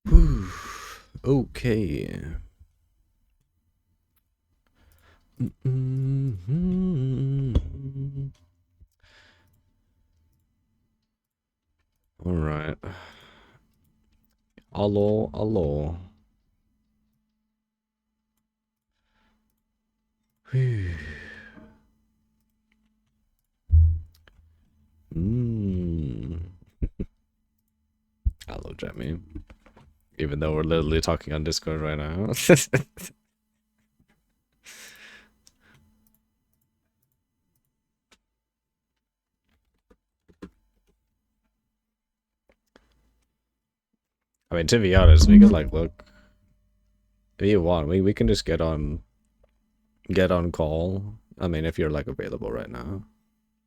Whew. Okay. All right. Hello, hello. Whew. Mm. Hello, Jamie. Even though we're literally talking on Discord right now. I mean, to be honest, we could like look. If you want, we can just get on call. I mean, if you're like available right now,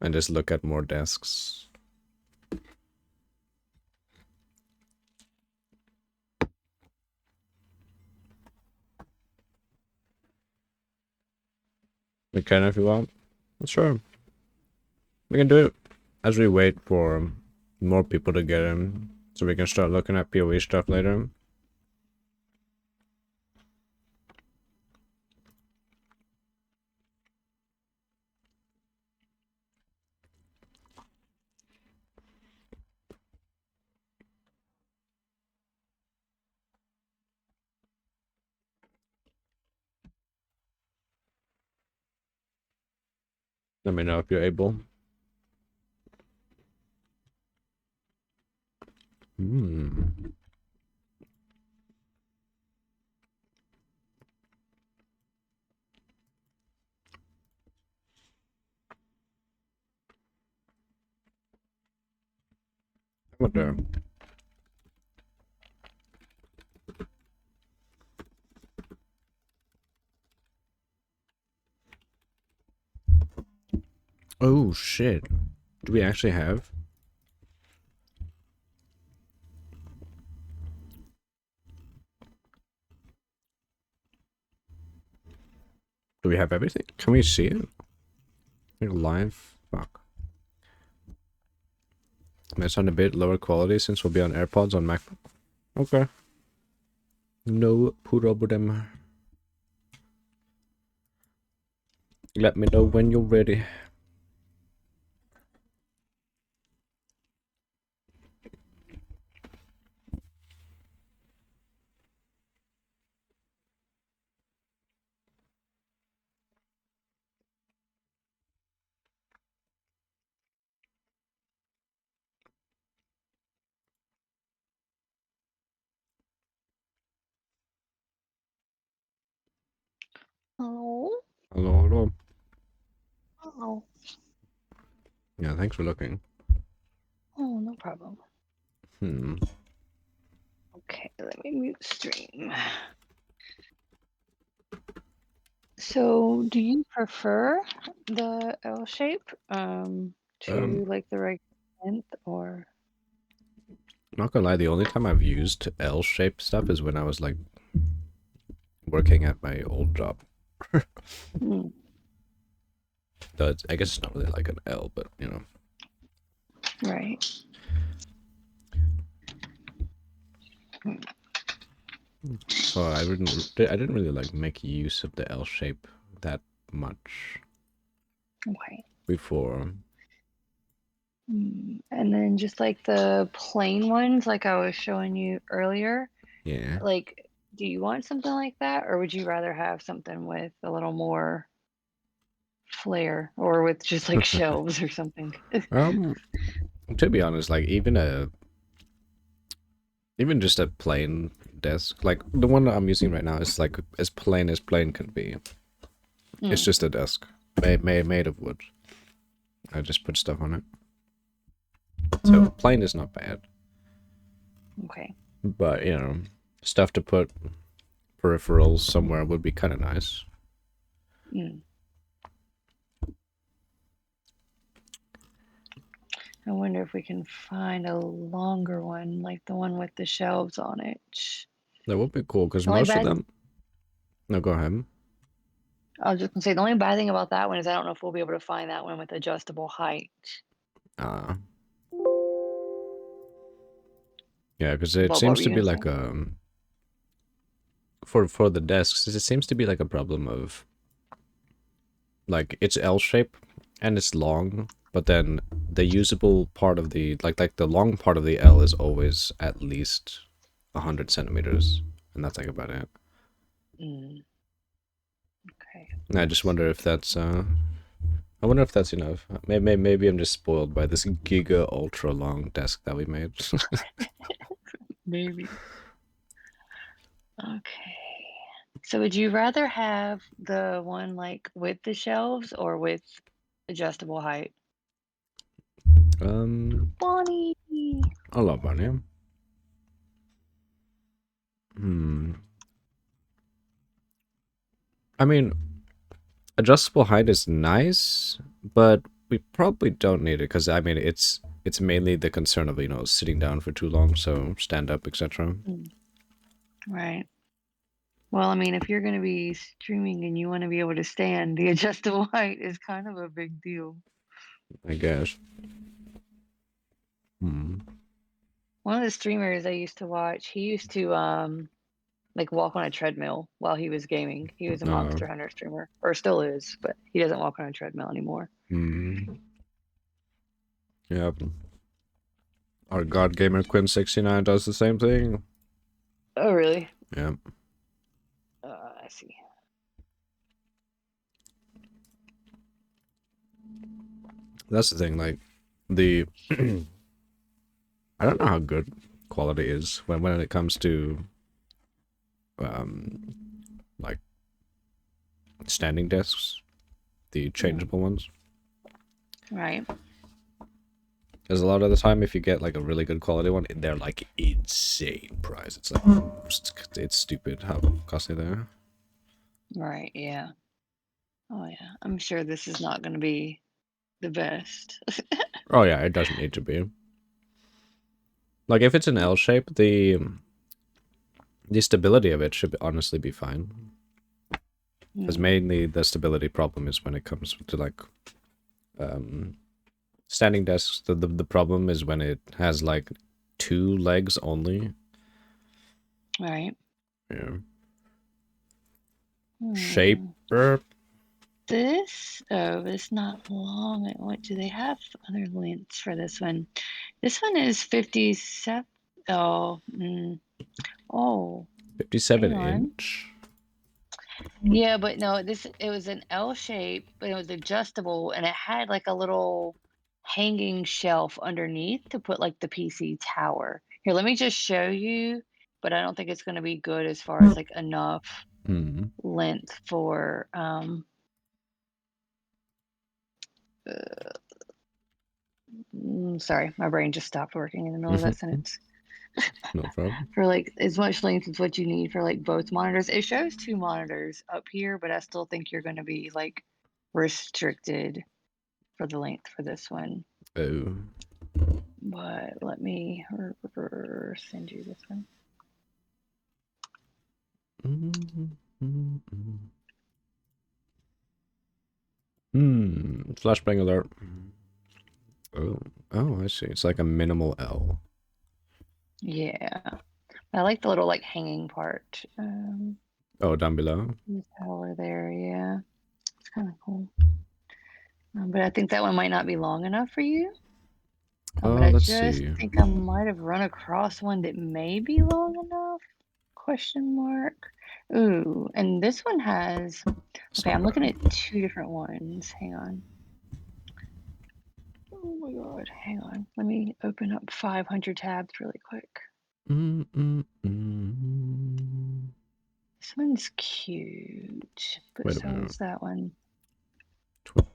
and just look at more desks. We can if you want. Sure, we can do it as we wait for more people to get in, so we can start looking at POE stuff later. Let me know if you're able. Hmm. What there? Oh shit! Do we actually have? Do we have everything? Can we see it? Like live? Fuck. Might sound a bit lower quality since we'll be on AirPods on MacBook. Okay. No problem. Let me know when you're ready. Oh. Hello, hello. Oh. Yeah, thanks for looking. Oh, no problem. Hmm. Okay, let me mute stream. So, do you prefer the L shape to like the right length or? Not gonna lie, the only time I've used L-shaped stuff is when I was like working at my old job. Mm, I guess it's not really like an L, but you know. right. So I didn't really like make use of the L shape that much Okay. before. And then just like the plain ones, like I was showing you earlier, Yeah. like, do you want something like that, or would you rather have something with a little more flair, or with just like shelves or something? um, to be honest, like even just a plain desk, like the one that I'm using right now is like as plain can be. It's Mm, just a desk made of wood. I just put stuff on it. So plain is not bad. okay. But, you know, stuff to put peripherals somewhere would be kind of nice. Mm. I wonder if we can find a longer one, like the one with the shelves on it. That would be cool because The only most of bad, them. No, go ahead. I was just gonna say, the only bad thing about that one is I don't know if we'll be able to find that one with adjustable height. Uh, Yeah, because it What seems were to you be gonna say? like for the desks, it seems to be like a problem of like it's L shape and it's long, but then the usable part of the like the long part of the L is always at least 100 centimeters, and that's like about it. Mm, okay, And I just let's wonder see. if that's I wonder if that's enough. Maybe I'm just spoiled by this giga ultra long desk that we made. Maybe. Okay. So would you rather have the one like with the shelves or with adjustable height? um, Bonnie. I love Bunny. Hmm. I mean, adjustable height is nice, but we probably don't need it because I mean it's mainly the concern of sitting down for too long, so stand up, etc. Mm, right. Well, I mean, if you're going to be streaming and you want to be able to stand, the adjustable height is kind of a big deal. I guess. Hmm. One of the streamers I used to watch, he used to like walk on a treadmill while he was gaming. He was a Uh. Monster Hunter streamer, or still is, but he doesn't walk on a treadmill anymore. Hmm. Yeah. Our God Gamer Quinn 69 does the same thing. Oh, really? Yeah. I see. That's the thing. Like the I don't know how good quality is when it comes to um like standing desks, the Mm, changeable ones. right. Because a lot of the time, if you get like a really good quality one, they're like insane price. It's like it's stupid how costly they are. Right. Yeah. Oh, yeah. I'm sure this is not going to be the best. Oh yeah, it doesn't need to be. Like if it's an L shape, the stability of it should honestly be fine. Because Mm, mainly the stability problem is when it comes to like um standing desks. The problem is when it has like two legs only. right. Yeah. Hmm. Shaper. Oh, it's not long. What do they have other lengths for this one? This one is 57. Oh, oh, 57 hang on. inch. Yeah, but no, it was an L shape, but it was adjustable and it had like a little hanging shelf underneath to put like the PC tower. Here, let me just show you, but I don't think it's going to be good as far as like enough Hmm. length for sorry, my brain just stopped working in the middle of that sentence. No problem. For like as much length as what you need for like both monitors. It shows two monitors up here, but I still think you're going to be like restricted for the length for this one. Oh. But let me send you this one. Flashbang alert. Oh. Oh, I see. It's like a minimal L. Yeah, I like the little like hanging part. Oh, down below. The tower there. Yeah, it's kind of cool. But I think that one might not be long enough for you. But I Let's just see. think I might have run across one that may be long enough. Question mark. Ooh, and this one has, It's okay, not I'm looking bad. at two different ones. Hang on. Oh my God, hang on. Let me open up 500 tabs really quick. Mm, mm, mm. This one's cute, but Wait a so minute. is that one. Tw-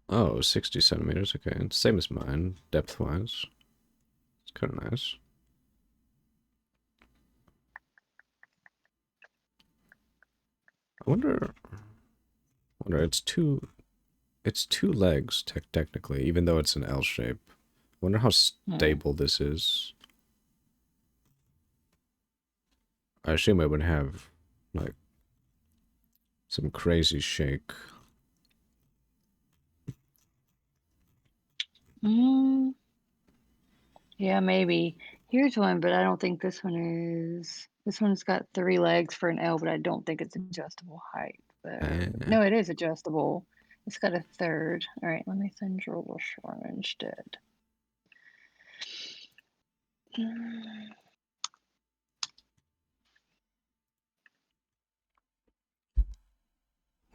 Oh, 60 centimeters. Okay. Same as mine, depth wise. It's kind of nice. I wonder, it's two legs technically, even though it's an L shape. I wonder how Hmm. stable this is. I assume it would have like some crazy shake. Mm, yeah, maybe. Here's one, but I don't think this one is. This one's got 3 legs for an L, but I don't think it's adjustable height there. Eh. No, it is adjustable. It's got a third. All right, let me send you a little shorter instead. Mm,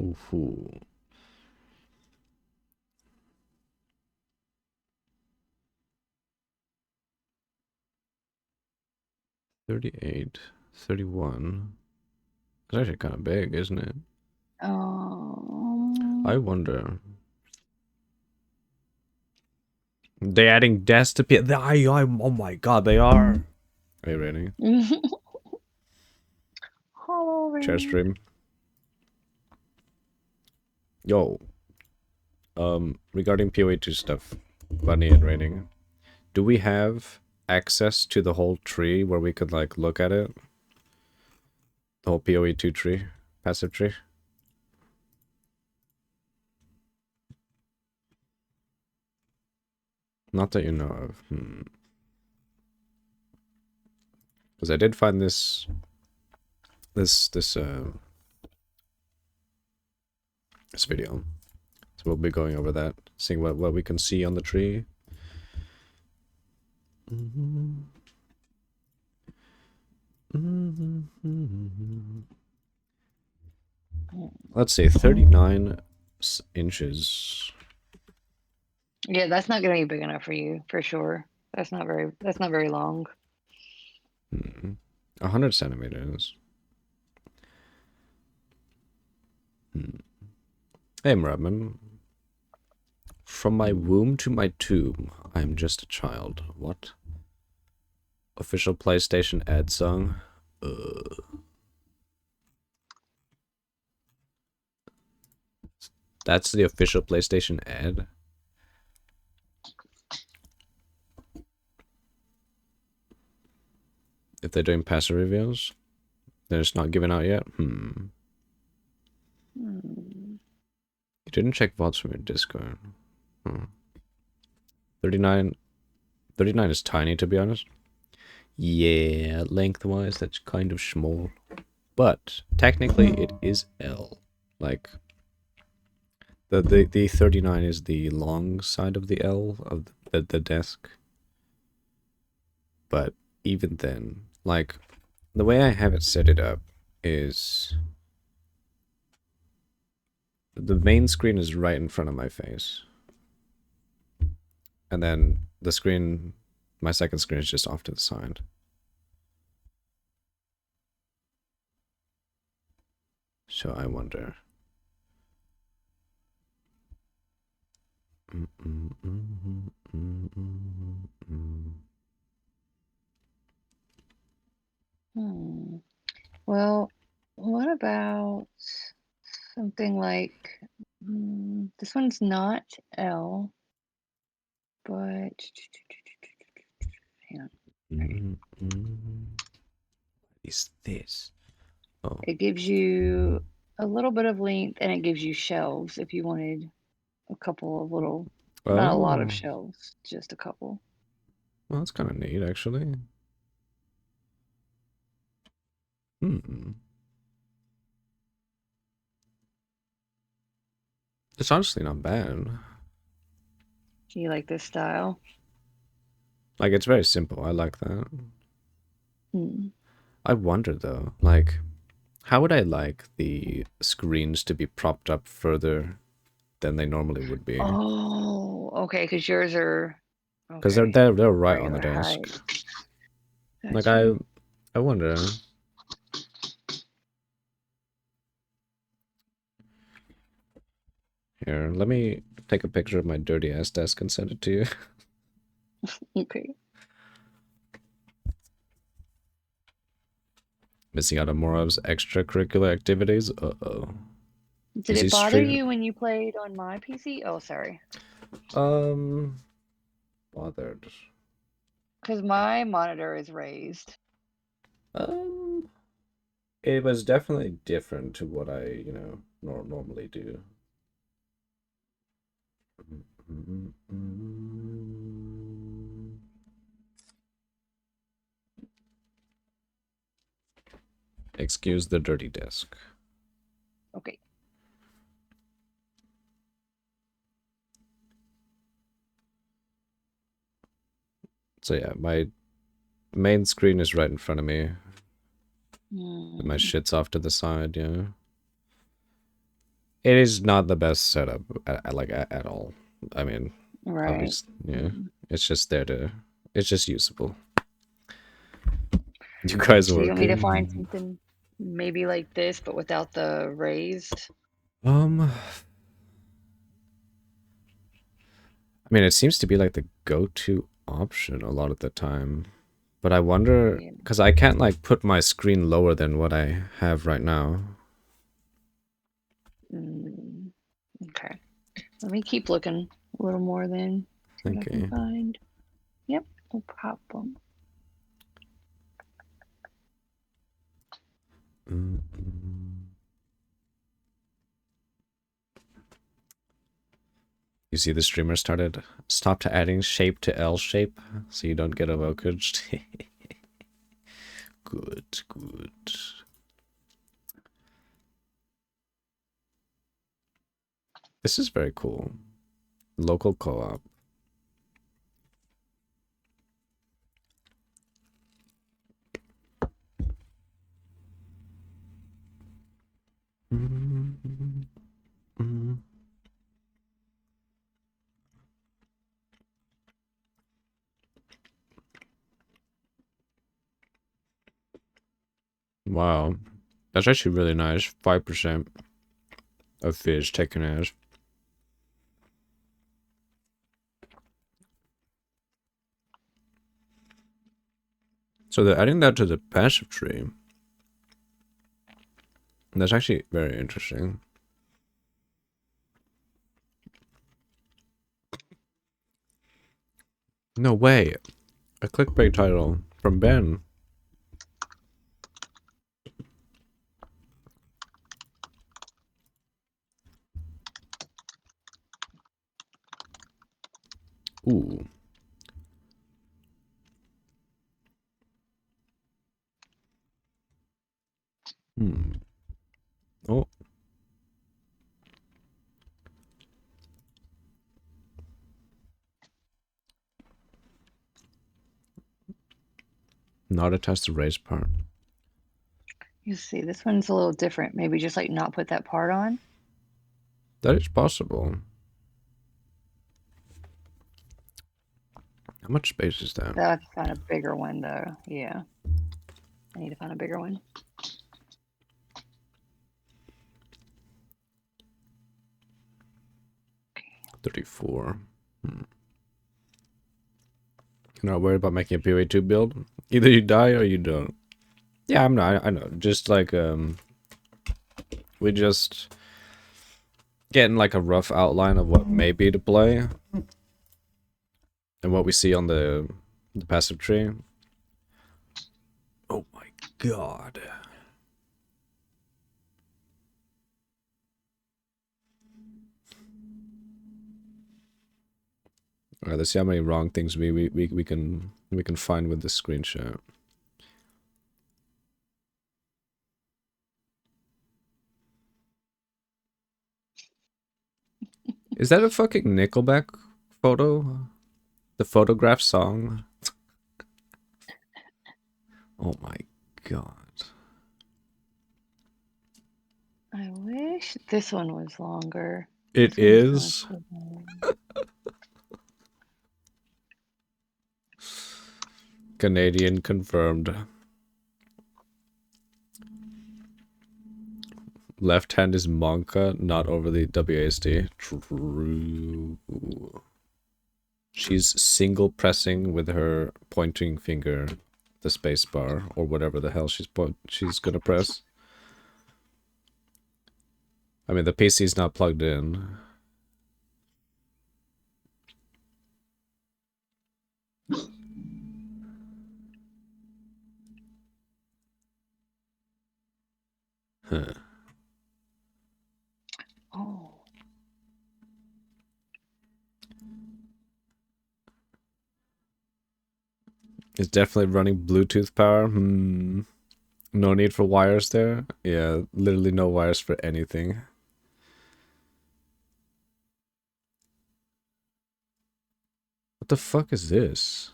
Ooh. 38, 31. It's actually kind of big, isn't it? I Um, wonder. They're adding desks to oh my god, they are. Are you ready? Share Halloween. stream. Yo, regarding POE2 stuff, Bunny and Raining, do we have access to the whole tree where we could, like, look at it? The whole POE2 tree? Passive tree? Not that you know of. Because I did find this video. So we'll be going over that, seeing what we can see on the tree. Let's say 39 inches. Yeah, that's not gonna be big enough for you, for sure. That's not very long. 100 centimeters. Hey, Mrabman. From my womb to my tomb, I am just a child. What? Official PlayStation ad song? That's the official PlayStation ad? If they're doing passive reviews? They're just not giving out yet? Hmm. You didn't check VODs from your Discord. 39. 39 is tiny, to be honest. Yeah, lengthwise, that's kind of small. But technically, it is L. Like, the 39 is the long side of the L of the desk. But even then, like, the way I have it set it up is the main screen is right in front of my face. And then the screen, my second screen is just off to the side. So I wonder. Well, what about something like this one's not L, but hang on. All right. Is this? Oh. It gives you a little bit of length and it gives you shelves if you wanted a couple of little, not a lot of Oh. shelves, just a couple. Well, that's kind of neat, actually. It's honestly not bad. You like this style? Like, it's very simple. I like that. Hmm. I wonder, though, like, how would I like the screens to be propped up further than they normally would be? Oh, okay, because yours are Because okay, they're right on the regular desk. height. Like, Got you. I wonder. Here, let me take a picture of my dirty ass desk and send it to you. Okay. Missing out on more of his extracurricular activities? Uh-oh. Did Is he it bother stream? you when you played on my PC? Oh, sorry. Um, bothered. Because my monitor is raised. Um, it was definitely different to what I, normally do. Excuse the dirty desk. Okay. So yeah, my main screen is right in front of me. My Mm, shit's off to the side, yeah. It is not the best setup, at all. I mean, right. obviously, yeah. Mm. It's just there to. It's just usable. You guys So you want me to find working? something maybe like this, but without the raised? I mean, it seems to be like the go-to option a lot of the time. But I wonder, Yeah. because I can't like put my screen lower than what I have right now. Mm, okay. Let me keep looking a little more then. See what I can Okay. find. Yep, no problem. Mm. You see the streamer stopped adding shape to L shape, so you don't get a vocage. Good, good. This is very cool. Local co-op. Wow. That's actually really nice. 5% of fish taken as. So they're adding that to the passive tree. That's actually very interesting. No way. A clickbait title from Ben. Ooh. Hmm. Oh. Not attached to race part. You see, this one's a little different. Maybe just like not put that part on. That is possible. How much space is that? That's kind of bigger one though. Yeah. I need to find a bigger one. 34. Hmm. You're not worried about making a POE 2 build? Either you die or you don't. Yeah, I'm not. I know. Just like, we just getting like a rough outline of what may be to play and what we see on the passive tree. Oh my god. All right, let's see how many wrong things we can find with this screenshot. Is that a fucking Nickelback photo? The photograph song? Oh my god. I wish this one was longer. It This one's kind of is cool. Canadian confirmed. Left hand is Monka, not over the WASD. True. She's single pressing with her pointing finger the space bar or whatever the hell she's gonna press. I mean, the PC's not plugged in. Huh. Oh, It's definitely running Bluetooth power. Hmm. No need for wires there. Yeah, literally no wires for anything. What the fuck is this?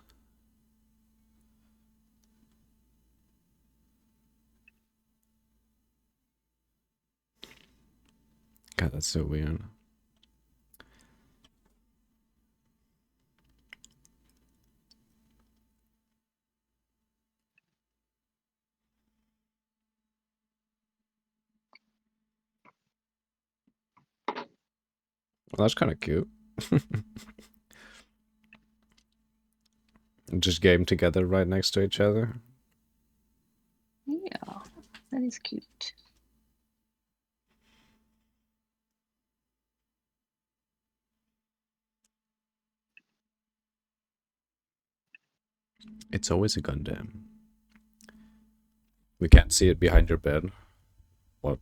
God, that's so weird. Well, that's kind of cute. Just game together right next to each other. Yeah, that is cute. It's always a Gundam. We can't see it behind your bed. What?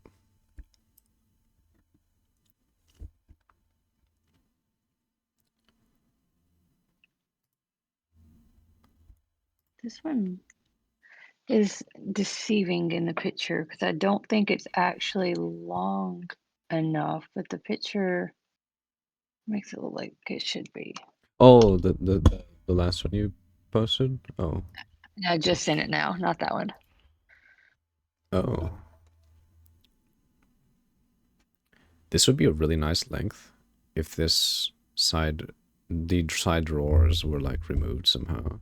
This one is deceiving in the picture because I don't think it's actually long enough, but the picture makes it look like it should be. Oh, the last one you posted? Oh. I just sent it now, not that one. Oh. This would be a really nice length if this side the side drawers were like removed somehow.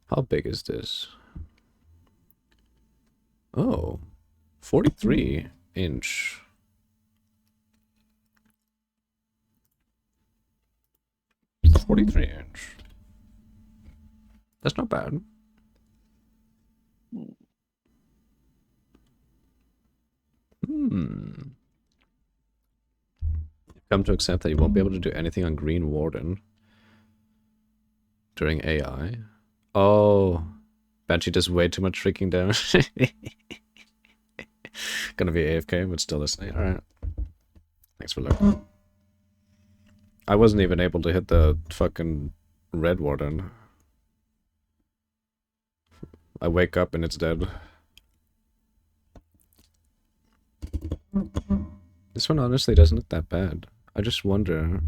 How big is this? Oh, 43 inch. 43 inch. That's not bad. Hmm. Come to accept that you won't be able to do anything on Green Warden during AI. Oh, Banshee does way too much freaking damage. Gonna be AFK, but still listening. Alright. Thanks for looking. I wasn't even able to hit the fucking Red Warden. I wake up and it's dead. This one honestly doesn't look that bad. I just wonder.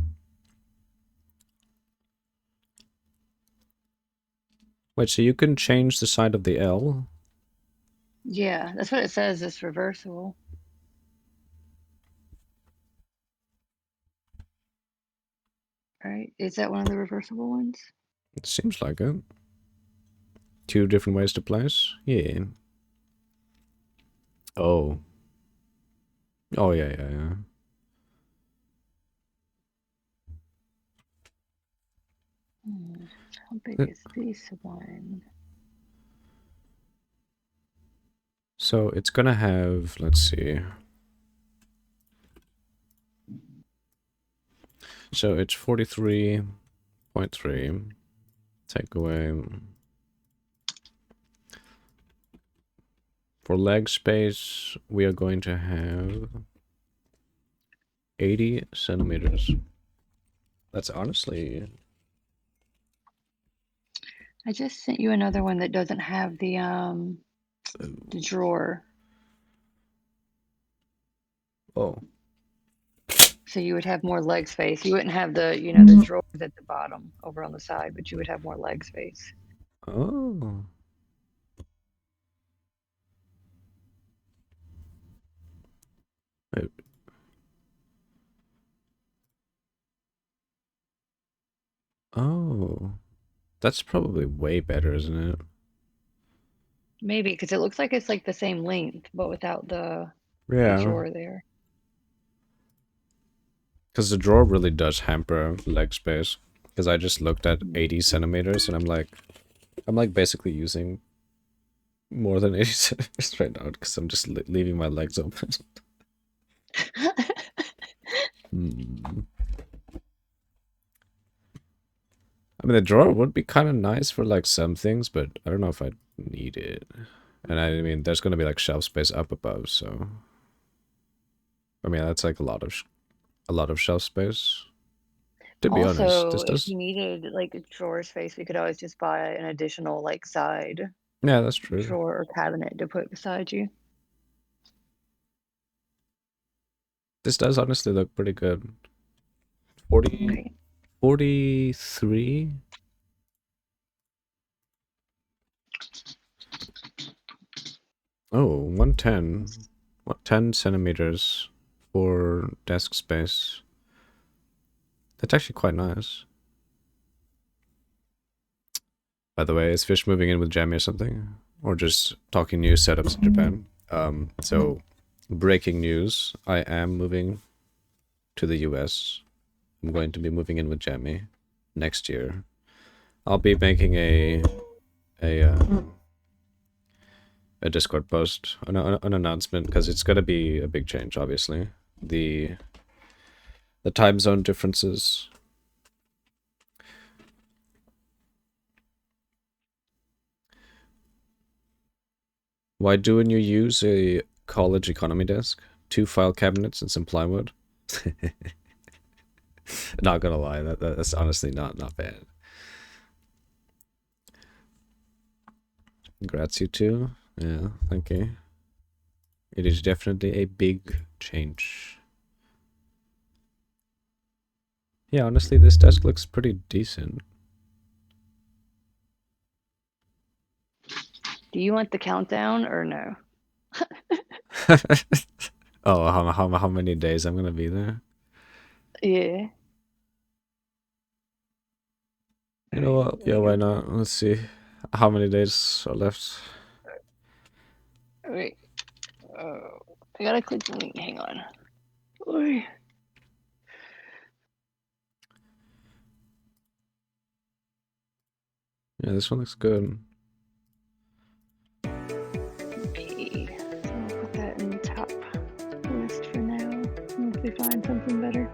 Wait, so you can change the side of the L? Yeah, that's what it says. It's reversible. Right? Is that one of the reversible ones? It seems like it. Two different ways to place? Yeah. Oh. Oh, yeah, yeah, yeah. How big Uh, is this one? So it's gonna have, let's see. So it's 43.3. Take away. For leg space, we are going to have 80 centimeters. That's honestly. I just sent you another one that doesn't have the drawer. Oh. So you would have more leg space. You wouldn't have the drawers at the bottom over on the side, but you would have more leg space. Oh. Oh. That's probably way better, isn't it? Maybe because it looks like it's like the same length, but without the Yeah. drawer there. Because the drawer really does hamper leg space. Because I just looked at 80 centimeters and I'm like basically using more than 80 centimeters right now because I'm just leaving my legs open. Hmm. I mean, the drawer would be kind of nice for like some things, but I don't know if I need it. And I mean, there's going to be like shelf space up above, so I mean, that's like a lot of shelf space. To be honest, Also, this if does. you needed like a drawer space, we could always just buy an additional like side. Yeah, that's true. drawer or cabinet to put beside you. This does honestly look pretty good. 40, Okay. 43. Oh, 110. What, 10 centimeters for desk space. That's actually quite nice. By the way, is Fish moving in with Jamie or something? Or just talking new setups in Japan? So breaking news. I am moving to the US. I'm going to be moving in with Jamie next year. I'll be making a uh, a Discord post, an announcement, because it's gonna be a big change, obviously. The the time zone differences. Why don't you use a college economy desk, 2 file cabinets, and some plywood? Not gonna lie, that's honestly not bad. Congrats, you two. Yeah, thank you. It is definitely a big change. Yeah, honestly, this desk looks pretty decent. Do you want the countdown or no? Oh, how many days I'm gonna be there? Yeah. You All know right, what? let Yeah, me why go. not? Let's see. How many days are left? Wait. I gotta click the link. Hang on. Oy. Yeah, this one looks good. Okay. So I'll put that in the top list for now. Unless we find something better.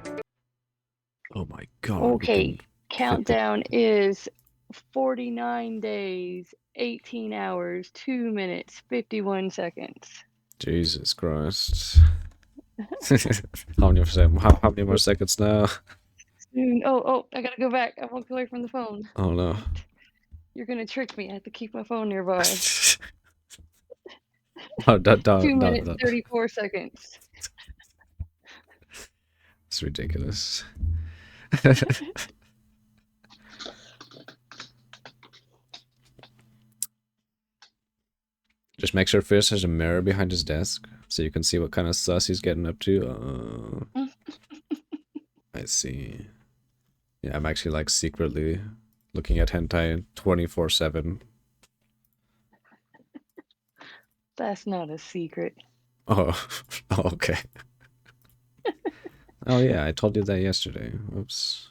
Oh my god, we Okay. can fit the... Countdown is 49 days, 18 hours, 2 minutes, 51 seconds. Jesus Christ. How many more seconds now? Soon. Oh, I gotta go back. I walked away from the phone. Oh no. You're gonna trick me. I have to keep my phone nearby. No, 2 no, minutes, no. 34 seconds. It's ridiculous. Just make sure Fierce has a mirror behind his desk so you can see what kind of sus he's getting up to. I see. Yeah, I'm actually like secretly looking at hentai 24/7. That's not a secret. Oh, oh, okay. Oh yeah, I told you that yesterday. Oops.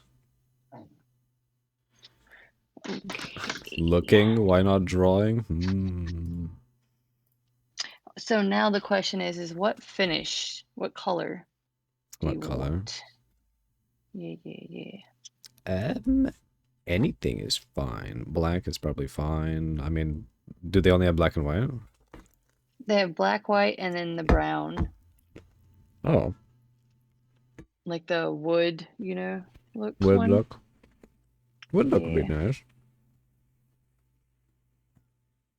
Okay. Looking, why not drawing? Hmm. So now the question is what finish, what color do What you color? want? Yeah. Um, anything is fine. Black is probably fine. I mean, do they only have black and white? They have black, white, and then the brown, Oh, like the wood, look would one. look. Would look a bit Yeah. nice.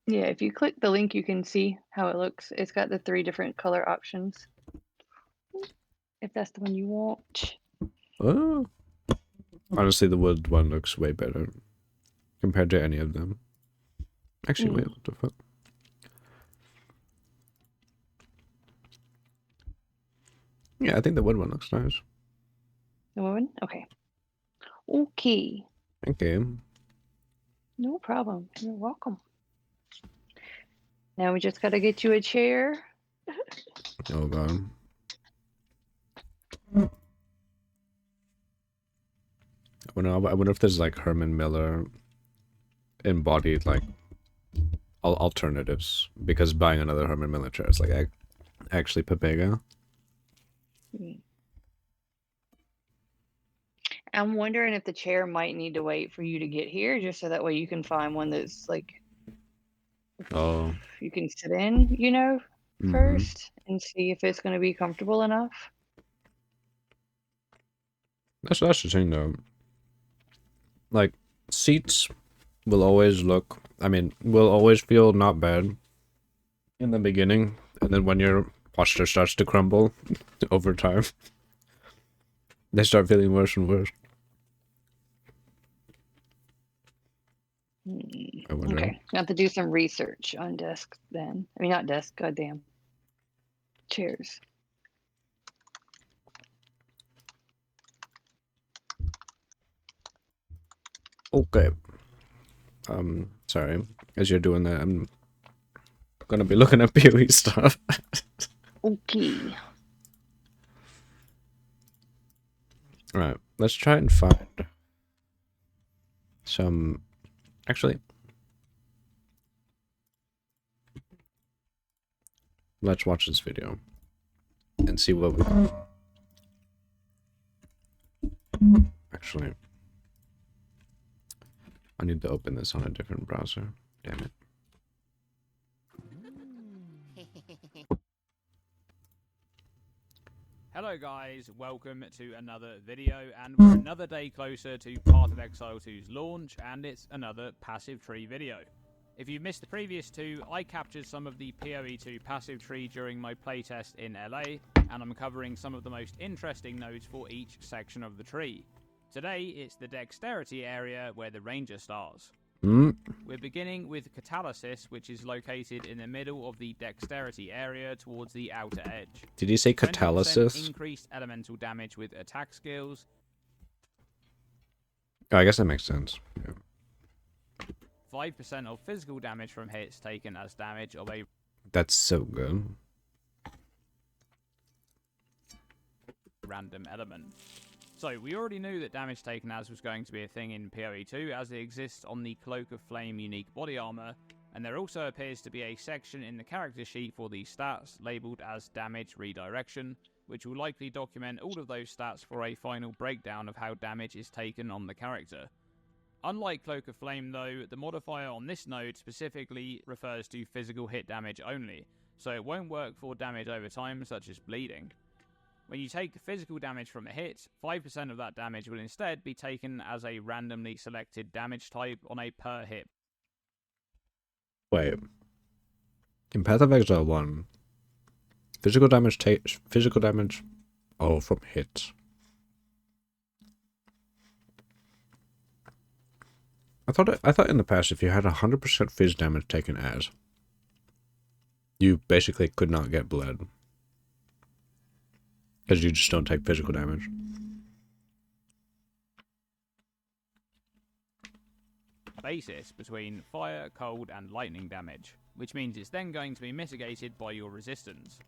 Yeah, if you click the link, you can see how it looks. It's got the 3 different color options, if that's the one you want. Oh, honestly, the wood one looks way better compared to any of them. Actually, wait, Mm, what the fuck? Yeah, I think the wood one looks nice. the one? Okay. Okay. Okay. No problem. You're welcome. Now we just got to get you a chair. Oh god. I wonder if there's like Herman Miller embodied like alternatives because buying another Herman Miller chair is like actually pepega. Mm. I'm wondering if the chair might need to wait for you to get here, just so that way you can find one that's like Oh. you can sit in, Mm-hmm. first and see if it's going to be comfortable enough. That's the thing though. Like seats. will always look, I mean, will always feel not bad in the beginning, and then when your posture starts to crumble over time, they start feeling worse and worse. I wonder. Okay, I have to do some research on desks then. I mean, not desks, goddamn chairs. Okay. Sorry. As you're doing that, I'm gonna be looking at POE stuff. Okay. Alright, let's try and find some... Actually, let's watch this video and see what we... Actually, I need to open this on a different browser. Damn it. Hello guys, welcome to another video, and we're another day closer to Path of Exile 2's launch, and it's another passive tree video. If you missed the previous two, I captured some of the POE 2 passive tree during my playtest in LA, and I'm covering some of the most interesting nodes for each section of the tree. Today, it's the dexterity area where the ranger starts. We're beginning with Catalysis, which is located in the middle of the dexterity area towards the outer edge. Did you say 20% catalysis? increased elemental damage with attack skills. Oh, I guess that makes sense. Yeah. 5% of physical damage from hits taken as damage of a That's so good. random element. So, we already knew that damage taken as was going to be a thing in PoE 2, as it exists on the Cloak of Flame unique body armor, and there also appears to be a section in the character sheet for these stats, labelled as damage redirection, which will likely document all of those stats for a final breakdown of how damage is taken on the character. Unlike Cloak of Flame though, the modifier on this node specifically refers to physical hit damage only, so it won't work for damage over time such as bleeding. When you take physical damage from a hit, 5% of that damage will instead be taken as a randomly selected damage type on a per hit. Wait. In Path of Exile 1, physical damage, oh, from hits. I thought in the past if you had 100% phys damage taken as, you basically could not get bled. Because you just don't take physical damage. Basis between fire, cold, and lightning damage, which means it's then going to be mitigated by your resistance.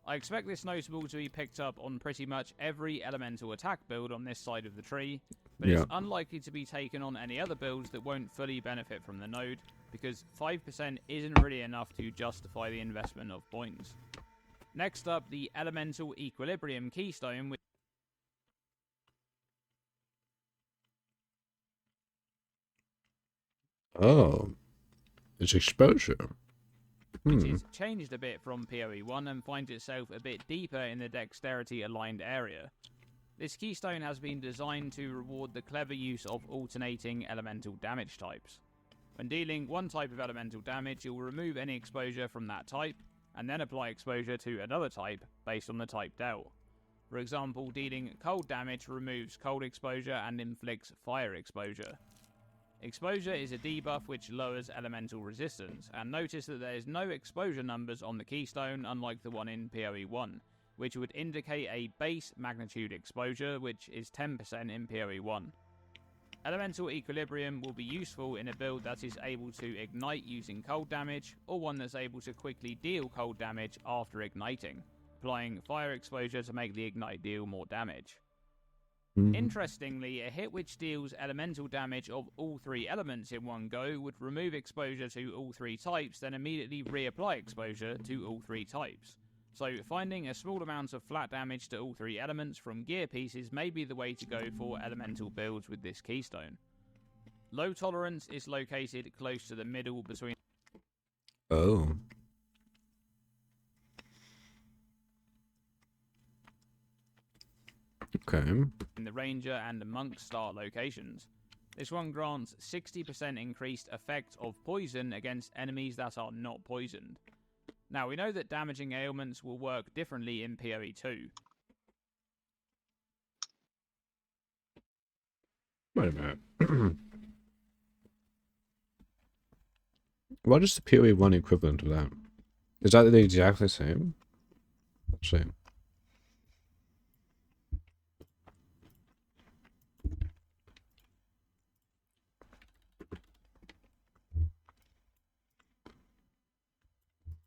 I expect this notable to be picked up on pretty much every elemental attack build on this side of the tree, but Yeah. it's unlikely to be taken on any other builds that won't fully benefit from the node, because 5% isn't really enough to justify the investment of points. Next up, the Elemental Equilibrium Keystone, which Oh. It's exposure. is changed a bit from PoE 1 and finds itself a bit deeper in the dexterity aligned area. This keystone has been designed to reward the clever use of alternating elemental damage types. When dealing one type of elemental damage, you'll remove any exposure from that type, and then apply exposure to another type based on the type dealt. For example, dealing cold damage removes cold exposure and inflicts fire exposure. Exposure is a debuff which lowers elemental resistance, and notice that there is no exposure numbers on the keystone unlike the one in PoE 1, which would indicate a base magnitude exposure, which is 10% in PoE 1. Elemental Equilibrium will be useful in a build that is able to ignite using cold damage, or one that's able to quickly deal cold damage after igniting, applying fire exposure to make the ignite deal more damage. Interestingly, a hit which deals elemental damage of all three elements in one go would remove exposure to all three types, then immediately reapply exposure to all three types. So finding a small amount of flat damage to all three elements from gear pieces may be the way to go for elemental builds with this keystone. Low tolerance is located close to the middle between Oh. Okay. the ranger and the monk start locations. This one grants 60% increased effect of poison against enemies that are not poisoned. Now, we know that damaging ailments will work differently in PoE 2. Wait a minute. What is the PoE 1 equivalent of that? Is that the exactly same? Let's see.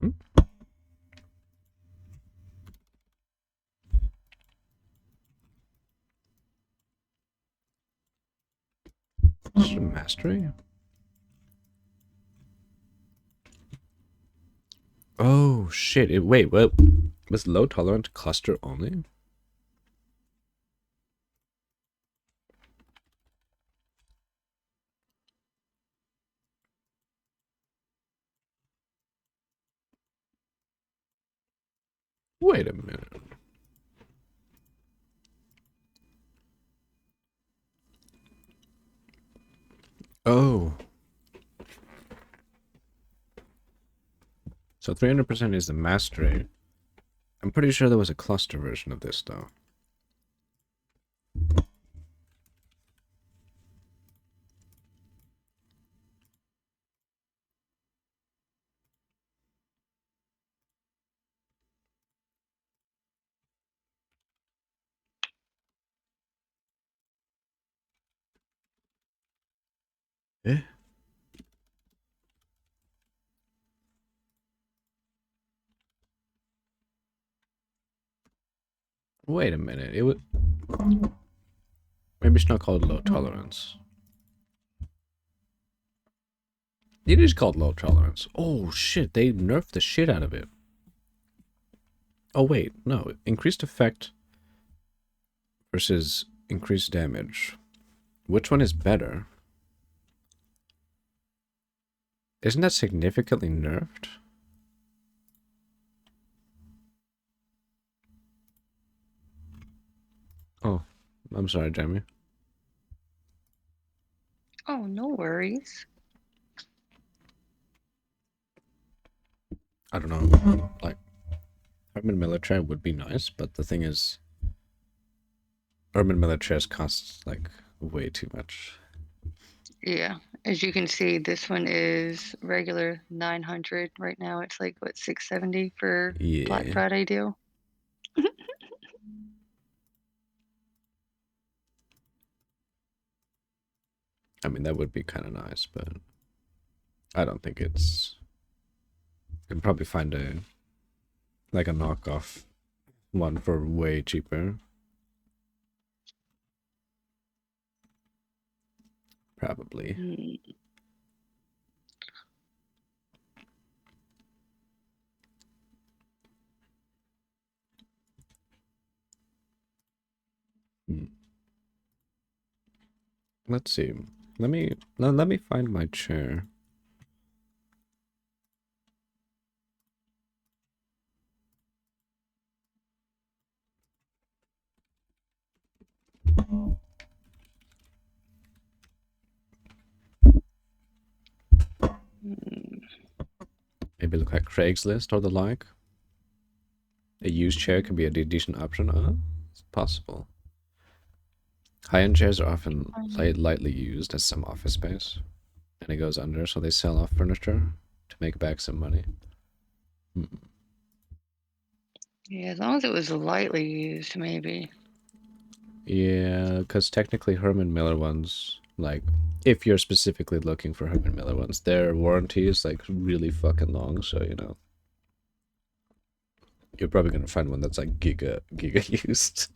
Hmm? Is it mastery? Oh shit! Wait, what? Was low tolerant cluster only? Wait a minute. Oh. So 300% is the mastery. I'm pretty sure there was a cluster version of this though. Eh? Wait a minute. It was maybe it's not called low tolerance. It is called low tolerance. Oh shit! They nerfed the shit out of it. Oh wait, no. Increased effect versus increased damage. Which one is better? Isn't that significantly nerfed? Oh, I'm sorry, Jamie. Oh, no worries. I don't know. Like, Herman Miller chair would be nice, but the thing is, Herman Miller chairs cost like way too much. Yeah, as you can see, this one is regular 900 right now. It's like what, 670 for Black Yeah. Friday deal. I mean, that would be kind of nice, but I don't think it's. You can probably find a like a knockoff one for way cheaper. Probably. Mm, Hmm. Let's see. Let me find my chair. mm. Maybe look like Craigslist or the like. A used chair can be a decent option. It's possible. High-end chairs are often lightly used as some office space, and it goes under, so they sell off furniture to make back some money. Hmm. Yeah, as long as it was lightly used, maybe. Yeah, because technically Herman Miller ones, like, if you're specifically looking for Herman Miller ones, their warranty is like really fucking long, so you know. You're probably gonna find one that's like giga used.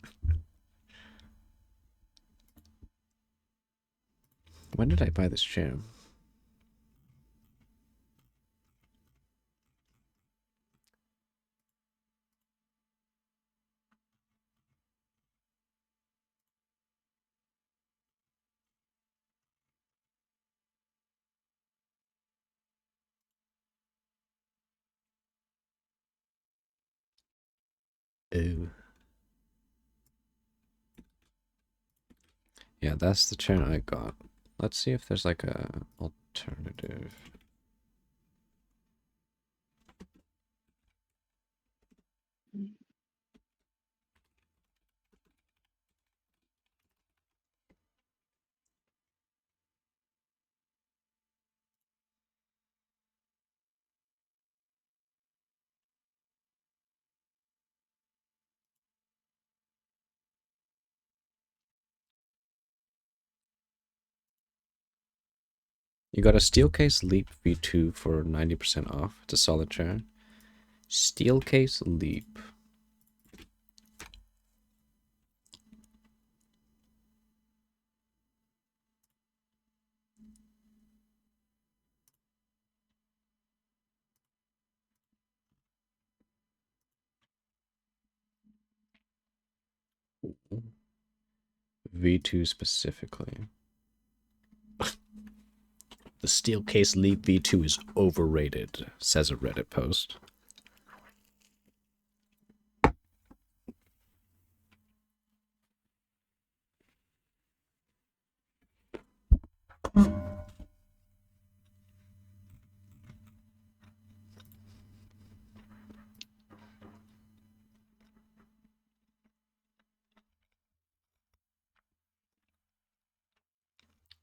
When did I buy this chair? Oh. Yeah, that's the chair I got. Let's see if there's like a alternative. You got a Steelcase Leap V2 for 90% off. It's a solid chair. Steelcase Leap. V2 specifically. The Steelcase Leap V2 is overrated, says a Reddit post.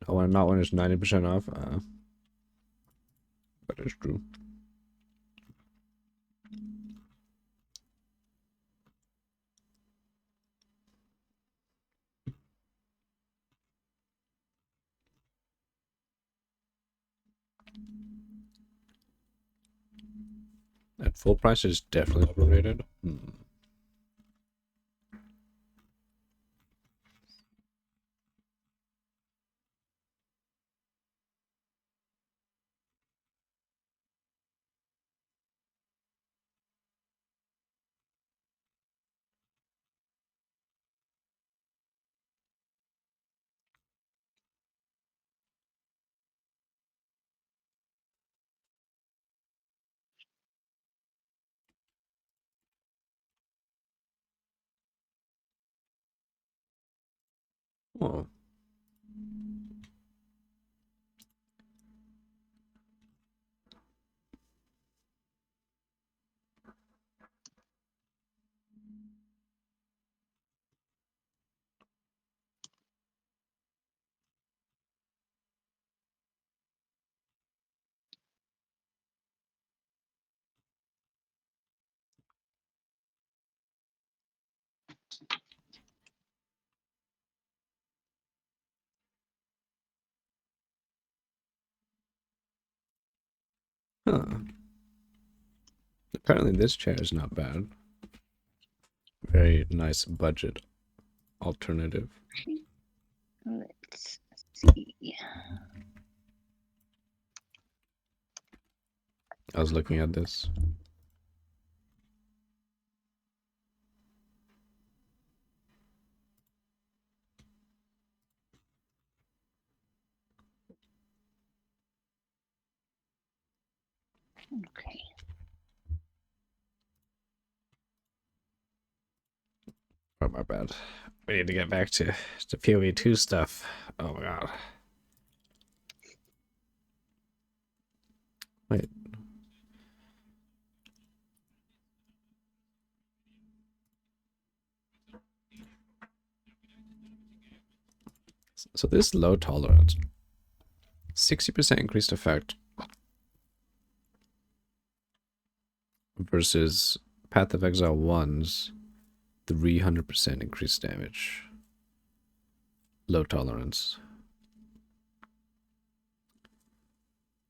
Oh, and not when it's 90% off? That is true. At full price, it's definitely overrated. Oh. Huh. Apparently this chair is not bad. Very nice budget alternative. Let's see. I was looking at this. Okay. Oh, my bad. We need to get back to the POE 2 stuff. Oh my god. Wait. So this low tolerance, 60% increased effect versus Path of Exile 1's 300% increased damage. Low tolerance.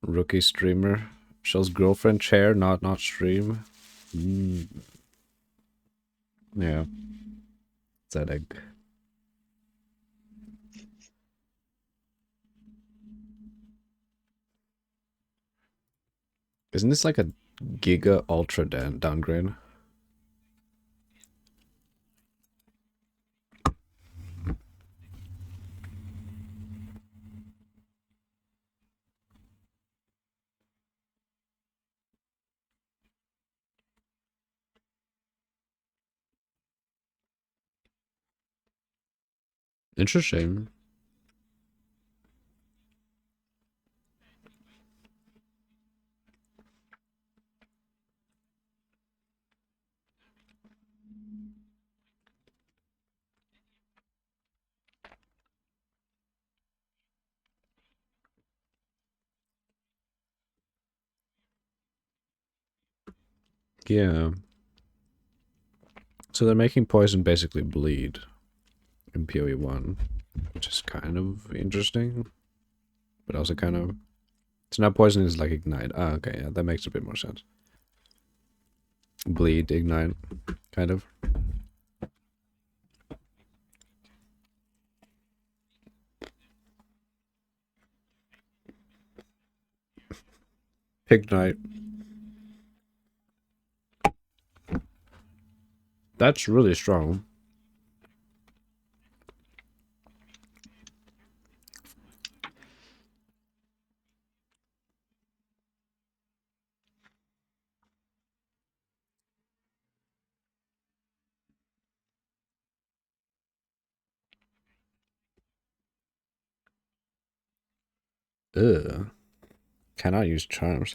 Rookie streamer. Shows girlfriend chair, not stream. Yeah. Pathetic. Isn't this like a Giga Ultra downgrade? Interesting. Yeah. So they're making poison basically bleed in PoE 1, which is kind of interesting, but also kind of... So now poison is like ignite. Ah, okay, yeah, that makes a bit more sense. Bleed, ignite, kind of. Ignite. That's really strong. Ugh. Cannot use charms.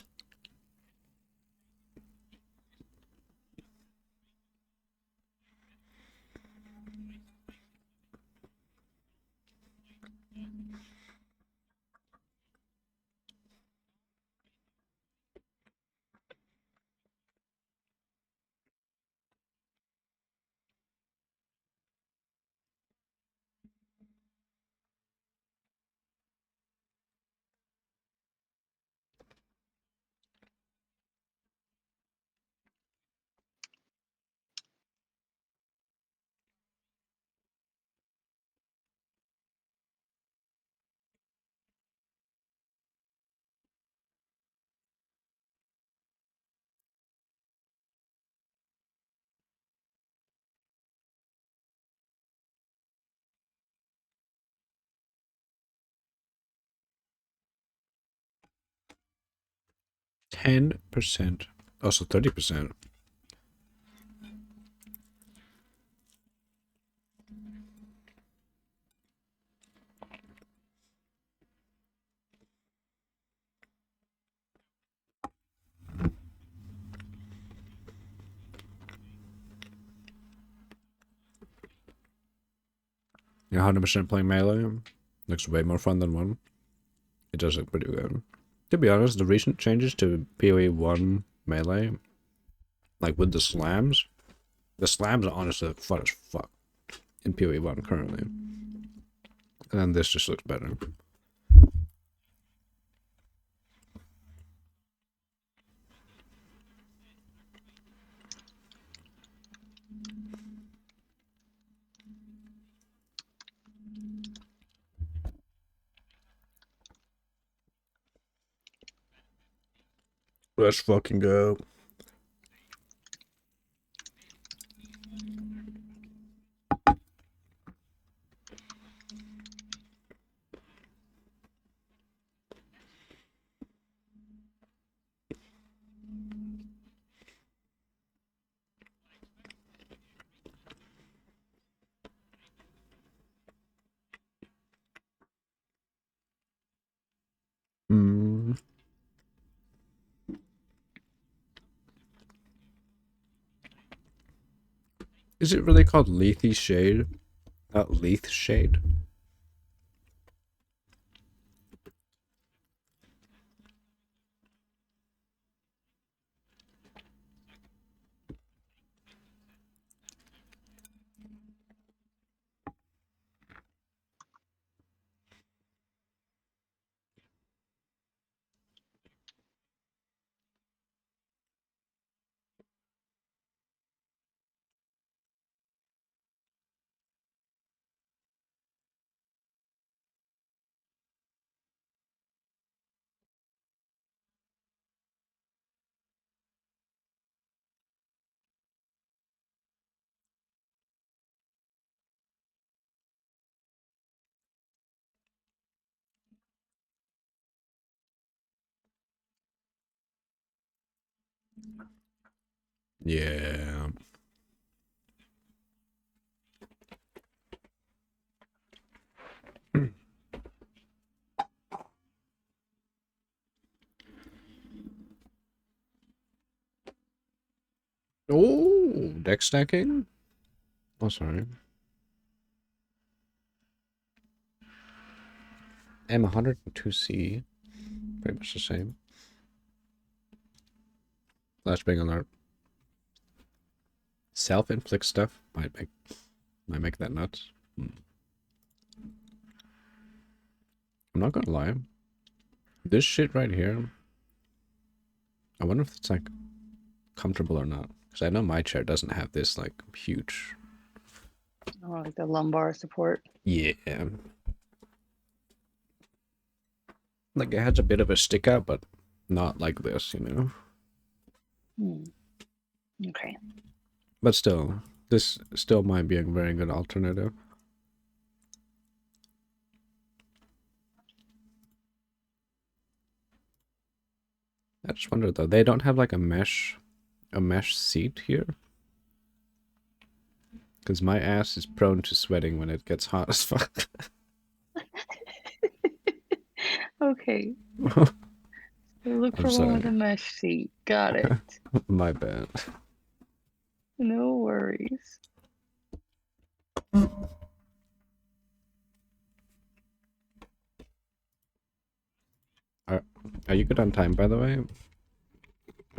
%. Also 30%. You're 100% playing melee. Looks way more fun than 1. It does look pretty good. To be honest, the recent changes to PoE 1 melee, like with the slams are honestly fun as fuck in PoE 1 currently. And then this just looks better. Let's fucking go. Hmm. Is it really called Lethe Shade? Not Leith Shade? Yeah. Oh, deck stacking? Oh, sorry. M102C. Pretty much the same. Last big alert. Self-inflict stuff might make that nuts. I'm not gonna lie. This shit right here, I wonder if it's like comfortable or not. Because I know my chair doesn't have this like huge. Oh, like the lumbar support. Yeah. Like it has a bit of a stick out, but not like this, you know? Hmm. Okay. But still, this still might be a very good alternative. I just wonder though, they don't have like a mesh seat here? Because my ass is prone to sweating when it gets hot as fuck. Okay. Look I'm for one with a sorry. mesh seat. Got it. My bad. No worries. Are you good on time, by the way?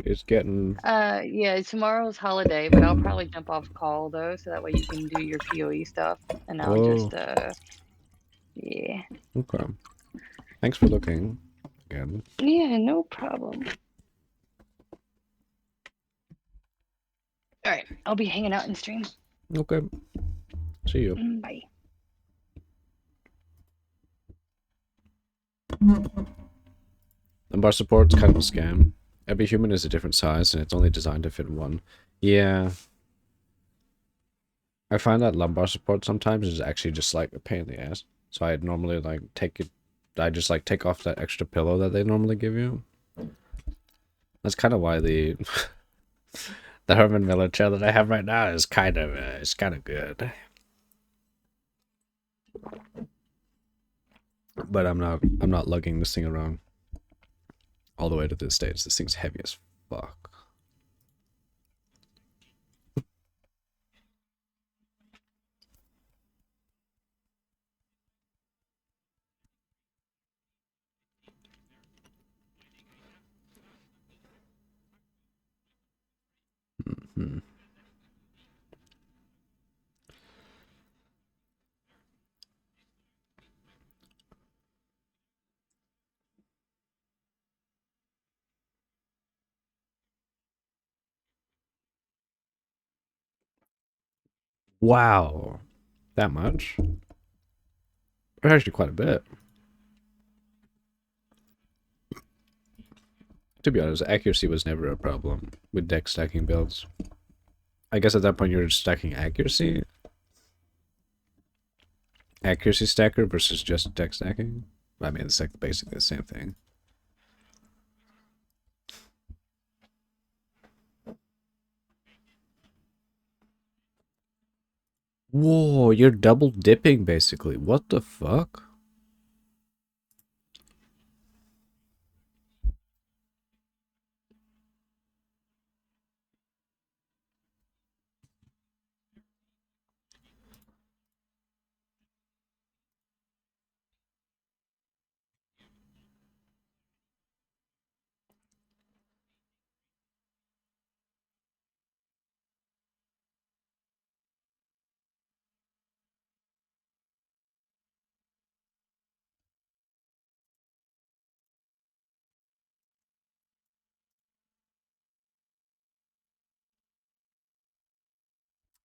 It's getting... Yeah, tomorrow's holiday, but I'll probably jump off call though, so that way you can do your POE stuff, and I'll Oh, just yeah. okay. Thanks for looking again. Yeah, no problem. All right, I'll be hanging out in stream. Okay. See you. Bye. Lumbar support's kind of a scam. Every human is a different size, and it's only designed to fit one. Yeah. I find that lumbar support sometimes is actually just like a pain in the ass. So I normally like I just like take off that extra pillow that they normally give you. That's kind of why the the Herman Miller chair that I have right now is it's kind of good. But I'm not lugging this thing around all the way to the States. This thing's heavy as fuck. Hmm. Wow. That much? Actually quite a bit. To be honest, accuracy was never a problem with deck stacking builds. I guess at that point you're stacking accuracy? Accuracy stacker versus just deck stacking? I mean, it's like basically the same thing. Whoa, you're double dipping basically. What the fuck?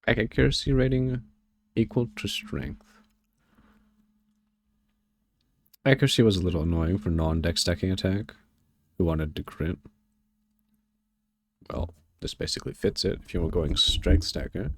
Accuracy rating equal to strength. Accuracy was a little annoying for non-deck stacking attack who wanted to crit. Well, this basically fits it if you were going strength stacker.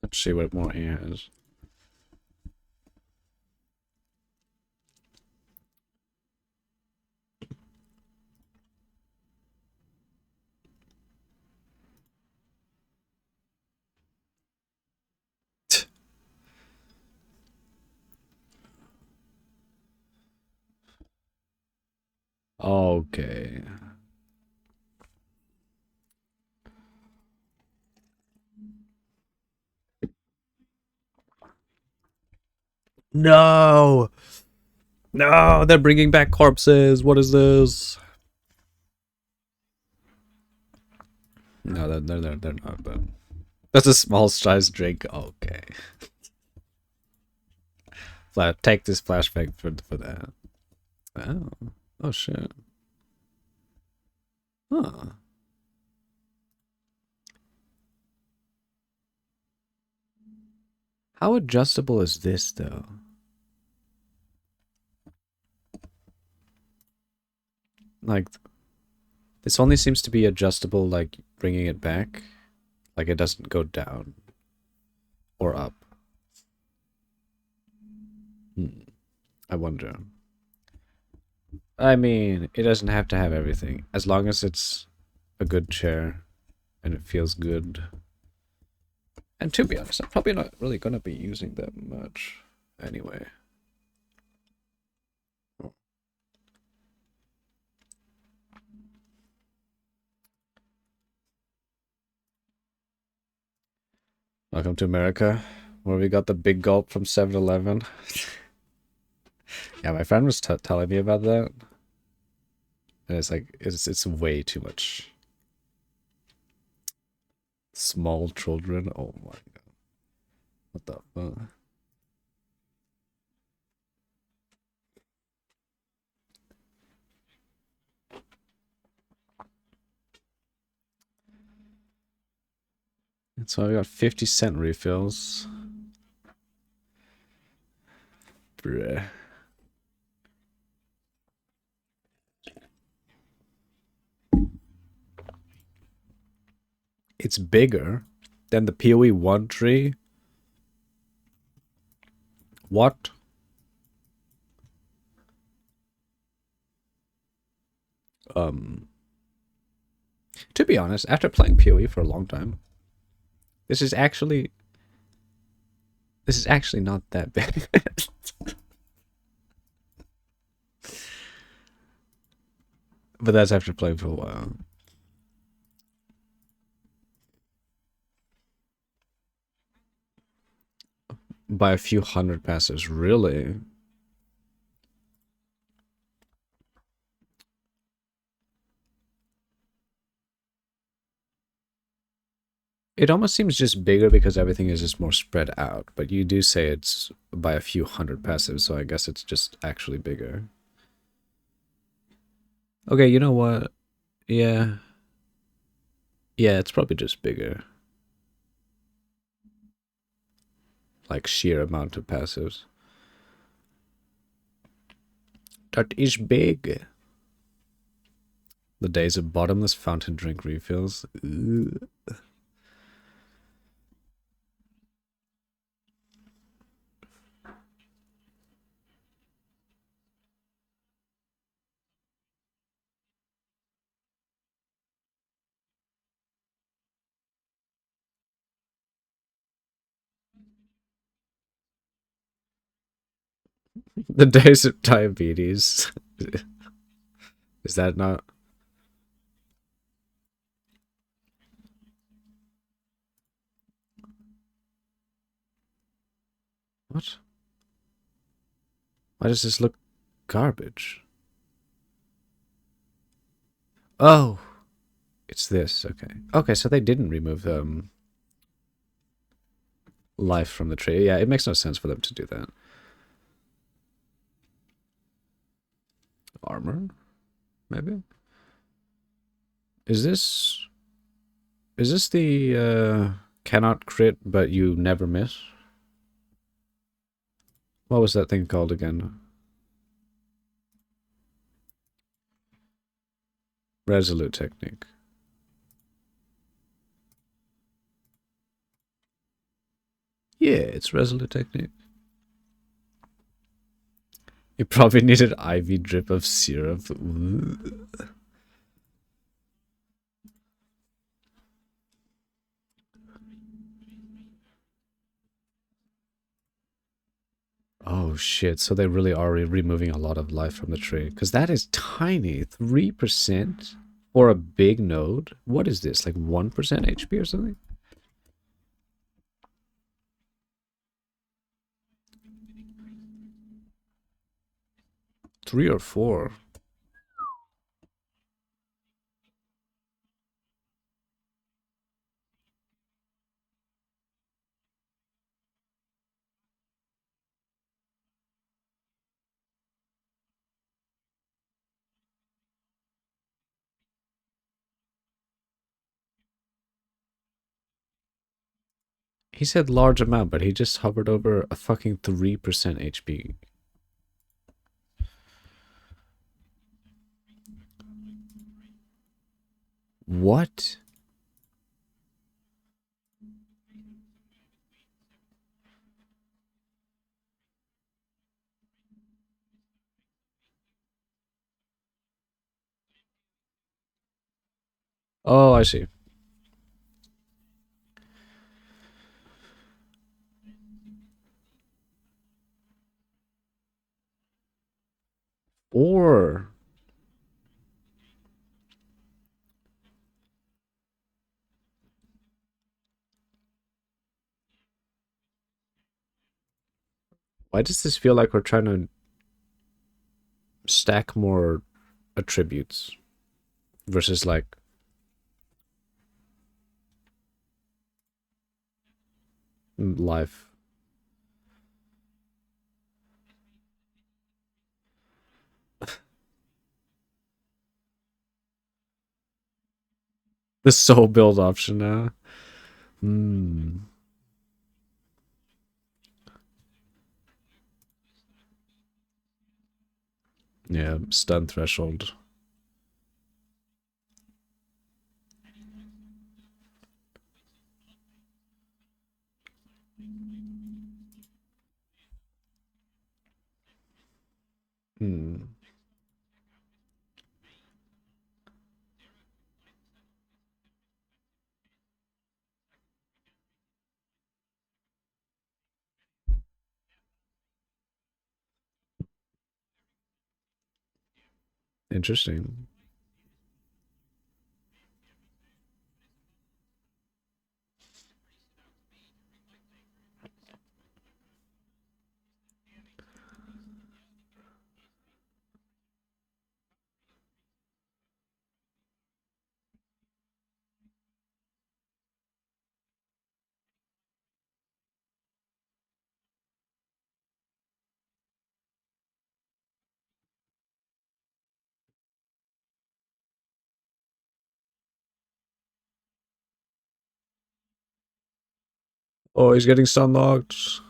Let's see what more he has. Okay. No! No, they're bringing back corpses. What is this? No, they're not. But that's a small size drink. Okay. Take this flashback for that. Oh. Oh shit. Huh. How adjustable is this though? Like, this only seems to be adjustable, like bringing it back. Like it doesn't go down or up. I wonder. I mean, it doesn't have to have everything. As long as it's a good chair and it feels good. And to be honest, I'm probably not really going to be using that much anyway. Welcome to America, where we got the big gulp from 7-Eleven. Yeah, my friend was telling me about that. And it's like, it's way too much. Small children? Oh my god. What the fuck? So I got 50-cent refills. Bruh. It's bigger than the POE 1 tree. What? To be honest, after playing POE for a long time, this is actually not that big. But that's after playing for a while. By a few hundred passes, really? It almost seems just bigger because everything is just more spread out, but you do say it's by a few hundred passives, so I guess it's just actually bigger. Okay, you know what? Yeah. Yeah, it's probably just bigger. Like sheer amount of passives. That is big. The days of bottomless fountain drink refills. Ugh. The days of diabetes. Is that not? What? Why does this look garbage? Oh, it's this. Okay. Okay, so they didn't remove life from the tree. Yeah, it makes no sense for them to do that. Armor? Maybe? Is this the cannot crit but you never miss? What was that thing called again? Resolute technique. Yeah, it's resolute technique. You probably need an IV drip of syrup. Oh Oh shit, so they really are removing a lot of life from the tree. Because that is tiny. 3% for a big node? What is this, like 1% HP or something? Three or four? He said large amount, but he just hovered over a fucking 3% HP. What? Oh, I see. Or why does this feel like we're trying to stack more attributes versus like life? The soul build option now. Hmm. Yeah, stun threshold. Hmm. Interesting. Oh, he's getting stun locked.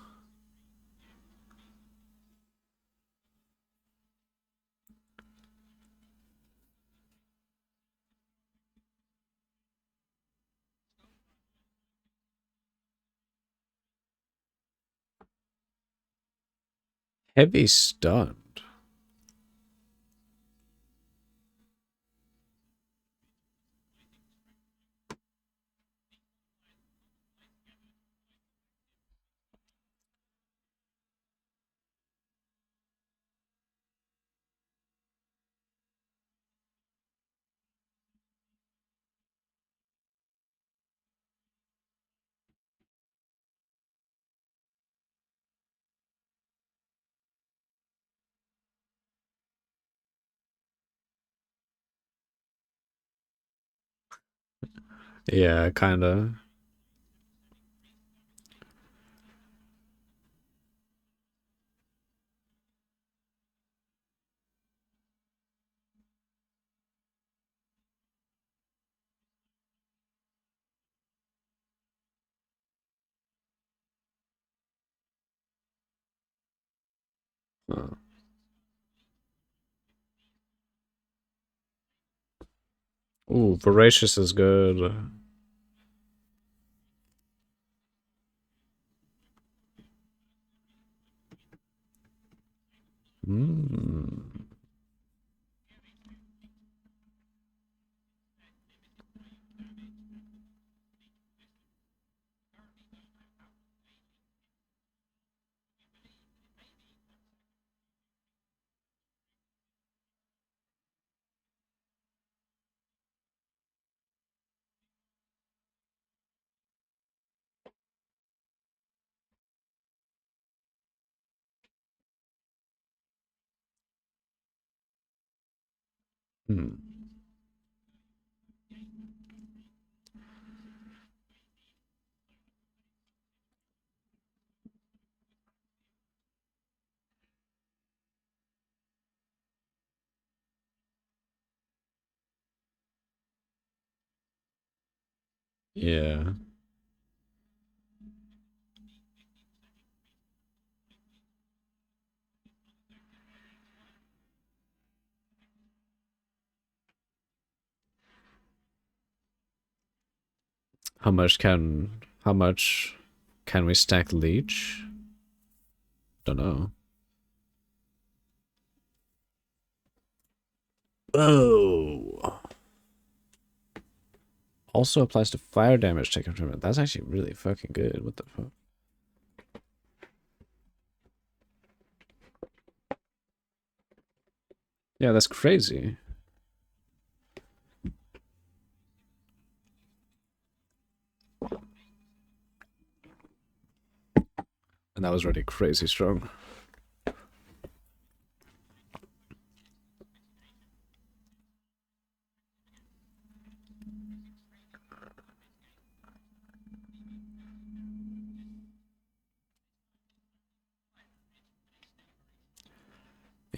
Heavy stunned. Yeah, kinda. Uh, ooh, voracious is good. Hmm. Hmm. Yeah. How much can we stack leech? Don't know. Oh. Also applies to fire damage taken from it. That's actually really fucking good. What the fuck? Yeah, that's crazy. And that was already crazy strong.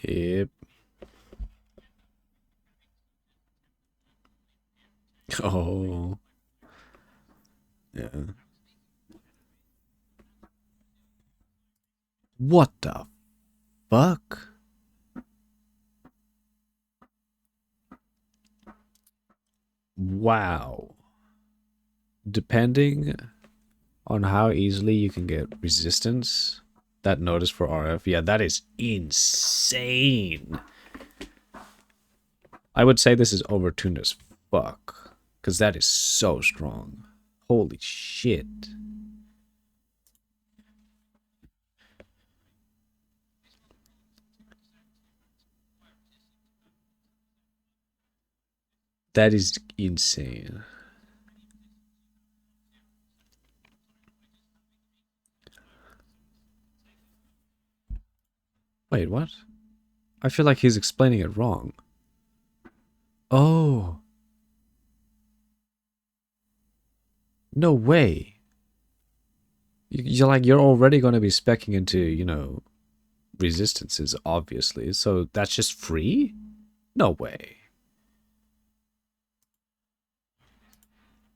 Yep. Oh. Yeah. What the fuck? Wow. Depending on how easily you can get resistance, that notice for RF, yeah, that is insane. I would say this is overtuned as fuck. Because that is so strong. Holy shit. That is insane. Wait, what? I feel like he's explaining it wrong. Oh. No way. You're already going to be specking into, resistances, obviously. So that's just free? No way.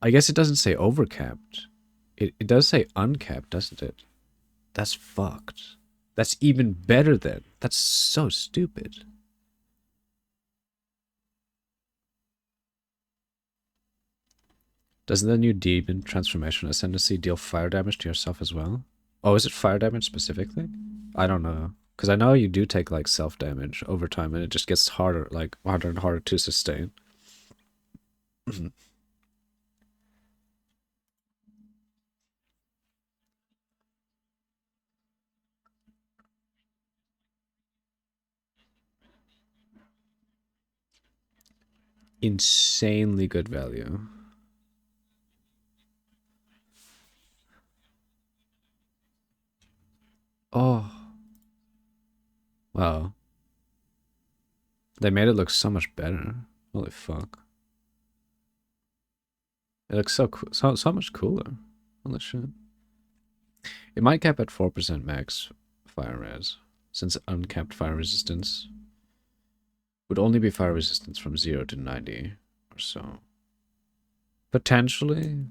I guess it doesn't say overcapped. It does say uncapped, doesn't it? That's fucked. That's even better then. That's so stupid. Doesn't the new demon transformation ascendancy deal fire damage to yourself as well? Oh, is it fire damage specifically? I don't know. Because I know you do take like self damage over time and it just gets harder, like harder and harder to sustain. Insanely good value. Oh, wow. They made it look so much better. Holy fuck. It looks so much cooler. Holy shit. It might cap at 4% max fire res, since uncapped fire resistance would only be fire resistance from 0 to 90 or so. Potentially.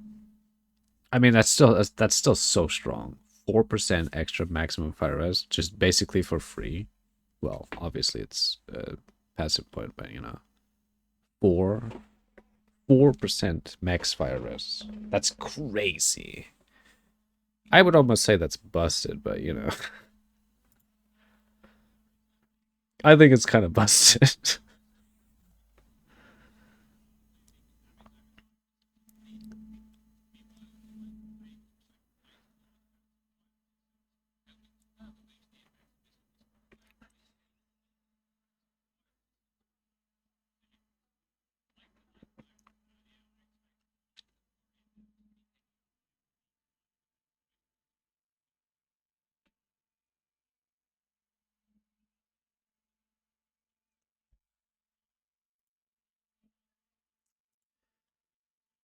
I mean, that's still so strong. 4% extra maximum fire res, just basically for free. Well, obviously it's a passive point, but 4 4% max fire res. That's crazy. I would almost say that's busted, but I think it's kind of busted.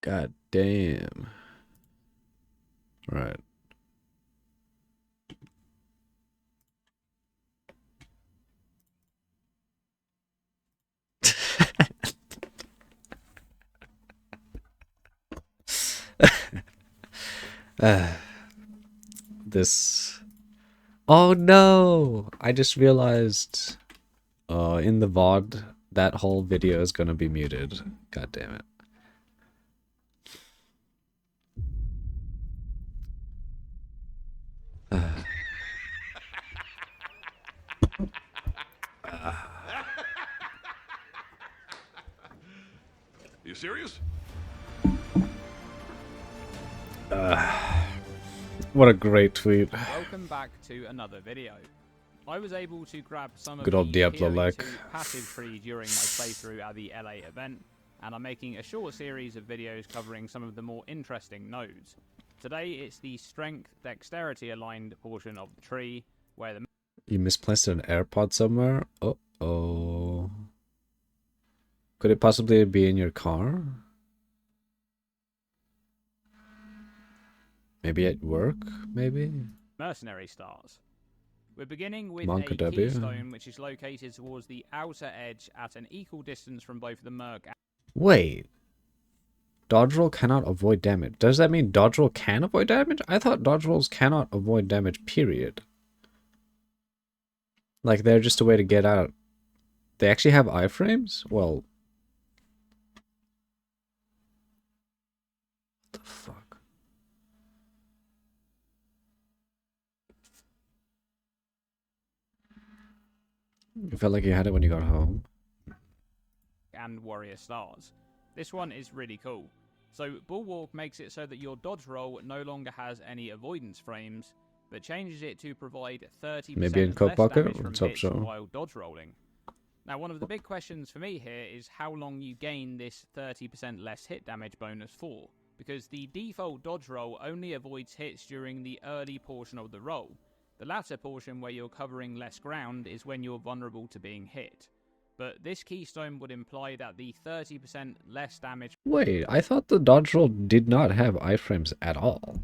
God damn. Right. This. Oh no! I just realized. In the VOD, that whole video is gonna be muted. God damn it. You serious? What a great tweet. Welcome back to another video. I was able to grab some of Good old the Diablo-like. POE2 passive tree during my playthrough at the LA event, and I'm making a short series of videos covering some of the more interesting nodes. Today it's the strength dexterity aligned portion of the tree, where the You misplaced an AirPod somewhere? Uh-oh. Could it possibly be in your car? Maybe at work, maybe? mercenary stars. We're beginning with Monka a W. keystone which is located towards the outer edge at an equal distance from both the Merc and Wait. Dodge roll cannot avoid damage. Does that mean dodge roll can avoid damage? I thought dodge rolls cannot avoid damage, period. Like, they're just a way to get out. They actually have iframes? Well... What the fuck? You felt like you had it when you got home. warrior stars. This one is really cool. So Bulwark makes it so that your dodge roll no longer has any avoidance frames, but changes it to provide 30% Maybe in less Coat Pocket? damage from What's up, hits show? while dodge rolling. Now, one of the big questions for me here is how long you gain this 30% less hit damage bonus for, because the default dodge roll only avoids hits during the early portion of the roll. The latter portion, where you're covering less ground, is when you're vulnerable to being hit. But this keystone would imply that the 30% less damage... Wait, I thought the dodge roll did not have iframes at all.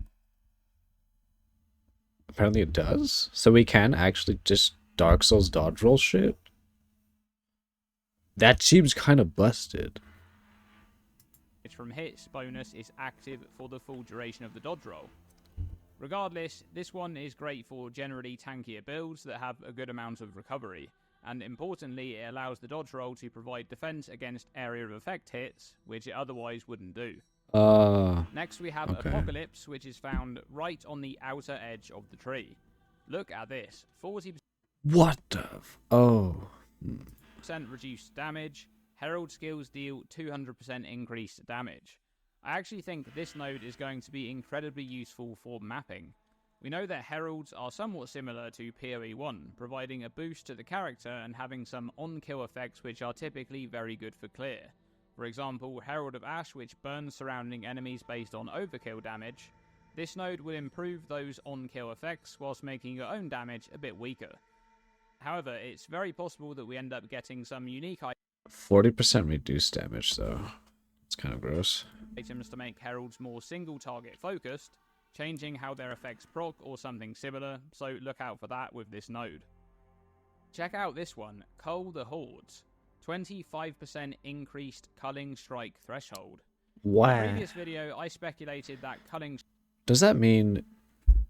Apparently it does. So we can actually just Dark Souls dodge roll shit? That seems kind of busted. from hits bonus is active for the full duration of the dodge roll. Regardless, this one is great for generally tankier builds that have a good amount of recovery, and importantly it allows the dodge roll to provide defense against area of effect hits, which it otherwise wouldn't do. Next we have okay. Apocalypse, which is found right on the outer edge of the tree. Look at this, 40% What the oh. reduced damage, Herald skills deal 200% increased damage. I actually think this node is going to be incredibly useful for mapping. We know that Heralds are somewhat similar to POE 1, providing a boost to the character and having some on-kill effects which are typically very good for clear. For example, Herald of Ash, which burns surrounding enemies based on overkill damage. This node will improve those on-kill effects whilst making your own damage a bit weaker. However, it's very possible that we end up getting some unique 40% reduced damage though. It's kind of gross. items to make Heralds more single-target focused, changing how their effects proc or something similar, so look out for that with this node. Check out this one, Cull the Hordes. 25% increased culling strike threshold. Wow. In the previous video, I speculated that culling... Does that mean...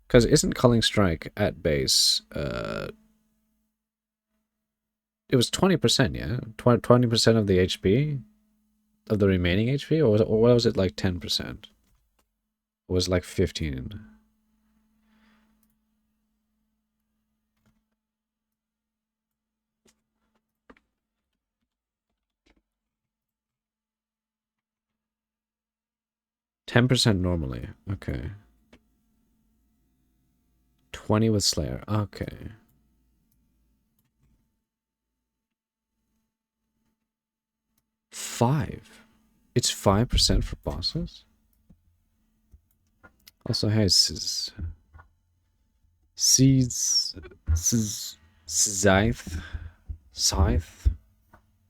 Because isn't culling strike at base... It was 20%, yeah? 20% of the HP? Of the remaining HP? Or was it like 10%? Or was it like 15? %10 normally. Okay. 20 with Slayer. Okay. 5. It's 5% for bosses? Also has Scythe.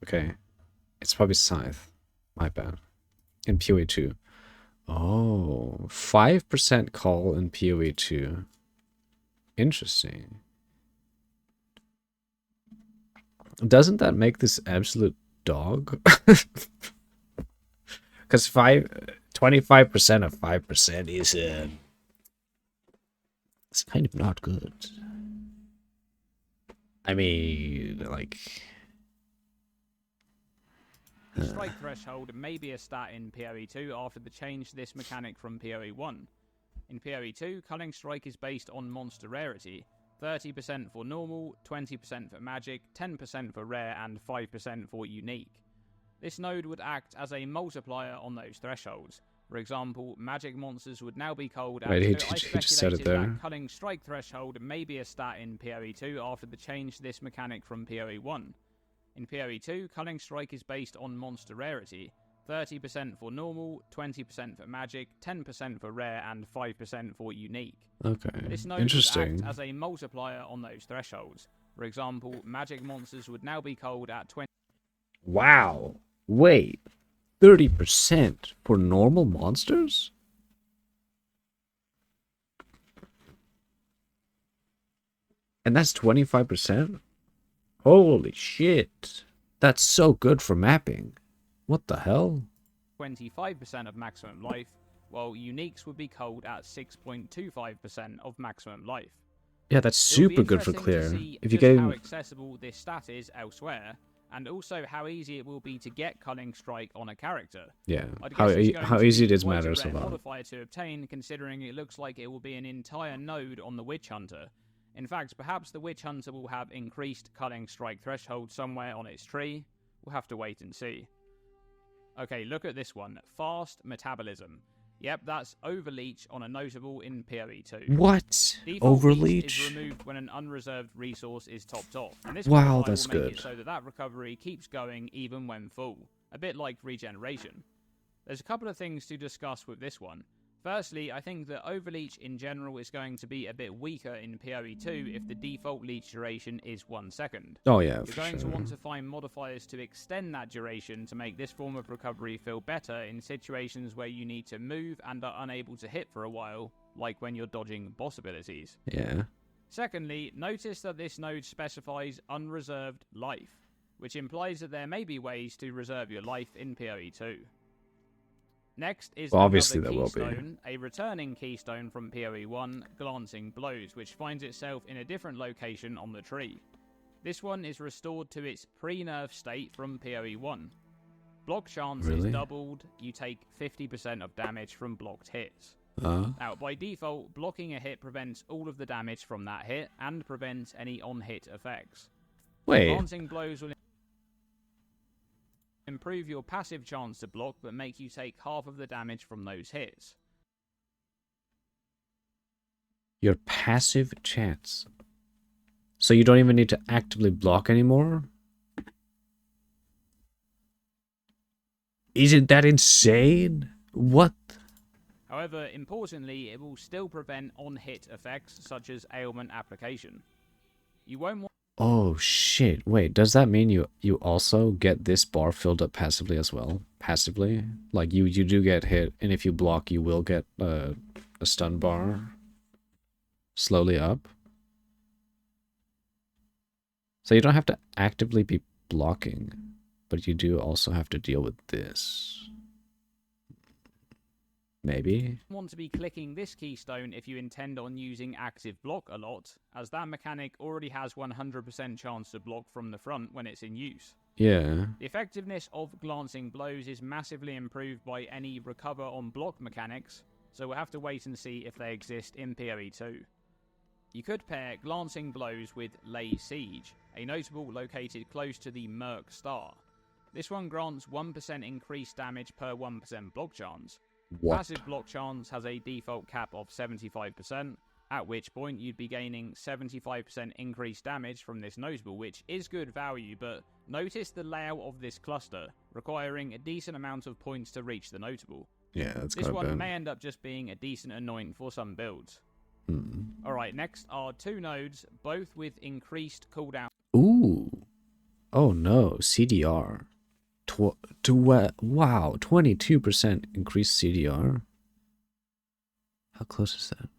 Okay. It's probably Scythe. My bad. In POE 2. Oh, 5% call in PoE 2. Interesting. Doesn't that make this absolute dog? Because 25% of 5% is it's kind of not good. I mean, like, The strike threshold may be a stat in PoE 2 after the change to this mechanic from PoE 1. In PoE 2, Cunning Strike is based on monster rarity, 30% for normal, 20% for magic, 10% for rare, and 5% for unique. This node would act as a multiplier on those thresholds. For example, magic monsters would now be culled at... Wait, he I just said it speculated there. that Cunning Strike threshold may be a stat in PoE 2 after the change to this mechanic from PoE 1. In PoE 2, Cunning Strike is based on monster rarity, 30% for normal, 20% for magic, 10% for rare, and 5% for unique. Okay, This node interesting. would act as a multiplier on those thresholds. For example, magic monsters would now be culled at 20... Wow. Wait, 30% for normal monsters? And that's 25%? Holy shit. That's so good for mapping. What the hell? 25% of maximum life, while uniques would be culled at 6.25% of maximum life. Yeah, that's It will be super good for interesting to clear. see If you just get how accessible this stat is elsewhere, and also how easy it will be to get Cunning Strike on a character. yeah, I'd how guess it's going how to easy be it is quite matters a rare lot. modifier to obtain, considering it looks like it will be an entire node on the Witch Hunter. In fact, perhaps the Witch Hunter will have increased Cunning Strike threshold somewhere on its tree. We'll have to wait and see. Okay, look at this one. Fast Metabolism. Yep, that's Overleach on a notable in PoE 2. What? Default leech Overleach? is removed when an unreserved resource is topped off, and this Wow, modifier that's will make good. it so that recovery keeps going even when full, a bit like regeneration. There's a couple of things to discuss with this one. Firstly, I think that Overleach in general is going to be a bit weaker in PoE 2 if the default leech duration is 1 second. Oh yeah, You're for going sure. to want to find modifiers to extend that duration to make this form of recovery feel better in situations where you need to move and are unable to hit for a while, like when you're dodging boss abilities. Yeah. Secondly, notice that this node specifies unreserved life, which implies that there may be ways to reserve your life in PoE 2. Next is Well, obviously another there will be. keystone, a returning keystone from PoE 1, Glancing Blows, which finds itself in a different location on the tree. This one is restored to its pre-nerf state from PoE 1. Block chance is Really? doubled, you take 50% of damage from blocked hits. Now, by default, blocking a hit prevents all of the damage from that hit, and prevents any on-hit effects. Wait. Glancing Blows will improve your passive chance to block, but make you take half of the damage from those hits. Your passive chance. So you don't even need to actively block anymore? Isn't that insane? What? However, importantly, it will still prevent on-hit effects such as ailment application. You won't want Oh shit. Wait, does that mean you also get this bar filled up passively as well? Passively? Like you do get hit, and if you block you will get a stun bar slowly up. So you don't have to actively be blocking, but you do also have to deal with this. Maybe? to be clicking this keystone if you intend on using active block a lot, as that mechanic already has 100% chance to block from the front when it's in use. Yeah. The effectiveness of Glancing Blows is massively improved by any recover on block mechanics, so we'll have to wait and see if they exist in PoE 2. You could pair Glancing Blows with Lay Siege, a notable located close to the Merc star. This one grants 1% increased damage per 1% block chance. What? Passive block chance has a default cap of 75%, at which point you'd be gaining 75% increased damage from this notable, which is good value, but notice the layout of this cluster, requiring a decent amount of points to reach the notable. Yeah, that's This quite one bad. may end up just being a decent annoying for some builds. Hmm. Alright, next are two nodes, both with increased cooldown. Ooh. Oh no, CDR. Wow, 22% increased CDR. How close is that?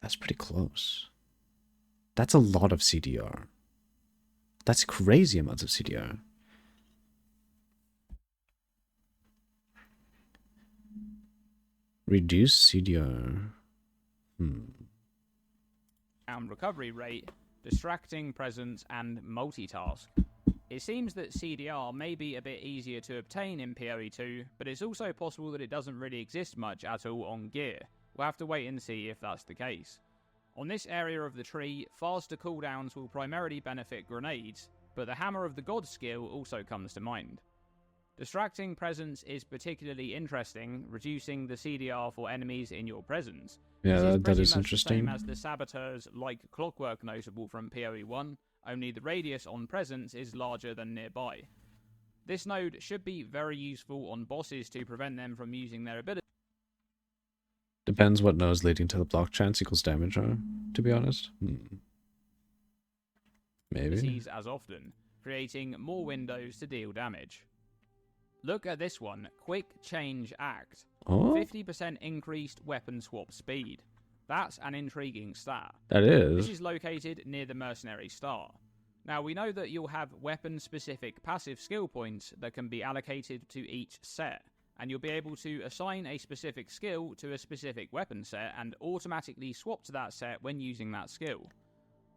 That's pretty close. That's a lot of CDR. That's crazy amounts of CDR. Reduce CDR. Recovery rate, distracting presence, and multitask. It seems that CDR may be a bit easier to obtain in PoE 2, but it's also possible that it doesn't really exist much at all on gear. We'll have to wait and see if that's the case. On this area of the tree, faster cooldowns will primarily benefit grenades, but the Hammer of the Gods skill also comes to mind. Distracting presence is particularly interesting, reducing the CDR for enemies in your presence. Yeah, that is much interesting. The same as the Saboteur's like clockwork notable from PoE 1, only the radius on presence is larger than nearby. This node should be very useful on bosses to prevent them from using their ability. Depends what node's leading to the block chance equals damage are, to be honest. Maybe. As often, creating more windows to deal damage. Look at this one, Quick Change Act. Oh? 50% increased weapon swap speed. That's an intriguing stat. That is. This is located near the Mercenary Star. Now, we know that you'll have weapon-specific passive skill points that can be allocated to each set, and you'll be able to assign a specific skill to a specific weapon set and automatically swap to that set when using that skill.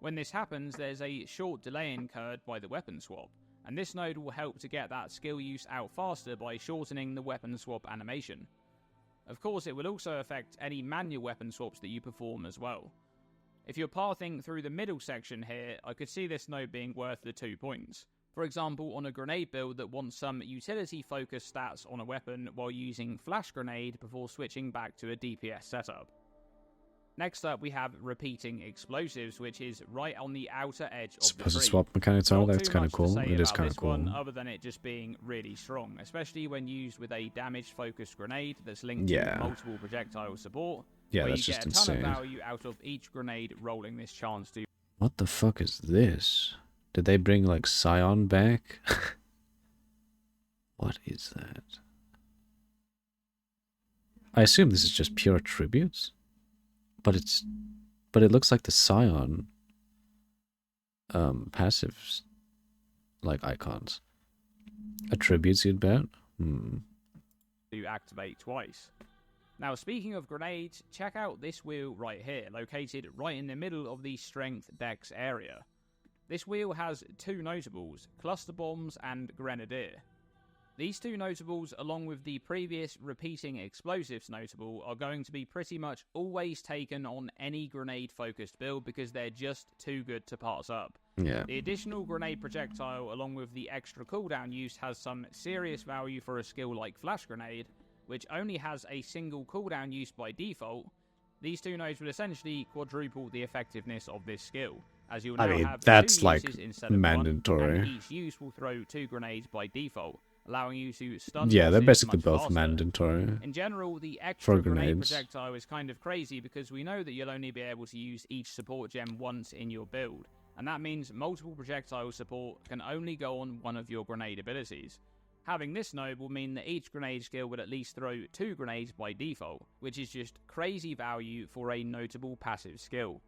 When this happens, there's a short delay incurred by the weapon swap, and this node will help to get that skill use out faster by shortening the weapon swap animation. Of course, it will also affect any manual weapon swaps that you perform as well. If you're pathing through the middle section here, I could see this node being worth the 2 points. For example, on a grenade build that wants some utility-focused stats on a weapon while using Flash Grenade before switching back to a DPS setup. Next up, we have repeating explosives, which is right on the outer edge of the tree. Swap mechanics are, that's kind of cool. It is kind of cool. One, other than it just being really strong, especially when used with a damage-focused grenade that's linked to multiple projectile support. Yeah, where that's you get just a ton insane. of value out of each grenade rolling this chance to. What the fuck is this? Did they bring like Scion back? What is that? I assume this is just pure tributes, but it looks like the Scion passives, like icons. Attributes, you'd bet. To activate twice. Now, speaking of grenades, check out this wheel right here, located right in the middle of the strength dex area. This wheel has two notables, cluster bombs and grenadier. These two notables, along with the previous repeating explosives notable, are going to be pretty much always taken on any grenade-focused build because they're just too good to pass up. Yeah. The additional grenade projectile, along with the extra cooldown use, has some serious value for a skill like Flash Grenade, which only has a single cooldown use by default. These two nodes will essentially quadruple the effectiveness of this skill, as you'll now have that's two like uses instead of mandatory. one, and each use will throw two grenades by default, allowing you to stun Yeah, they're bosses basically much both faster. mandatory. In general, the extra grenade grenades. projectile is kind of crazy because we know that you'll only be able to use each support gem once in your build, and that means multiple projectile support can only go on one of your grenade abilities. Having this node will mean that each grenade skill will at least throw two grenades by default, which is just crazy value for a notable passive skill.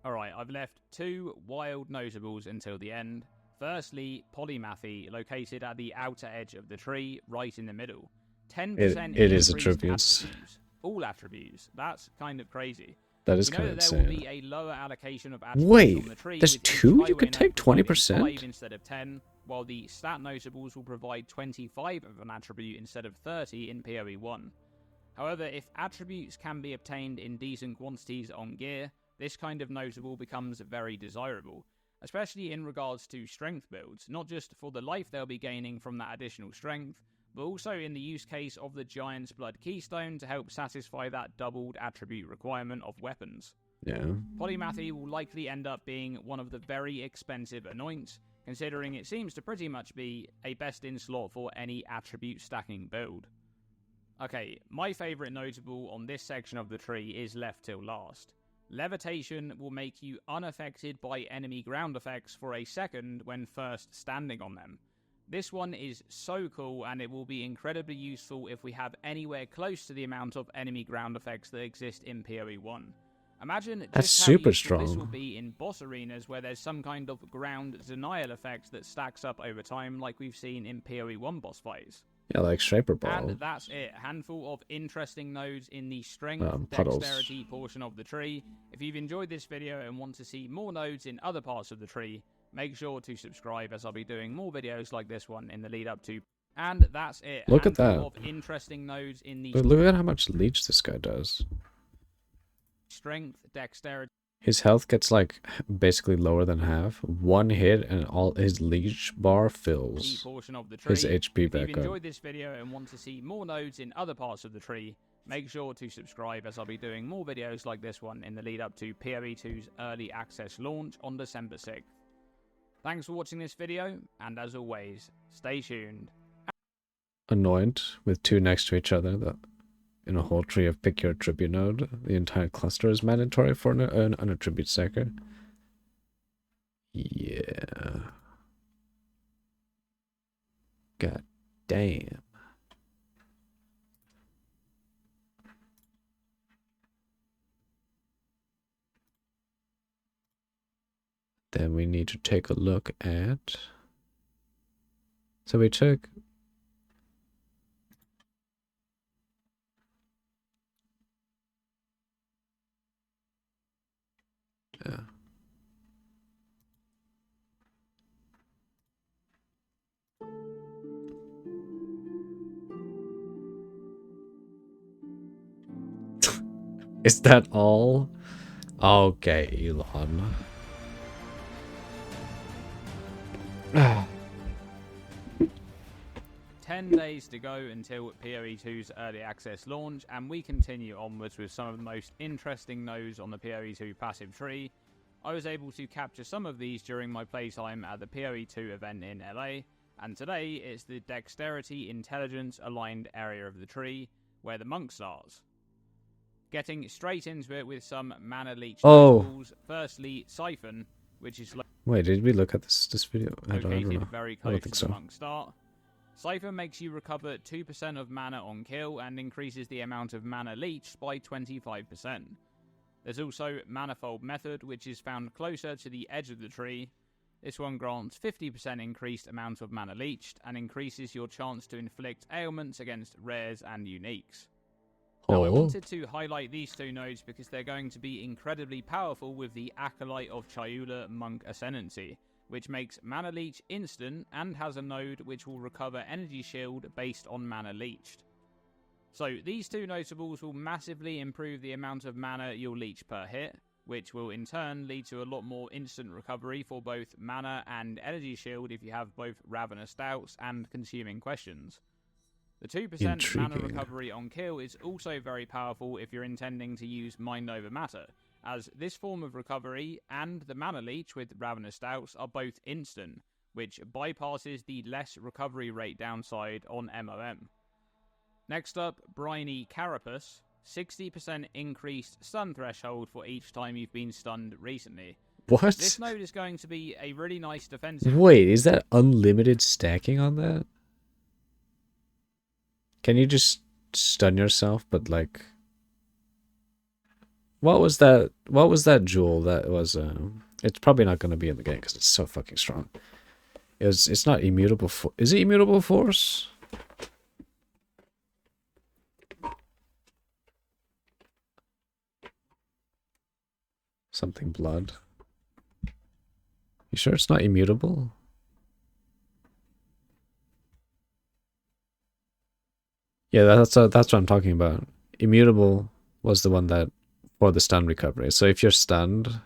Alright, I've left two wild notables until the end. Firstly, Polymathy, located at the outer edge of the tree, right in the middle. 10% it is increased attributes. All attributes. That's kind of crazy. That is We know kind of that there will insane. be a lower allocation of attributes Wait, on the tree, there's with each two you highway could node take providing 20%? 5 instead of 10, while the stat notables will provide 25 of an attribute instead of 30 in PoE 1. However, if attributes can be obtained in decent quantities on gear, this kind of notable becomes very desirable, especially in regards to strength builds, not just for the life they'll be gaining from that additional strength, but also in the use case of the Giant's Blood Keystone to help satisfy that doubled attribute requirement of weapons. Yeah. Polymathy will likely end up being one of the very expensive anoints, considering it seems to pretty much be a best-in slot for any attribute stacking build. Okay, my favourite notable on this section of the tree is left till last. Levitation will make you unaffected by enemy ground effects for a second when first standing on them. This one is so cool, and it will be incredibly useful if we have anywhere close to the amount of enemy ground effects that exist in PoE 1. Imagine That's just how super useful this will strong. be in boss arenas where there's some kind of ground denial effect that stacks up over time, like we've seen in PoE 1 boss fights. Yeah, like Striper And Ball. that's it. Handful of interesting nodes in the strength, Puddles. dexterity portion of the tree. If you've enjoyed this video and want to see more nodes in other parts of the tree, make sure to subscribe, as I'll be doing more videos like this one in the lead up to. And that's it. Look at that. Of interesting nodes in the Look at how much leech this guy does. strength, dexterity. His health gets like basically lower than half. One hit and all his leech bar fills Portion of the tree. his HP if back you've up. enjoyed this video and want to see more nodes in other parts of the tree, make sure to subscribe, as I'll be doing more videos like this one in the lead up to PoE 2's early access launch on December 6th. Thanks for watching this video, and as always, stay tuned. Anoint with two next to each other. In a whole tree of pick your attribute node, the entire cluster is mandatory for an attribute seeker. Yeah. God damn. Then we need to take a look at... So we took... Yeah. Is that all? Okay, Elon. 10 days to go until PoE 2's early access launch, and we continue onwards with some of the most interesting nodes on the PoE 2 passive tree. I was able to capture some of these during my playtime at the PoE 2 event in LA, and today it's the Dexterity Intelligence aligned area of the tree, where the monk starts. Getting straight into it with some mana leech tools. Firstly, Siphon, which is wait, did we look at this video? I don't know. Very I close don't think to so. the monk start. Siphon makes you recover 2% of mana on kill and increases the amount of mana leached by 25%. There's also Manifold Method, which is found closer to the edge of the tree. This one grants 50% increased amount of mana leached and increases your chance to inflict ailments against rares and uniques. Now, I wanted to highlight these two nodes because they're going to be incredibly powerful with the Acolyte of Chayula Monk Ascendancy, which makes Mana Leech instant and has a node which will recover Energy Shield based on mana leached. So these two notables will massively improve the amount of mana you'll leech per hit, which will in turn lead to a lot more instant recovery for both mana and Energy Shield if you have both Ravenous Doubts and Consuming Questions. The 2% mana recovery on kill is also very powerful if you're intending to use Mind Over Matter, as this form of recovery and the Mana Leech with Ravenous Doubts are both instant, which bypasses the less recovery rate downside on MOM. Next up, Briny Carapace, 60% increased stun threshold for each time you've been stunned recently. What? This node is going to be a really nice defensive... Wait, is that unlimited stacking on that? Can you just stun yourself, but like... What was that jewel that was... It's probably not going to be in the game because it's so fucking strong. It's not immutable... Is it immutable force? Something blood. You sure it's not immutable? Yeah, that's what I'm talking about. Immutable was the one that for the stun recovery. So if you're stunned,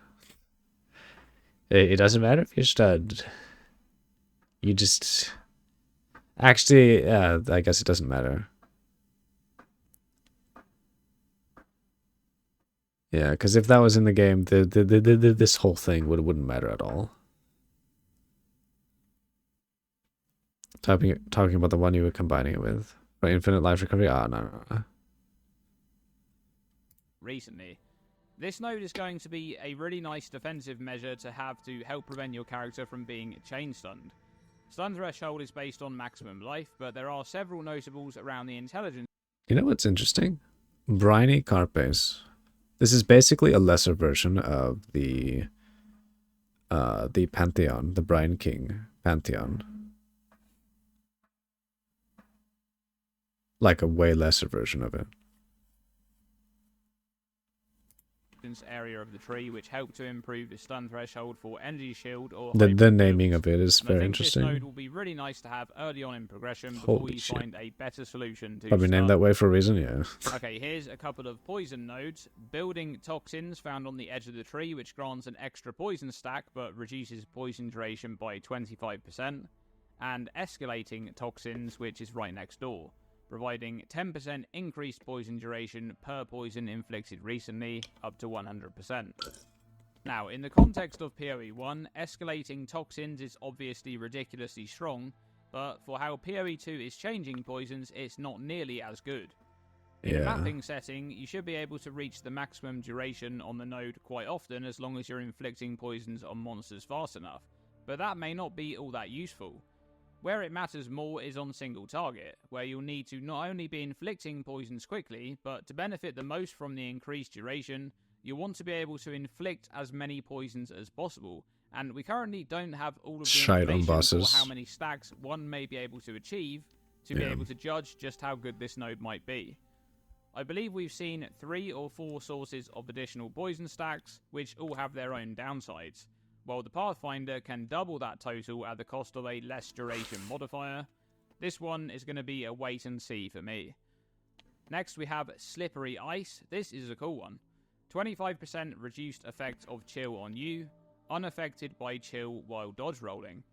it doesn't matter if you're stunned. You just actually, I guess it doesn't matter. Yeah, because if that was in the game, this whole thing wouldn't matter at all. Talking about the one you were combining it with. For infinite life recovery? Ah, no. Recently. This node is going to be a really nice defensive measure to have to help prevent your character from being chain stunned. Stun threshold is based on maximum life, but there are several notables around the intelligence. You know what's interesting? Briny Carpes. This is basically a lesser version of the Pantheon, the Brine King Pantheon. Like a way lesser version of it. Area of the tree, which help to improve the stun threshold for energy shield or the naming of it is very interesting. This node will be really nice to have early on in progression before you find a better solution to probably named that way for a reason, yeah. Okay, here's a couple of poison nodes. Building toxins found on the edge of the tree, which grants an extra poison stack but reduces poison duration by 25%, and escalating toxins, which is right next door, providing 10% increased poison duration per poison inflicted recently, up to 100%. Now, in the context of PoE 1, escalating toxins is obviously ridiculously strong, but for how PoE 2 is changing poisons, it's not nearly as good. In a mapping setting, you should be able to reach the maximum duration on the node quite often as long as you're inflicting poisons on monsters fast enough, but that may not be all that useful. Where it matters more is on single target, where you'll need to not only be inflicting poisons quickly, but to benefit the most from the increased duration, you'll want to be able to inflict as many poisons as possible, and we currently don't have all of the information for how many stacks one may be able to achieve to be able to judge just how good this node might be. I believe we've seen 3 or 4 sources of additional poison stacks, which all have their own downsides. While the Pathfinder can double that total at the cost of a less duration modifier, this one is going to be a wait and see for me. Next we have Slippery Ice. This is a cool one. 25% reduced effect of chill on you, unaffected by chill while dodge rolling.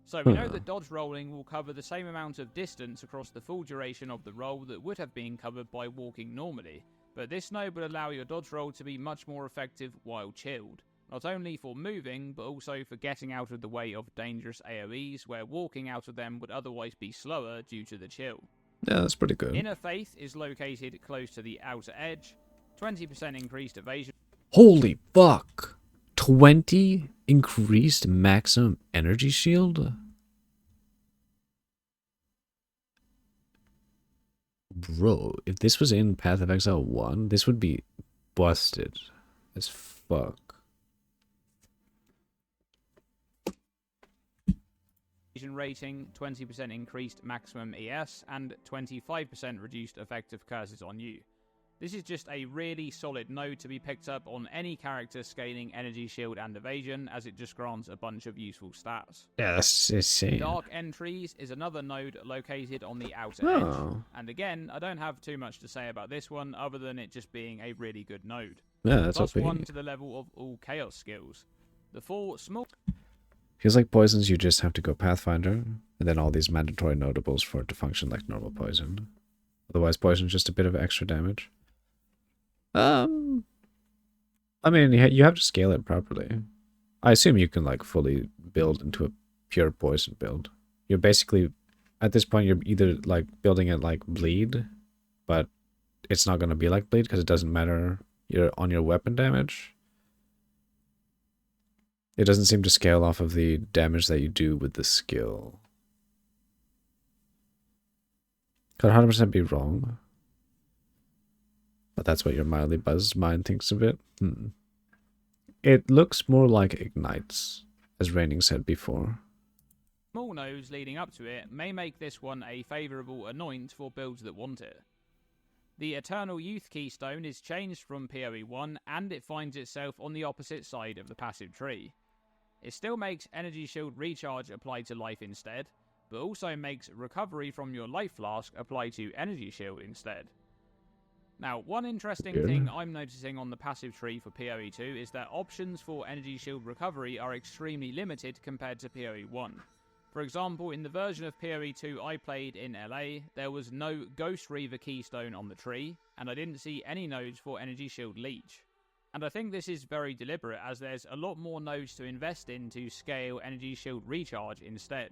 So we know that dodge rolling will cover the same amount of distance across the full duration of the roll that would have been covered by walking normally, but this node will allow your dodge roll to be much more effective while chilled. Not only for moving, but also for getting out of the way of dangerous AoEs, where walking out of them would otherwise be slower due to the chill. Yeah, that's pretty good. Inner Faith is located close to the outer edge. 20% increased evasion. Holy fuck! 20 increased maximum energy shield? Bro, if this was in Path of Exile 1, this would be busted as fuck. Rating, 20% increased maximum ES, and 25% reduced effective curses on you. This is just a really solid node to be picked up on any character scaling energy shield and evasion, as it just grants a bunch of useful stats. Yeah, that's insane. Dark Entries is another node located on the outer edge, and again, I don't have too much to say about this one other than it just being a really good node. Yeah, that's Plus OP. 1 to the level of all chaos skills. The 4 small... Feels like poisons you just have to go Pathfinder, and then all these mandatory notables for it to function like normal poison. Otherwise, poison's just a bit of extra damage. I mean, you have to scale it properly. I assume you can like fully build into a pure poison build. You're basically, at this point, you're either like building it like bleed, but it's not going to be like bleed because it doesn't matter on your weapon damage. It doesn't seem to scale off of the damage that you do with the skill. Could 100% be wrong. But that's what your mildly buzzed mind thinks of it. It looks more like ignites, as Raining said before. Small nodes leading up to it may make this one a favourable anoint for builds that want it. The Eternal Youth Keystone is changed from PoE 1, and it finds itself on the opposite side of the passive tree. It still makes Energy Shield Recharge apply to life instead, but also makes Recovery from your Life Flask apply to Energy Shield instead. Now, one interesting thing I'm noticing on the passive tree for PoE 2 is that options for Energy Shield Recovery are extremely limited compared to PoE 1. For example, in the version of PoE 2 I played in LA, there was no Ghost Reaver Keystone on the tree, and I didn't see any nodes for Energy Shield Leech. And I think this is very deliberate, as there's a lot more nodes to invest in to scale Energy Shield Recharge instead.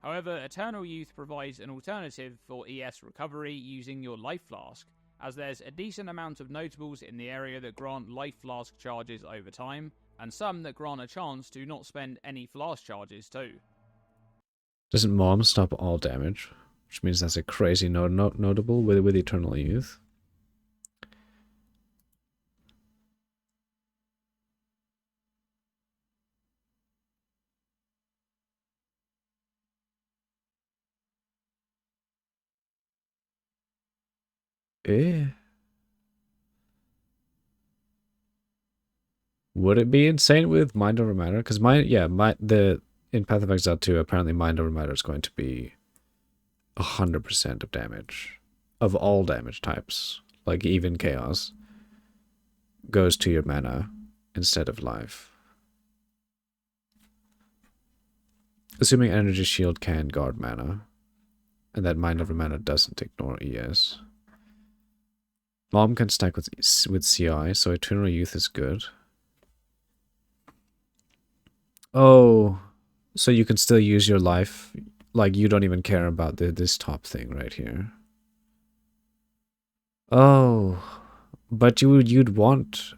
However, Eternal Youth provides an alternative for ES recovery using your Life Flask, as there's a decent amount of notables in the area that grant life flask charges over time, and some that grant a chance to not spend any flask charges too. Doesn't Mom stop all damage? Which means that's a crazy notable with Eternal Youth. Eh. Would it be insane with Mind Over Matter? Because in Path of Exile 2, apparently Mind Over Matter is going to be 100% of damage. Of all damage types. Like even Chaos. Goes to your mana instead of life. Assuming Energy Shield can guard mana. And that Mind Over Matter doesn't ignore ES. Mom can stack with CI, so Eternal Youth is good. Oh, so you can still use your life, like you don't even care about this top thing right here. Oh, but you'd want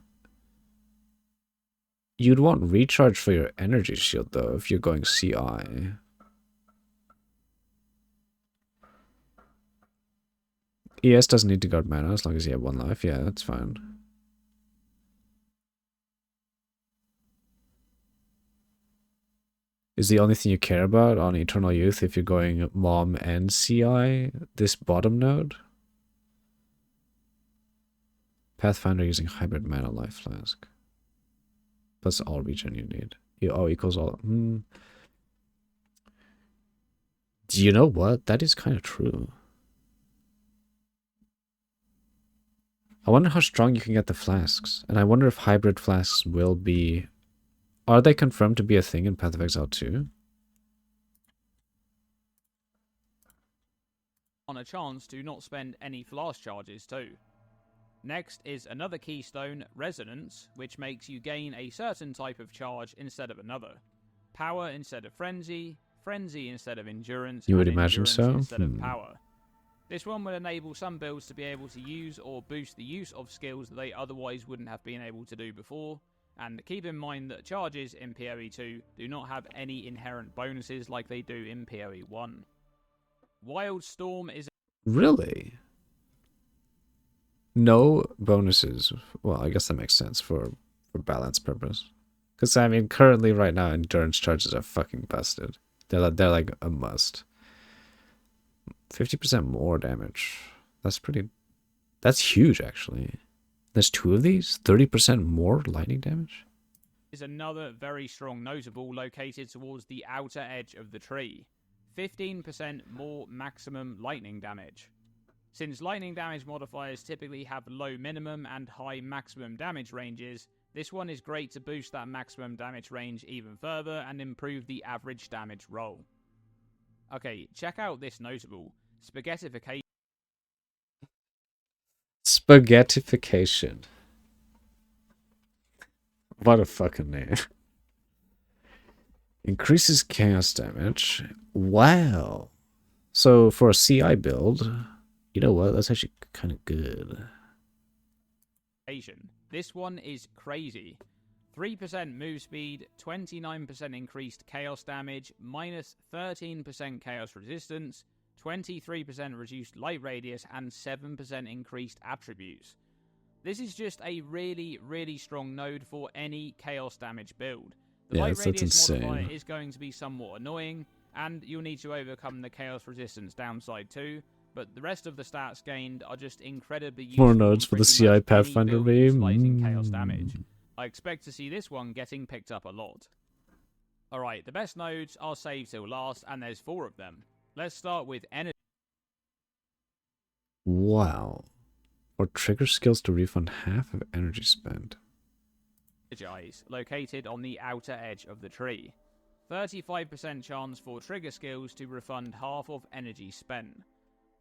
recharge for your energy shield though if you're going CI. ES doesn't need to guard mana as long as you have one life. Yeah, that's fine. Is the only thing you care about on Eternal Youth if you're going Mom and CI this bottom node? Pathfinder using hybrid mana life flask. Plus all regen you need. Equals all. Do you know what? That is kind of true. I wonder how strong you can get the flasks. And I wonder if hybrid flasks will be... Are they confirmed to be a thing in Path of Exile 2? On a chance to not spend any flask charges too. Next is another keystone, Resonance, which makes you gain a certain type of charge instead of another. Power instead of Frenzy, Frenzy instead of Endurance, You would and imagine Endurance so? instead of Power. This one will enable some builds to be able to use or boost the use of skills that they otherwise wouldn't have been able to do before, and keep in mind that charges in PoE 2 do not have any inherent bonuses like they do in PoE 1. Wildstorm is... Really? No bonuses. Well, I guess that makes sense for balance purpose. Because, I mean, currently right now, endurance charges are fucking busted. They're like a must. 50% more damage. That's huge, actually. There's two of these? 30% more lightning damage? Is another very strong notable located towards the outer edge of the tree. 15% more maximum lightning damage. Since lightning damage modifiers typically have low minimum and high maximum damage ranges, this one is great to boost that maximum damage range even further and improve the average damage roll. Okay, check out this notable. Spaghettification. Spaghettification. What a fucking name. Increases chaos damage. Wow. So for a CI build, you know what? That's actually kind of good. This one is crazy. 3% move speed, 29% increased chaos damage, minus 13% chaos resistance, 23% reduced light radius, and 7% increased attributes. This is just a really, really strong node for any chaos damage build. The light radius modifier is going to be somewhat annoying, and you'll need to overcome the chaos resistance downside too, but the rest of the stats gained are just incredibly useful. More nodes for the CI Pathfinder meme. Chaos damage. I expect to see this one getting picked up a lot. Alright, the best nodes are saved till last, and there's 4 of them. Let's start with energy. Wow. Or trigger skills to refund half of energy spent. Located on the outer edge of the tree. 35% chance for trigger skills to refund half of energy spent.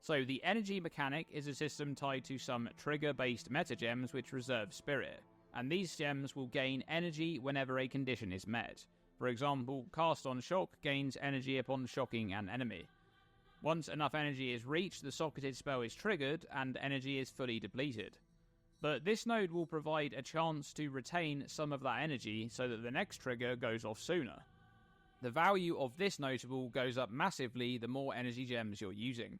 So the energy mechanic is a system tied to some trigger-based metagems which reserve spirit, and these gems will gain energy whenever a condition is met. For example, Cast on Shock gains energy upon shocking an enemy. Once enough energy is reached, the socketed spell is triggered and energy is fully depleted. But this node will provide a chance to retain some of that energy so that the next trigger goes off sooner. The value of this notable goes up massively the more energy gems you're using.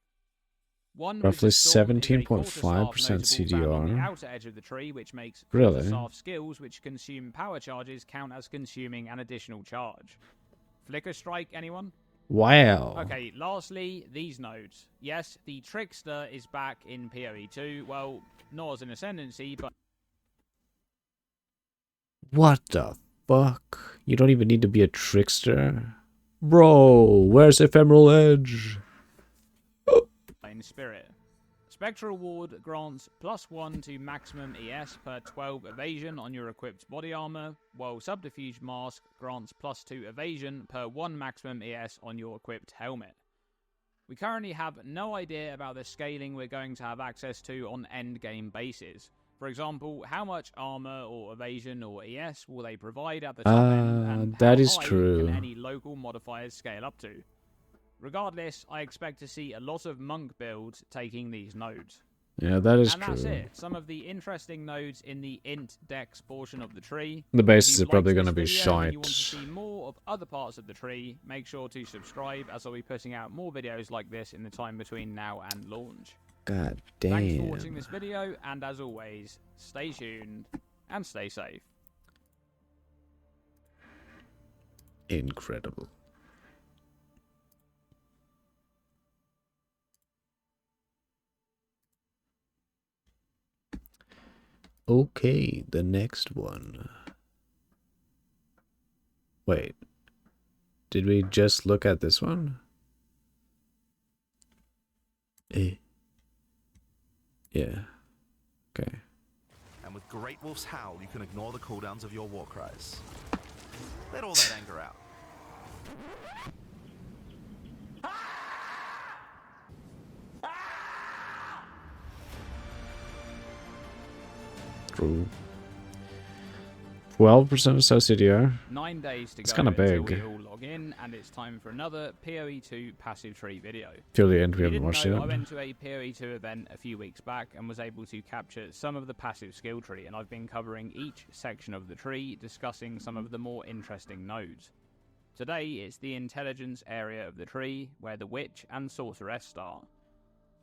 One Roughly with the storm is a 17.5% quarterstaff notable found on the CDR. outer edge of the tree, which makes Really? quarterstaff skills which consume power charges count as consuming an additional charge. Flicker strike, anyone? Wow. Okay, lastly, these nodes. Yes, the Trickster is back in PoE 2. Well, not as an ascendancy, but What the fuck? You don't even need to be a trickster? Bro, where's Ephemeral Edge? in spirit. Spectral Ward grants +1 to maximum ES per 12 evasion on your equipped body armor, while Subterfuge Mask grants +2 evasion per 1 maximum ES on your equipped helmet. We currently have no idea about the scaling we're going to have access to on endgame bases. For example, how much armor or evasion or ES will they provide at the top end, and that how is high true. can any local modifiers scale up to? Regardless, I expect to see a lot of monk builds taking these nodes. Yeah, that is and true. that's it. Some of the interesting nodes in the int dex portion of the tree. The bases If are you probably liked going to this be video and you want to shite. see more of other parts of the tree, make sure to subscribe, as I'll be putting out more videos like this in the time between now and launch. God Thanks for damn. watching this video, and as always, stay tuned and stay safe. Incredible. Okay, the next one. Wait. Did we just look at this one? Eh. Yeah. Okay. And with Great Wolf's Howl, you can ignore the cooldowns of your war cries. Let all that anger out. True. 12% of CDR. 9 days to It's go kinda until big. we all log in, and it's time for another PoE 2 passive tree video. Till the end, If we you haven't didn't watched know, it. I went to a PoE 2 event a few weeks back and was able to capture some of the passive skill tree, and I've been covering each section of the tree, discussing some of the more interesting nodes. Today, it's the intelligence area of the tree, where the witch and sorceress start.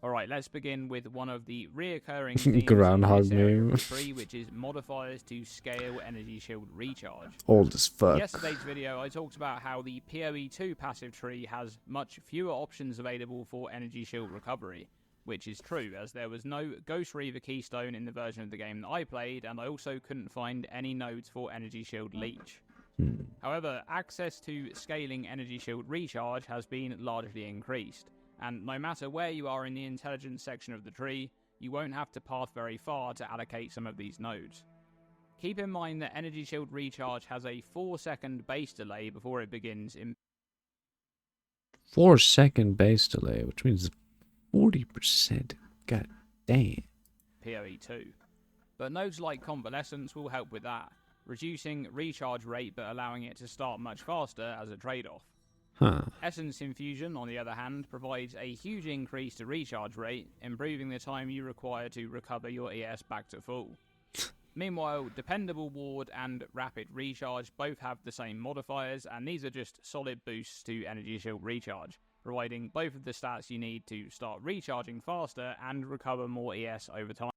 Alright, let's begin with one of the reoccurring themes Groundhog in this area meme. of the tree, which is modifiers to scale energy shield recharge. Old as fuck. In yesterday's video, I talked about how the PoE 2 passive tree has much fewer options available for energy shield recovery, which is true, as there was no Ghost Reaver keystone in the version of the game that I played, and I also couldn't find any nodes for energy shield leech. However, access to scaling energy shield recharge has been largely increased, and no matter where you are in the intelligence section of the tree, you won't have to path very far to allocate some of these nodes. Keep in mind that energy shield recharge has a 4-second base delay before it begins in 4-second base delay, which means 40%. God damn. PoE 2. But nodes like Convalescence will help with that, reducing recharge rate but allowing it to start much faster as a trade-off. Huh. Essence Infusion, on the other hand, provides a huge increase to recharge rate, improving the time you require to recover your ES back to full. Meanwhile, Dependable Ward and Rapid Recharge both have the same modifiers, and these are just solid boosts to Energy Shield Recharge, providing both of the stats you need to start recharging faster and recover more ES over time.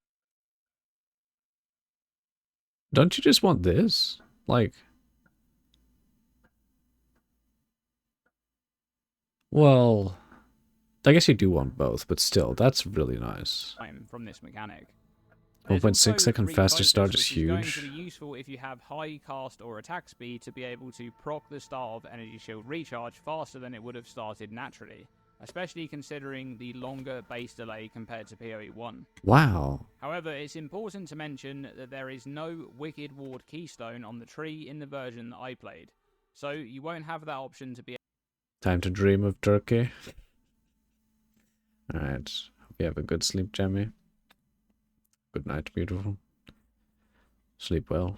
Don't you just want this? Like... Well... I guess you do want both, but still, that's really nice. From this mechanic. 1.6 second faster refocus, start is which is going to huge. be useful if you have high cast or attack speed to be able to proc the start of Energy Shield Recharge faster than it would have started naturally, especially considering the longer base delay compared to PoE 1. Wow. However, it's important to mention that there is no Wicked Ward keystone on the tree in the version that I played, so you won't have that option to be Time to dream of turkey. Alright. Hope you have a good sleep, Jamie. Good night, beautiful. Sleep well.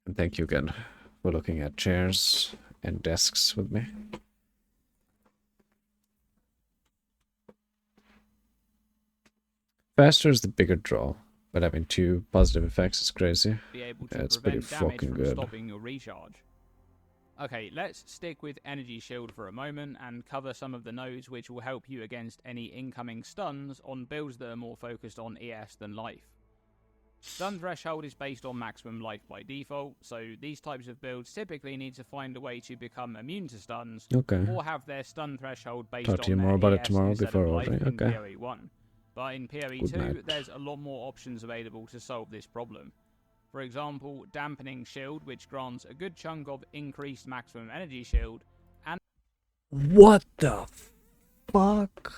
And thank you again for looking at chairs and desks with me. Faster is the bigger draw, but having 2 positive effects is crazy. be able Yeah, to it's pretty prevent damage fucking from good. stopping your recharge. Okay, let's stick with Energy Shield for a moment and cover some of the nodes which will help you against any incoming stuns on builds that are more focused on ES than life. Stun Threshold is based on maximum life by default, so these types of builds typically need to find a way to become immune to stuns, Okay. or have their stun threshold based Talk to you on more their about it ES tomorrow instead before of life ordering. in Okay. PoE 1. But in PoE Good 2, night. there's a lot more options available to solve this problem. For example, Dampening Shield, which grants a good chunk of increased maximum energy shield, and What the fuck?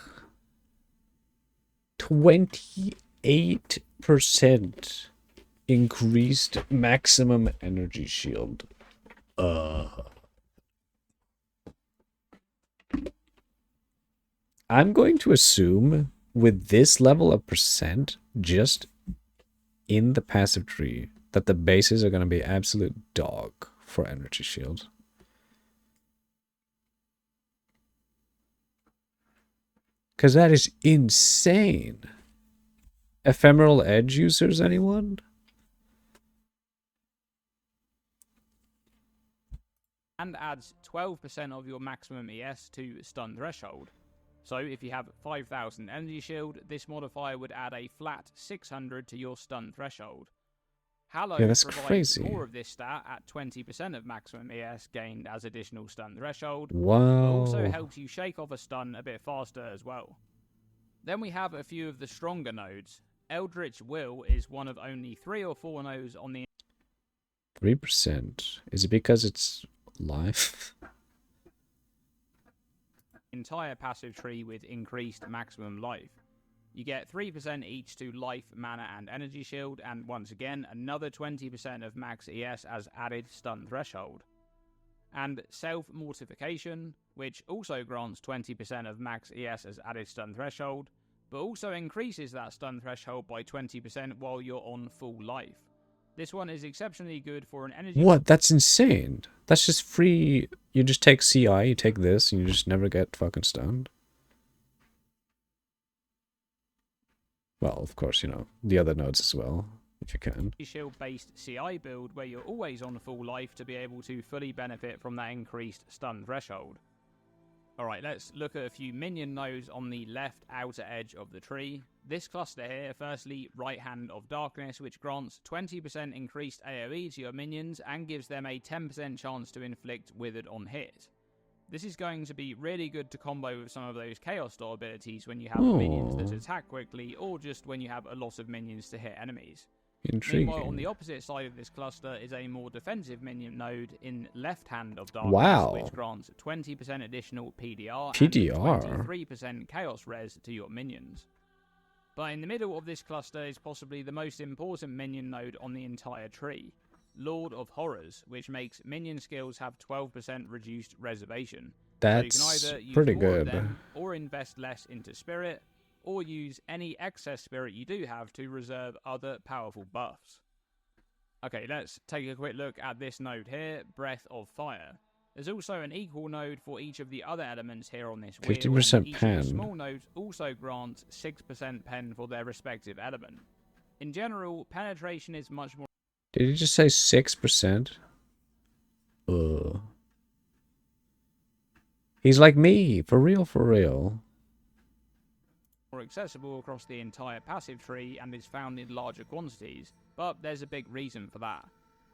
28% increased maximum energy shield. I'm going to assume with this level of percent just in the passive tree that the bases are going to be absolute dog for energy shield. Because that is insane. Ephemeral Edge users, anyone? adds 12% of your maximum ES to Stun Threshold. So if you have 5000 energy shield, this modifier would add a flat 600 to your Stun Threshold. Hallow that's provides crazy. more of this stat at 20% of maximum ES gained as additional Stun Threshold, Wow. but also helps you shake off a stun a bit faster as well. Then we have a few of the stronger nodes. Eldritch Will is one of only 3 or 4 nodes on the 3%. Is it because it's live? entire passive tree with increased maximum life. You get 3% each to life, mana, and energy shield, and once again, another 20% of max ES as added stun threshold. And Self-Mortification, which also grants 20% of max ES as added stun threshold, but also increases that stun threshold by 20% while you're on full life. This one is exceptionally good for an energy... What? That's insane. That's just free. You just take CI, you take this, and you just never get fucking stunned. Well, of course, you know, the other nodes as well, if you can. Shield-based CI build where you're always on full life to be able to fully benefit from that increased stun threshold. Alright, let's look at a few minion nodes on the left outer edge of the tree. This cluster here, firstly, Right Hand of Darkness, which grants 20% increased AoE to your minions and gives them a 10% chance to inflict Withered on hit. This is going to be really good to combo with some of those Chaos Dot abilities when you have minions that attack quickly, or just when you have a lot of minions to hit enemies. Intriguing. Meanwhile, on the opposite side of this cluster is a more defensive minion node in Left Hand of Darkness, Wow. which grants 20% additional PDR, PDR? and 23% Chaos Res to your minions. But in the middle of this cluster is possibly the most important minion node on the entire tree, Lord of Horrors, which makes minion skills have 12% reduced reservation. That's so you can either use pretty more good. of them, or invest less into spirit, or use any excess spirit you do have to reserve other powerful buffs. Okay, let's take a quick look at this node here, Breath of Fire. There's also an equal node for each of the other elements here on this wheel, 50% and each of pen. the small nodes also grant 6% pen for their respective element. In general, penetration is much more... Did you just say 6%? Ugh. He's like me, for real, for real. more accessible across the entire passive tree and is found in larger quantities, but there's a big reason for that.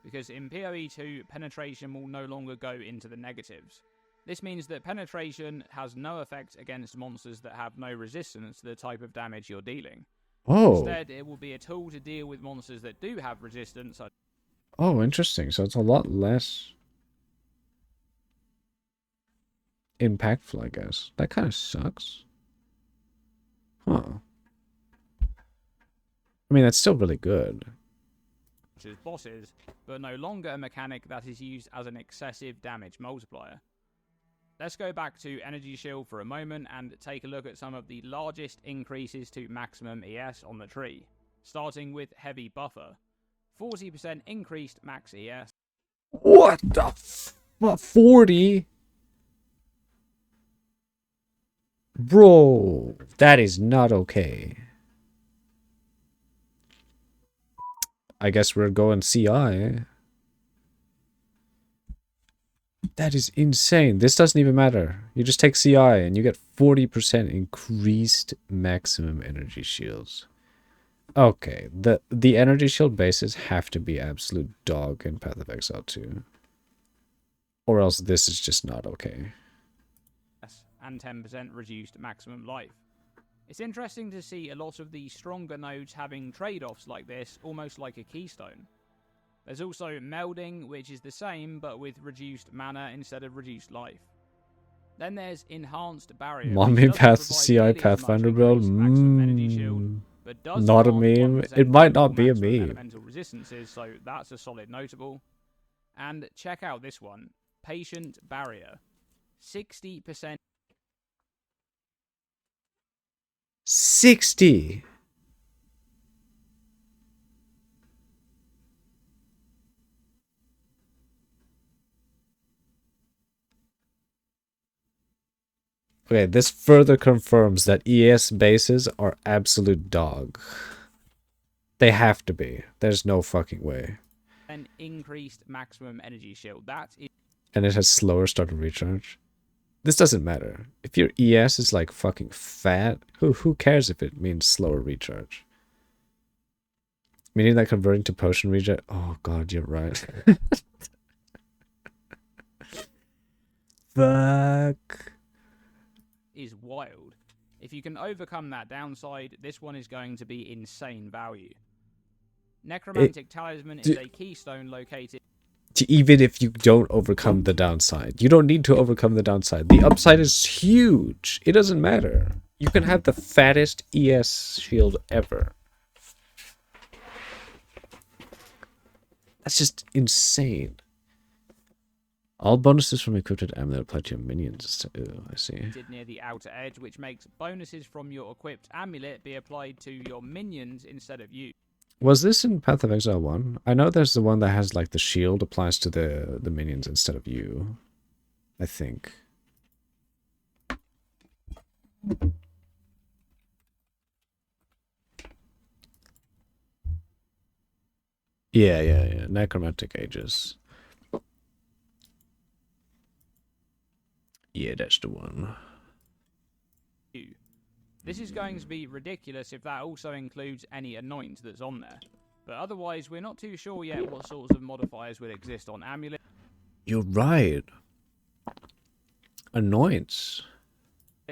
Because in PoE 2, penetration will no longer go into the negatives. This means that penetration has no effect against monsters that have no resistance to the type of damage you're dealing. Oh. Instead, it will be a tool to deal with monsters that do have resistance. Oh, interesting. So it's a lot less impactful, I guess. That kind of sucks. Huh. I mean, that's still really good. Such as bosses, but no longer a mechanic that is used as an excessive damage multiplier. Let's go back to Energy Shield for a moment and take a look at some of the largest increases to maximum ES on the tree, starting with Heavy Buffer. 40% increased max ES. What the f... 40? Bro, that is not okay. I guess we're going CI. That is insane. This doesn't even matter. You just take CI and you get 40% increased maximum energy shields. Okay, the energy shield bases have to be absolute dog in Path of Exile 2. Or else this is just not okay. And 10% reduced maximum life. It's interesting to see a lot of the stronger nodes having trade-offs like this, almost like a keystone. There's also melding, which is the same, but with reduced mana instead of reduced life. Then there's enhanced barrier. Mommy Path CI Pathfinder build? But does not a meme. It might not be a meme. Elemental resistances, so that's a solid notable. And check out this one. Patient barrier. 60%. 60. Okay, this further confirms that ES bases are absolute dog. They have to be. There's no fucking way. An increased maximum energy shield. That is. And it has slower start of recharge. This doesn't matter. If your ES is like fucking fat, who cares if it means slower recharge? Meaning that converting to potion regen. Oh god, you're right. Fuck. Is wild. If you can overcome that downside, this one is going to be insane value. Necromantic Talisman is a keystone located. Even if you don't overcome the downside, you don't need to overcome the downside. The upside is huge. It doesn't matter. You can have the fattest ES shield ever. That's just insane. All bonuses from equipped amulet apply to your minions. Oh, I see. Near the outer edge, which makes bonuses from your equipped amulet be applied to your minions instead of you. Was this in Path of Exile 1? I know there's the one that has like the shield applies to the minions instead of you. I think. Yeah. Necromantic Ages. Yeah, that's the one. This is going to be ridiculous if that also includes any anoint that's on there. But otherwise, we're not too sure yet what sorts of modifiers will exist on amulet. You're right. Anoints.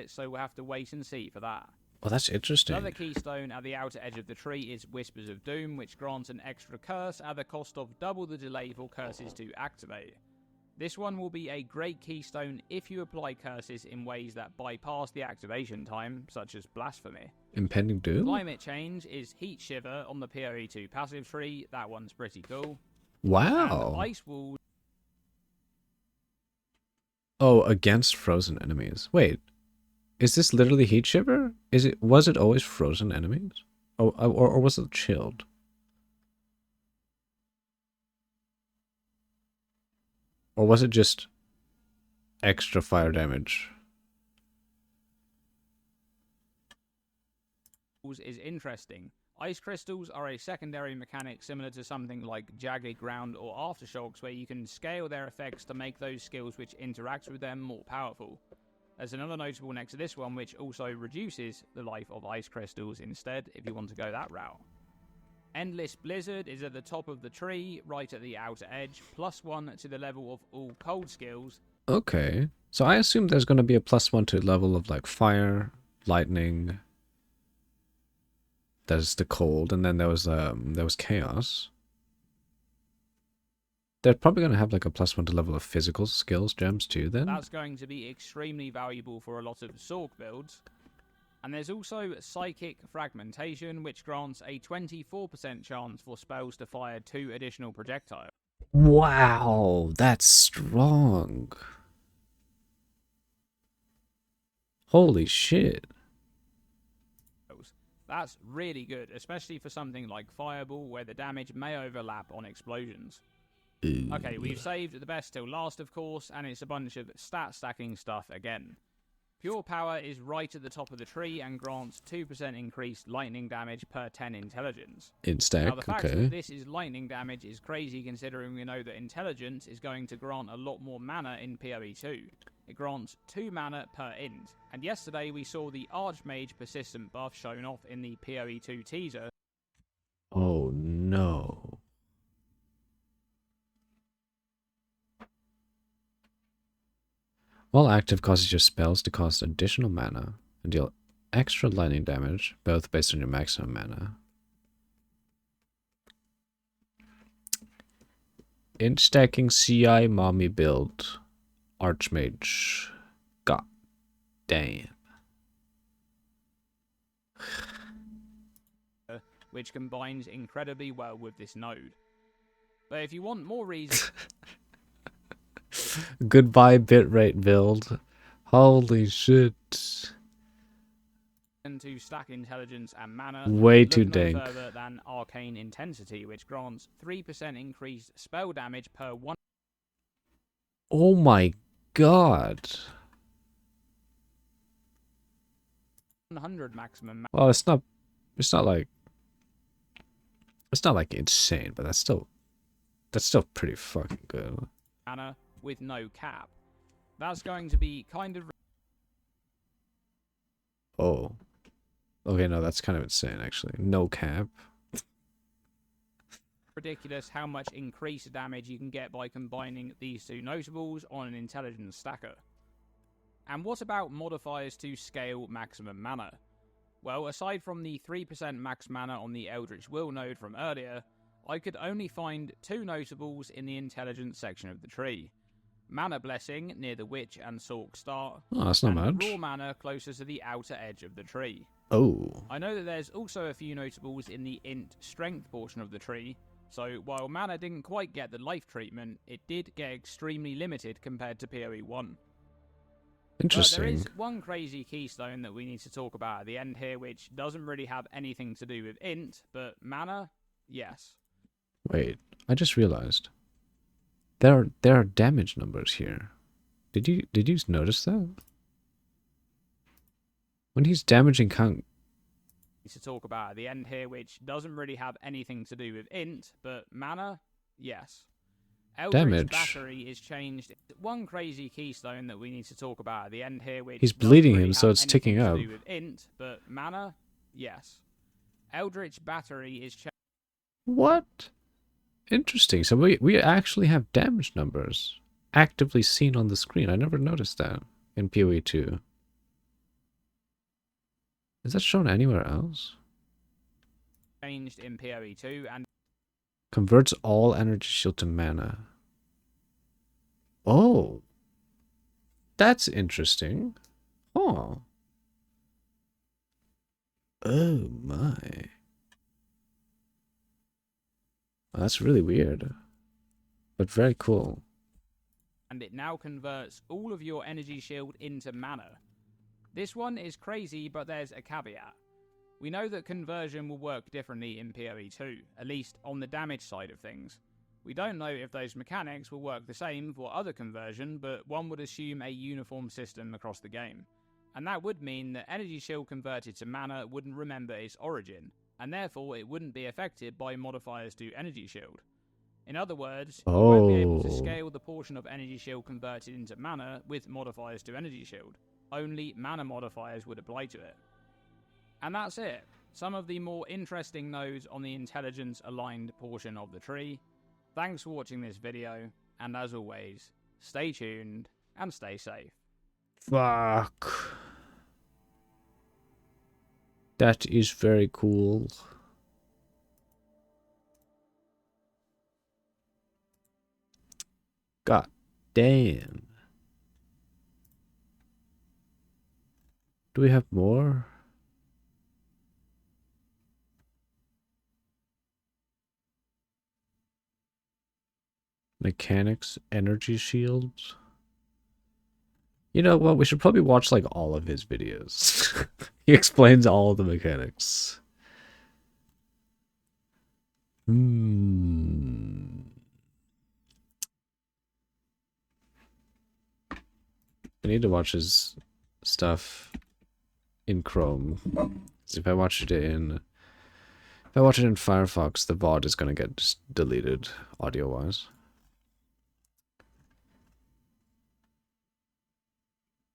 So we'll have to wait and see for that. Oh, that's interesting. Another keystone at the outer edge of the tree is Whispers of Doom, which grants an extra curse at the cost of double the delay for curses to activate. This one will be a great keystone if you apply curses in ways that bypass the activation time, such as Blasphemy. Impending Doom? Climate Change is Heat Shiver on the POE 2 passive tree. That one's pretty cool. Wow. And Ice Walls. Oh, against frozen enemies. Wait. Is this literally Heat Shiver? Was it always frozen enemies? Oh, or was it chilled? Or was it just extra fire damage? Is interesting. Ice crystals are a secondary mechanic similar to something like Jagged Ground or Aftershocks, where you can scale their effects to make those skills which interact with them more powerful. There's another notable next to this one which also reduces the life of ice crystals instead, if you want to go that route. Endless Blizzard is at the top of the tree, right at the outer edge, +1 to the level of all cold skills. Okay. So I assume there's going to be a +1 to level of like fire, lightning. There's the cold, and then there was chaos. They're probably going to have like a +1 to level of physical skills gems too then. That's going to be extremely valuable for a lot of Sork builds. And there's also Psychic Fragmentation, which grants a 24% chance for spells to fire 2 additional projectiles. Wow, that's strong. Holy shit. That's really good, especially for something like Fireball, where the damage may overlap on explosions. Ooh. Okay, we've saved the best till last, of course, and it's a bunch of stat stacking stuff again. Pure power is right at the top of the tree and grants 2% increased lightning damage per 10 intelligence. In Now, stack, the fact okay. that this is lightning damage is crazy considering we know that intelligence is going to grant a lot more mana in PoE 2. It grants 2 mana per int, and yesterday we saw the Archmage persistent buff shown off in the PoE 2 teaser. Oh no. While active causes your spells to cost additional mana and deal extra lightning damage, both based on your maximum mana. In stacking CI mommy build. Archmage. God damn. Which combines incredibly well with this node. But if you want more reason Goodbye bitrate build. Holy shit. to stack intelligence and mana, Way look too no dank. further than Arcane Intensity, which grants 3% increased spell damage per Oh my god. 100 maximum Well, it's not like insane, but that's still pretty fucking good. mana with no cap. That's going to be kind of Oh. Okay, no, that's kind of insane actually. No cap. ridiculous how much increased damage you can get by combining these two notables on an intelligence stacker. And what about modifiers to scale maximum mana? Well, aside from the 3% max mana on the Eldritch Will node from earlier, I could only find 2 notables in the intelligence section of the tree. Mana Blessing near the Witch and Sork start, Oh, that's not and much. Raw Mana closer to the outer edge of the tree. Oh. I know that there's also a few notables in the Int Strength portion of the tree, so while Mana didn't quite get the life treatment, it did get extremely limited compared to PoE 1. But there Interesting. is one crazy keystone that we need to talk about at the end here, which doesn't really have anything to do with int, but mana, yes. Wait, I just realized. There are damage numbers here. Did you notice that? When he's damaging count. To talk about at the end here, which doesn't really have anything to do with int, but mana, yes. Eldritch Damage. Battery is changed. One crazy keystone that we need to talk about at the end here, which He's doesn't bleeding really him, so have it's ticking anything up. to do with int, but mana, yes. Eldritch Battery is changed. What? Interesting. So we actually have damage numbers actively seen on the screen. I never noticed that in PoE 2. Is that shown anywhere else? Changed in PoE 2 and Converts all energy shield to mana. Oh. That's interesting. Huh. Oh my. Well, that's really weird. But very cool. and it now converts all of your energy shield into mana. This one is crazy, but there's a caveat. We know that conversion will work differently in PoE 2, at least on the damage side of things. We don't know if those mechanics will work the same for other conversion, but one would assume a uniform system across the game. And that would mean that energy shield converted to mana wouldn't remember its origin, and therefore it wouldn't be affected by modifiers to energy shield. In other words, you won't be able to scale the portion of energy shield converted into mana with modifiers to energy shield. Only mana modifiers would apply to it. And that's it. Some of the more interesting nodes on the intelligence aligned portion of the tree. Thanks for watching this video, and as always, stay tuned and stay safe. Fuck. That is very cool. God damn. Do we have more? Mechanics, energy shields. You know what? We should probably watch like all of his videos. He explains all of the mechanics. I need to watch his stuff in Chrome. So if I watch it in Firefox, the VOD is gonna get just deleted audio-wise.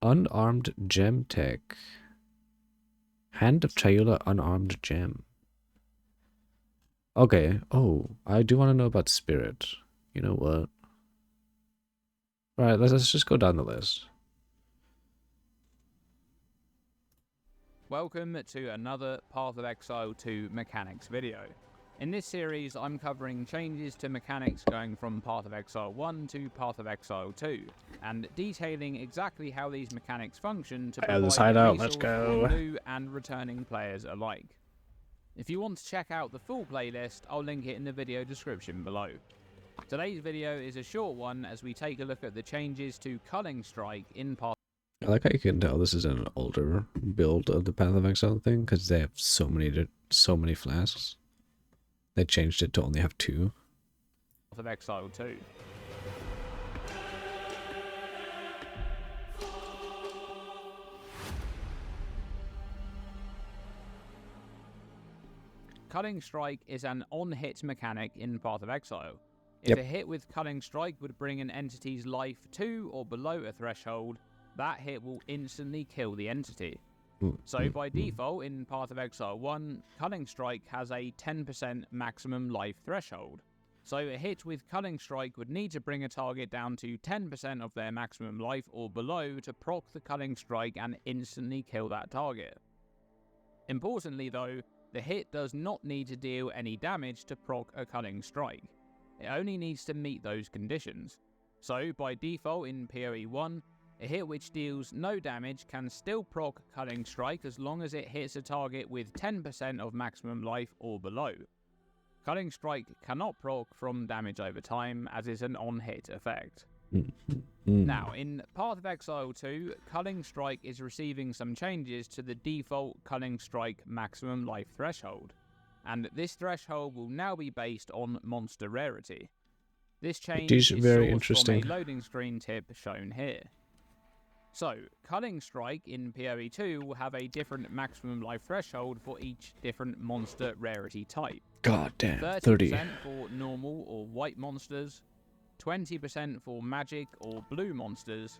Unarmed gem tech. Hand of Chayula unarmed gem. Okay. Oh, I do want to know about Spirit. You know what? Alright, let's just go down the list. Welcome to another Path of Exile 2 mechanics video. In this series, I'm covering changes to mechanics going from Path of Exile 1 to Path of Exile 2, and detailing exactly how these mechanics function to provide a resource for new and returning players alike. If you want to check out the full playlist, I'll link it in the video description below. Today's video is a short one as we take a look at the changes to Culling Strike in Path. I like how you can tell this is an older build of the Path of Exile thing, because they have so many flasks. They changed it to only have 2. Path of Exile 2. Culling Strike is an on-hit mechanic in Path of Exile. If a hit with Culling Strike would bring an entity's life to or below a threshold, that hit will instantly kill the entity. So by default, in Path of Exile 1, Culling Strike has a 10% maximum life threshold. So a hit with Culling Strike would need to bring a target down to 10% of their maximum life or below to proc the Culling Strike and instantly kill that target. Importantly though, the hit does not need to deal any damage to proc a Culling Strike. It only needs to meet those conditions. So by default in POE 1, a hit which deals no damage can still proc Culling Strike as long as it hits a target with 10% of maximum life or below. Culling Strike cannot proc from damage over time, as is an on-hit effect. Now, in Path of Exile 2, Culling Strike is receiving some changes to the default Culling Strike maximum life threshold, and this threshold will now be based on monster rarity. This change is sourced from a loading screen tip shown here. So, Culling Strike in POE 2 will have a different maximum life threshold for each different monster rarity type. God damn, 30% for normal or white monsters, 20% for magic or blue monsters,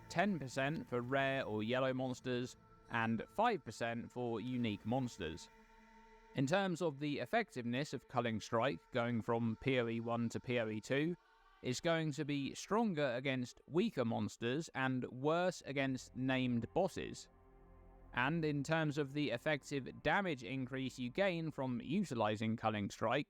10% for rare or yellow monsters, and 5% for unique monsters. In terms of the effectiveness of Culling Strike going from POE 1 to POE 2, it's going to be stronger against weaker monsters and worse against named bosses. And in terms of the effective damage increase you gain from utilizing Culling Strike,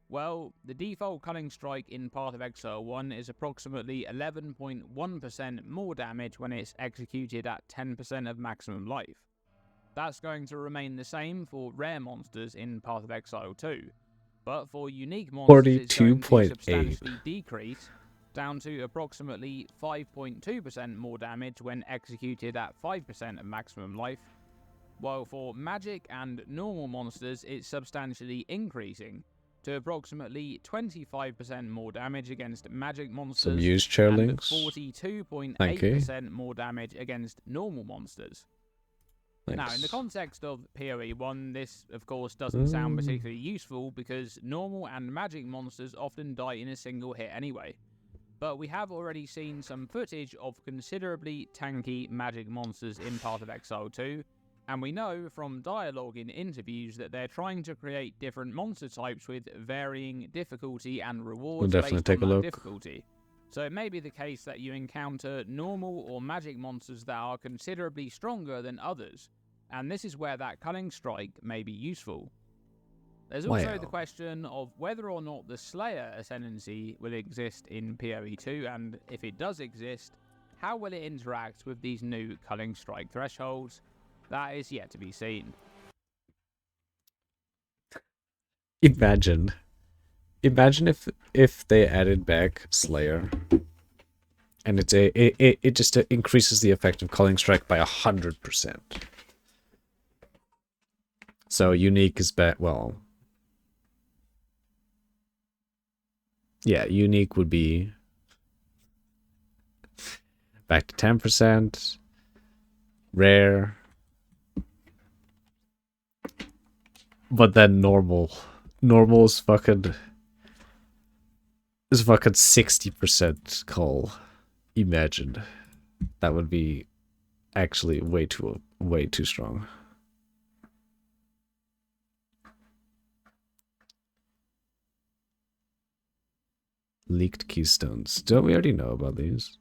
well, the default Culling Strike in Path of Exile 1 is approximately 11.1% more damage when it's executed at 10% of maximum life. That's going to remain the same for rare monsters in Path of Exile 2, but for unique monsters it's going to substantially decrease down to approximately 5.2% more damage when executed at 5% of maximum life, while for magic and normal monsters it's substantially increasing to approximately 25% more damage against magic monsters and 42.8% more damage against normal monsters. Nice. Now, in the context of POE 1, this of course doesn't sound particularly useful because normal and magic monsters often die in a single hit anyway. But we have already seen some footage of considerably tanky magic monsters in Path of Exile 2, and we know from dialogue in interviews that they're trying to create different monster types with varying difficulty and rewards based on that difficulty. So it may be the case that you encounter normal or magic monsters that are considerably stronger than others, and this is where that Culling Strike may be useful. There's also the question of whether or not the Slayer ascendancy will exist in POE 2, and if it does exist, how will it interact with these new Culling Strike thresholds? That is yet to be seen. Imagine if they added back Slayer, and it just increases the effect of Culling Strike by 100%. So unique is back. Well, yeah, unique would be back to 10%. rare, but then normal. Normal is fucking 60% call. Imagine. That would be actually way too strong. Leaked keystones. Don't we already know about these?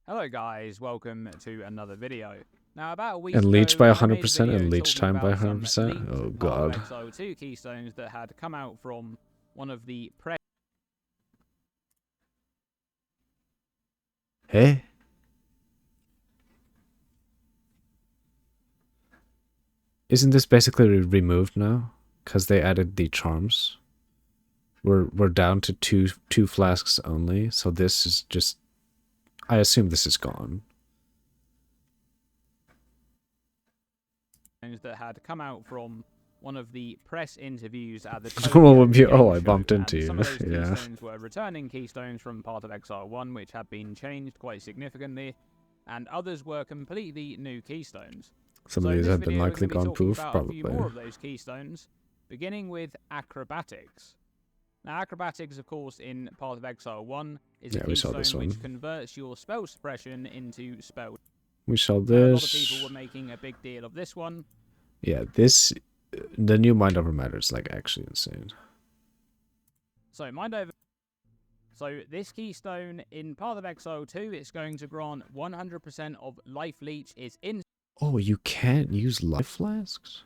Hello guys, welcome to another video. Now about a week And leech ago, by I made a 100% and video leech talking time by about some 100%? leaked Oh Path god. of Exile 2 keystones that had come out from one of the press. Hey? Isn't this basically removed now? Because they added the charms. We're down to two flasks only, so this is just... I assume this is gone. That had come out from one of the press interviews at the Someone would be, Tokyo oh, Game I Show, bumped into and you. some of those Yeah. keystones were returning keystones from Path of Exile 1, which had been changed quite significantly, and others were completely new keystones. Some So of in these this have been video, we're likely going to be gone talking poof, about probably. a few more of those keystones, beginning with acrobatics. Now, acrobatics, of course, in Path of Exile 1 is a Yeah, we saw this keystone which one. converts your spell suppression into spell. We saw Now, a lot of this. people were making a big deal of this one. Yeah, this... The new Mind Over Matter is like actually insane. So, Mind Over. So, this keystone in Path of Exile 2, it's going to grant 100% of life leech is in. Oh, you can't use life flasks?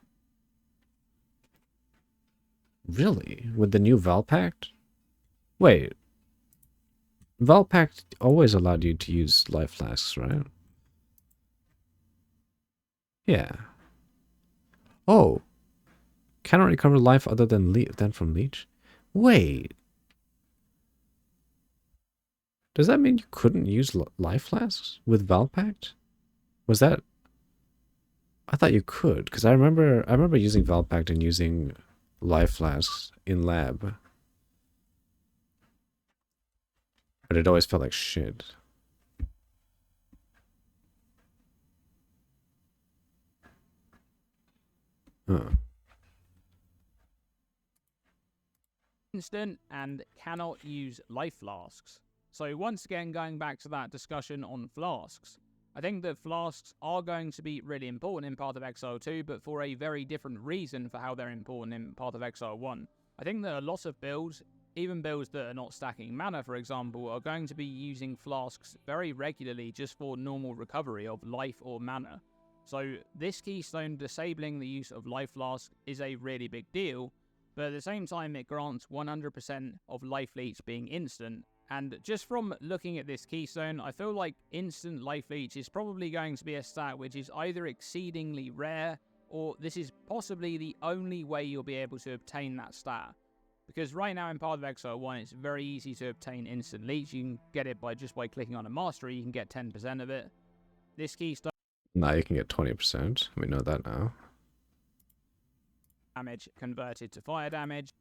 Really? With the new Valpact? Wait. Valpact always allowed you to use life flasks, right? Yeah. Oh. Cannot recover life other than from leech? Wait. Does that mean you couldn't use life flasks with Valpact? Was that... I thought you could, because I remember using Valpact and using life flasks in lab. But it always felt like shit. Huh. Instant and cannot use life flasks. So once again, going back to that discussion on flasks, I think that flasks are going to be really important in Path of Exile 2, but for a very different reason for how they're important in Path of Exile 1. I think that a lot of builds, even builds that are not stacking mana, for example, are going to be using flasks very regularly just for normal recovery of life or mana. So this keystone disabling the use of life flask is a really big deal, but at the same time it grants 100% of life leech being instant. And just from looking at this keystone, I feel like instant life leech is probably going to be a stat which is either exceedingly rare, or this is possibly the only way you'll be able to obtain that stat. Because right now in Path of Exile 1, it's very easy to obtain instant leech. You can get it just by clicking on a mastery, you can get 10% of it. This keystone... Now you can get 20%. We know that now. Damage converted to fire damage.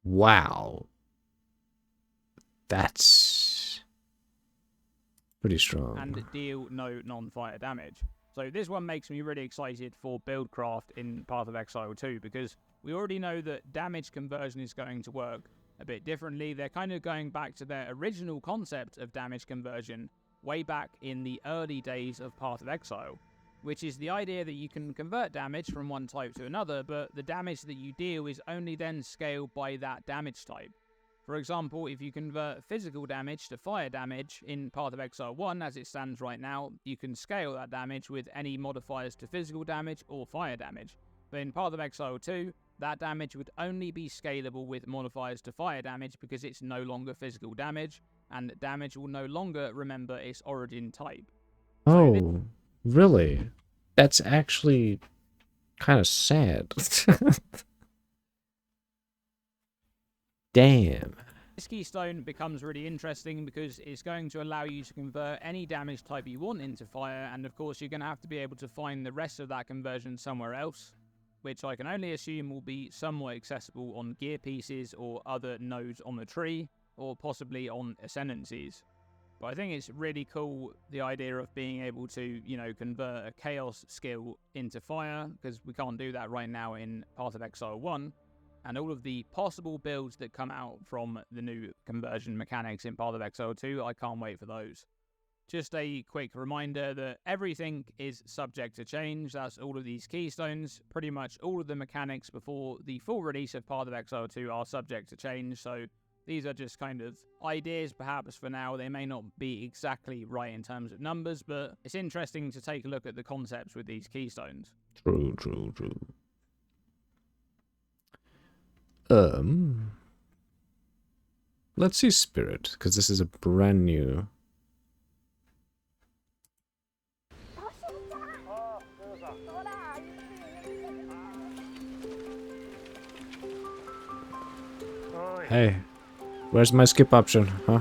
Wow. That's pretty strong. And deal no non-fire damage. So this one makes me really excited for buildcraft in Path of Exile 2, because we already know that damage conversion is going to work a bit differently. They're kind of going back to their original concept of damage conversion way back in the early days of Path of Exile, which is the idea that you can convert damage from one type to another, but the damage that you deal is only then scaled by that damage type. For example, if you convert physical damage to fire damage in Path of Exile 1 as it stands right now, you can scale that damage with any modifiers to physical damage or fire damage. But in Path of Exile 2, that damage would only be scalable with modifiers to fire damage because it's no longer physical damage, and damage will no longer remember its origin type. Oh, really? That's actually kind of sad. Damn. This keystone becomes really interesting because it's going to allow you to convert any damage type you want into fire, and of course you're going to have to be able to find the rest of that conversion somewhere else, which I can only assume will be somewhat accessible on gear pieces or other nodes on the tree. or possibly on ascendancies. But I think it's really cool, the idea of being able to, convert a chaos skill into fire, because we can't do that right now in Path of Exile 1, and all of the possible builds that come out from the new conversion mechanics in Path of Exile 2, I can't wait for those. Just a quick reminder that everything is subject to change. That's all of these keystones. Pretty much all of the mechanics before the full release of Path of Exile 2 are subject to change, so these are just kind of ideas perhaps for now. They may not be exactly right in terms of numbers, but it's interesting to take a look at the concepts with these keystones. True, true, true. Let's see Spirit, because this is a brand new. Hey, where's my skip option, huh?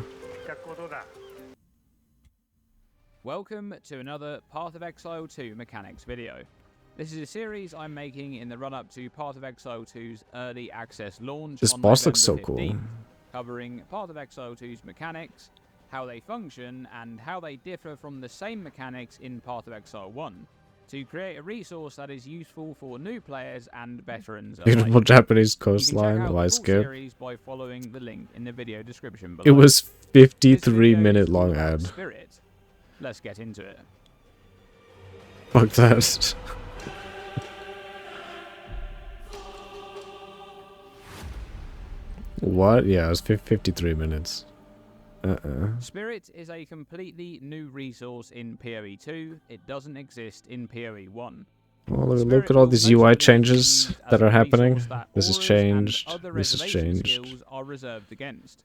Welcome to another Path of Exile 2 mechanics video. This is a series I'm making in the run-up to Path of Exile 2's early access launch This on boss looks so November 15th, cool. covering Path of Exile 2's mechanics, how they function, and how they differ from the same mechanics in Path of Exile 1, to create a resource that is useful for new players and veterans alike. Beautiful Japanese You can check coastline, out why the full skip? series by following the link in the video description below. It was This 53 video minute is all long about ad. Spirit. Let's get into it. Fuck that. What? Yeah, it was 53 minutes. Spirit is a completely new resource in PoE 2. It doesn't exist in PoE 1. Well, look Spirit at all will these mostly UI be changes used as that a are happening. resource that This is auras changed. and other This is reservation changed. skills are reserved against.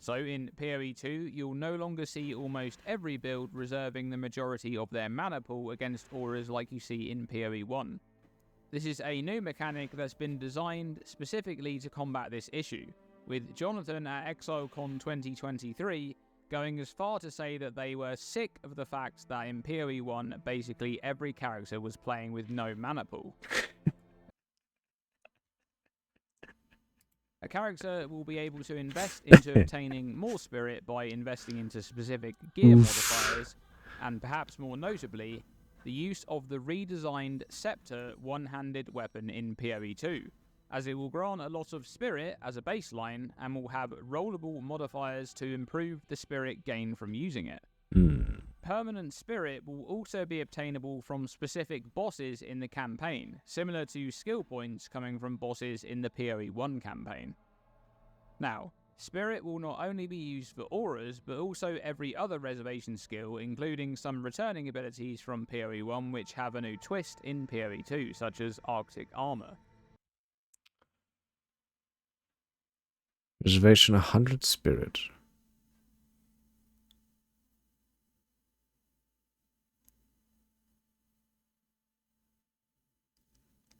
So in PoE 2, you'll no longer see almost every build reserving the majority of their mana pool against auras like you see in PoE 1. This is a new mechanic that's been designed specifically to combat this issue, with Jonathan at ExileCon 2023 going as far to say that they were sick of the fact that in PoE 1 basically every character was playing with no mana pool. A character will be able to invest into obtaining more spirit by investing into specific gear modifiers, and perhaps more notably, the use of the redesigned Scepter one-handed weapon in PoE 2, as it will grant a lot of spirit as a baseline and will have rollable modifiers to improve the spirit gained from using it. Permanent spirit will also be obtainable from specific bosses in the campaign, similar to skill points coming from bosses in the PoE 1 campaign. Now, spirit will not only be used for auras, but also every other reservation skill, including some returning abilities from PoE 1 which have a new twist in PoE 2, such as Arctic Armor. Reservation 100 spirit.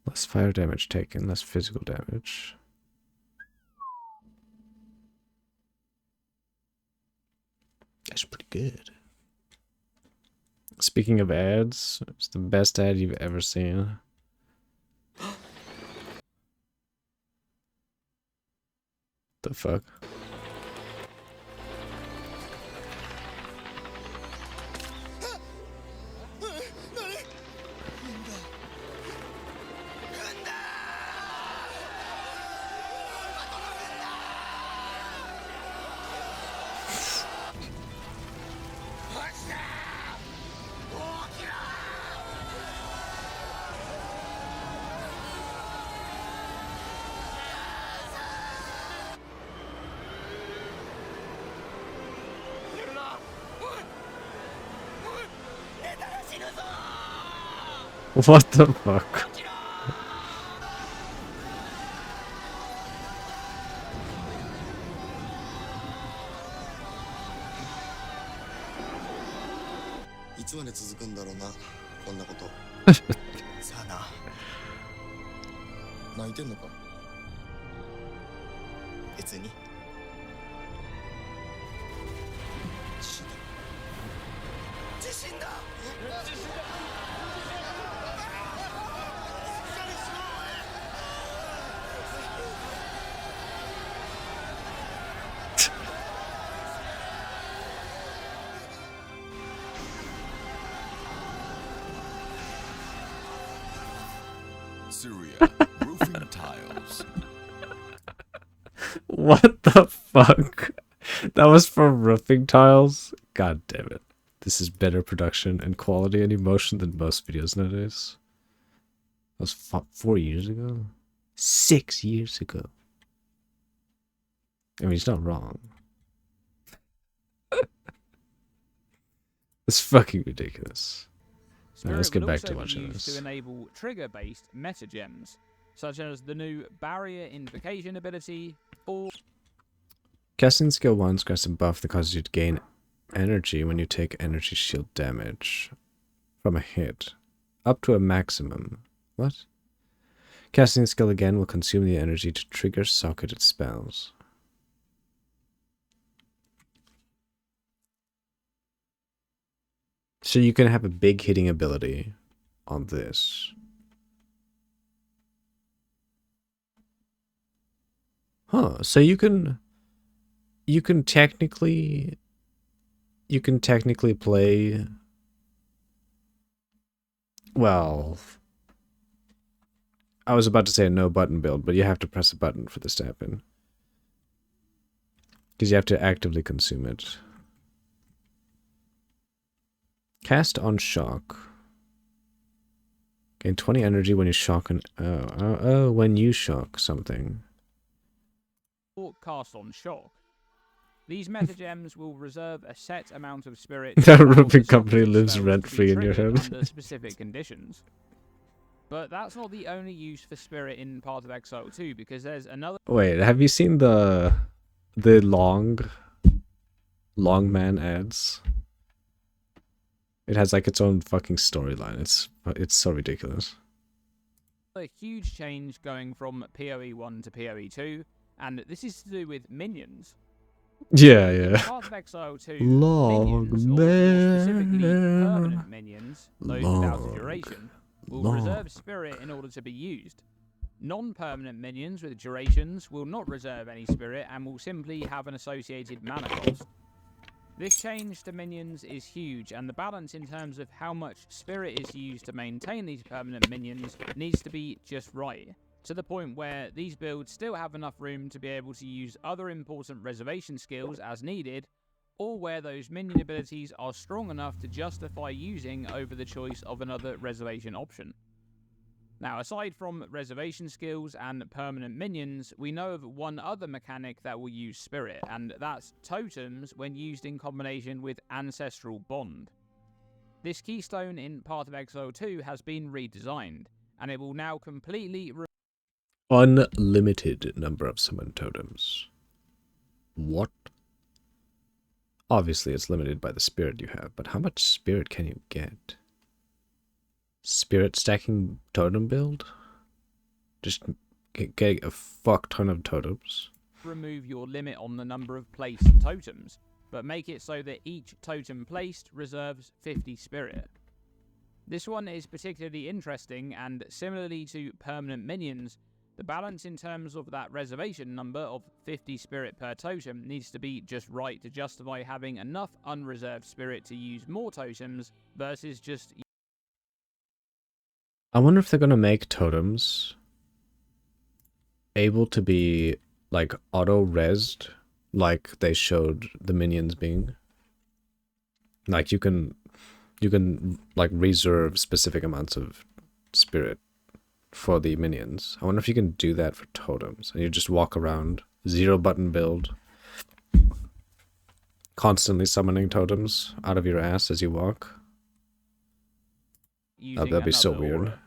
Less fire damage taken, less physical damage. That's pretty good. Speaking of ads, it's the best ad you've ever seen. The fuck? What the fuck? Syria, roofing tiles. What the fuck? That was for roofing tiles? God damn it. This is better production and quality and emotion than most videos nowadays. That was 4 years ago? 6 years ago. I mean, he's not wrong. It's fucking ridiculous. Alright, let's get back to watching this. To enable trigger-based meta gems, such as the new barrier invocation ability, or Casting skill 1 grants a buff that causes you to gain energy when you take energy shield damage from a hit, up to a maximum. What? Casting skill again will consume the energy to trigger socketed spells. So you can have a big hitting ability on this. Huh, so you can technically play, well, I was about to say a no button build, but you have to press a button for this to happen. Because you have to actively consume it. Cast on shock. Gain 20 energy when you shock an when you shock something. or cast on shock. These meta gems will reserve a set amount of spirit. That roofing company lives rent-free in your head. Under specific conditions. But that's not the only use for spirit in Path of Exile 2, because there's another. Wait, have you seen the long man ads? It has like its own fucking storyline. It's so ridiculous. A huge change going from POE 1 to POE 2, and this is to do with minions. Yeah, In yeah. Path of Exile 2, Long minions, or more specifically man. permanent minions, those without a duration, will reserve spirit in order to be used. Non-permanent minions with durations will not reserve any spirit and will simply have an associated mana cost. This change to minions is huge, and the balance in terms of how much spirit is used to maintain these permanent minions needs to be just right, to the point where these builds still have enough room to be able to use other important reservation skills as needed, or where those minion abilities are strong enough to justify using over the choice of another reservation option. Now, aside from reservation skills and permanent minions, we know of one other mechanic that will use spirit, and that's totems when used in combination with Ancestral Bond. This keystone in Path of Exile 2 has been redesigned, and it will now completely Unlimited number of summon totems. What? Obviously, it's limited by the spirit you have, but how much spirit can you get? Spirit stacking totem build? Just get a fuck ton of totems. remove your limit on the number of placed totems, but make it so that each totem placed reserves 50 spirit. This one is particularly interesting, and similarly to permanent minions, the balance in terms of that reservation number of 50 spirit per totem needs to be just right to justify having enough unreserved spirit to use more totems versus just. I wonder if they're gonna make totems able to be like auto-resed, like they showed the minions being. Like you can like reserve specific amounts of spirit for the minions. I wonder if you can do that for totems, and you just walk around, 0 button build, constantly summoning totems out of your ass as you walk. Oh, that'd be so weird. Aura.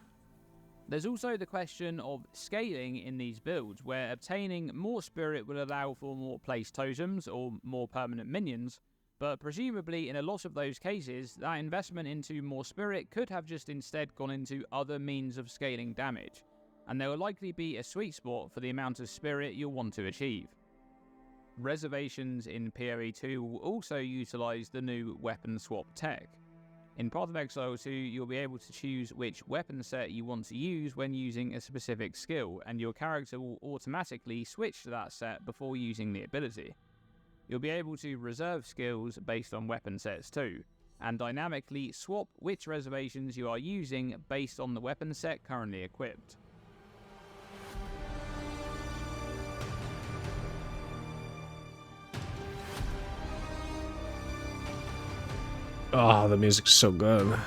There's also the question of scaling in these builds, where obtaining more spirit will allow for more placed totems or more permanent minions, but presumably in a lot of those cases, that investment into more spirit could have just instead gone into other means of scaling damage, and there will likely be a sweet spot for the amount of spirit you'll want to achieve. Reservations in POE 2 will also utilise the new weapon swap tech. In Path of Exile 2, you'll be able to choose which weapon set you want to use when using a specific skill, and your character will automatically switch to that set before using the ability. You'll be able to reserve skills based on weapon sets too, and dynamically swap which reservations you are using based on the weapon set currently equipped. Oh, the music's so good.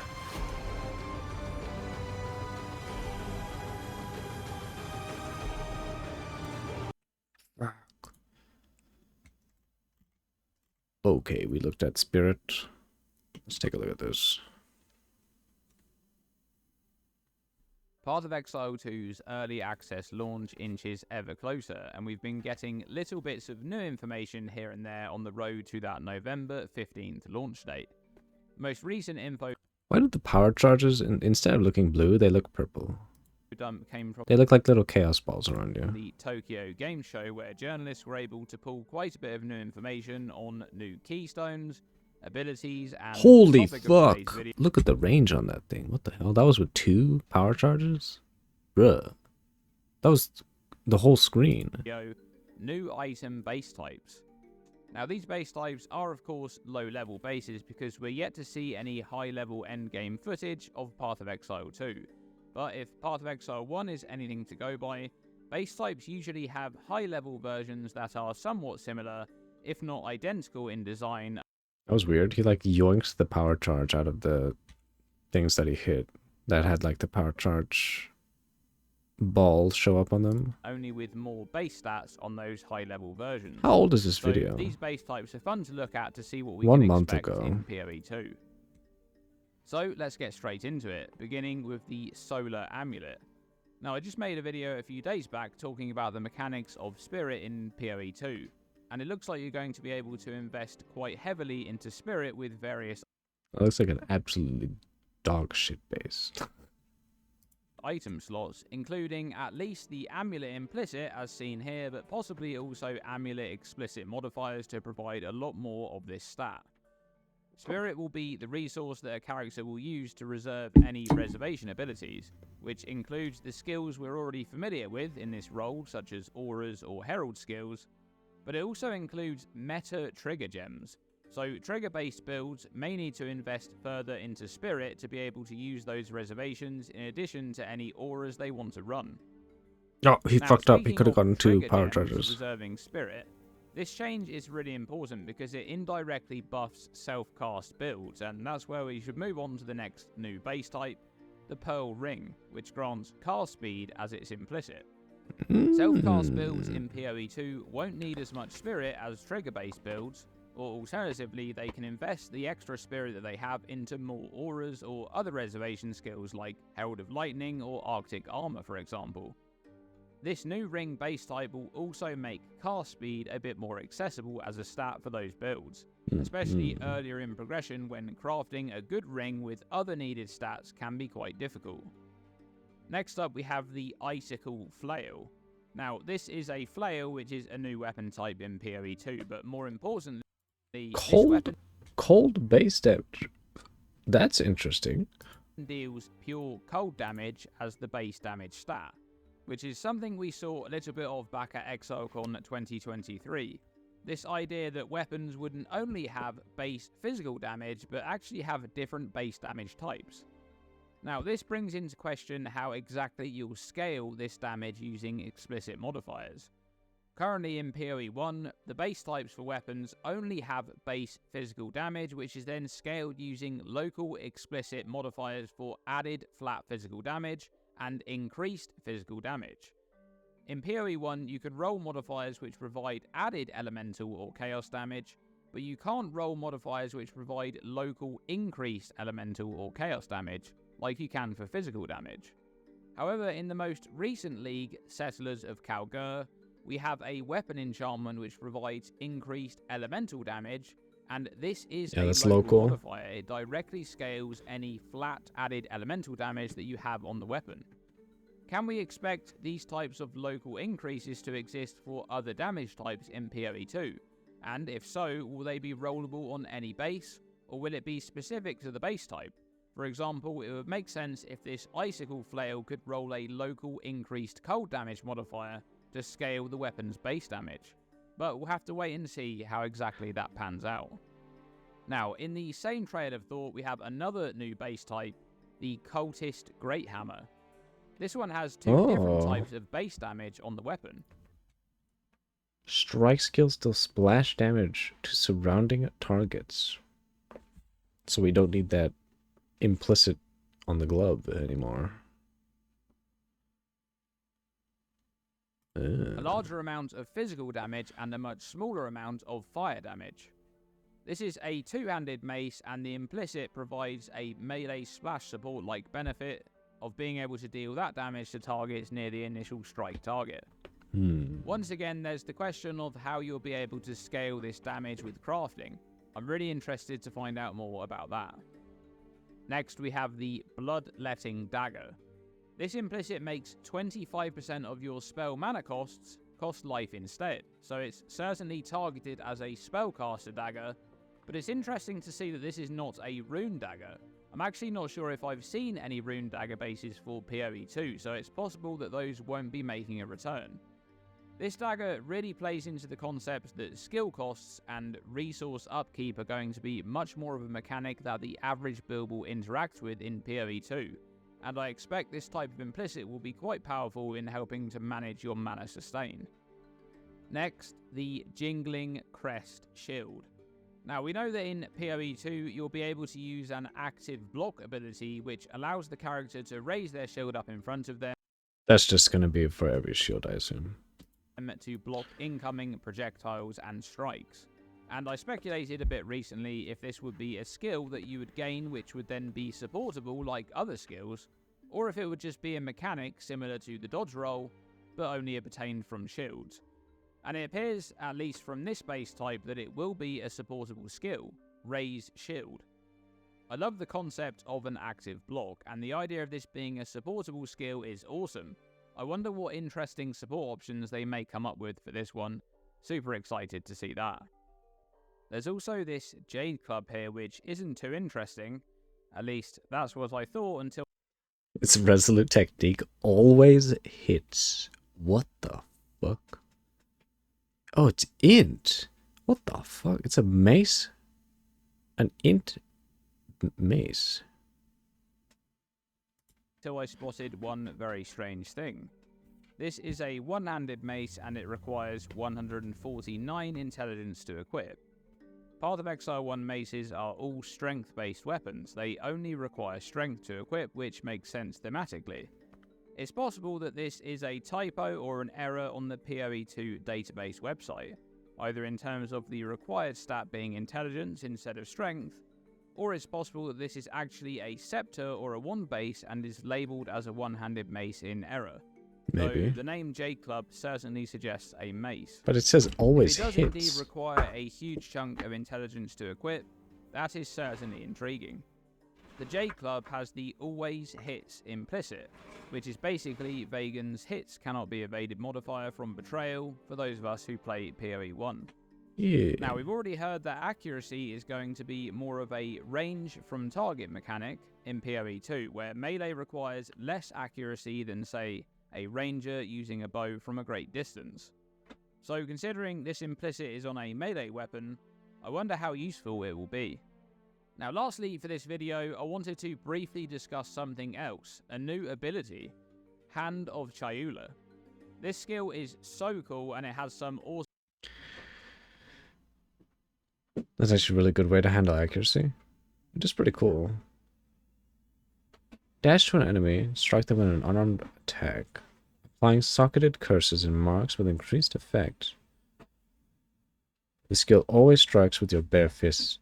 Okay, we looked at Spirit. Let's take a look at this. Path of Exile 2's early access launch inches ever closer, and we've been getting little bits of new information here and there on the road to that November 15th launch date. Most recent info Why do the power charges, instead of looking blue, they look purple? dump came from They look like little chaos balls around you. the Tokyo Game Show, where journalists were able to pull quite a bit of new information on new keystones, abilities, and Holy topic fuck! upgrades video. Look at the range on that thing. What the hell? That was with 2 power charges? Bruh. That was the whole screen. New item base types. Now, these base types are, of course, low-level bases because we're yet to see any high-level endgame footage of Path of Exile 2. But if Path of Exile 1 is anything to go by, base types usually have high-level versions that are somewhat similar, if not identical in design. That was weird. He like yoinks the power charge out of the things that he hit that had like the power charge balls show up on them. Only with more base stats on those high-level versions. How old is this So video? these base types are fun to look at to see what we 1 can month expect ago. in PoE 2. So let's get straight into it, beginning with the Solar Amulet. Now, I just made a video a few days back talking about the mechanics of Spirit in PoE 2, and it looks like you're going to be able to invest quite heavily into Spirit with various That looks like an absolutely dog shit base. item slots, including at least the Amulet Implicit as seen here, but possibly also Amulet Explicit modifiers to provide a lot more of this stat. Spirit will be the resource that a character will use to reserve any reservation abilities, which includes the skills we're already familiar with in this role, such as auras or herald skills, but it also includes meta trigger gems. So trigger-based builds may need to invest further into Spirit to be able to use those reservations in addition to any auras they want to run. Oh, he Now, fucked up. He speaking could have of gotten 2 trigger power gems charges. reserving Spirit, this change is really important because it indirectly buffs self-cast builds, and that's where we should move on to the next new base type, the Pearl Ring, which grants cast speed as it's implicit. Self-cast builds in PoE 2 won't need as much Spirit as trigger-based builds, or alternatively they can invest the extra Spirit that they have into more auras or other reservation skills like Herald of Lightning or Arctic Armor, for example. This new ring base type will also make cast speed a bit more accessible as a stat for those builds, especially earlier in progression when crafting a good ring with other needed stats can be quite difficult. Next up we have the Icicle Flail. Now this is a flail which is a new weapon type in PoE 2, but more importantly, this weapon Cold base damage. That's interesting. deals pure cold damage as the base damage stat, which is something we saw a little bit of back at ExileCon 2023. This idea that weapons wouldn't only have base physical damage, but actually have different base damage types. Now, this brings into question how exactly you'll scale this damage using explicit modifiers. Currently in PoE 1, the base types for weapons only have base physical damage, which is then scaled using local explicit modifiers for added flat physical damage and increased physical damage. In PoE 1, you can roll modifiers which provide added elemental or chaos damage, but you can't roll modifiers which provide local increased elemental or chaos damage, like you can for physical damage. However, in the most recent league, Settlers of Kalgur, we have a weapon enchantment which provides increased elemental damage, and this is a local modifier. It directly scales any flat added elemental damage that you have on the weapon. Can we expect these types of local increases to exist for other damage types in PoE 2? And if so, will they be rollable on any base, or will it be specific to the base type? For example, it would make sense if this Icicle Flail could roll a local increased cold damage modifier to scale the weapon's base damage, but we'll have to wait and see how exactly that pans out. Now, in the same trail of thought, we have another new base type, the Cultist Great Hammer. This one has 2 different types of base damage on the weapon. Strike skills deal splash damage to surrounding targets. So we don't need that implicit on the glove anymore. A larger amount of physical damage and a much smaller amount of fire damage. This is a two-handed mace, and the implicit provides a melee splash support-like benefit of being able to deal that damage to targets near the initial strike target. Once again, there's the question of how you'll be able to scale this damage with crafting. I'm really interested to find out more about that. Next, we have the Bloodletting Dagger. This implicit makes 25% of your spell mana costs cost life instead, so it's certainly targeted as a spellcaster dagger, but it's interesting to see that this is not a rune dagger. I'm actually not sure if I've seen any rune dagger bases for PoE 2, so it's possible that those won't be making a return. This dagger really plays into the concept that skill costs and resource upkeep are going to be much more of a mechanic that the average build will interact with in PoE 2, and I expect this type of implicit will be quite powerful in helping to manage your mana sustain. Next, the Jingling Crest Shield. Now, we know that in PoE 2 you'll be able to use an active block ability which allows the character to raise their shield up in front of them. That's just gonna be for every shield, I assume. To block incoming projectiles and strikes. And I speculated a bit recently if this would be a skill that you would gain which would then be supportable like other skills, or if it would just be a mechanic similar to the dodge roll, but only obtained from shields. And it appears, at least from this base type, that it will be a supportable skill, Raise Shield. I love the concept of an active block, and the idea of this being a supportable skill is awesome. I wonder what interesting support options they may come up with for this one. Super excited to see that. There's also this Jade Club here, which isn't too interesting. At least, that's what I thought until... Its resolute technique always hits. What the fuck? Oh, it's int. What the fuck? It's a mace? An int mace. Till I spotted one very strange thing. This is a one-handed mace and it requires 149 intelligence to equip. Path of Exile 1 maces are all strength-based weapons. They only require strength to equip, which makes sense thematically. It's possible that this is a typo or an error on the PoE 2 database website, either in terms of the required stat being intelligence instead of strength, or it's possible that this is actually a scepter or a wand base and is labelled as a one-handed mace in error. Maybe. Though the name Jade Club certainly suggests a mace. But it says always If it does hits. indeed require a huge chunk of intelligence to equip, that is certainly intriguing. The Jade Club has the always hits implicit, which is basically Vagan's hits cannot be evaded modifier from Betrayal for those of us who play PoE 1. Yeah. Now, we've already heard that accuracy is going to be more of a range from target mechanic in PoE 2, where melee requires less accuracy than, say, a ranger using a bow from a great distance. So considering this implicit is on a melee weapon, I wonder how useful it will be. Now lastly for this video, I wanted to briefly discuss something else, a new ability, Hand of Chayula. This skill is so cool and it has some awesome... That's actually a really good way to handle accuracy. It is pretty cool. Dash to an enemy, strike them with an unarmed attack. Applying socketed curses and marks with increased effect. The skill always strikes with your bare fist.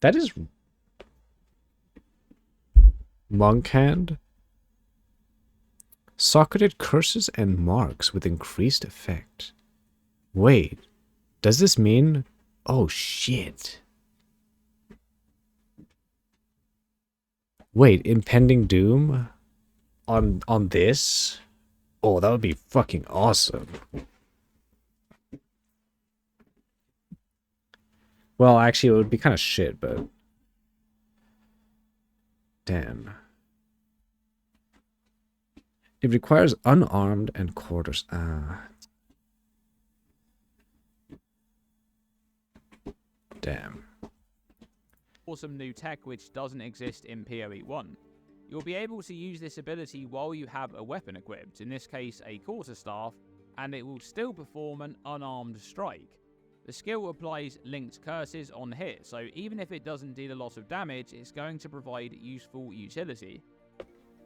That is... Monk hand? Socketed curses and marks with increased effect. Wait, does this mean... Oh shit. Wait, impending doom? On this? Oh, that would be fucking awesome. Well, actually, it would be kind of shit, but... Damn. It requires unarmed and quarters. Damn. awesome new tech which doesn't exist in PoE 1. You'll be able to use this ability while you have a weapon equipped, in this case a quarterstaff, and it will still perform an unarmed strike. The skill applies linked curses on hit, so even if it doesn't deal a lot of damage, it's going to provide useful utility.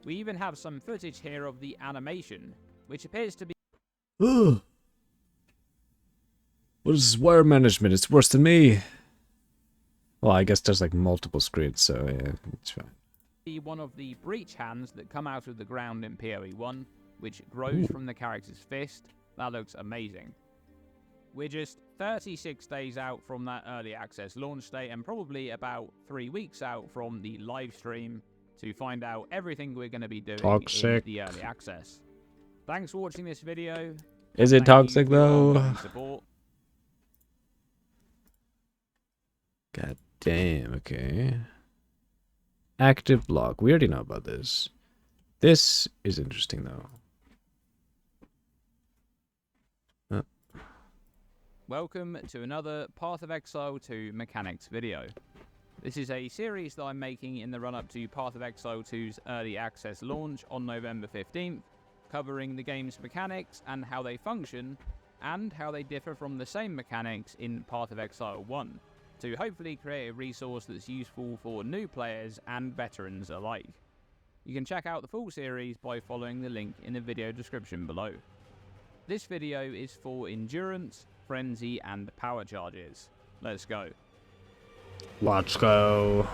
We even have some footage here of the animation, which appears to be Ugh. What is this wire management? It's worse than me. Well, I guess there's like multiple screens, so yeah, it's fine. one of the breach hands that come out of the ground in PoE 1, which grows from the character's fist. That looks amazing. We're just 36 days out from that early access launch date, and probably about 3 weeks out from the live stream to find out everything we're going to be doing in the early access. Thanks for watching this video. Is it toxic though? Support. God damn, okay. Active block. We already know about this. This is interesting though. Welcome to another Path of Exile 2 mechanics video. This is a series that I'm making in the run-up to Path of Exile 2's early access launch on November 15th, covering the game's mechanics and how they function, and how they differ from the same mechanics in Path of Exile 1, to hopefully create a resource that's useful for new players and veterans alike. You can check out the full series by following the link in the video description below. This video is for Endurance, Frenzy, and Power Charges. Let's go. Let's go.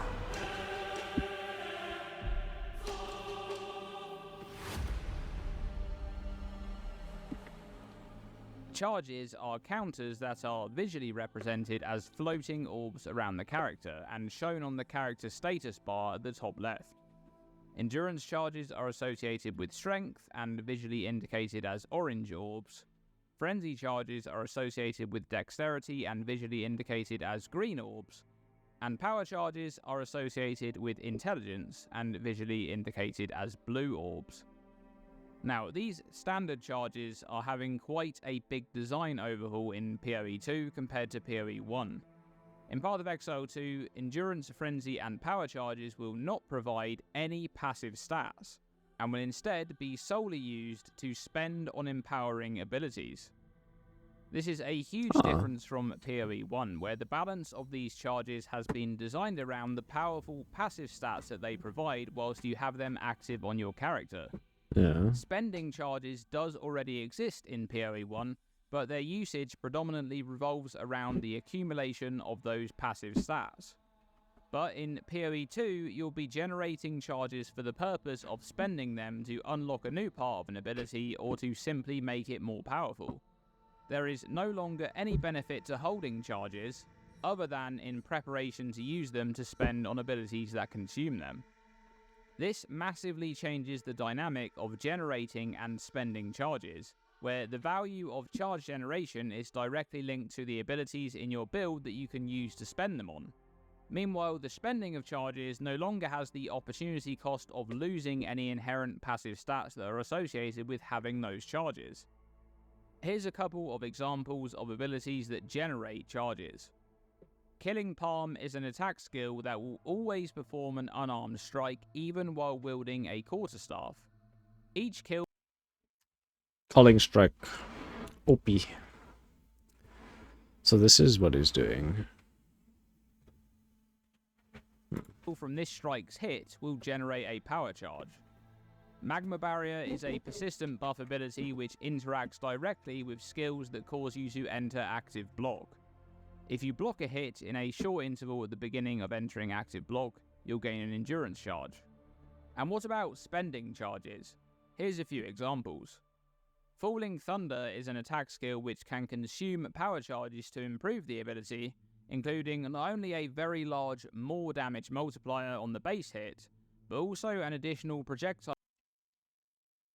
Charges are counters that are visually represented as floating orbs around the character and shown on the character status bar at the top left. Endurance charges are associated with strength and visually indicated as orange orbs. Frenzy charges are associated with dexterity and visually indicated as green orbs. And power charges are associated with intelligence and visually indicated as blue orbs. Now, these standard charges are having quite a big design overhaul in PoE 2 compared to PoE 1. In Path of Exile 2, Endurance, Frenzy, and Power charges will not provide any passive stats, and will instead be solely used to spend on empowering abilities. This is a huge difference from PoE 1, where the balance of these charges has been designed around the powerful passive stats that they provide whilst you have them active on your character. Yeah. Spending charges does already exist in PoE 1, but their usage predominantly revolves around the accumulation of those passive stats. But in PoE 2, you'll be generating charges for the purpose of spending them to unlock a new part of an ability or to simply make it more powerful. There is no longer any benefit to holding charges, other than in preparation to use them to spend on abilities that consume them. This massively changes the dynamic of generating and spending charges, where the value of charge generation is directly linked to the abilities in your build that you can use to spend them on. Meanwhile, the spending of charges no longer has the opportunity cost of losing any inherent passive stats that are associated with having those charges. Here's a couple of examples of abilities that generate charges. Killing Palm is an attack skill that will always perform an unarmed strike even while wielding a quarterstaff. Each kill Calling strike. OP. So this is what he's doing. from this strike's hit will generate a power charge. Magma Barrier is a persistent buff ability which interacts directly with skills that cause you to enter active block. If you block a hit in a short interval at the beginning of entering active block, you'll gain an endurance charge. And what about spending charges? Here's a few examples. Falling Thunder is an attack skill which can consume power charges to improve the ability, including not only a very large more damage multiplier on the base hit, but also an additional projectile.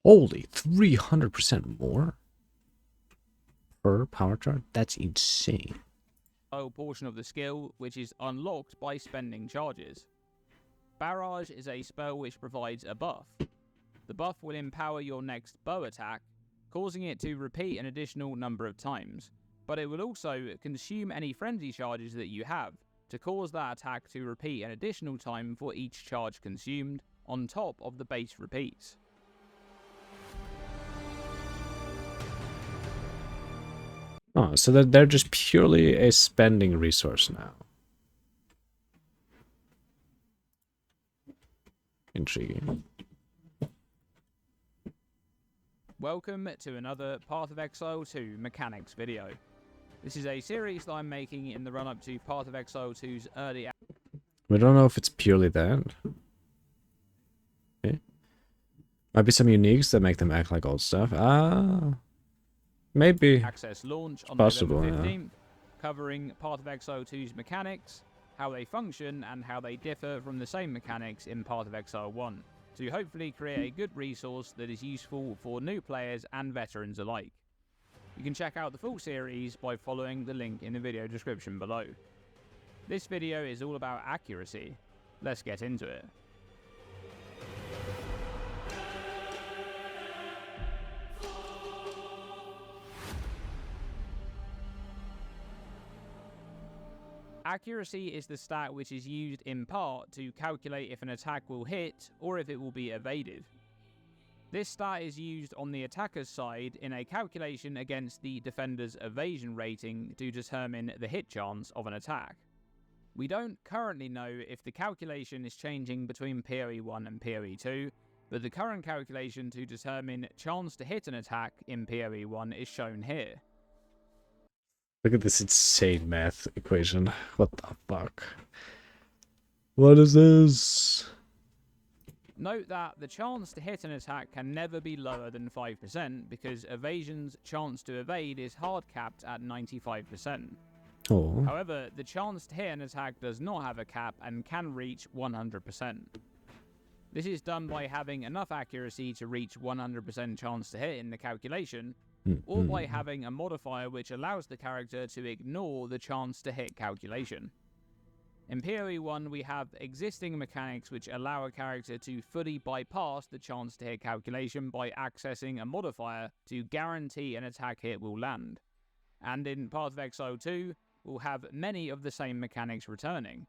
Holy, 300% more per power charge? That's insane. Portion of the skill, which is unlocked by spending charges. Barrage is a spell which provides a buff. The buff will empower your next bow attack, causing it to repeat an additional number of times, but it will also consume any frenzy charges that you have, to cause that attack to repeat an additional time for each charge consumed, on top of the base repeats. Oh, so they're just purely a spending resource now. Intriguing. Welcome to another Path of Exile 2 mechanics video. This is a series that I'm making in the run-up to Path of Exile 2's early... We don't know if it's purely that. Okay. Might be some uniques that make them act like old stuff. Ah, maybe. access launch on Possible, November yeah. 15th, covering Path of Exile 2's mechanics, how they function, and how they differ from the same mechanics in Path of Exile 1, to hopefully create a good resource that is useful for new players and veterans alike. You can check out the full series by following the link in the video description below. This video is all about accuracy. Let's get into it. Accuracy is the stat which is used in part to calculate if an attack will hit or if it will be evaded. This stat is used on the attacker's side in a calculation against the defender's evasion rating to determine the hit chance of an attack. We don't currently know if the calculation is changing between POE 1 and POE 2, but the current calculation to determine chance to hit an attack in POE 1 is shown here. Look at this insane math equation. What the fuck? What is this? Note that the chance to hit an attack can never be lower than 5% because evasion's chance to evade is hard capped at 95%. Oh. However, the chance to hit an attack does not have a cap and can reach 100%. This is done by having enough accuracy to reach 100% chance to hit in the calculation, or by having a modifier which allows the character to ignore the chance to hit calculation. In POE 1 we have existing mechanics which allow a character to fully bypass the chance to hit calculation by accessing a modifier to guarantee an attack hit will land. And in Path of Exile 2 we'll have many of the same mechanics returning.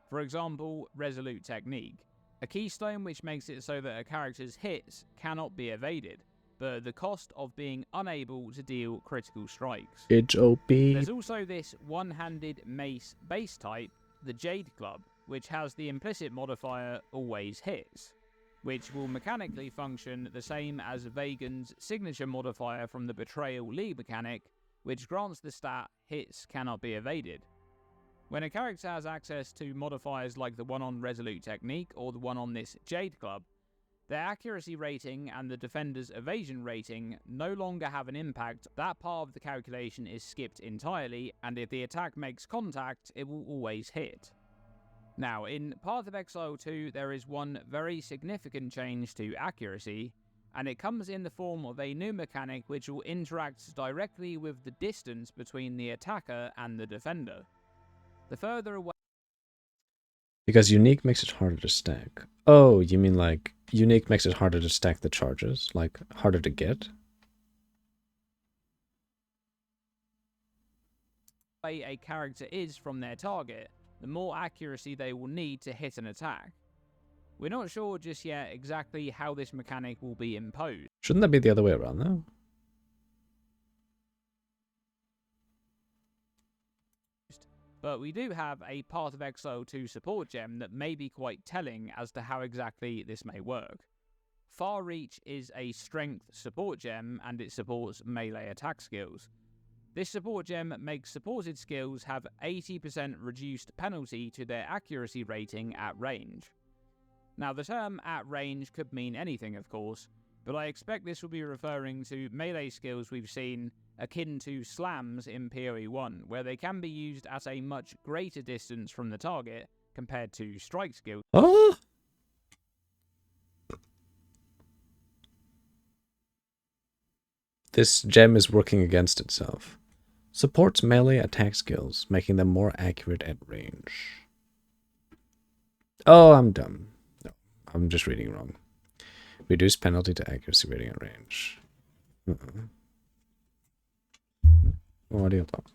For example, Resolute Technique, a keystone which makes it so that a character's hits cannot be evaded, but the cost of being unable to deal critical strikes. It's OP. There's also this one-handed mace base type, the Jade Club, which has the implicit modifier always hits, which will mechanically function the same as Vagan's signature modifier from the Betrayal League mechanic, which grants the stat hits cannot be evaded. When a character has access to modifiers like the one on Resolute Technique or the one on this Jade Club, their accuracy rating and the defender's evasion rating no longer have an impact. That part of the calculation is skipped entirely, and if the attack makes contact, it will always hit. Now, in Path of Exile 2, there is one very significant change to accuracy, and it comes in the form of a new mechanic which will interact directly with the distance between the attacker and the defender. The further away... Because unique makes it harder to stack. Oh, you mean like unique makes it harder to stack the charges? Like harder to get? a character is from their target, the more accuracy they will need to hit an attack. We're not sure just yet exactly how this mechanic will be imposed. Shouldn't that be the other way around though? But we do have a Path of Exile 2 support gem that may be quite telling as to how exactly this may work. Far Reach is a strength support gem and it supports melee attack skills. This support gem makes supported skills have 80% reduced penalty to their accuracy rating at range. Now the term at range could mean anything of course, but I expect this will be referring to melee skills we've seen akin to slams in POE 1, where they can be used at a much greater distance from the target compared to strike skills. Oh! This gem is working against itself. Supports melee attack skills, making them more accurate at range. Oh, I'm dumb. No, I'm just reading wrong. Reduce penalty to accuracy rating at range. What do you talk?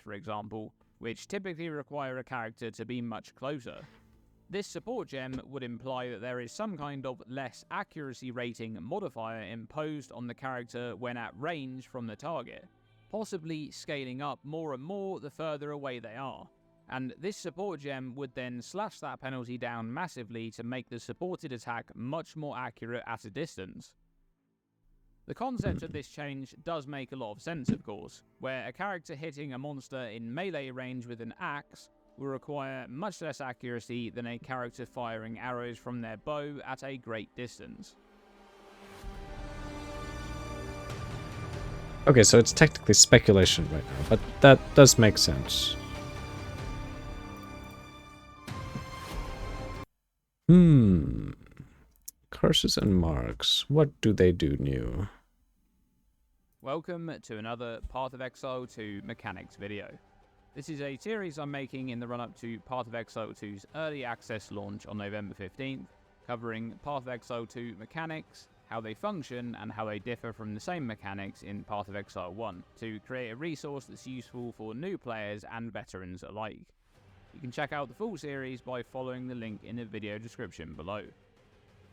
For example, which typically require a character to be much closer. This support gem would imply that there is some kind of less accuracy rating modifier imposed on the character when at range from the target, possibly scaling up more and more the further away they are, and this support gem would then slash that penalty down massively to make the supported attack much more accurate at a distance. The concept of this change does make a lot of sense, of course, where a character hitting a monster in melee range with an axe will require much less accuracy than a character firing arrows from their bow at a great distance. Okay, so it's technically speculation right now, but that does make sense. Curses and marks. What do they do new? Welcome to another Path of Exile 2 mechanics video. This is a series I'm making in the run-up to Path of Exile 2's early access launch on November 15th, covering Path of Exile 2 mechanics, how they function, and how they differ from the same mechanics in Path of Exile 1, to create a resource that's useful for new players and veterans alike. You can check out the full series by following the link in the video description below.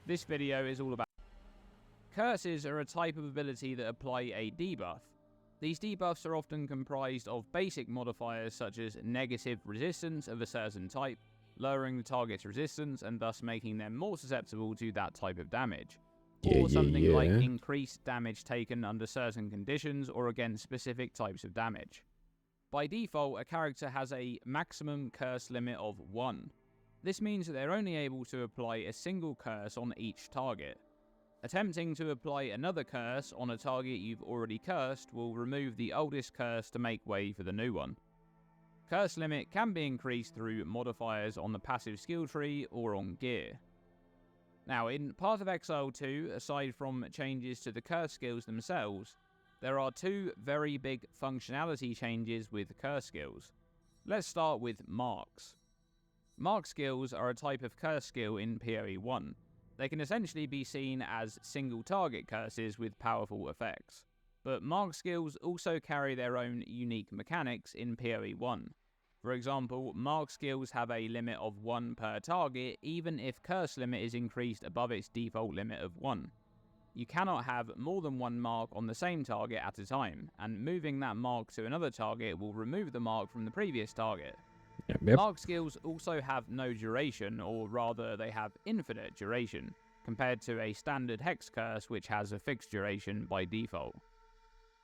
This video is all about curses are a type of ability that apply a debuff. These debuffs are often comprised of basic modifiers such as negative resistance of a certain type, lowering the target's resistance and thus making them more susceptible to that type of damage. Or something like increased damage taken under certain conditions or against specific types of damage. By default, a character has a maximum curse limit of 1. This means that they're only able to apply a single curse on each target. Attempting to apply another curse on a target you've already cursed will remove the oldest curse to make way for the new one. Curse limit can be increased through modifiers on the passive skill tree or on gear. Now, in Path of Exile 2, aside from changes to the curse skills themselves, there are two very big functionality changes with curse skills. Let's start with marks. Mark skills are a type of curse skill in POE 1. They can essentially be seen as single target curses with powerful effects. But mark skills also carry their own unique mechanics in POE 1. For example, mark skills have a limit of 1 per target even if curse limit is increased above its default limit of 1. You cannot have more than one mark on the same target at a time, and moving that mark to another target will remove the mark from the previous target. Yep. Mark skills also have no duration, or rather they have infinite duration, compared to a standard hex curse which has a fixed duration by default.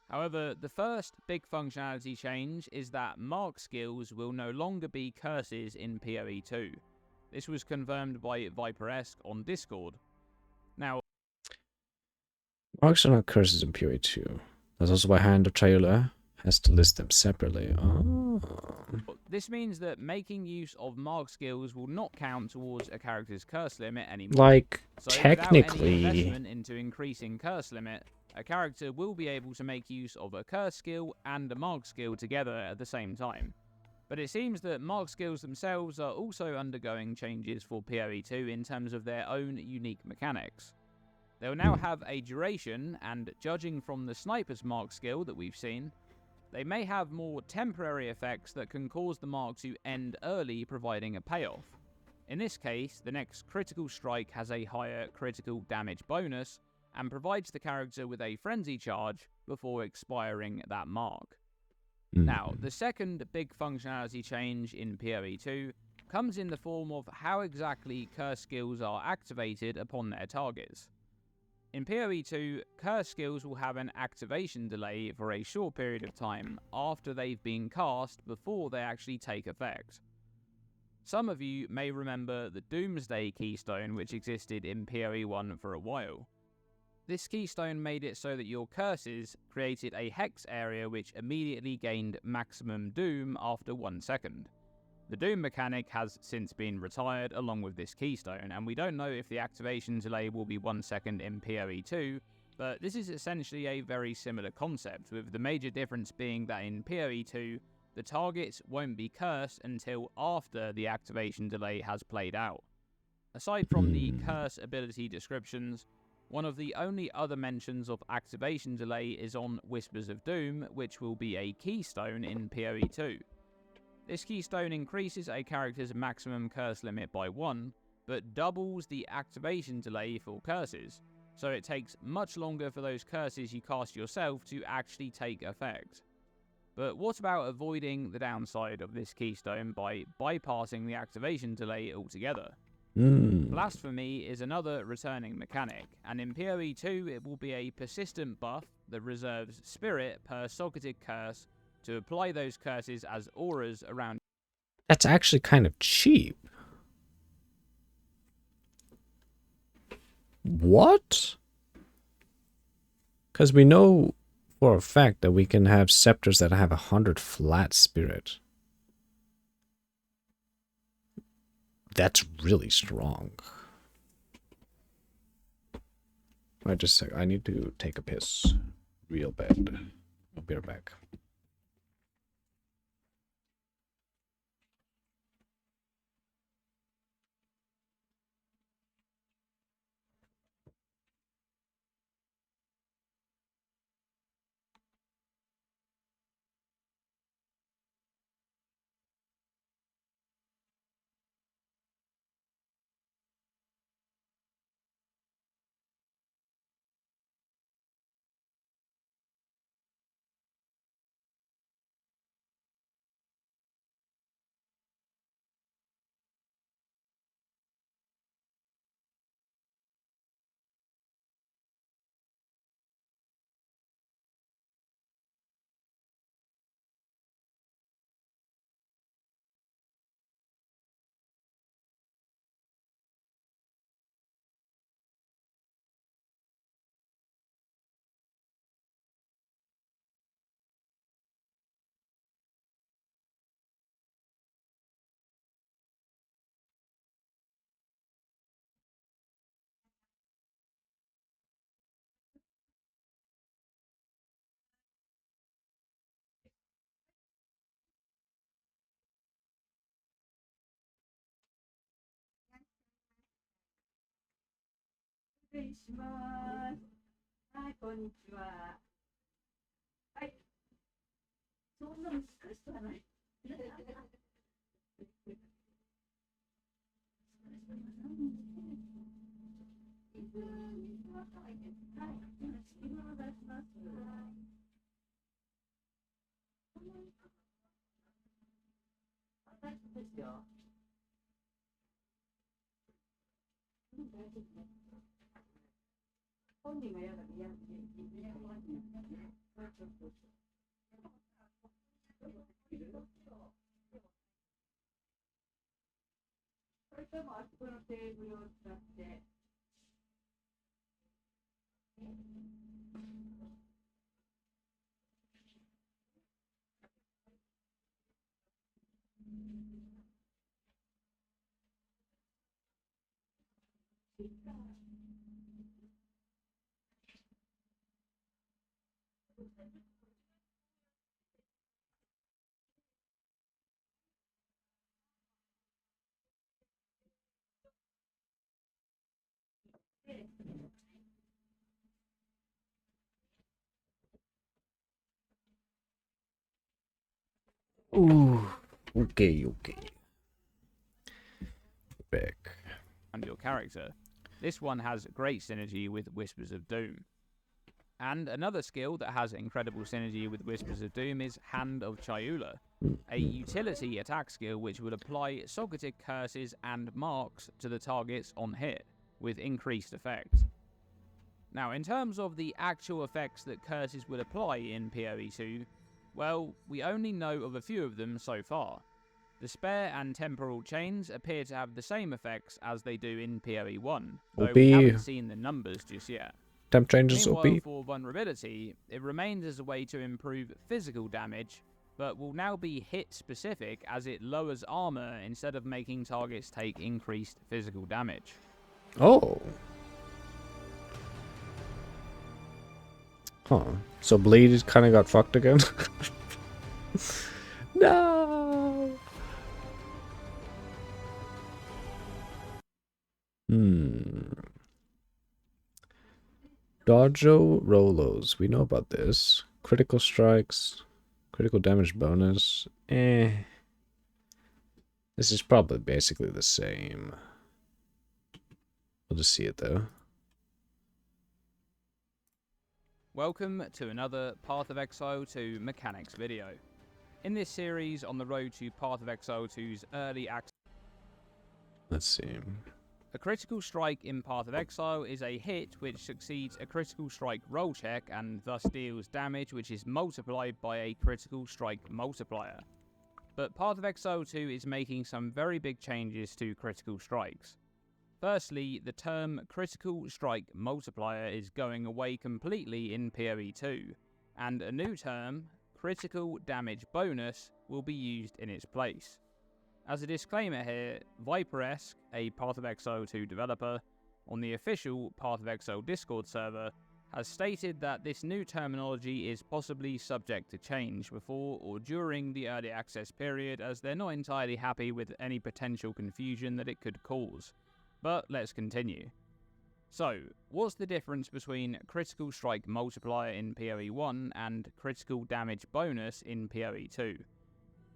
However, the first big functionality change is that mark skills will no longer be curses in POE 2. This was confirmed by Viperesque on Discord. Now, Marks are not curses in POE 2. That's also why Hand of Triula has to list them separately. Oh. This means that making use of mark skills will not count towards a character's curse limit anymore. Like, So technically... without any investment into increasing curse limit, a character will be able to make use of a curse skill and a mark skill together at the same time. But it seems that mark skills themselves are also undergoing changes for POE 2 in terms of their own unique mechanics. They will now have a duration, and judging from the sniper's mark skill that we've seen, they may have more temporary effects that can cause the mark to end early, providing a payoff. In this case, the next critical strike has a higher critical damage bonus, and provides the character with a frenzy charge before expiring that mark. Now, the second big functionality change in POE 2 comes in the form of how exactly curse skills are activated upon their targets. In POE 2, curse skills will have an activation delay for a short period of time after they've been cast before they actually take effect. Some of you may remember the Doomsday keystone which existed in POE 1 for a while. This keystone made it so that your curses created a hex area which immediately gained maximum doom after 1 second. The doom mechanic has since been retired along with this keystone, and we don't know if the activation delay will be 1 second in POE 2, but this is essentially a very similar concept, with the major difference being that in POE 2, the targets won't be cursed until after the activation delay has played out. Aside from the curse ability descriptions, one of the only other mentions of activation delay is on Whispers of Doom, which will be a keystone in POE 2. This keystone increases a character's maximum curse limit by 1, but doubles the activation delay for curses, so it takes much longer for those curses you cast yourself to actually take effect. But what about avoiding the downside of this keystone by bypassing the activation delay altogether? Blasphemy is another returning mechanic, and in PoE 2 it will be a persistent buff that reserves spirit per socketed curse to apply those curses as auras around. That's actually kind of cheap. What? Because we know for a fact that we can have scepters that have 100 flat spirit. That's really strong. Wait just a sec. I need to take a piss real bad. I'll be right back. Ooh. Okay. Back. And your character. This one has great synergy with Whispers of Doom. And another skill that has incredible synergy with Whispers of Doom is Hand of Chayula, a utility attack skill which will apply socketed curses and marks to the targets on hit, with increased effect. Now, in terms of the actual effects that curses will apply in PoE 2, well, we only know of a few of them so far. Despair and Temporal Chains appear to have the same effects as they do in PoE 1, though we haven't seen the numbers just yet. Temp changes Meanwhile, OP. for Vulnerability, it remains as a way to improve physical damage, but will now be hit specific as it lowers armor instead of making targets take increased physical damage. Oh. Huh. So Blade kind of got fucked again? No! Dojo Rolos. We know about this. Critical strikes. Critical damage bonus. This is probably basically the same. We'll just see it though. Welcome to another Path of Exile 2 mechanics video. In this series on the road to Path of Exile 2's early access, Let's see. a critical strike in Path of Exile is a hit which succeeds a critical strike roll check and thus deals damage which is multiplied by a critical strike multiplier. But Path of Exile 2 is making some very big changes to critical strikes. Firstly, the term critical strike multiplier is going away completely in PoE 2, and a new term, critical damage bonus, will be used in its place. As a disclaimer here, Viperesque, a Path of Exile 2 developer, on the official Path of Exile Discord server, has stated that this new terminology is possibly subject to change before or during the early access period, as they're not entirely happy with any potential confusion that it could cause. But let's continue. So, what's the difference between critical strike multiplier in PoE 1 and critical damage bonus in PoE 2?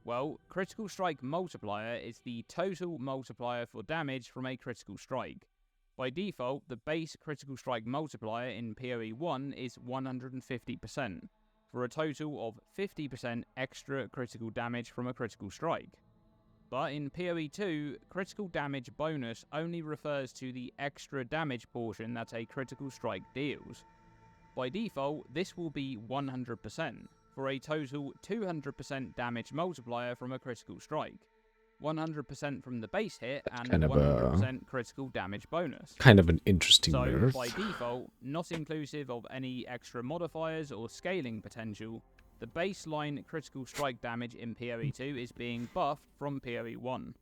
Well, critical strike multiplier is the total multiplier for damage from a critical strike. By default, the base critical strike multiplier in PoE 1 is 150%, for a total of 50% extra critical damage from a critical strike. But in PoE 2, critical damage bonus only refers to the extra damage portion that a critical strike deals. By default, this will be 100%, for a total 200% damage multiplier from a critical strike, 100% from the base hit, and kind of 100% critical damage bonus. Kind of an interesting So, nerf. by default, not inclusive of any extra modifiers or scaling potential, the baseline critical strike damage in PoE 2 is being buffed from PoE 1.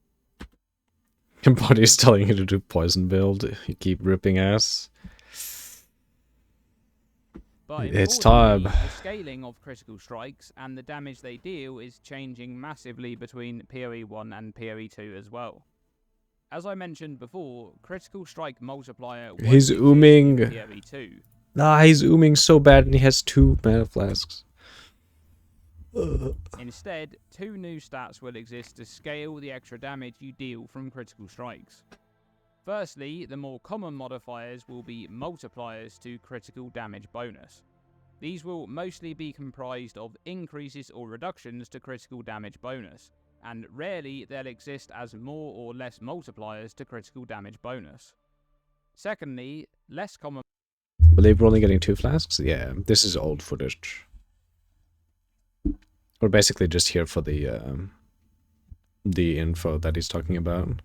Your body's telling you to do poison build. You keep ripping ass. But It's time. the scaling of critical strikes and the damage they deal is changing massively between PoE 1 and PoE 2 as well. As I mentioned before, critical strike multiplier won't He's exist ooming. in PoE 2. Ah, he's ooming so bad and he has 2 mana flasks. Instead, 2 new stats will exist to scale the extra damage you deal from critical strikes. Firstly, the more common modifiers will be multipliers to critical damage bonus. These will mostly be comprised of increases or reductions to critical damage bonus, and rarely they'll exist as more or less multipliers to critical damage bonus. Secondly, less common... Believe we're only getting 2 flasks? Yeah, this is old footage. We're basically just here for the info that he's talking about.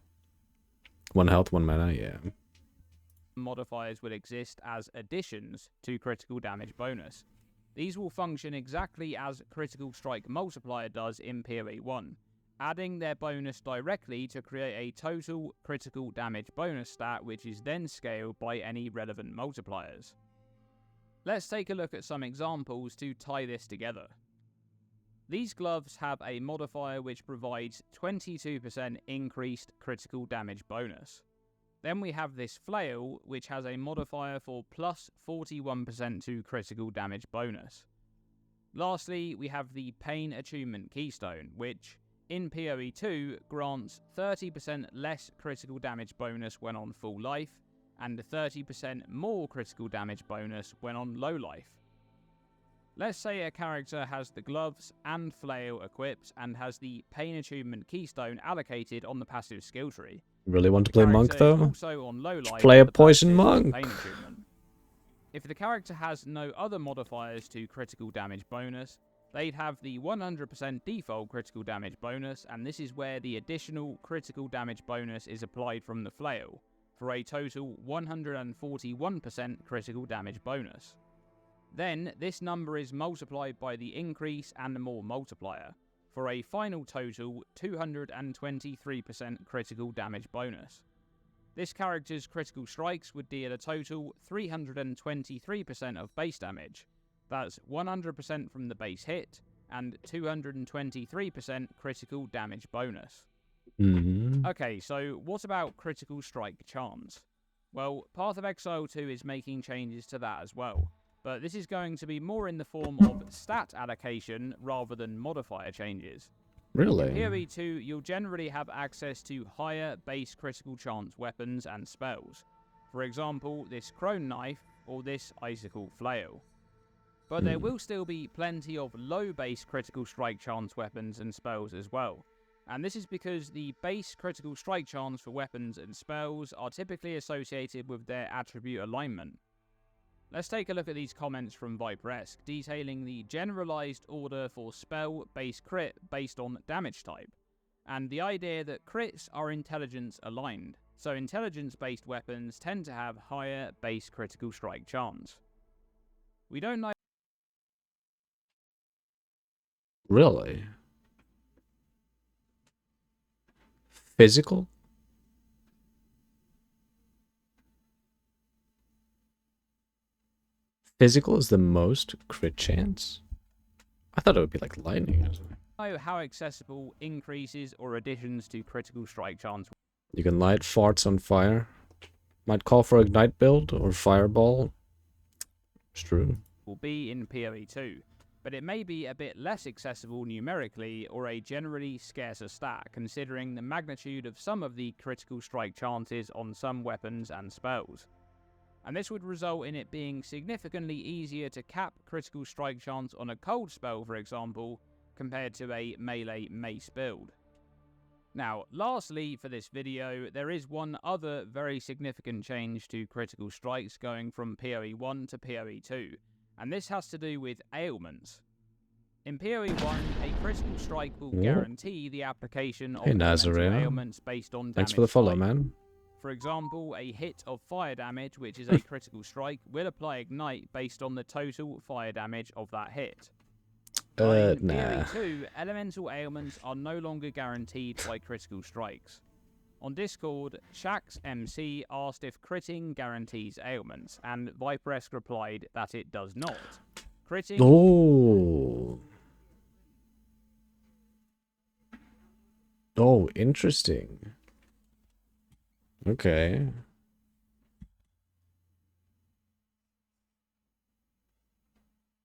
1 health, 1 mana, yeah. modifiers will exist as additions to critical damage bonus. These will function exactly as critical strike multiplier does in PoE 1, adding their bonus directly to create a total critical damage bonus stat which is then scaled by any relevant multipliers. Let's take a look at some examples to tie this together. These gloves have a modifier which provides 22% increased critical damage bonus. Then we have this flail, which has a modifier for plus 41% to critical damage bonus. Lastly, we have the Pain Attunement Keystone, which, in PoE 2, grants 30% less critical damage bonus when on full life, and 30% more critical damage bonus when on low life. Let's say a character has the gloves and flail equipped and has the Pain Attunement Keystone allocated on the passive skill tree. Really want to play monk though? Also on low life, Play a the poison passive monk. Pain Attunement. If the character has no other modifiers to critical damage bonus, they'd have the 100% default critical damage bonus, and this is where the additional critical damage bonus is applied from the flail, for a total 141% critical damage bonus. Then, this number is multiplied by the increase and the more multiplier, for a final total 223% critical damage bonus. This character's critical strikes would deal a total 323% of base damage. That's 100% from the base hit, and 223% critical damage bonus. Okay, so what about critical strike charms? Well, Path of Exile 2 is making changes to that as well, but this is going to be more in the form of stat allocation rather than modifier changes. In Really? PoE 2, you'll generally have access to higher base critical chance weapons and spells. For example, this Crone Knife or this Icicle Flail. But there will still be plenty of low base critical strike chance weapons and spells as well. And this is because the base critical strike chance for weapons and spells are typically associated with their attribute alignment. Let's take a look at these comments from Viperesque, detailing the generalized order for spell base crit based on damage type, and the idea that crits are intelligence aligned, so intelligence based weapons tend to have higher base critical strike chance. We don't know. Really? Physical? Physical is the most crit chance? I thought it would be like lightning. Know how accessible increases or additions to critical strike chance You can light farts on fire. Might call for Ignite build or Fireball. It's true. will be in PoE 2, but it may be a bit less accessible numerically or a generally scarcer stat, considering the magnitude of some of the critical strike chances on some weapons and spells. And this would result in it being significantly easier to cap critical strike chance on a cold spell, for example, compared to a melee mace build. Now, lastly for this video, there is one other very significant change to critical strikes going from PoE 1 to PoE 2, and this has to do with ailments. In PoE 1, a critical strike will guarantee the application of elemental ailments based on damage. Thanks for the follow, type. man. For example, a hit of fire damage, which is a critical strike, will apply Ignite based on the total fire damage of that hit. In PoE 2, elemental ailments are no longer guaranteed by critical strikes. On Discord, Shax MC asked if critting guarantees ailments, and Viperesque replied that it does not. Critting... Oh. Oh, interesting. Okay.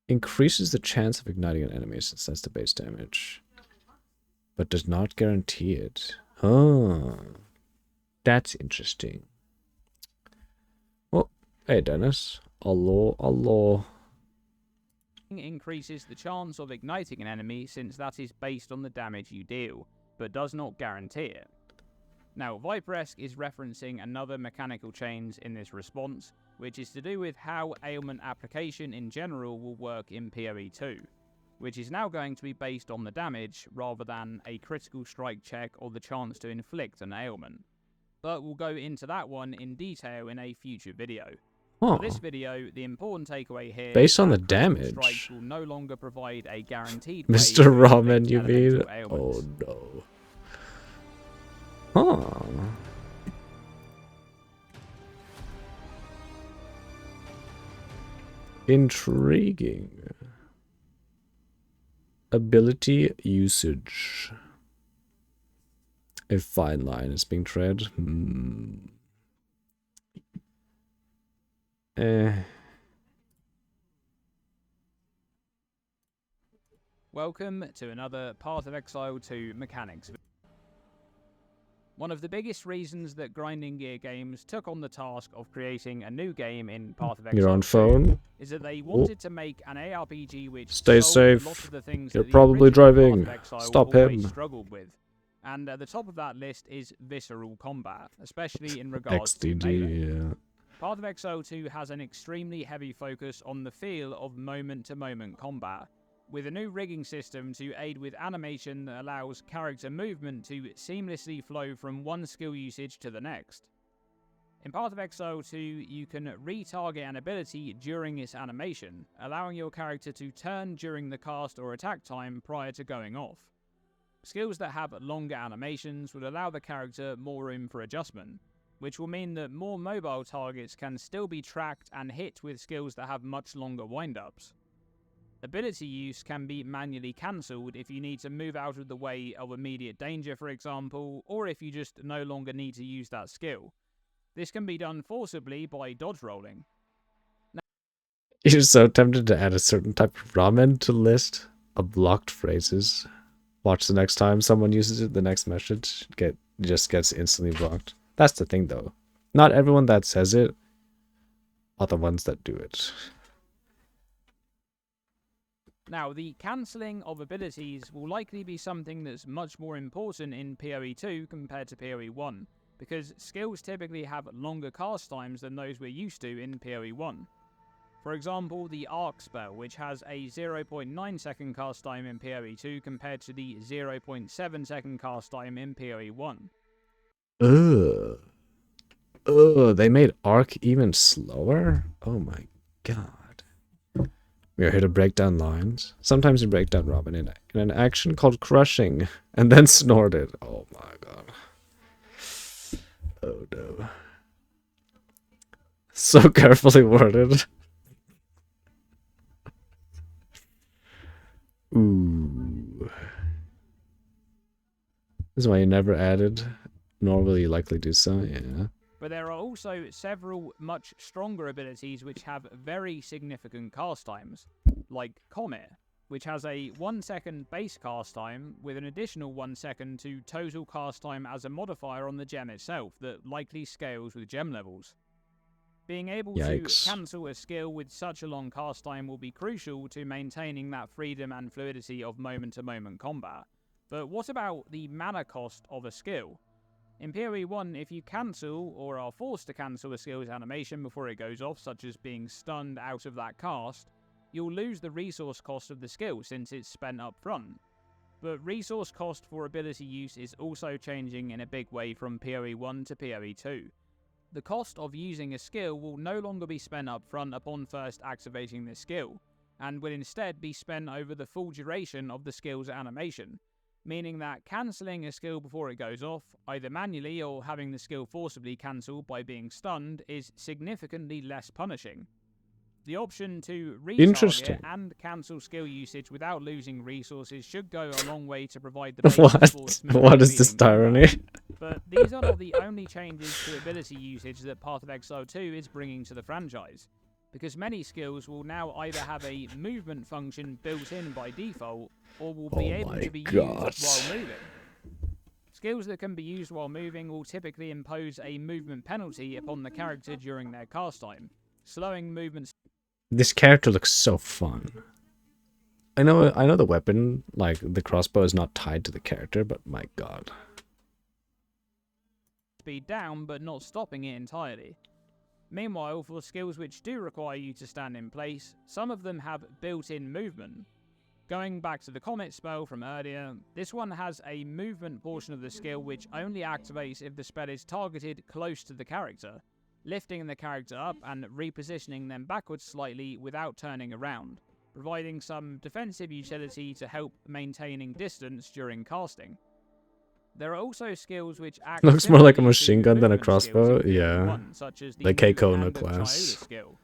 Increases the chance of igniting an enemy since that's the base damage, but does not guarantee it. Oh, that's interesting. Oh, hey Dennis. Allah. Increases the chance of igniting an enemy since that is based on the damage you deal, but does not guarantee it. Now, Viperesque is referencing another mechanical change in this response, which is to do with how ailment application in general will work in PoE 2, which is now going to be based on the damage rather than a critical strike check or the chance to inflict an ailment. But we'll go into that one in detail in a future video. Huh. For this video, the important takeaway here Based is on that the critical damage. strikes will no longer provide a guaranteed Mr. way to Ramen, inflict you mean? elemental ailments. Oh no. Huh. Intriguing. Ability usage. A fine line is being tread. Welcome to another Path of Exile 2 mechanics. One of the biggest reasons that Grinding Gear Games took on the task of creating a new game in Path of Exile You're on 2 phone. is that they wanted to make an ARPG which Stay solved safe. a lot of the things You're that the probably original driving. Path of Exile Stop always him. struggled with. And at the top of that list is visceral combat, especially in regards to melee. XDG, yeah. Path of Exile 2 has an extremely heavy focus on the feel of moment-to-moment combat, with a new rigging system to aid with animation that allows character movement to seamlessly flow from one skill usage to the next. In Path of Exile 2, you can retarget an ability during its animation, allowing your character to turn during the cast or attack time prior to going off. Skills that have longer animations will allow the character more room for adjustment, which will mean that more mobile targets can still be tracked and hit with skills that have much longer wind-ups. Ability use can be manually cancelled if you need to move out of the way of immediate danger, for example, or if you just no longer need to use that skill. This can be done forcibly by dodge rolling. You're so tempted to add a certain type of ramen to list of blocked phrases. Watch the next time someone uses it, the next message just gets instantly blocked. That's the thing, though. Not everyone that says it are the ones that do it. Now, the cancelling of abilities will likely be something that's much more important in PoE 2 compared to PoE 1, because skills typically have longer cast times than those we're used to in PoE 1. For example, the Arc spell, which has a 0.9 second cast time in PoE 2 compared to the 0.7 second cast time in PoE 1. Ugh. Ugh, they made Arc even slower? Oh my god. We are here to break down lines. Sometimes you break down Robin in an action called crushing, and then snort it. Oh my god. Oh no. So carefully worded. Ooh. This is why you never added, nor will you likely do so, yeah. But there are also several much stronger abilities which have very significant cast times, like Comet, which has a 1 second base cast time with an additional 1 second to total cast time as a modifier on the gem itself that likely scales with gem levels. Being able Yikes. to cancel a skill with such a long cast time will be crucial to maintaining that freedom and fluidity of moment-to-moment combat. But what about the mana cost of a skill? In PoE 1, if you cancel or are forced to cancel a skill's animation before it goes off, such as being stunned out of that cast, you'll lose the resource cost of the skill since it's spent up front. But resource cost for ability use is also changing in a big way from PoE 1 to PoE 2. The cost of using a skill will no longer be spent up front upon first activating the skill, and will instead be spent over the full duration of the skill's animation, meaning that cancelling a skill before it goes off, either manually or having the skill forcibly cancelled by being stunned, is significantly less punishing. The option to retarget and cancel skill usage without losing resources should go a long way to provide the basis for smooth What is this combat. tyranny? But these are not the only changes to ability usage that Path of Exile 2 is bringing to the franchise, because many skills will now either have a movement function built in by default, or will be able to be used while moving. Skills that can be used while moving will typically impose a movement penalty upon the character during their cast time, slowing movement. This character looks so fun. I know the weapon, like the crossbow, is not tied to the character, but my god. Speed down, but not stopping it entirely. Meanwhile, for skills which do require you to stand in place, some of them have built-in movement. Going back to the Comet spell from earlier, this one has a movement portion of the skill which only activates if the spell is targeted close to the character, lifting the character up and repositioning them backwards slightly without turning around, providing some defensive utility to help maintaining distance during casting. There are also skills which act Looks more like a similarly machine to gun than a movement skills crossbow, in PoE yeah. 1, such as the The movement Keiko hand of class. Chioda skill.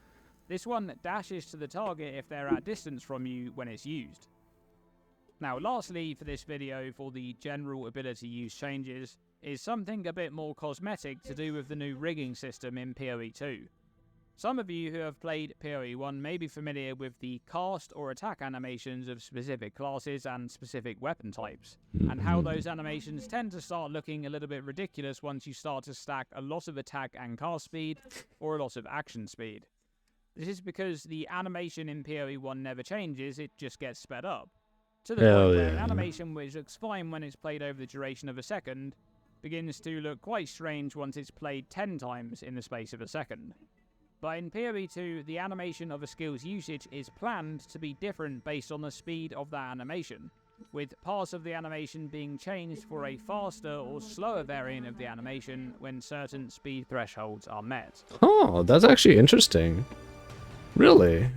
This one dashes to the target if they're at distance from you when it's used. Now lastly for this video, for the general ability use changes, is something a bit more cosmetic to do with the new rigging system in PoE 2. Some of you who have played PoE 1 may be familiar with the cast or attack animations of specific classes and specific weapon types, and how those animations tend to start looking a little bit ridiculous once you start to stack a lot of attack and cast speed, or a lot of action speed. This is because the animation in PoE 1 never changes, it just gets sped up, to the point where an animation which looks fine when it's played over the duration of a second, begins to look quite strange once it's played 10 times in the space of a second. But in PoE 2, the animation of a skill's usage is planned to be different based on the speed of that animation, with parts of the animation being changed for a faster or slower variant of the animation when certain speed thresholds are met. Oh, that's actually interesting. Really?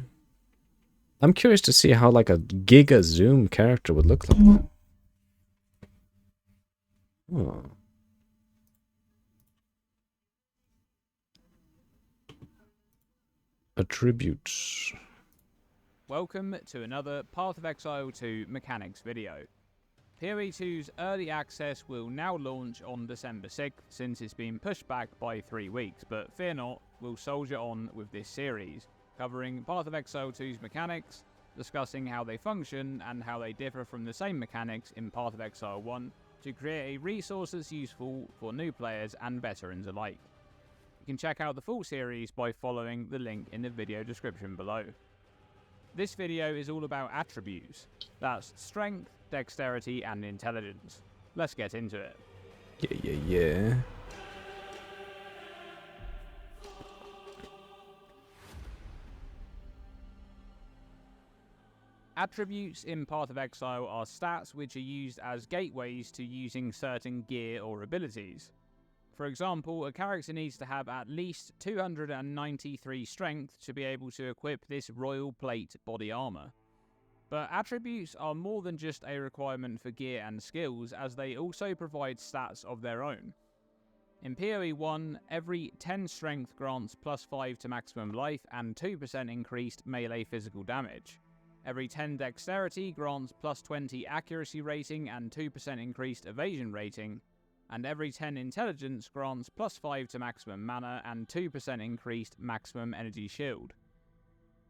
I'm curious to see how like a Giga Zoom character would look like that. Oh. Attributes. Welcome to another Path of Exile 2 mechanics video. PoE 2's early access will now launch on December 6th since it's been pushed back by 3 weeks, but fear not, we'll soldier on with this series, covering Path of Exile 2's mechanics, discussing how they function and how they differ from the same mechanics in Path of Exile 1 to create a resource that's useful for new players and veterans alike. You can check out the full series by following the link in the video description below. This video is all about attributes. That's strength, dexterity, and intelligence. Let's get into it. Yeah. Attributes in Path of Exile are stats which are used as gateways to using certain gear or abilities. For example, a character needs to have at least 293 strength to be able to equip this Royal Plate body armor. But attributes are more than just a requirement for gear and skills, as they also provide stats of their own. In POE 1, every 10 strength grants +5 to maximum life and 2% increased melee physical damage. Every 10 dexterity grants +20 accuracy rating and 2% increased evasion rating, and every 10 intelligence grants +5 to maximum mana and 2% increased maximum energy shield.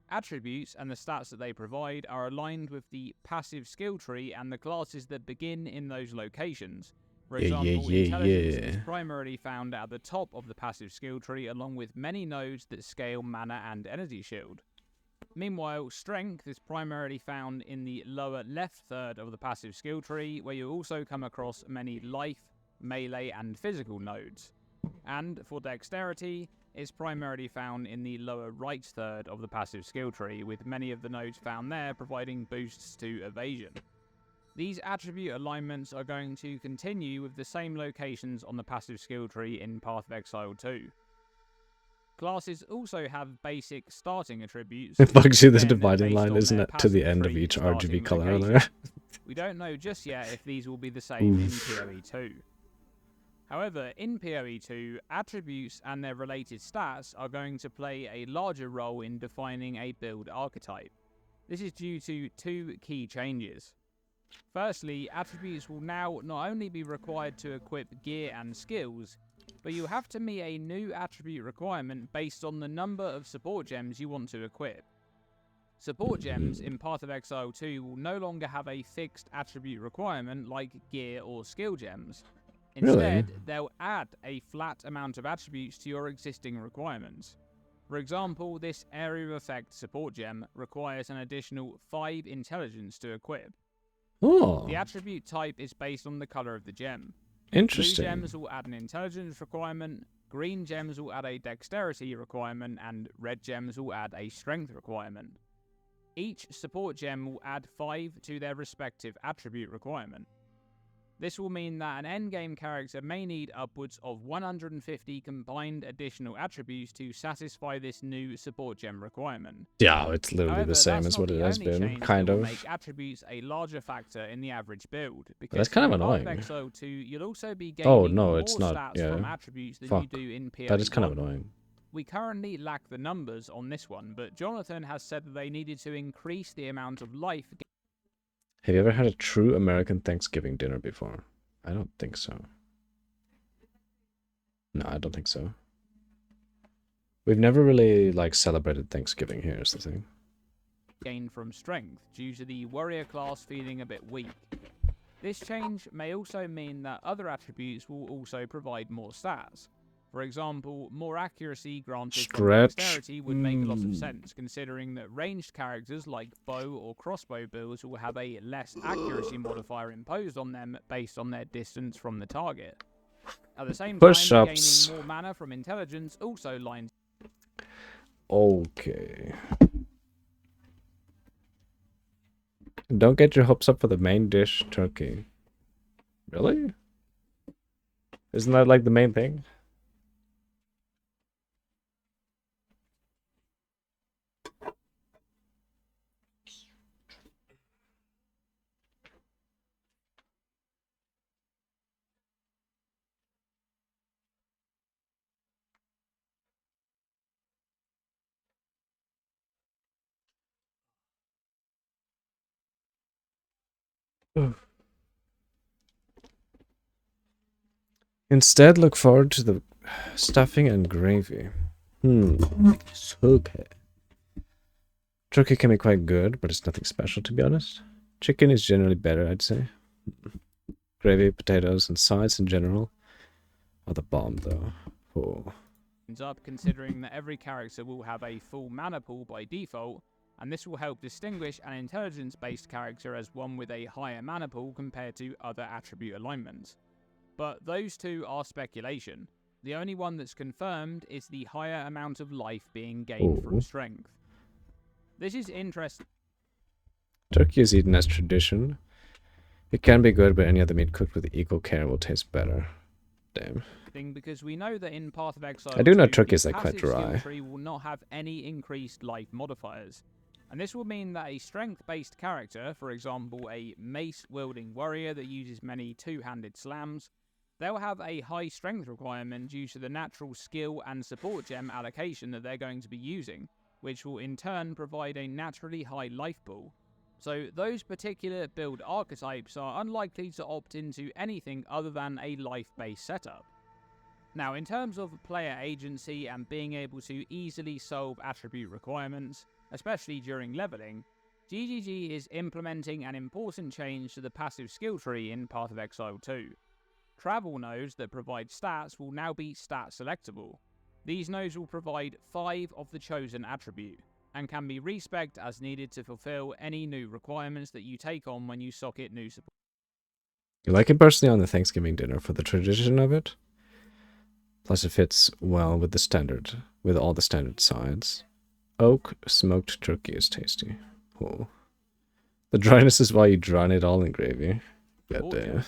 Attributes and the stats that they provide are aligned with the passive skill tree and the classes that begin in those locations. For example, intelligence is primarily found at the top of the passive skill tree, along with many nodes that scale mana and energy shield. Meanwhile, strength is primarily found in the lower left third of the passive skill tree, where you also come across many life, melee, and physical nodes. And for dexterity, is primarily found in the lower right third of the passive skill tree, with many of the nodes found there providing boosts to evasion. These attribute alignments are going to continue with the same locations on the passive skill tree in Path of Exile 2. Classes also have basic starting attributes. It bugs you, the again, dividing based line, on isn't their it, to the passive end of tree each starting RGB color location. there? We don't know just yet if these will be the same in POE 2. However, in POE 2, attributes and their related stats are going to play a larger role in defining a build archetype. This is due to two key changes. Firstly, attributes will now not only be required to equip gear and skills, but you have to meet a new attribute requirement based on the number of support gems you want to equip. Support gems in Path of Exile 2 will no longer have a fixed attribute requirement like gear or skill gems. Instead, they'll add a flat amount of attributes to your existing requirements. For example, this Area of Effect support gem requires an additional 5 intelligence to equip. Oh, The attribute type is based on the color of the gem. interesting. Blue gems will add an intelligence requirement, green gems will add a dexterity requirement, and red gems will add a strength requirement. Each support gem will add 5 to their respective attribute requirement. This will mean that an endgame character may need upwards of 150 combined additional attributes to satisfy this new support gem requirement. Yeah, it's literally However, the same that's as not what it the has only been, change kind that will of. make attributes a larger factor in the average build. Because That's kind of in Path annoying. Exile 2, you'll also be gaining Oh, no, more it's not. stats Yeah. from attributes than Fuck. you do in POE That is kind of 1. annoying. We currently lack the numbers on this one, but Jonathan has said that they needed to increase the amount of life. Have you ever had a true American Thanksgiving dinner before? I don't think so. No, I don't think so. We've never really, like, celebrated Thanksgiving here, is the thing. Gained from strength due to the warrior class feeling a bit weak. This change may also mean that other attributes will also provide more stats. For example, more accuracy granted from Stretch. dexterity would make a lot of sense, considering that ranged characters like bow or crossbow builds will have a less accuracy modifier imposed on them based on their distance from the target. At the same time, Push-ups. gaining more mana from intelligence also lines. Okay. Don't get your hopes up for the main dish, turkey. Really? Isn't that like the main thing? Instead, look forward to the stuffing and gravy. Okay. Turkey can be quite good, but it's nothing special to be honest. Chicken is generally better, I'd say. Gravy, potatoes, and sides in general are the bomb, though. Oh. Ends up considering that every character will have a full mana pool by default, and this will help distinguish an intelligence-based character as one with a higher mana pool compared to other attribute alignments. But those two are speculation. The only one that's confirmed is the higher amount of life being gained from strength. This is interesting. Turkey is eaten as tradition. It can be good, but any other meat cooked with equal care will taste better. Damn. Because we know that in Path of Exile I do know 2, turkey is the like quite passive skill dry. tree will not have any increased life modifiers. And this will mean that a strength-based character, for example a mace-wielding warrior that uses many two-handed slams, they'll have a high strength requirement due to the natural skill and support gem allocation that they're going to be using, which will in turn provide a naturally high life pool. So those particular build archetypes are unlikely to opt into anything other than a life-based setup. Now, in terms of player agency and being able to easily solve attribute requirements, especially during leveling, GGG is implementing an important change to the passive skill tree in Path of Exile 2. Travel nodes that provide stats will now be stat selectable. These nodes will provide 5 of the chosen attribute, and can be respecced as needed to fulfill any new requirements that you take on when you socket new support. You like it personally on the Thanksgiving dinner for the tradition of it. Plus it fits well with all the standard sides. Oak smoked turkey is tasty. Oh. The dryness is why you drown it all in gravy. God damn.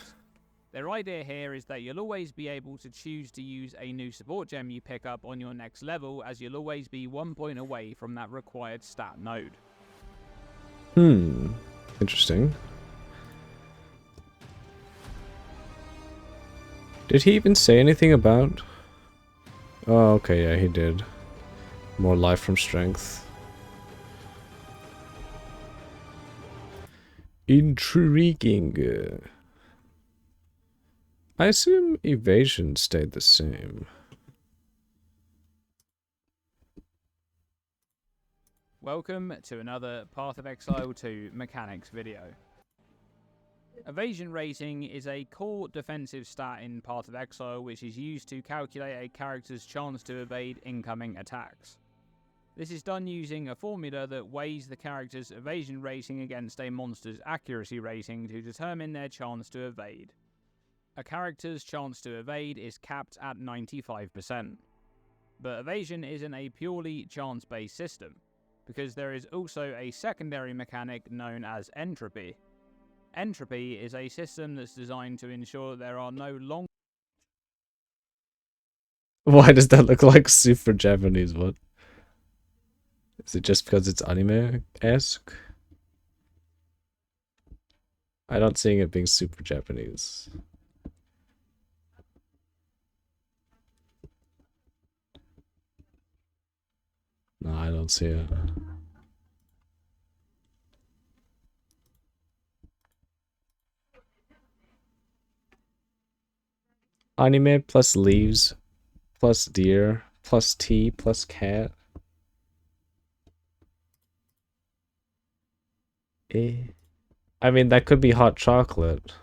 Their idea here is that you'll always be able to choose to use a new support gem you pick up on your next level, as you'll always be 1 point away from that required stat node. Interesting. Did he even say anything about... Oh, okay, yeah, he did. More life from strength. Intriguing. I assume evasion stayed the same. Welcome to another Path of Exile 2 mechanics video. Evasion rating is a core defensive stat in Path of Exile which is used to calculate a character's chance to evade incoming attacks. This is done using a formula that weighs the character's evasion rating against a monster's accuracy rating to determine their chance to evade. A character's chance to evade is capped at 95%. But evasion isn't a purely chance-based system, because there is also a secondary mechanic known as entropy. Entropy is a system that's designed to ensure there are no long... Why does that look like super Japanese? What? Is it just because it's anime-esque? I don't see it being super Japanese. No, I don't see it. Anime plus leaves plus deer plus tea plus cat. I mean, that could be hot chocolate.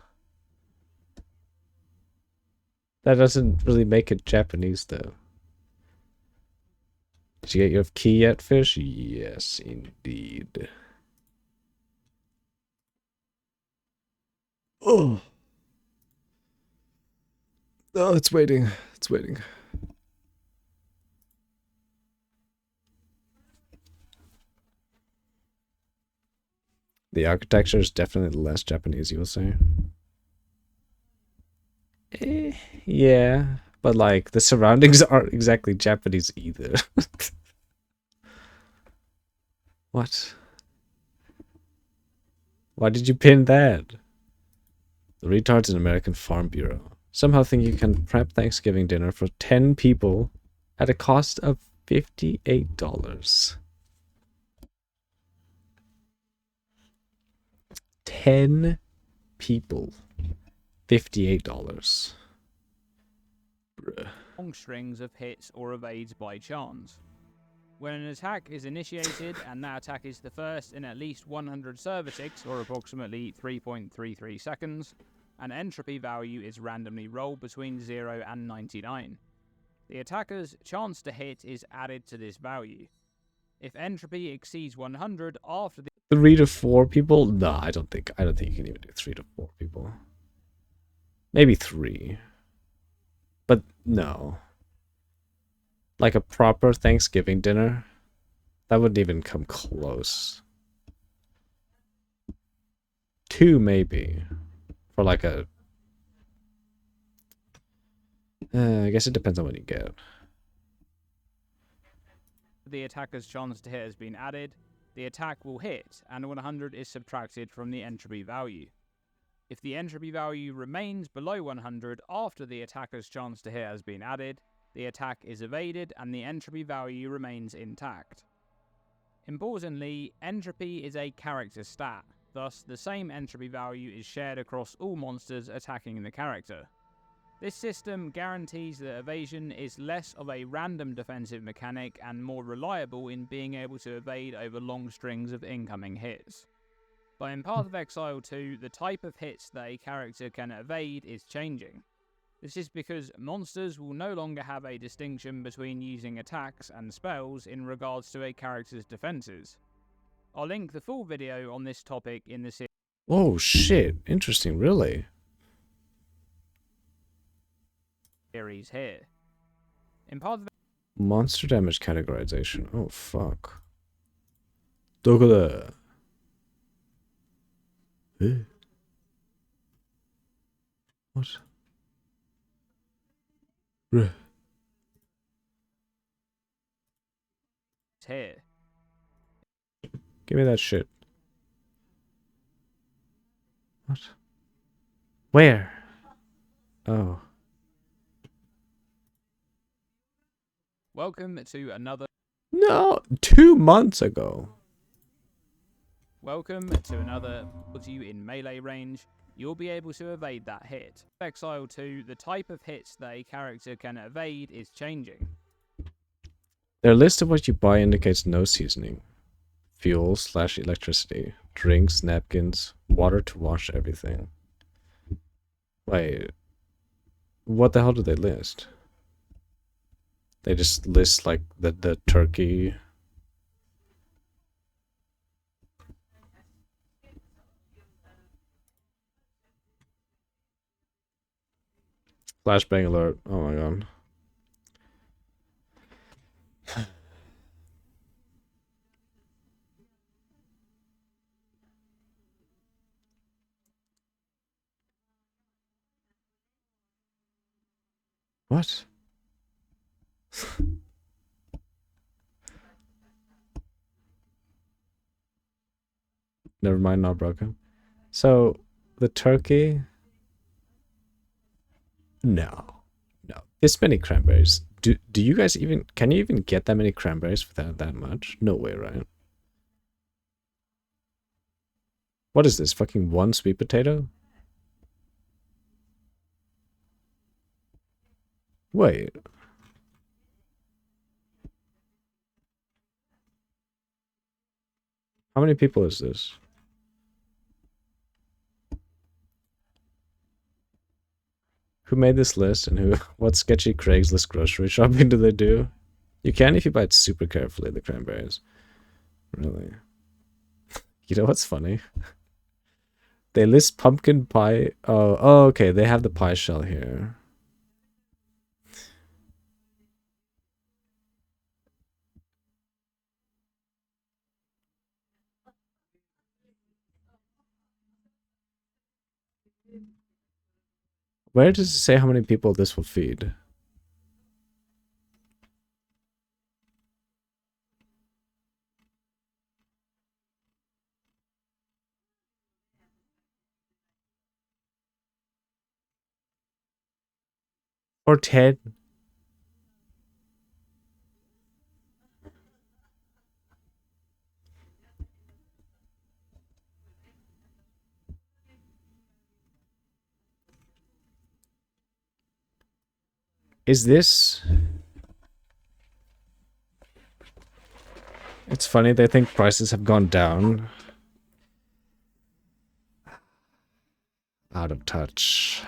That doesn't really make it Japanese, though. Did you get your key yet, fish? Yes, indeed. Oh. Oh, it's waiting. It's waiting. The architecture is definitely less Japanese, you will say. Yeah, but like the surroundings aren't exactly Japanese either. What? Why did you pin that? The retards in American Farm Bureau somehow think you can prep Thanksgiving dinner for 10 people at a cost of $58. 10 people. $58. Bruh. long strings of hits or evades by chance. When an attack is initiated, and that attack is the first in at least 100 server ticks, or approximately 3.33 seconds, an entropy value is randomly rolled between 0 and 99. The attacker's chance to hit is added to this value. If entropy exceeds 100 after the 3 to 4 people? No, I don't think you can even do 3 to 4 people. Maybe 3. But no. Like a proper Thanksgiving dinner, that wouldn't even come close. 2 maybe. For like a... I guess it depends on what you get. the attacker's chance to hit has been added, the attack will hit, and 100 is subtracted from the entropy value. If the entropy value remains below 100 after the attacker's chance to hit has been added, the attack is evaded and the entropy value remains intact. Importantly, entropy is a character stat, thus the same entropy value is shared across all monsters attacking the character. This system guarantees that evasion is less of a random defensive mechanic and more reliable in being able to evade over long strings of incoming hits. But in Path of Exile 2, the type of hits that a character can evade is changing. This is because monsters will no longer have a distinction between using attacks and spells in regards to a character's defenses. I'll link the full video on this topic in the series. Oh shit, interesting, really? Here. In Path of Monster damage categorization. Oh fuck. Dokada. Eh? What? Ruh. here. Give me that shit. What? Where? Oh. Welcome to another. No, 2 months ago. Welcome to another. Puts you in melee range. You'll be able to evade that hit. Exile 2, the type of hits that a character can evade is changing. Their list of what you buy indicates no seasoning. Fuel/electricity. Drinks, napkins, water to wash everything. Wait. What the hell do they list? They just list like the turkey. Flashbang alert. Oh my god. What? Never mind, not broken. So, the turkey... No. No. This many cranberries. Do you guys even... Can you even get that many cranberries without that much? No way, right? What is this? Fucking 1 sweet potato? Wait. How many people is this? Who made this list and who? What sketchy Craigslist grocery shopping do they do? You can if you buy it super carefully, the cranberries. Really? You know what's funny? They list pumpkin pie. Oh, okay. They have the pie shell here. Where does it say how many people this will feed? Or 10? Is this... It's funny, they think prices have gone down. Out of touch.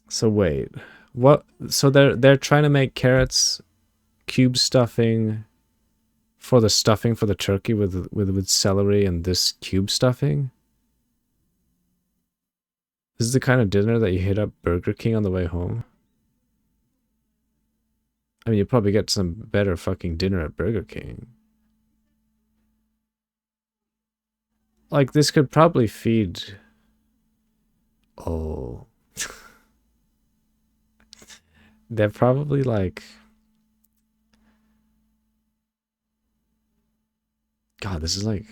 So wait, what? So they're trying to make carrots cube stuffing for the turkey with celery and this cube stuffing? This is the kind of dinner that you hit up Burger King on the way home? I mean, you probably get some better fucking dinner at Burger King. Like, this could probably feed... Oh. They're probably like... God, this is like...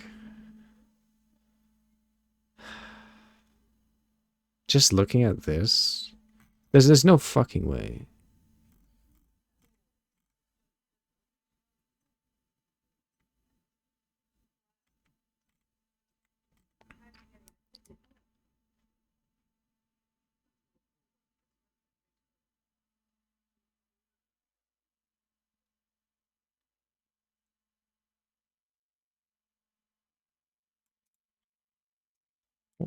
Just looking at this... There's no fucking way.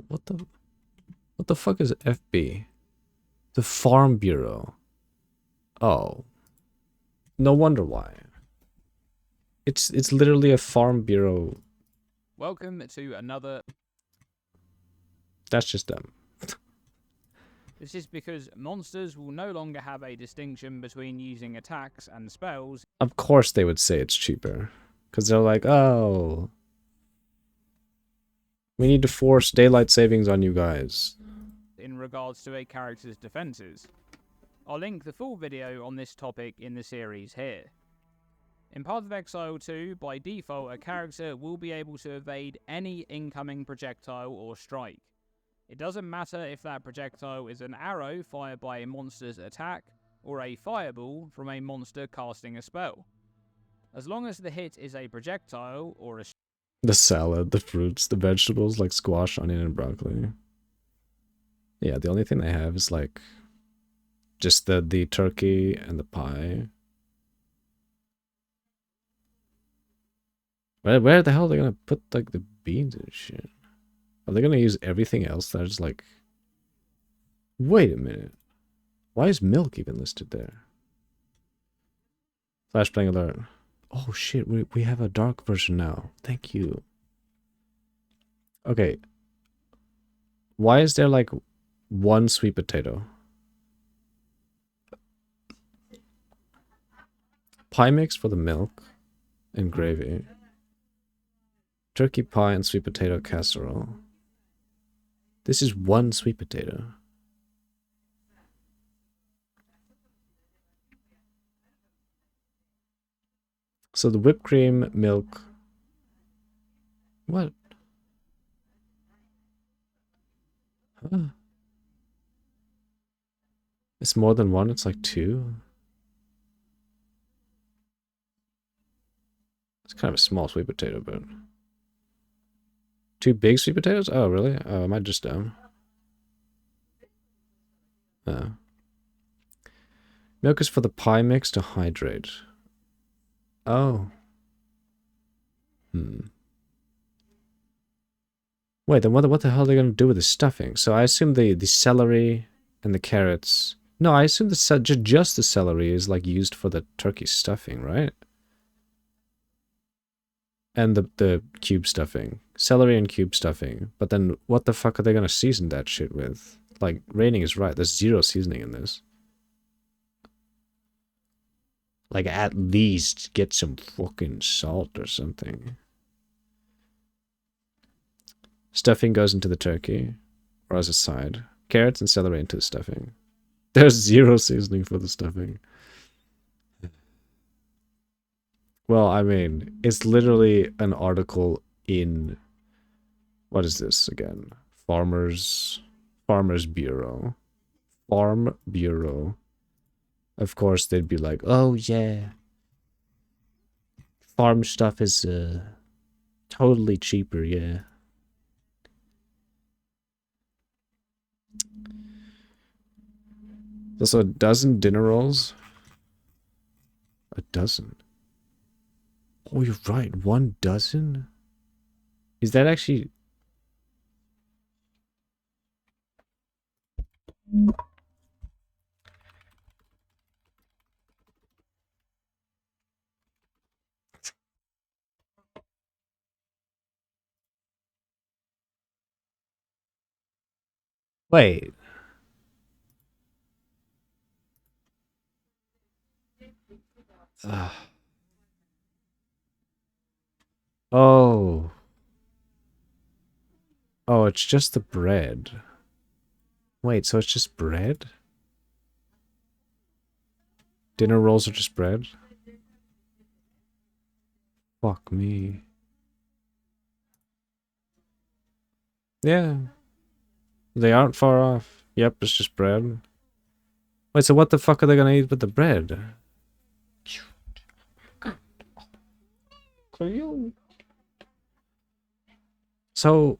What the fuck is FB? The Farm Bureau. Oh. No wonder why. It's literally a Farm Bureau. Welcome to another... That's just them. This is because monsters will no longer have a distinction between using attacks and spells. Of course they would say it's cheaper. Because they're like, oh... We need to force daylight savings on you guys. In regards to a character's defenses. I'll link the full video on this topic in the series here. In Path of Exile 2, by default, a character will be able to evade any incoming projectile or strike. It doesn't matter if that projectile is an arrow fired by a monster's attack, or a fireball from a monster casting a spell. As long as the hit is a projectile, or a... The salad, the fruits, the vegetables like squash, onion, and broccoli. Yeah, the only thing they have is like... just the turkey and the pie. Where the hell are they gonna put like the beans and shit? Are they gonna use everything else that's like... Wait a minute. Why is milk even listed there? Flashbang alert. Oh shit, we have a dark version now. Thank you. Okay. Why is there like one sweet potato? Pie mix for the milk and gravy. Turkey pie and sweet potato casserole. This is one sweet potato. So the whipped cream, milk. What? Huh? It's more than one, it's like two. It's kind of a small sweet potato, but... Two big sweet potatoes? Oh, really? Oh, am I just dumb? Oh. Milk is for the pie mix to hydrate. Oh. Wait, then what the hell are they going to do with the stuffing? So I assume the celery and the carrots... No, I assume just the celery is like used for the turkey stuffing, right? And the cube stuffing. Celery and cube stuffing. But then what the fuck are they going to season that shit with? Like, Raining is right. There's zero seasoning in this. Like, at least get some fucking salt or something. Stuffing goes into the turkey. Or as a side. Carrots and celery into the stuffing. There's zero seasoning for the stuffing. Well, I mean, it's literally an article in... What is this again? Farmers Bureau. Farm Bureau. Of course, they'd be like, oh, yeah. Farm stuff is totally cheaper, yeah. Also, a dozen dinner rolls? A dozen? Oh, you're right. 1 dozen? Is that actually... Wait. Ugh. Oh. Oh, it's just the bread. Wait, so it's just bread? Dinner rolls are just bread? Fuck me. Yeah. They aren't far off. Yep, it's just bread. Wait, so what the fuck are they gonna eat with the bread? So,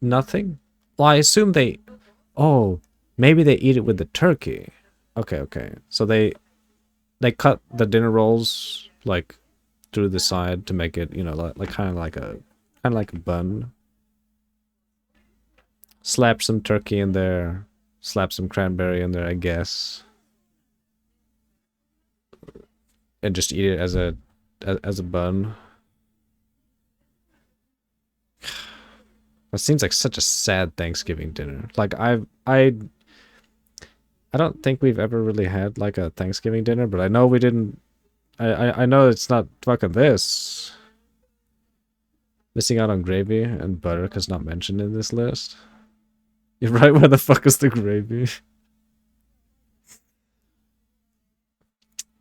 nothing? Well, I assume they... Oh, maybe they eat it with the turkey. Okay, okay. So they cut the dinner rolls, like, through the side to make it, you know, like kind of like a bun. Slap some turkey in there. Slap some cranberry in there, I guess. And just eat it as a bun. That seems like such a sad Thanksgiving dinner. Like I don't think we've ever really had like a Thanksgiving dinner, but I know we didn't. I know it's not fucking this. Missing out on gravy and butter because not mentioned in this list. You're right. Where the fuck is the gravy?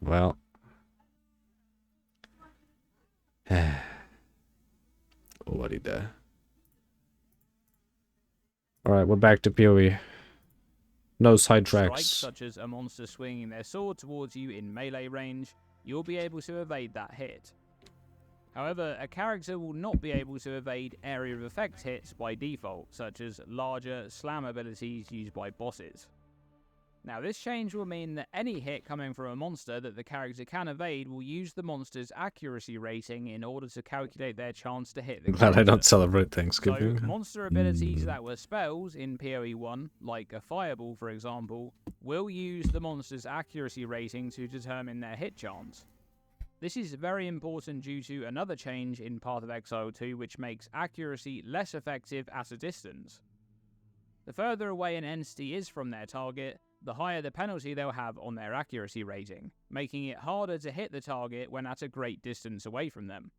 Well. What he did. Alright, we're back to POE. No Strikes sidetracks. such as a monster swinging their sword towards you in melee range, you'll be able to evade that hit. However, a character will not be able to evade area of effect hits by default, such as larger slam abilities used by bosses. Now, this change will mean that any hit coming from a monster that the character can evade will use the monster's accuracy rating in order to calculate their chance to hit the I'm glad I character. don't celebrate So, Thanksgiving. monster abilities that were spells in PoE 1, like a fireball for example, will use the monster's accuracy rating to determine their hit chance. This is very important due to another change in Path of Exile 2 which makes accuracy less effective at a distance. The further away an entity is from their target, the higher the penalty they'll have on their accuracy rating, making it harder to hit the target when at a great distance away from them.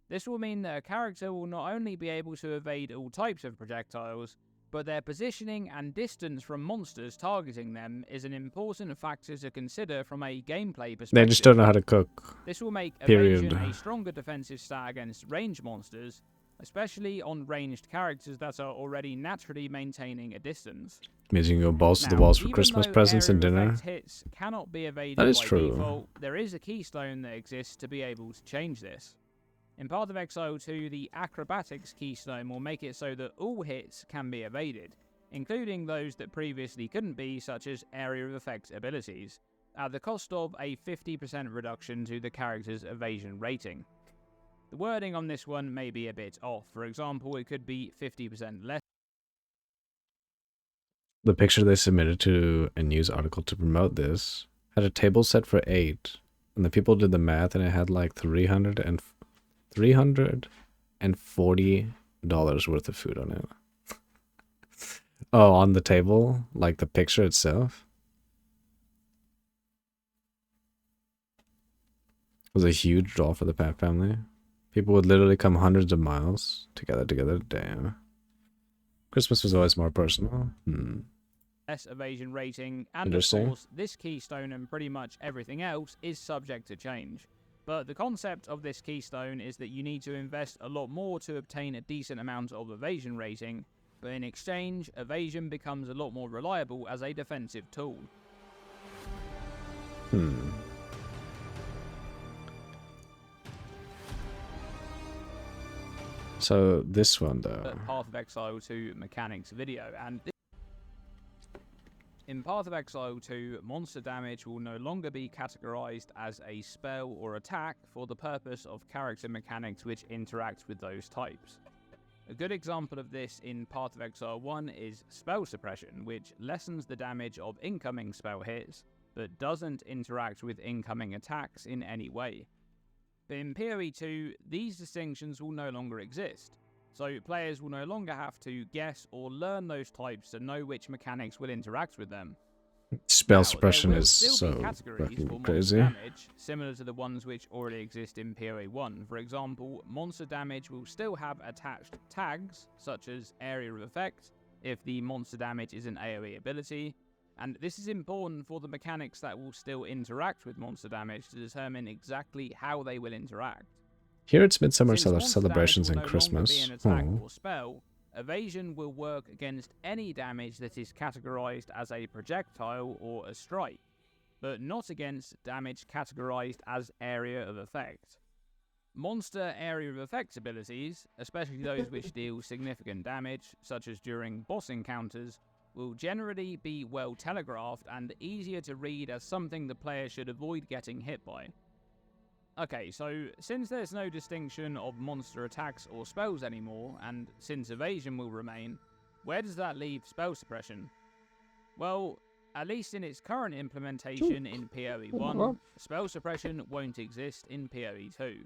This will mean that a character will not only be able to evade all types of projectiles, but their positioning and distance from monsters targeting them is an important factor to consider from a gameplay perspective. They just don't know how to cook. This will make Period. evasion a stronger defensive stat against ranged monsters, especially on ranged characters that are already naturally maintaining a distance. Means you can go balls to the Now, walls for even Christmas though presents and area dinner. effect hits cannot be evaded That is by true. default, there is a keystone that exists to be able to change this. In Path of Exile 2, the Acrobatics keystone will make it so that all hits can be evaded, including those that previously couldn't be, such as area of effect abilities, at the cost of a 50% reduction to the character's evasion rating. The wording on this one may be a bit off. For example, it could be 50% less. The picture they submitted to a news article to promote this had a table set for 8, and the people did the math, and it had like $340 worth of food on it. Oh, on the table, like the picture itself. It was a huge draw for the Pat family. People would literally come hundreds of miles together. Damn. Christmas was always more personal. Less evasion rating, and of Interesting. course, this keystone and pretty much everything else is subject to change. But the concept of this keystone is that you need to invest a lot more to obtain a decent amount of evasion rating, but in exchange, evasion becomes a lot more reliable as a defensive tool. So this one though. Path of Exile 2 mechanics video, and In Path of Exile 2, monster damage will no longer be categorized as a spell or attack for the purpose of character mechanics which interact with those types. A good example of this in Path of Exile 1 is Spell Suppression, which lessens the damage of incoming spell hits, but doesn't interact with incoming attacks in any way. But in PoE 2, these distinctions will no longer exist, so players will no longer have to guess or learn those types to know which mechanics will interact with them. Spell Now, suppression there will is still be so categories fucking for monster crazy. damage, similar to the ones which already exist in PoE 1. For example, monster damage will still have attached tags, such as Area of Effect, if the monster damage is an AoE ability, and this is important for the mechanics that will still interact with monster damage to determine exactly how they will interact. Here it's Midsummer Since monster damage celebrations will and no longer be Christmas. an attack Oh. or spell, evasion will work against any damage that is categorized as a projectile or a strike, but not against damage categorized as area of effect. Monster area of effect abilities, especially those which deal significant damage, such as during boss encounters, will generally be well telegraphed and easier to read as something the player should avoid getting hit by. Okay, so since there's no distinction of monster attacks or spells anymore, and since evasion will remain, where does that leave spell suppression? Well, at least in its current implementation in PoE 1, spell suppression won't exist in PoE 2.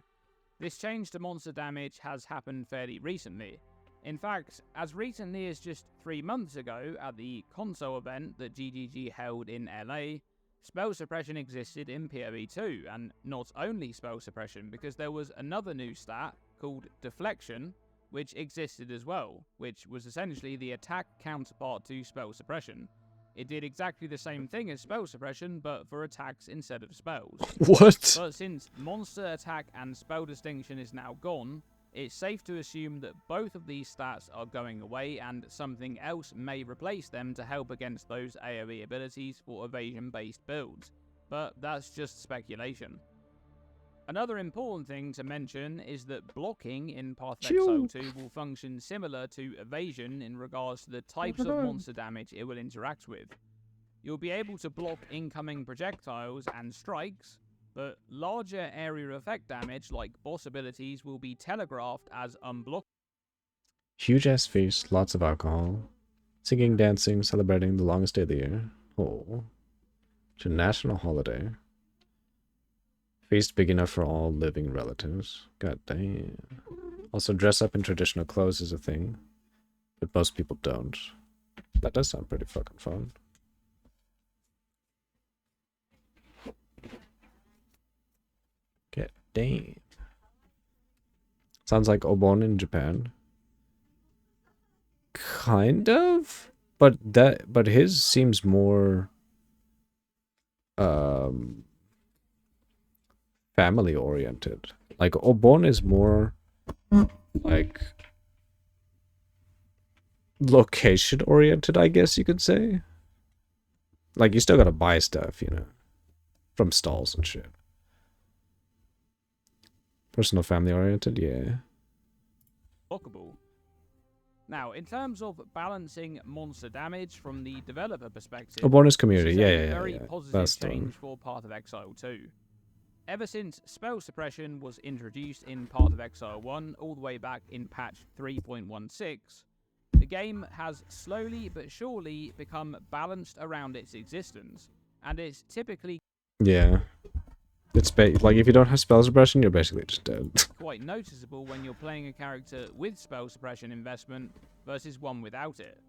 This change to monster damage has happened fairly recently. In fact, as recently as just 3 months ago at the console event that GGG held in LA, spell suppression existed in PoE 2, and not only spell suppression, because there was another new stat called deflection, which existed as well, which was essentially the attack counterpart to spell suppression. It did exactly the same thing as spell suppression, but for attacks instead of spells. What? But since monster attack and spell distinction is now gone, it's safe to assume that both of these stats are going away and something else may replace them to help against those AoE abilities for evasion-based builds, but that's just speculation. Another important thing to mention is that blocking in Path of Exile 2 will function similar to evasion in regards to the types of monster damage it will interact with. You'll be able to block incoming projectiles and strikes, but larger area effect damage like boss abilities will be telegraphed as unblockable. Huge ass feast, lots of alcohol. Singing, dancing, celebrating the longest day of the year. Oh. It's a national holiday. Feast big enough for all living relatives. God damn. Also, dress up in traditional clothes is a thing, but most people don't. That does sound pretty fucking fun. God damn. Sounds like Obon in Japan. Kind of? But his seems more family oriented. Like Obon is more like location oriented, I guess you could say. Like you still gotta buy stuff, you know, from stalls and shit. Personal family oriented, yeah. Now, in terms of balancing monster damage from the developer perspective, Obon is community, this is a yeah. very positive That's change for Path of Exile 2. Ever since spell suppression was introduced in Path of Exile 1 all the way back in patch 3.16, the game has slowly but surely become balanced around its existence, and it's typically it's like if you don't have spell suppression, you're basically just dead. quite noticeable when you're playing a character with spell suppression investment versus one without it.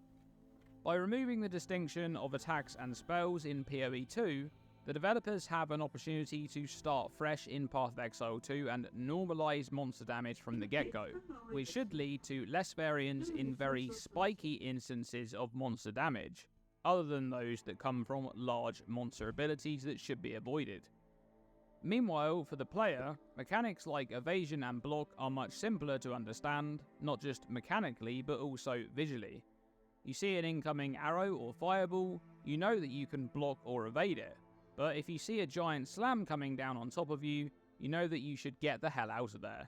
By removing the distinction of attacks and spells in PoE 2, the developers have an opportunity to start fresh in Path of Exile 2 and normalize monster damage from the get-go, which should lead to less variance in very spiky instances of monster damage, other than those that come from large monster abilities that should be avoided. Meanwhile, for the player, mechanics like evasion and block are much simpler to understand, not just mechanically, but also visually. You see an incoming arrow or fireball, you know that you can block or evade it, but if you see a giant slam coming down on top of you, you know that you should get the hell out of there.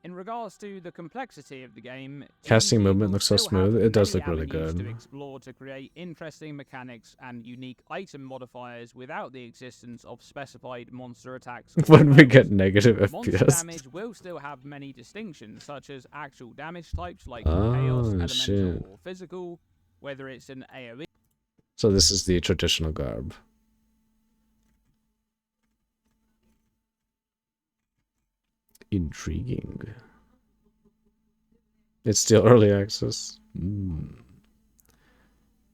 In regards to the complexity of the game, Casting GDC movement will looks so still have smooth. It does many look really avenues good. to explore to create interesting mechanics and unique item modifiers without the existence of specified monster attacks. or When we get spells. negative Monster FPS. damage will still have many distinctions, such as actual damage types like chaos, Oh, elemental, shit. or physical, whether it's an AoE. So this is the traditional garb. Intriguing. It's still early access.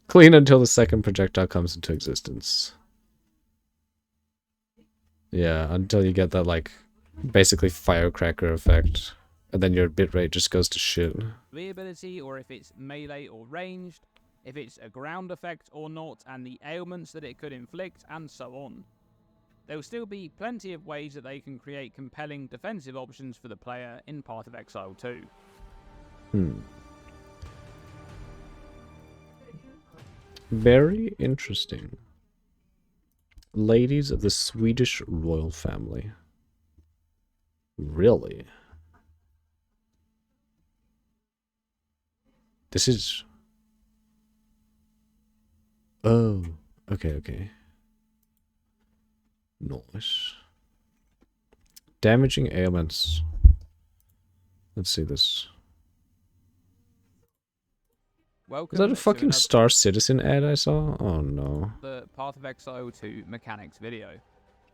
Clean until the second projectile comes into existence. Yeah, until you get that, like, basically firecracker effect. And then your bitrate just goes to shit. Ability, or if it's melee or ranged, if it's a ground effect or not, and the ailments that it could inflict, and so on. There will still be plenty of ways that they can create compelling defensive options for the player in Path of Exile 2. Very interesting. Ladies of the Swedish royal family. Really? This is... Oh, okay. Nice. Damaging ailments. Let's see this. Welcome Is that a to fucking another Star Citizen ad I saw? Oh no. the Path of Exile 2 mechanics video.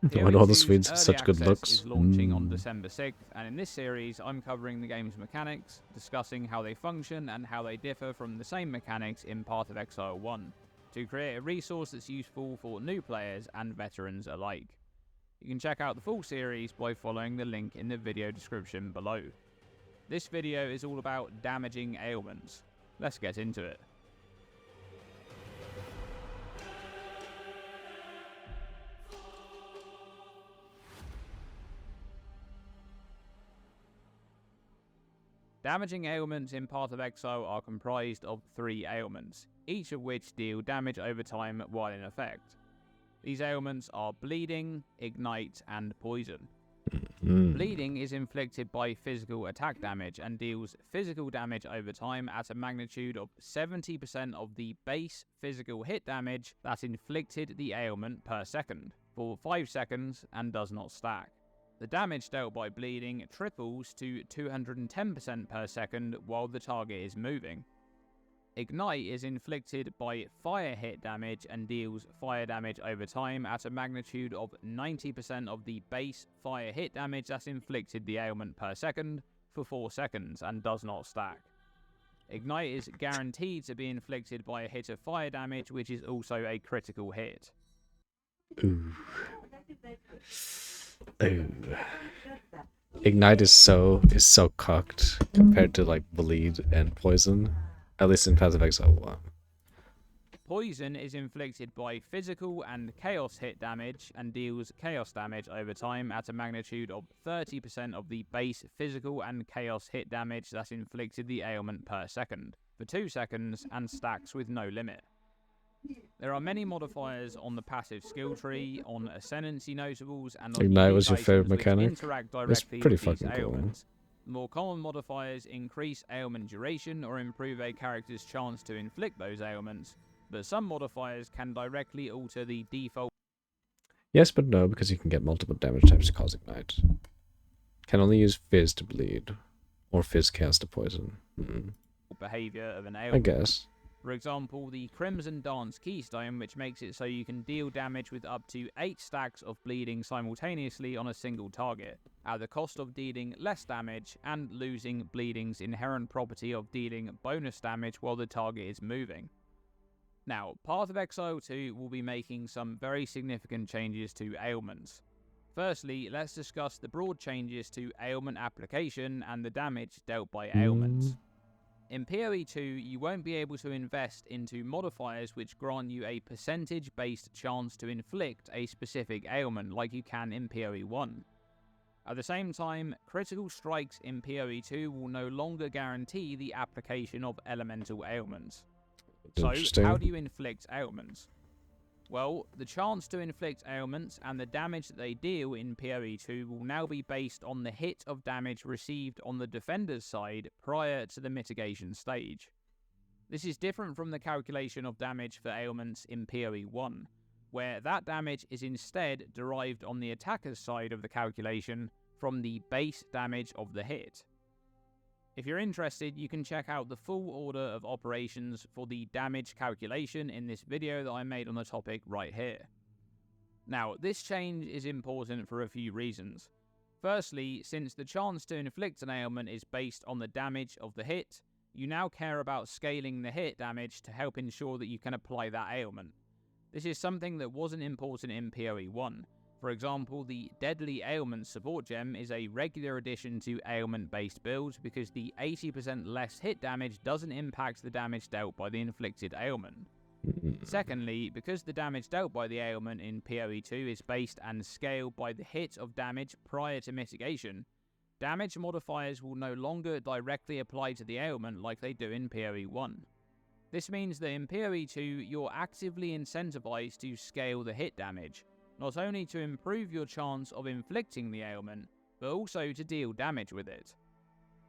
Why do all the POE 2's Swedes have early such good access looks? is launching on December 6th, and in this series I'm covering the game's mechanics, discussing how they function and how they differ from the same mechanics in Path of Exile 1, to create a resource that's useful for new players and veterans alike. You can check out the full series by following the link in the video description below. This video is all about damaging ailments. Let's get into it. Damaging ailments in Path of Exile are comprised of 3 ailments, each of which deal damage over time while in effect. These ailments are bleeding, ignite, and poison. Bleeding is inflicted by physical attack damage and deals physical damage over time at a magnitude of 70% of the base physical hit damage that inflicted the ailment per second, for 5 seconds, and does not stack. The damage dealt by bleeding triples to 210% per second while the target is moving. Ignite is inflicted by fire hit damage and deals fire damage over time at a magnitude of 90% of the base fire hit damage that's inflicted the ailment per second for 4 seconds and does not stack. Ignite is guaranteed to be inflicted by a hit of fire damage, which is also a critical hit. Ooh. Ooh. Ignite is so cocked compared to like bleed and poison, at least in Path of Exile 1. Poison is inflicted by physical and chaos hit damage and deals chaos damage over time at a magnitude of 30% of the base physical and chaos hit damage that inflicted the ailment per second, for 2 seconds, and stacks with no limit. There are many modifiers on the passive skill tree, on ascendancy notables, and on Ignite unique was your favorite items which mechanic? interact It's directly pretty with these fucking cool. ailments. More common modifiers increase ailment duration or improve a character's chance to inflict those ailments, but some modifiers can directly alter the default Yes, but no, because you can get multiple damage types to cause Ignite. Can only use Fizz to bleed, or Fizz Chaos to poison. behavior of an I ailment. guess. For example, the Crimson Dance Keystone, which makes it so you can deal damage with up to 8 stacks of bleeding simultaneously on a single target, at the cost of dealing less damage and losing bleeding's inherent property of dealing bonus damage while the target is moving. Now, Path of Exile 2 will be making some very significant changes to ailments. Firstly, let's discuss the broad changes to ailment application and the damage dealt by ailments. In PoE 2, you won't be able to invest into modifiers which grant you a percentage-based chance to inflict a specific ailment like you can in PoE 1. At the same time, critical strikes in PoE 2 will no longer guarantee the application of elemental ailments. So, how do you inflict ailments? Well, the chance to inflict ailments and the damage that they deal in PoE 2 will now be based on the hit of damage received on the defender's side prior to the mitigation stage. This is different from the calculation of damage for ailments in PoE 1, where that damage is instead derived on the attacker's side of the calculation from the base damage of the hit. If you're interested, you can check out the full order of operations for the damage calculation in this video that I made on the topic right here. Now, this change is important for a few reasons. Firstly, since the chance to inflict an ailment is based on the damage of the hit, you now care about scaling the hit damage to help ensure that you can apply that ailment. This is something that wasn't important in PoE 1. For example, the Deadly Ailment support gem is a regular addition to ailment-based builds because the 80% less hit damage doesn't impact the damage dealt by the inflicted ailment. Secondly, because the damage dealt by the ailment in PoE 2 is based and scaled by the hit of damage prior to mitigation, damage modifiers will no longer directly apply to the ailment like they do in PoE 1. This means that in PoE 2, you're actively incentivized to scale the hit damage, not only to improve your chance of inflicting the ailment, but also to deal damage with it.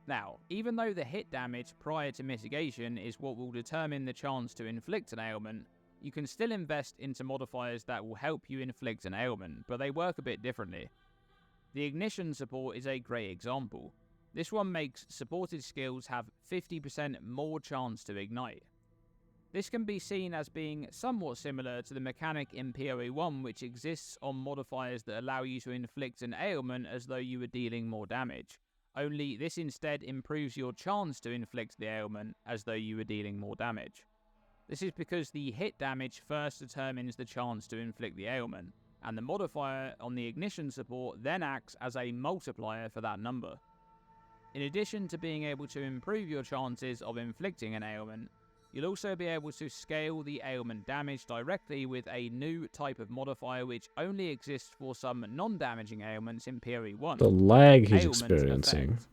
Now, even though the hit damage prior to mitigation is what will determine the chance to inflict an ailment, you can still invest into modifiers that will help you inflict an ailment, but they work a bit differently. The Ignition support is a great example. This one makes supported skills have 50% more chance to ignite. This can be seen as being somewhat similar to the mechanic in PoE 1 which exists on modifiers that allow you to inflict an ailment as though you were dealing more damage, only this instead improves your chance to inflict the ailment as though you were dealing more damage. This is because the hit damage first determines the chance to inflict the ailment, and the modifier on the Ignition support then acts as a multiplier for that number. In addition to being able to improve your chances of inflicting an ailment, you'll also be able to scale the ailment damage directly with a new type of modifier which only exists for some non-damaging ailments in PoE 1. The lag he's Ailment experiencing. effect.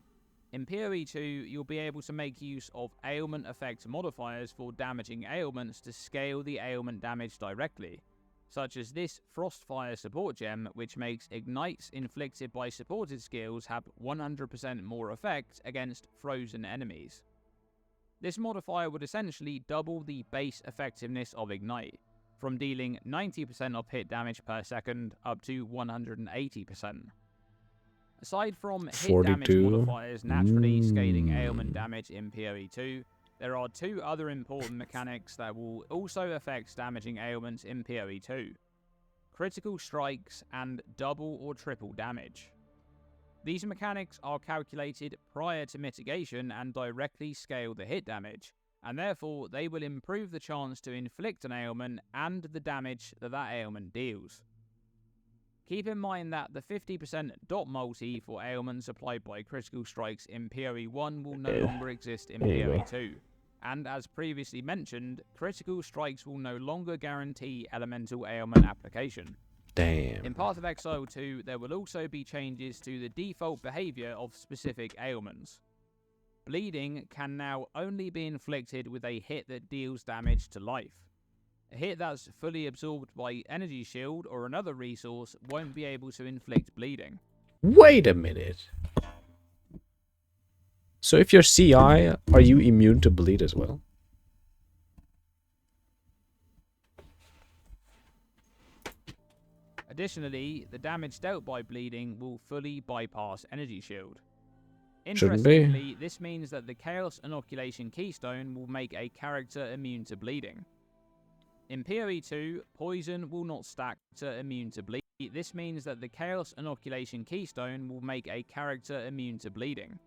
In PoE 2, you'll be able to make use of ailment effect modifiers for damaging ailments to scale the ailment damage directly, such as this Frostfire support gem which makes ignites inflicted by supported skills have 100% more effect against frozen enemies. This modifier would essentially double the base effectiveness of Ignite, from dealing 90% of hit damage per second up to 180%. Aside from hit damage 42. modifiers naturally scaling ailment damage in PoE 2, there are two other important mechanics that will also affect damaging ailments in PoE 2: critical strikes and double or triple damage. These mechanics are calculated prior to mitigation and directly scale the hit damage, and therefore they will improve the chance to inflict an ailment and the damage that that ailment deals. Keep in mind that the 50% dot multi for ailments applied by critical strikes in PoE 1 will no longer exist in PoE 2, and as previously mentioned, critical strikes will no longer guarantee elemental ailment application. Damn. In Path of Exile 2, there will also be changes to the default behavior of specific ailments. Bleeding can now only be inflicted with a hit that deals damage to life. A hit that's fully absorbed by energy shield or another resource won't be able to inflict bleeding. Wait a minute. So if you're CI, are you immune to bleed as well? Additionally, the damage dealt by bleeding will fully bypass energy shield. Shouldn't be. Interestingly, this means that the Chaos Inoculation Keystone will make a character immune to bleeding. In PoE 2, poison will not stack to immune to bleeding. This means that the Chaos Inoculation Keystone will make a character immune to bleeding.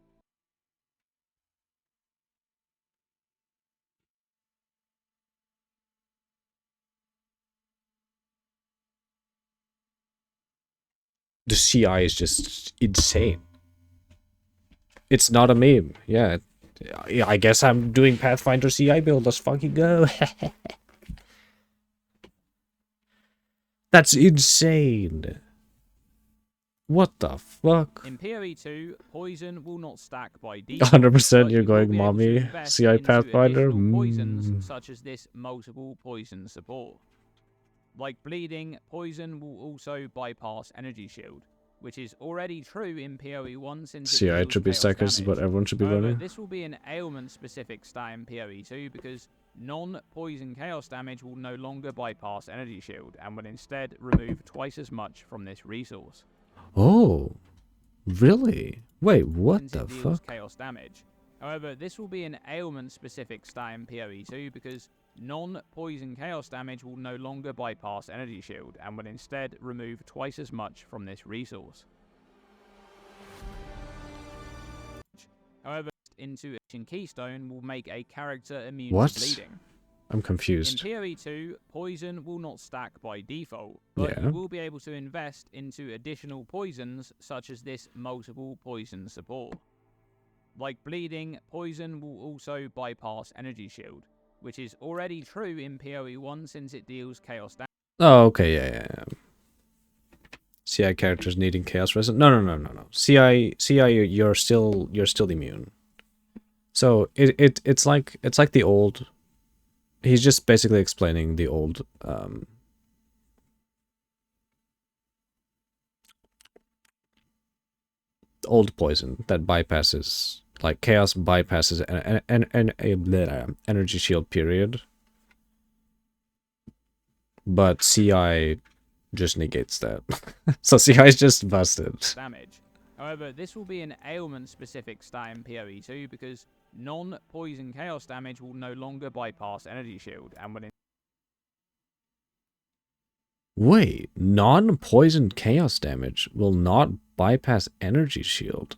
The CI is just insane. It's not a meme. Yeah. I guess I'm doing Pathfinder CI build. Let's fucking go. That's insane. What the fuck? In PoE 2, poison will not stack by default. 100% but you're you will going be able to mommy. invest CI into Pathfinder. additional poisons such as this multiple poison support. Like bleeding, poison will also bypass energy shield, which is already true in PoE 1 since it CI deals attribute chaos stackers is damage. what everyone should be However, running. this will be an ailment-specific stat in PoE 2 because non-poison chaos damage will no longer bypass energy shield and will instead remove twice as much from this resource. Oh, really? Wait, what Since the it deals fuck? chaos damage. However, this will be an ailment-specific stat in PoE 2 because non-poison chaos damage will no longer bypass energy shield and will instead remove twice as much from this resource. However, into Keystone will make a character immune What? to bleeding. I'm In confused. PoE 2, poison will not stack by default, but Yeah. you will be able to invest into additional poisons such as this multiple poison support. Like bleeding, poison will also bypass energy shield, which is already true in PoE 1 since it deals chaos damage. Oh, okay, yeah. CI characters needing chaos resistance. No. CI, you're still immune. So it's like the old. He's just basically explaining the old old poison that bypasses, like chaos bypasses an energy shield period, but CI just negates that. So CI is just busted. Damage. However, this will be an ailment-specific stat in PoE 2 because non-poison chaos damage will no longer bypass energy shield and will Wait, non-poison chaos damage will not bypass energy shield.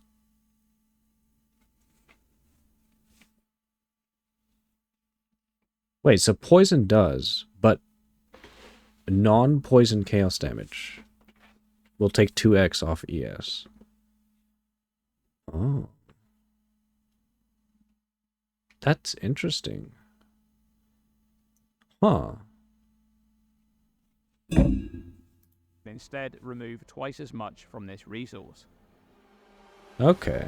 Wait, so poison does, but non-poison chaos damage will take 2x off ES. Oh. That's interesting. Huh. instead remove twice as much from this resource. Okay.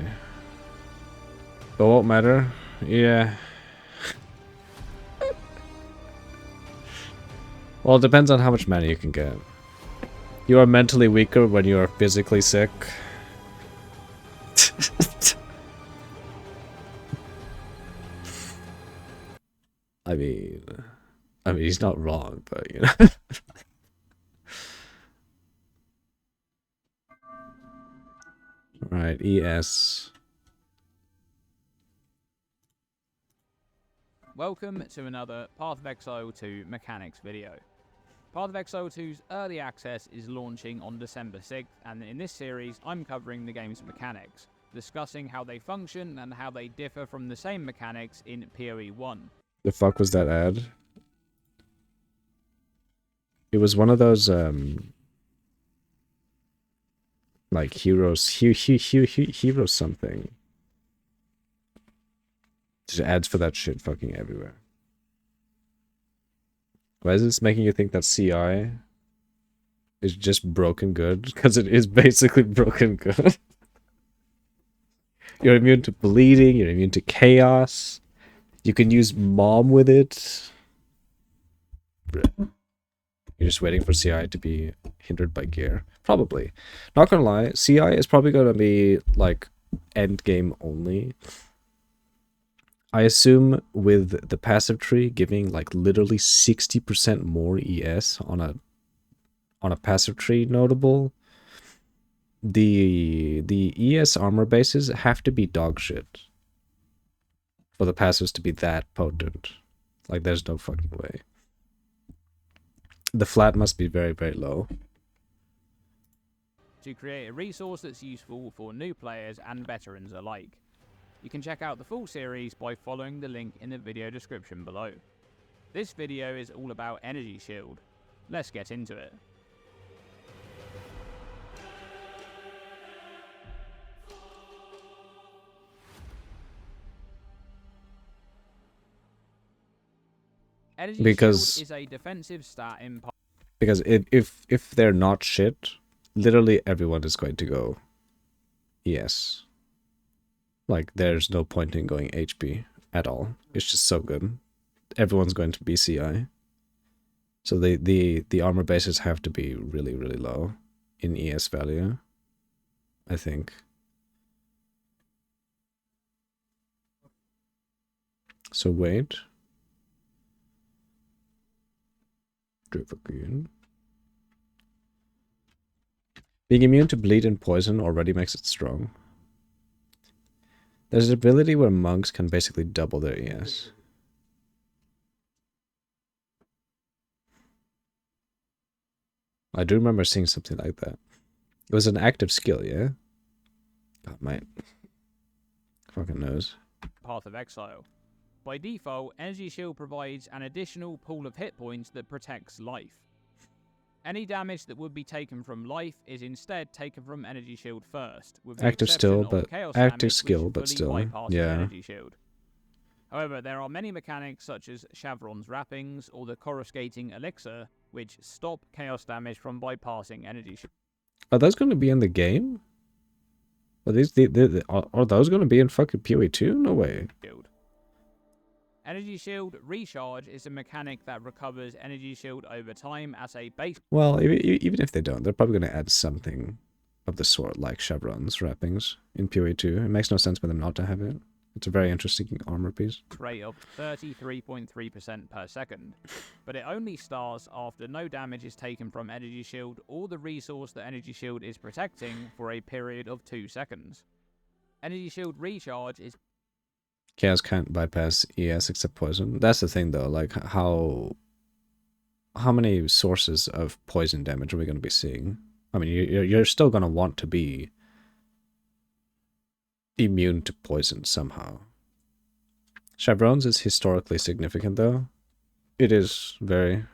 But won't matter. Yeah. Well, it depends on how much mana you can get. You are mentally weaker when you are physically sick. I mean, he's not wrong, but you know. Alright, ES. Welcome to another Path of Exile 2 mechanics video. Path of Exile 2's early access is launching on December 6th, and in this series I'm covering the game's mechanics, discussing how they function and how they differ from the same mechanics in PoE 1. The fuck was that ad? It was one of those, like heroes, hero something. Just ads for that shit fucking everywhere. Why is this making you think that CI is just broken good? Because it is basically broken good. You're immune to bleeding, you're immune to chaos. You can use mom with it. You're just waiting for CI to be hindered by gear. Probably. Not gonna lie, CI is probably gonna be like end game only. I assume with the passive tree giving like literally 60% more ES on a passive tree notable, the ES armor bases have to be dog shit for the passives to be that potent. Like there's no fucking way. The flat must be very, very low. To create a resource that's useful for new players and veterans alike. You can check out the full series by following the link in the video description below. This video is all about Energy Shield. Let's get into it. Energy Shield is a defensive stat in because if they're not shit, literally everyone is going to go ES. Like, there's no point in going HP at all. It's just so good. Everyone's going to be CI. So the armor bases have to be really, really low in ES value, I think. So wait. Again. Being immune to bleed and poison already makes it strong. There's an ability where monks can basically double their ES. I do remember seeing something like that. It was an active skill, yeah? God, mate. Fucking knows. Path of Exile. By default, Energy Shield provides an additional pool of hit points that protects life. Any damage that would be taken from life is instead taken from Energy Shield first, with the Active exception still, of but Chaos active damage, skill, which but fully still, bypasses yeah. Energy Shield. However, there are many mechanics such as Chevron's Wrappings or the Coruscating Elixir, which stop Chaos damage from bypassing Energy Shield. Are those going to be in the game? Are those going to be in fucking PoE 2? No way. Energy Shield Recharge is a mechanic that recovers Energy Shield over time as a base. Well, even if they don't, they're probably going to add something of the sort, like Chevron's Wrappings in PoE 2. It makes no sense for them not to have it. It's a very interesting armor piece. Rate of 33.3% per second, but it only starts after no damage is taken from Energy Shield or the resource that Energy Shield is protecting for a period of 2 seconds. Energy Shield Recharge is... Chaos can't bypass ES except poison. That's the thing, though. Like, how many sources of poison damage are we going to be seeing? I mean, you're still going to want to be immune to poison somehow. Chevron's is historically significant, though. It is very...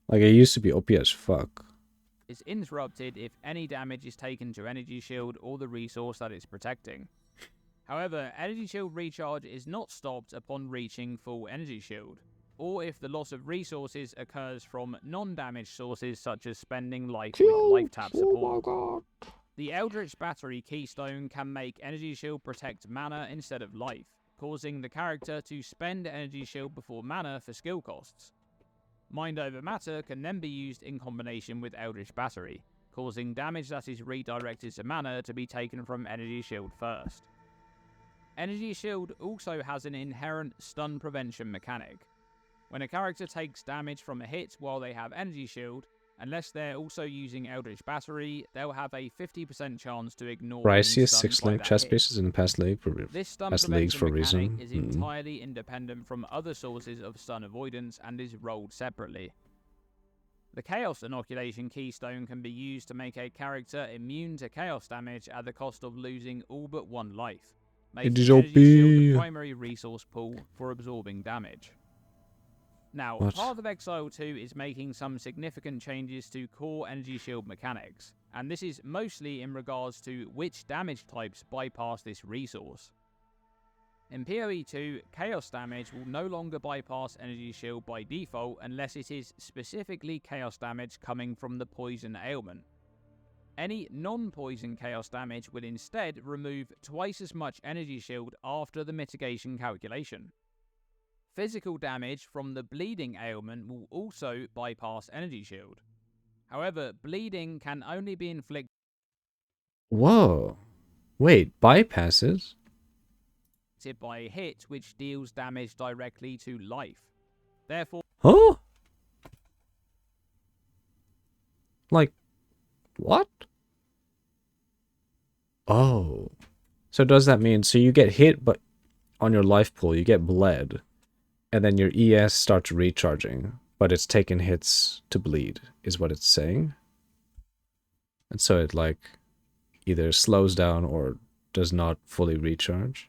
Like, it used to be OP as fuck. Is interrupted if any damage is taken to Energy Shield or the resource that it's protecting. However, Energy Shield Recharge is not stopped upon reaching full Energy Shield, or if the loss of resources occurs from non-damaged sources such as spending life with life tap support. Oh my god. The Eldritch Battery Keystone can make Energy Shield protect mana instead of life, causing the character to spend Energy Shield before mana for skill costs. Mind Over Matter can then be used in combination with Eldritch Battery, causing damage that is redirected to mana to be taken from Energy Shield first. Energy Shield also has an inherent stun prevention mechanic. When a character takes damage from a hit while they have Energy Shield, unless they're also using Eldritch Battery, they'll have a 50% chance to ignore being Bryceus stunned 6 by link that chess hit. pieces in the past league for This stun past leagues for a prevention mechanic reason. is entirely independent from other sources of stun avoidance and is rolled separately. The Chaos Inoculation Keystone can be used to make a character immune to Chaos damage at the cost of losing all but one life, making is Energy OP. Shield the primary resource pool for absorbing damage. Now, What? Path of Exile 2 is making some significant changes to core Energy Shield mechanics, and this is mostly in regards to which damage types bypass this resource. In PoE 2, Chaos damage will no longer bypass Energy Shield by default unless it is specifically Chaos damage coming from the poison ailment. Any non-poison Chaos damage will instead remove twice as much Energy Shield after the mitigation calculation. Physical damage from the bleeding ailment will also bypass Energy Shield. However, bleeding can only be inflicted Whoa. Wait, bypasses? by a hit which deals damage directly to life. Therefore, Huh? Like, what? Oh. So does that mean, so you get hit, but on your life pool, you get bled, and then your ES starts recharging, but it's taking hits to bleed, is what it's saying? And so it, like, either slows down or does not fully recharge?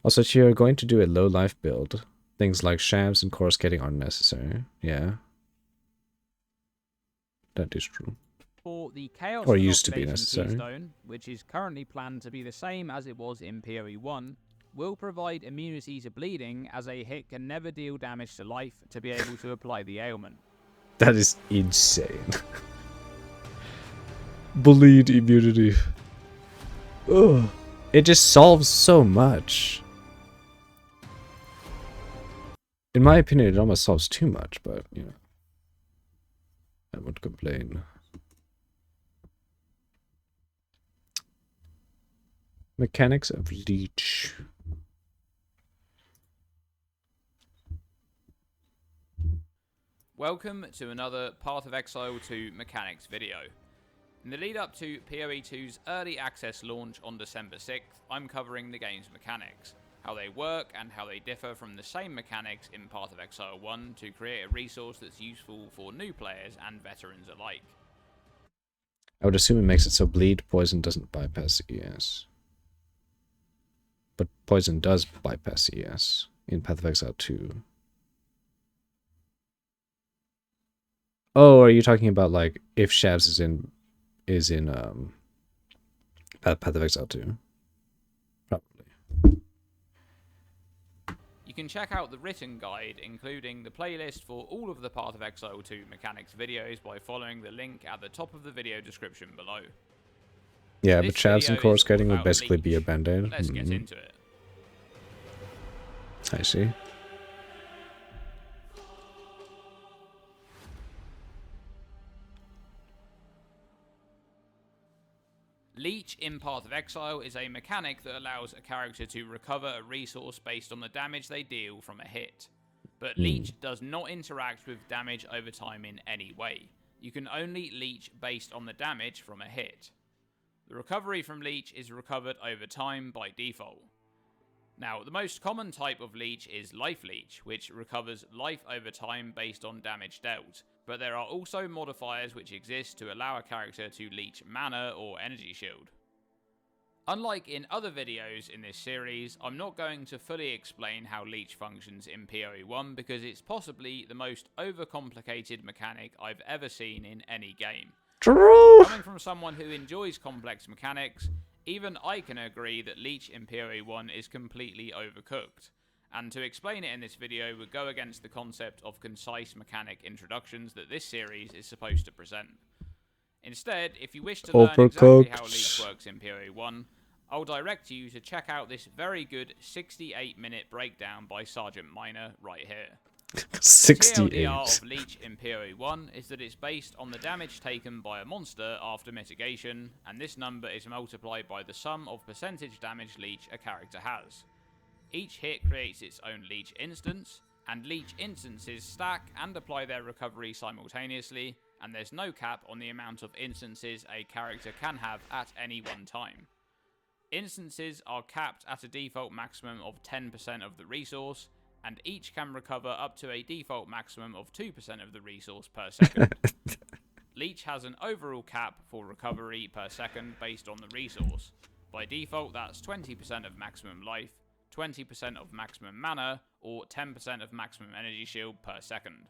Also, if you're going to do a low life build, things like shams and coruscating aren't necessary. Yeah. That is true. for the Chaos Or used to be Inoculation necessary. Keystone, which is currently planned to be the same as it was in PoE 1, will provide immunity to bleeding, as a hit can never deal damage to life to be able to apply the ailment. That is insane. Bleed immunity. Ugh. It just solves so much. In my opinion, it almost solves too much, but, you know, I won't complain. Mechanics of leech. Welcome to another Path of Exile 2 mechanics video. In the lead up to PoE 2's early access launch on December 6th, I'm covering the game's mechanics, how they work and how they differ from the same mechanics in Path of Exile 1 to create a resource that's useful for new players and veterans alike. I would assume it makes it so bleed poison doesn't bypass ES. But poison does bypass ES in Path of Exile 2. Oh, are you talking about like if Shavs is in Path of Exile 2? Probably. You can check out the written guide, including the playlist for all of the Path of Exile 2 mechanics videos by following the link at the top of the video description below. Yeah, This but Shavs and video is coruscating all would about basically be a leech. band-aid. Let's get into it. I see. Leech in Path of Exile is a mechanic that allows a character to recover a resource based on the damage they deal from a hit. But Leech does not interact with damage over time in any way. You can only leech based on the damage from a hit. The recovery from Leech is recovered over time by default. Now, the most common type of leech is Life Leech, which recovers life over time based on damage dealt, but there are also modifiers which exist to allow a character to leech mana or energy shield. Unlike in other videos in this series, I'm not going to fully explain how leech functions in PoE 1 because it's possibly the most overcomplicated mechanic I've ever seen in any game. True! Coming from someone who enjoys complex mechanics, even I can agree that Leech in PoE 1 is completely overcooked, and to explain it in this video would go against the concept of concise mechanic introductions that this series is supposed to present. Instead, if you wish to learn exactly how Leech works in PoE 1, I'll direct you to check out this very good 68-minute breakdown by Sergeant Minor right here. 68. The TLDR of Leech in PoE 1 is that it's based on the damage taken by a monster after mitigation, and this number is multiplied by the sum of percentage damage Leech a character has. Each hit creates its own Leech instance, and Leech instances stack and apply their recovery simultaneously, and there's no cap on the amount of instances a character can have at any one time. Instances are capped at a default maximum of 10% of the resource, and each can recover up to a default maximum of 2% of the resource per second. Leech has an overall cap for recovery per second based on the resource. By default, that's 20% of maximum life, 20% of maximum mana, or 10% of maximum energy shield per second.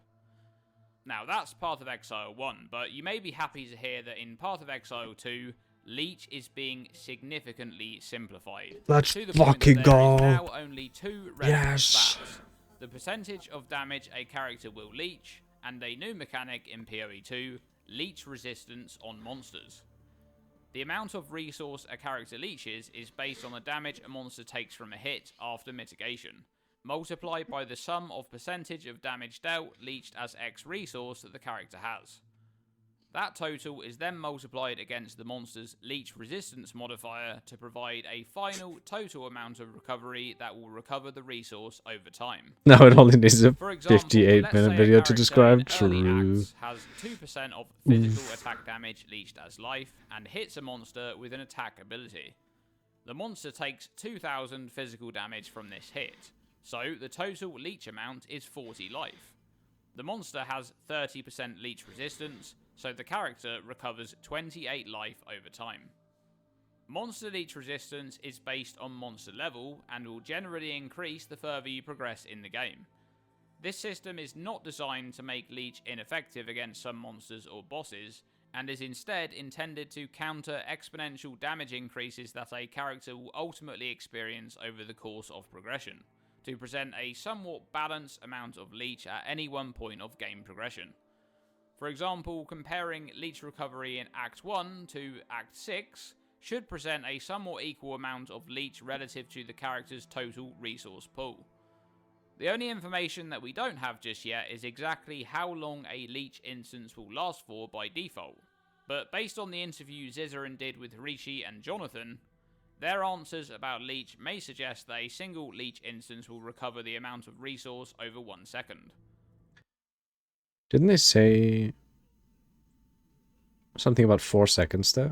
Now, that's Path of Exile 1, but you may be happy to hear that in Path of Exile 2, Leech is being significantly simplified. Let's to the point fucking that there is go. now only two relevant Yes. stats: the percentage of damage a character will leech, and a new mechanic in PoE 2, leech resistance on monsters. The amount of resource a character leeches is based on the damage a monster takes from a hit after mitigation, multiplied by the sum of percentage of damage dealt leeched as X resource that the character has. That total is then multiplied against the monster's leech resistance modifier to provide a final total amount of recovery that will recover the resource over time. No, it only needs a For example, 58-minute video to describe. True. True. Has 2% of physical attack damage leeched as life and hits a monster with an attack ability. The monster takes 2,000 physical damage from this hit, so the total leech amount is 40 life. The monster has 30% leech resistance, so the character recovers 28 life over time. Monster leech resistance is based on monster level and will generally increase the further you progress in the game. This system is not designed to make leech ineffective against some monsters or bosses, and is instead intended to counter exponential damage increases that a character will ultimately experience over the course of progression, to present a somewhat balanced amount of leech at any one point of game progression. For example, comparing leech recovery in Act 1 to Act 6 should present a somewhat equal amount of leech relative to the character's total resource pool. The only information that we don't have just yet is exactly how long a leech instance will last for by default, but based on the interview Zizaran did with Rishi and Jonathan, their answers about leech may suggest that a single leech instance will recover the amount of resource over 1 second. Didn't they say something about 4 seconds there?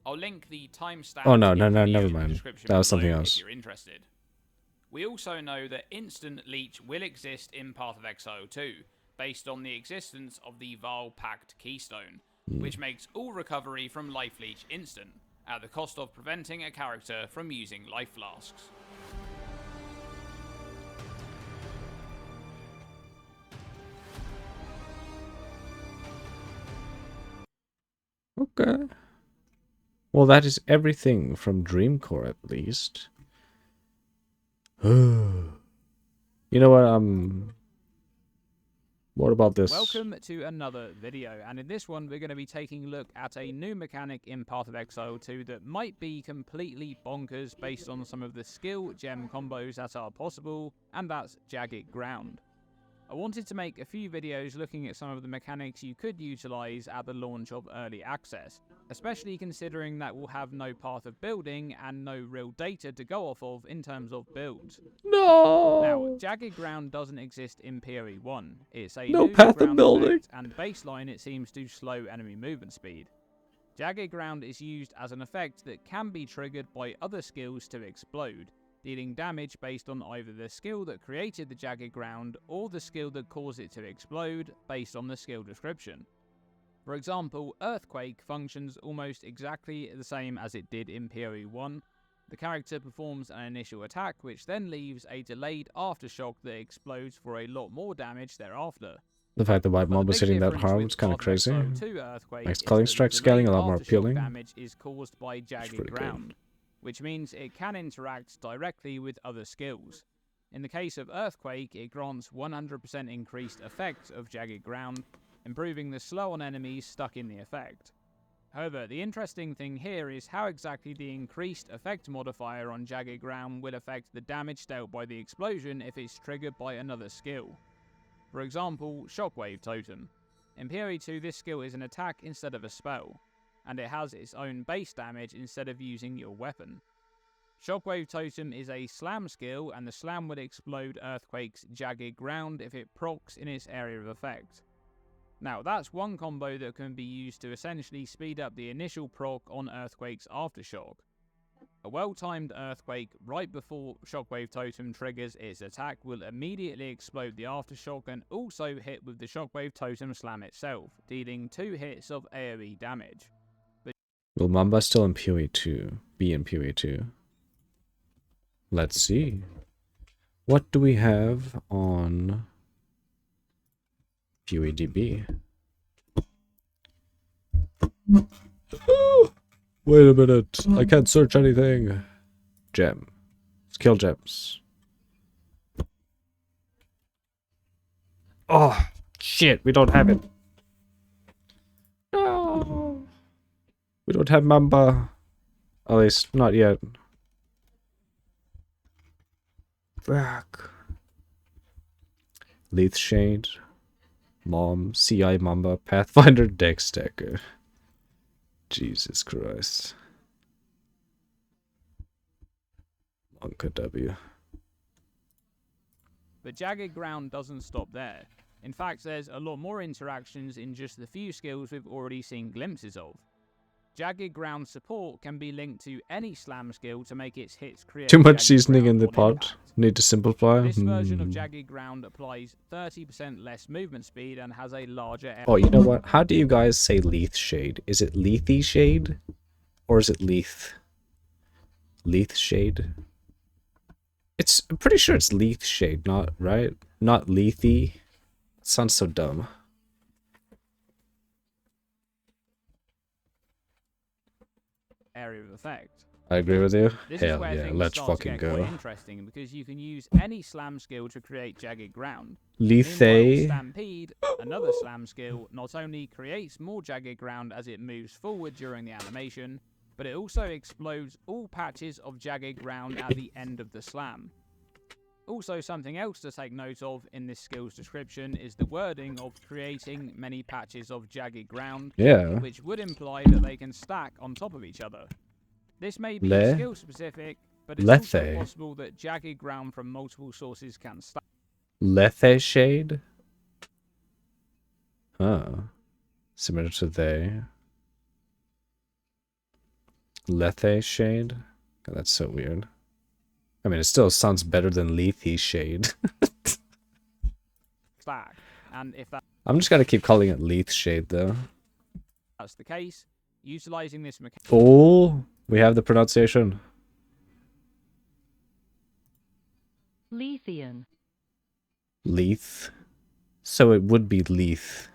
I'll link the timestamp Oh no, to no, the no, video never in the mind. description That was below something if else. you're interested. We also know that instant leech will exist in Path of Exile 2, based on the existence of the Vaal Pact Keystone, which makes all recovery from Life Leech instant, at the cost of preventing a character from using life flasks. Okay. Well, that is everything from Dreamcore, at least. You know what, what about this? Welcome to another video, and in this one we're going to be taking a look at a new mechanic in Path of Exile 2 that might be completely bonkers based on some of the skill gem combos that are possible, and that's Jagged Ground. I wanted to make a few videos looking at some of the mechanics you could utilise at the launch of Early Access, especially considering that we'll have no path of building and no real data to go off of in terms of builds. No! Now, Jagged Ground doesn't exist in PoE 1. It's a No new path of ground building. effect, and baseline it seems to slow enemy movement speed. Jagged Ground is used as an effect that can be triggered by other skills to explode, dealing damage based on either the skill that created the Jagged Ground or the skill that caused it to explode based on the skill description. For example, Earthquake functions almost exactly the same as it did in PoE 1. The character performs an initial attack which then leaves a delayed aftershock that explodes for a lot more damage thereafter. The fact that White But Mob the was big hitting that difference hard with was kind of Path of crazy. Exile 2 Earthquake Makes is culling that the strike scaling a delayed lot more aftershock appealing. damage is caused by Jagged pretty good. Ground, which means it can interact directly with other skills. In the case of Earthquake, it grants 100% increased effect of Jagged Ground, improving the slow on enemies stuck in the effect. However, the interesting thing here is how exactly the increased effect modifier on Jagged Ground will affect the damage dealt by the explosion if it's triggered by another skill. For example, Shockwave Totem. In PoE 2 this skill is an attack instead of a spell, and it has its own base damage instead of using your weapon. Shockwave Totem is a slam skill, and the slam would explode Earthquake's Jagged Ground if it procs in its area of effect. Now, that's one combo that can be used to essentially speed up the initial proc on Earthquake's Aftershock. A well-timed Earthquake right before Shockwave Totem triggers its attack will immediately explode the Aftershock and also hit with the Shockwave Totem slam itself, dealing 2 hits of AoE damage. Will Mamba still in PoE 2? Be in PoE 2? Let's see. What do we have on PoEDB? Wait a minute. I can't search anything. Gem. Skill gems. Oh, shit. We don't have it. No. We don't have Mamba. At least, not yet. Fuck. Leith Shade. Mom. CI Mamba. Pathfinder Deck Stacker. Jesus Christ. Monka W. But Jagged Ground doesn't stop there. In fact, there's a lot more interactions in just the few skills we've already seen glimpses of. Jagged Ground support can be linked to any slam skill to make its hits create Too much Jagged seasoning Ground in the on pot. impact. Need to simplify. This version of Jagged Ground applies 30% less movement speed and has a larger area. Oh, you know what? How do you guys say Leith Shade? Is it Lethy Shade? Or is it Leith? Leith Shade? I'm pretty sure it's Leith Shade, not right? Not Lethy. Sounds so dumb. Area of effect. I agree with you. This Hell is where yeah, things let's start to fucking get go. quite interesting because you can use any slam skill to create Jagged Ground. Lethe. Meanwhile, Stampede, another slam skill, not only creates more Jagged Ground as it moves forward during the animation, but it also explodes all patches of Jagged Ground at the end of the slam. Also, something else to take note of in this skill's description is the wording of creating many patches of jagged ground, Yeah. which would imply that they can stack on top of each other. This may be skill specific, but it's also Lethe. possible that jagged ground from multiple sources can stack. Lethe shade? Huh. Similar to they. Lethe shade? God, that's so weird. I mean, it still sounds better than Lethe shade. Stack. And if I'm just gonna keep calling it Lethe shade, though. that's the case, utilizing this mechanic. Oh, we have the pronunciation. Lithian. Leith. So it would be Leith.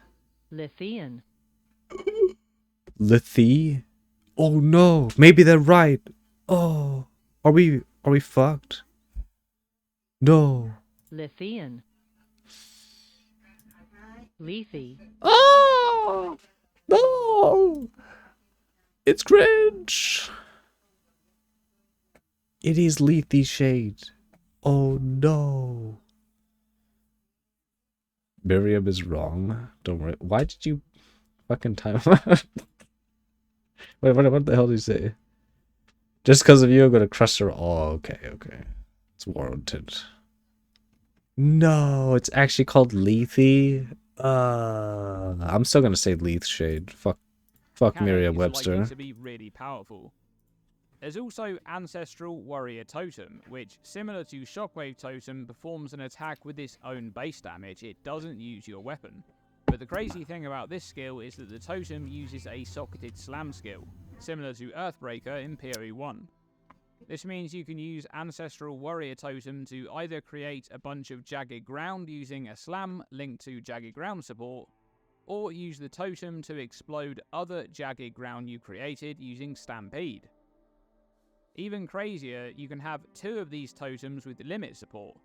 Lithian. Lethe? Oh no, maybe they're right. Oh, are we fucked? No. Lithian. Lethe. Oh no! It's cringe. It is Lethe shade. Oh no. Miriam is wrong. Don't worry. Why did you fucking time? Wait, what the hell did you say? Just because of you, I'm gonna crush her. Oh, okay. It's warranted. No, it's actually called Lethe. I'm still gonna say Leith shade. Fuck Merriam-Webster. Likely to be really powerful. There's also Ancestral Warrior Totem, which, similar to Shockwave Totem, performs an attack with its own base damage. It doesn't use your weapon. But the crazy thing about this skill is that the totem uses a socketed slam skill, similar to Earthbreaker in POE 1. This means you can use Ancestral Warrior Totem to either create a bunch of jagged ground using a slam linked to jagged ground support, or use the totem to explode other jagged ground you created using Stampede. Even crazier, you can have 2 of these totems with limit support,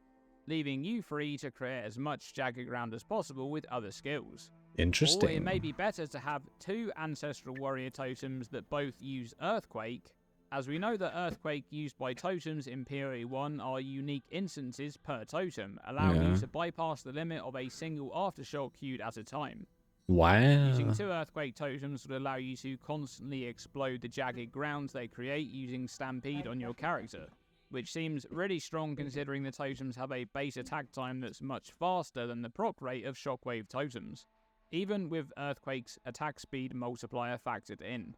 leaving you free to create as much jagged ground as possible with other skills. Interesting. Or it may be better to have 2 Ancestral Warrior Totems that both use Earthquake, as we know that Earthquake used by totems in POE 1 are unique instances per totem, allowing you to bypass the limit of a single Aftershock queued at a time. Wow. Using 2 Earthquake totems would allow you to constantly explode the jagged grounds they create using Stampede on your character, which seems really strong considering the totems have a base attack time that's much faster than the proc rate of Shockwave totems, even with Earthquake's attack speed multiplier factored in.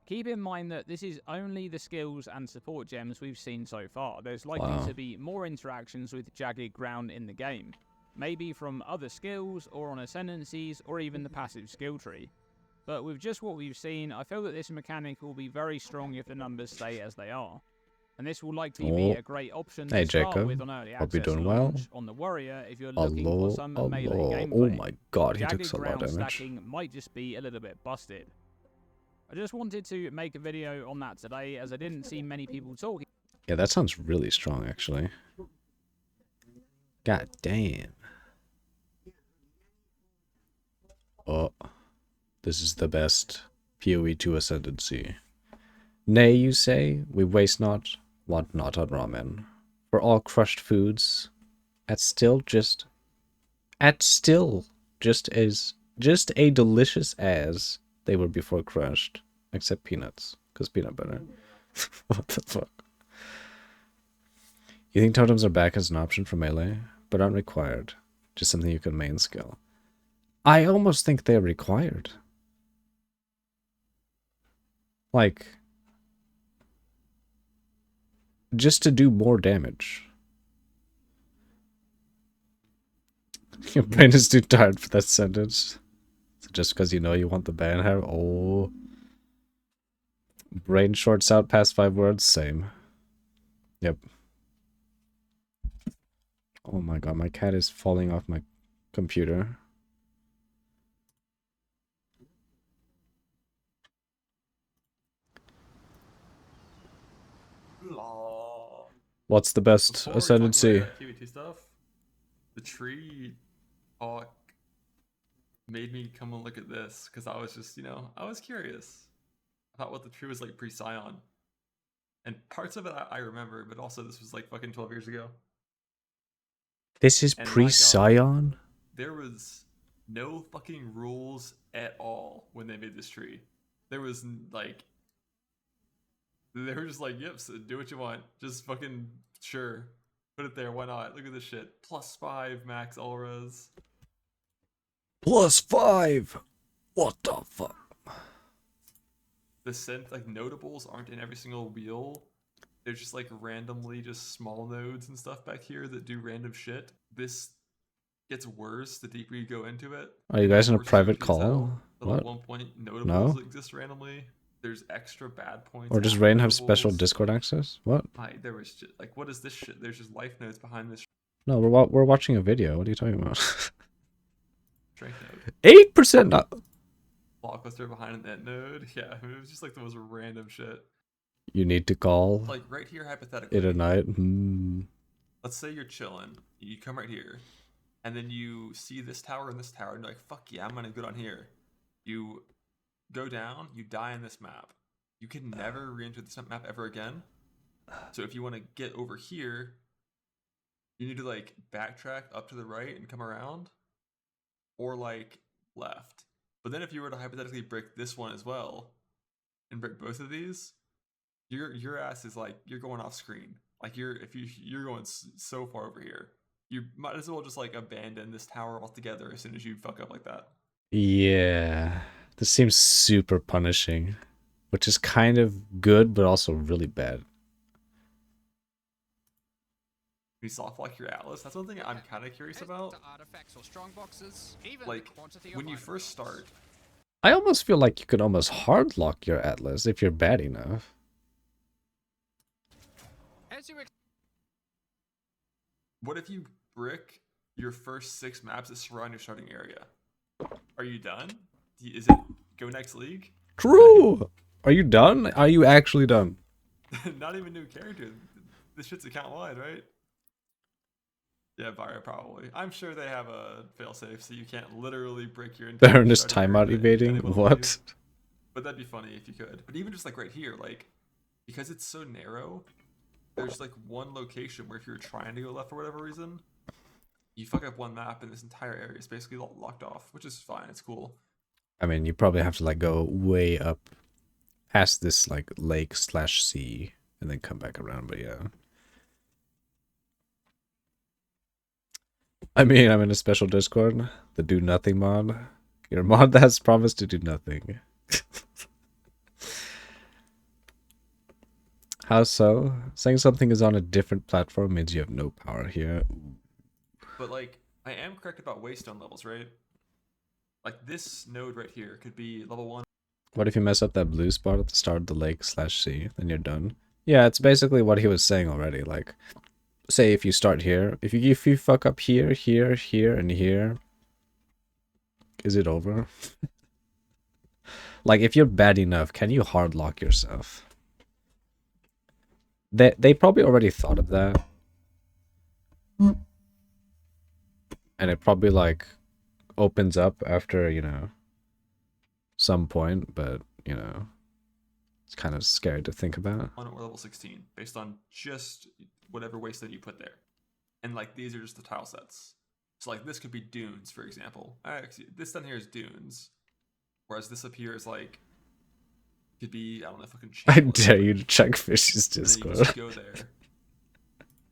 Keep in mind that this is only the skills and support gems we've seen so far. There's likely to be more interactions with jagged ground in the game, maybe from other skills or on ascendancies or even the passive skill tree. But with just what we've seen, I feel that this mechanic will be very strong if the numbers stay as they are. And this will likely be a great option to start with on early access launch on the Warrior if you're looking for some melee gameplay. Oh my god, he Jagged took a lot ground of damage. stacking might just be a little bit busted. I just wanted to make a video on that today as I didn't see many people talking. Yeah, that sounds really strong, actually. God damn. Oh, this is the best POE 2 Ascendancy. Nay, you say, we waste not, want not on ramen. For all crushed foods, just a delicious as they were before crushed, except peanuts, because peanut butter. What the fuck? You think totems are back as an option for melee, but aren't required, just something you can main skill. I almost think they're required. Like, just to do more damage. Your brain is too tired for that sentence. Just because you know you want the ban hair? Oh. Brain shorts out past 5 words? Same. Yep. Oh my god, my cat is falling off my computer. What's the best ascendancy? PvT stuff, the tree talk made me come and look at this because I was just, I was curious about what the tree was like pre-Scion. And parts of it I remember, but also this was like fucking 12 years ago. This is And my God, pre-Scion? there was no fucking rules at all when they made this tree. There was like, they were just like, yep, so do what you want. Just fucking, sure. Put it there, why not? Look at this shit. +5 max all-res. +5! What the fuck? The synth, like, notables aren't in every single wheel. There's just like randomly just small nodes and stuff back here that do random shit. This gets worse the deeper you go into it. Are you It gets guys in a worse as private you can tell. call? But What? at one point, notables No? exist randomly. There's extra bad points. Or does after Rain have special notables. Discord access? What? There was just, like, what is this shit? There's just life nodes behind this No, we're watching a video. What are you talking about? strength node. 8% not. Blockbuster behind that node. Yeah, I mean, it was just like the most random shit. You need to call Like right here, hypothetically. it a night. Hmm. Let's say you're chilling. You come right here, and then you see this tower and this tower, and you're like, fuck yeah, I'm gonna go down here. You go down, you die in this map. You can never re-enter this map ever again. So if you want to get over here, you need to like backtrack up to the right and come around, or like left. But then if you were to hypothetically break this one as well, and break both of these, your ass is like, you're going off screen. Like you're going so far over here. You might as well just like abandon this tower altogether as soon as you fuck up like that. Yeah. This seems super punishing, which is kind of good, but also really bad. You soft lock your Atlas. That's one thing I'm kind of curious about. Like when you first start, I almost feel like you could almost hard lock your Atlas if you're bad enough. what if you brick your first 6 maps that surround your starting area? Are you done? Is it go next league? True! Are you done? Are you actually done? Not even new character. This shit's account wide, right? Yeah, Vira probably. I'm sure they have a failsafe so you can't literally break your entire They're in this starting timeout area evading? and able to What? leave. But that'd be funny if you could. But even just like right here, like, because it's so narrow, there's like one location where if you're trying to go left for whatever reason, you fuck up one map and this entire area is basically locked off, which is fine. It's cool. I mean, you probably have to like go way up past this like lake/sea and then come back around, but yeah. I mean, I'm in a special Discord, the do nothing mod. Your mod that has promised to do nothing. How so? Saying something is on a different platform means you have no power here. But like, I am correct about waystone levels, right? Like this node right here could be level 1. What if you mess up that blue spot at the start of the lake/sea? Then you're done. Yeah, it's basically what he was saying already. Like, say if you start here, if you fuck up here, here, here, and here, is it over? Like, if you're bad enough, can you hard lock yourself? They probably already thought of that. And it probably like opens up after, you know, some point, but you know, it's kind of scary to think about. Or level 16 based on just whatever wasteland you put there. And like these are just the tile sets. So like this could be dunes, for example. Actually, this down here is dunes. Whereas this up here is like, could be, I don't know, fucking I channel. dare you to check Fish's And then you Discord. can just go there.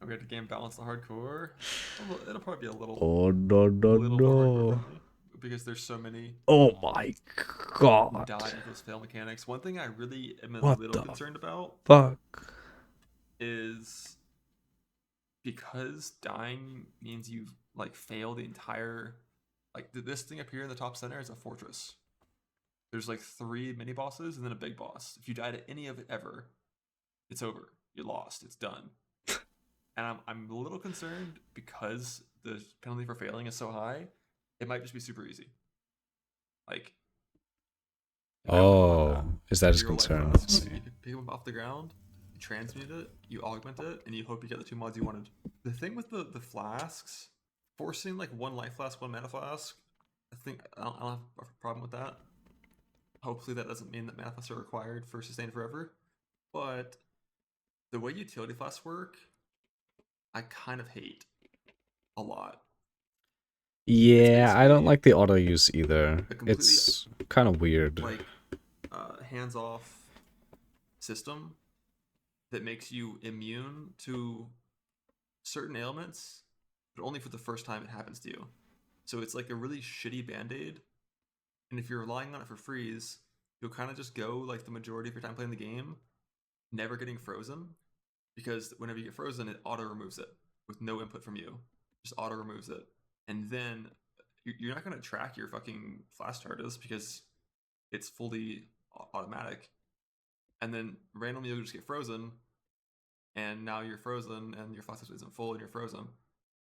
We have to game balance the hardcore. It'll probably be a little, Oh no no little more hardcore no! friendly, because there's so many Oh my god! die equals fail mechanics. One thing I really am a What little the concerned about Fuck! is because dying means you like fail the entire, like this thing up here in the top center is a fortress. There's like 3 mini bosses and then a big boss. If you die to any of it ever, it's over. You're lost. It's done. And I'm a little concerned because the penalty for failing is so high. It might just be super easy. Like, I don't want Oh, is that his Your life concern? flasks, Let's see. you pick them off the ground, you transmute it, you augment it, and you hope you get the 2 mods you wanted. The thing with the flasks, forcing like 1 life flask, 1 mana flask, I think I don't have a problem with that. Hopefully that doesn't mean that mana flasks are required for sustain forever. But the way utility flasks work, I kind of hate. a lot. Yeah, I don't basically like the auto use either. a completely It's kind of weird. like hands-off system that makes you immune to certain ailments, but only for the first time it happens to you. So it's like a really shitty band-aid, and if you're relying on it for freeze, you'll kind of just go like the majority of your time playing the game never getting frozen, because whenever you get frozen, it auto removes it with no input from you. Just auto removes it, and then you're not going to track your fucking flash charges because it's fully automatic. And then randomly you'll just get frozen, and now you're frozen, and your flash charge isn't full, and you're frozen.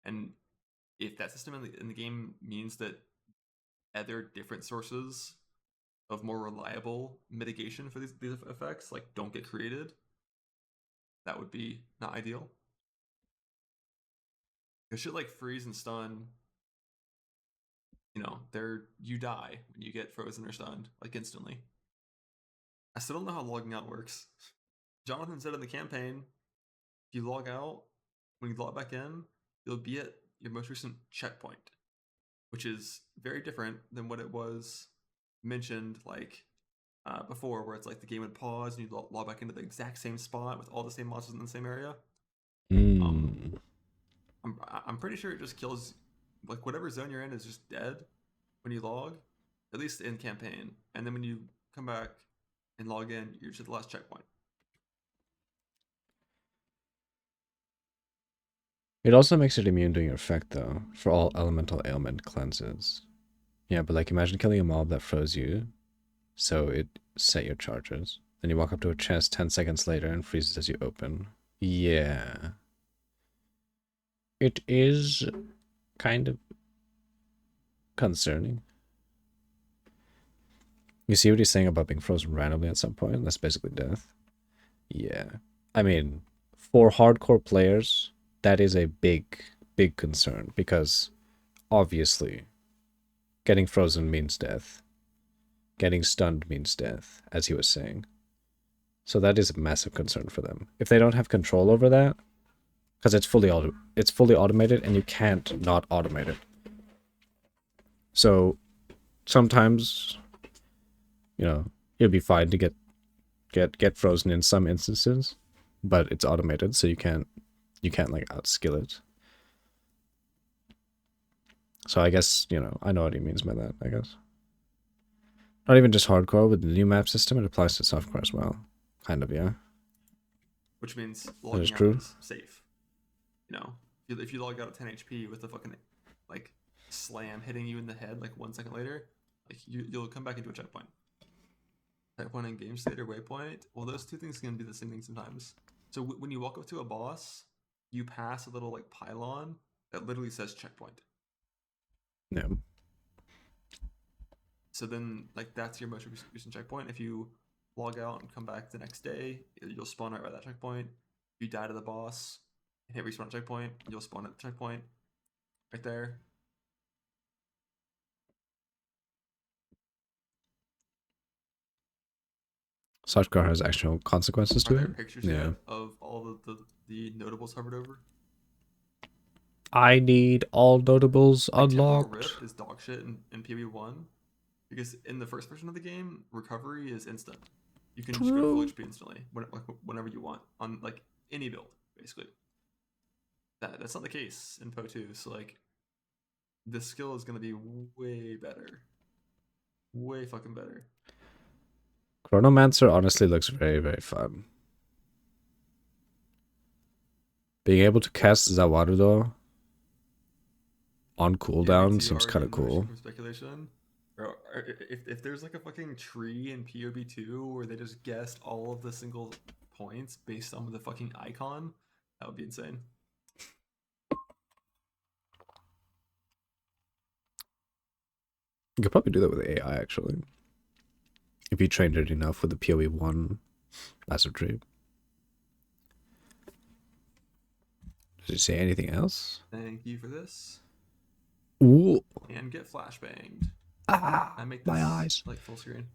And if that system in the game means that other different sources of more reliable mitigation for these effects like don't get created, that would be not ideal. Because shit like freeze and stun, you die when you get frozen or stunned, like instantly. I still don't know how logging out works. Jonathan said in the campaign, if you log out, when you log back in, you'll be at your most recent checkpoint, which is very different than what it was mentioned before, where it's like the game would pause and you log back into the exact same spot with all the same monsters in the same area. Mm. I'm pretty sure it just kills, like whatever zone you're in is just dead when you log, at least in campaign. And then when you come back and log in, you're just at the last checkpoint. It also makes it immune to your effect, though, for all elemental ailment cleanses. Yeah, but like imagine killing a mob that froze you, so it set your charges. Then you walk up to a chest 10 seconds later and freezes as you open. Yeah. It is kind of concerning. You see what he's saying about being frozen randomly at some point? That's basically death. Yeah. I mean, for hardcore players, that is a big, big concern because obviously getting frozen means death. Getting stunned means death, as he was saying. So that is a massive concern for them. If they don't have control over that, because it's fully automated and you can't not automate it. So sometimes, it'll be fine to get frozen in some instances, but it's automated, so you can't like outskill it. So I guess, I know what he means by that, I guess. Not even just hardcore, with the new map system, it applies to softcore as well. Kind of, yeah. Which means That is logging out true. is safe. If you log out at 10 HP with a fucking like slam hitting you in the head like 1 second later, like you'll come back into a checkpoint. Checkpoint and game state or waypoint. Well, those two things can do the same thing sometimes. So when you walk up to a boss, you pass a little like pylon that literally says checkpoint. Yeah. So then, like, that's your most recent checkpoint. If you log out and come back the next day, you'll spawn right by that checkpoint. If you die to the boss and hit respawn checkpoint, you'll spawn at the checkpoint right there. Softcore has actual consequences Are to there it. pictures Yeah. yet of all the notables hovered over? I need all notables Like, Temporal unlocked. Rift is dog shit in PoE 1 because in the first version of the game, recovery is instant. You can just go to full True. HP instantly whenever you want on like any build, basically. That's not the case in PoE 2. So like, the skill is going to be way better. Way fucking better. Chronomancer honestly looks very, very fun. Being able to cast Zawarudo on cooldown seems kind of cool. From speculation. Bro, if there's like a fucking tree in POB2 where they just guessed all of the single points based on the fucking icon, that would be insane. You could probably do that with AI, actually. If you trained it enough with the PoE 1 massive tree. Does he say anything else? Thank you for this. Ooh. And get flashbanged. Ah, I make this my eyes. like full screen.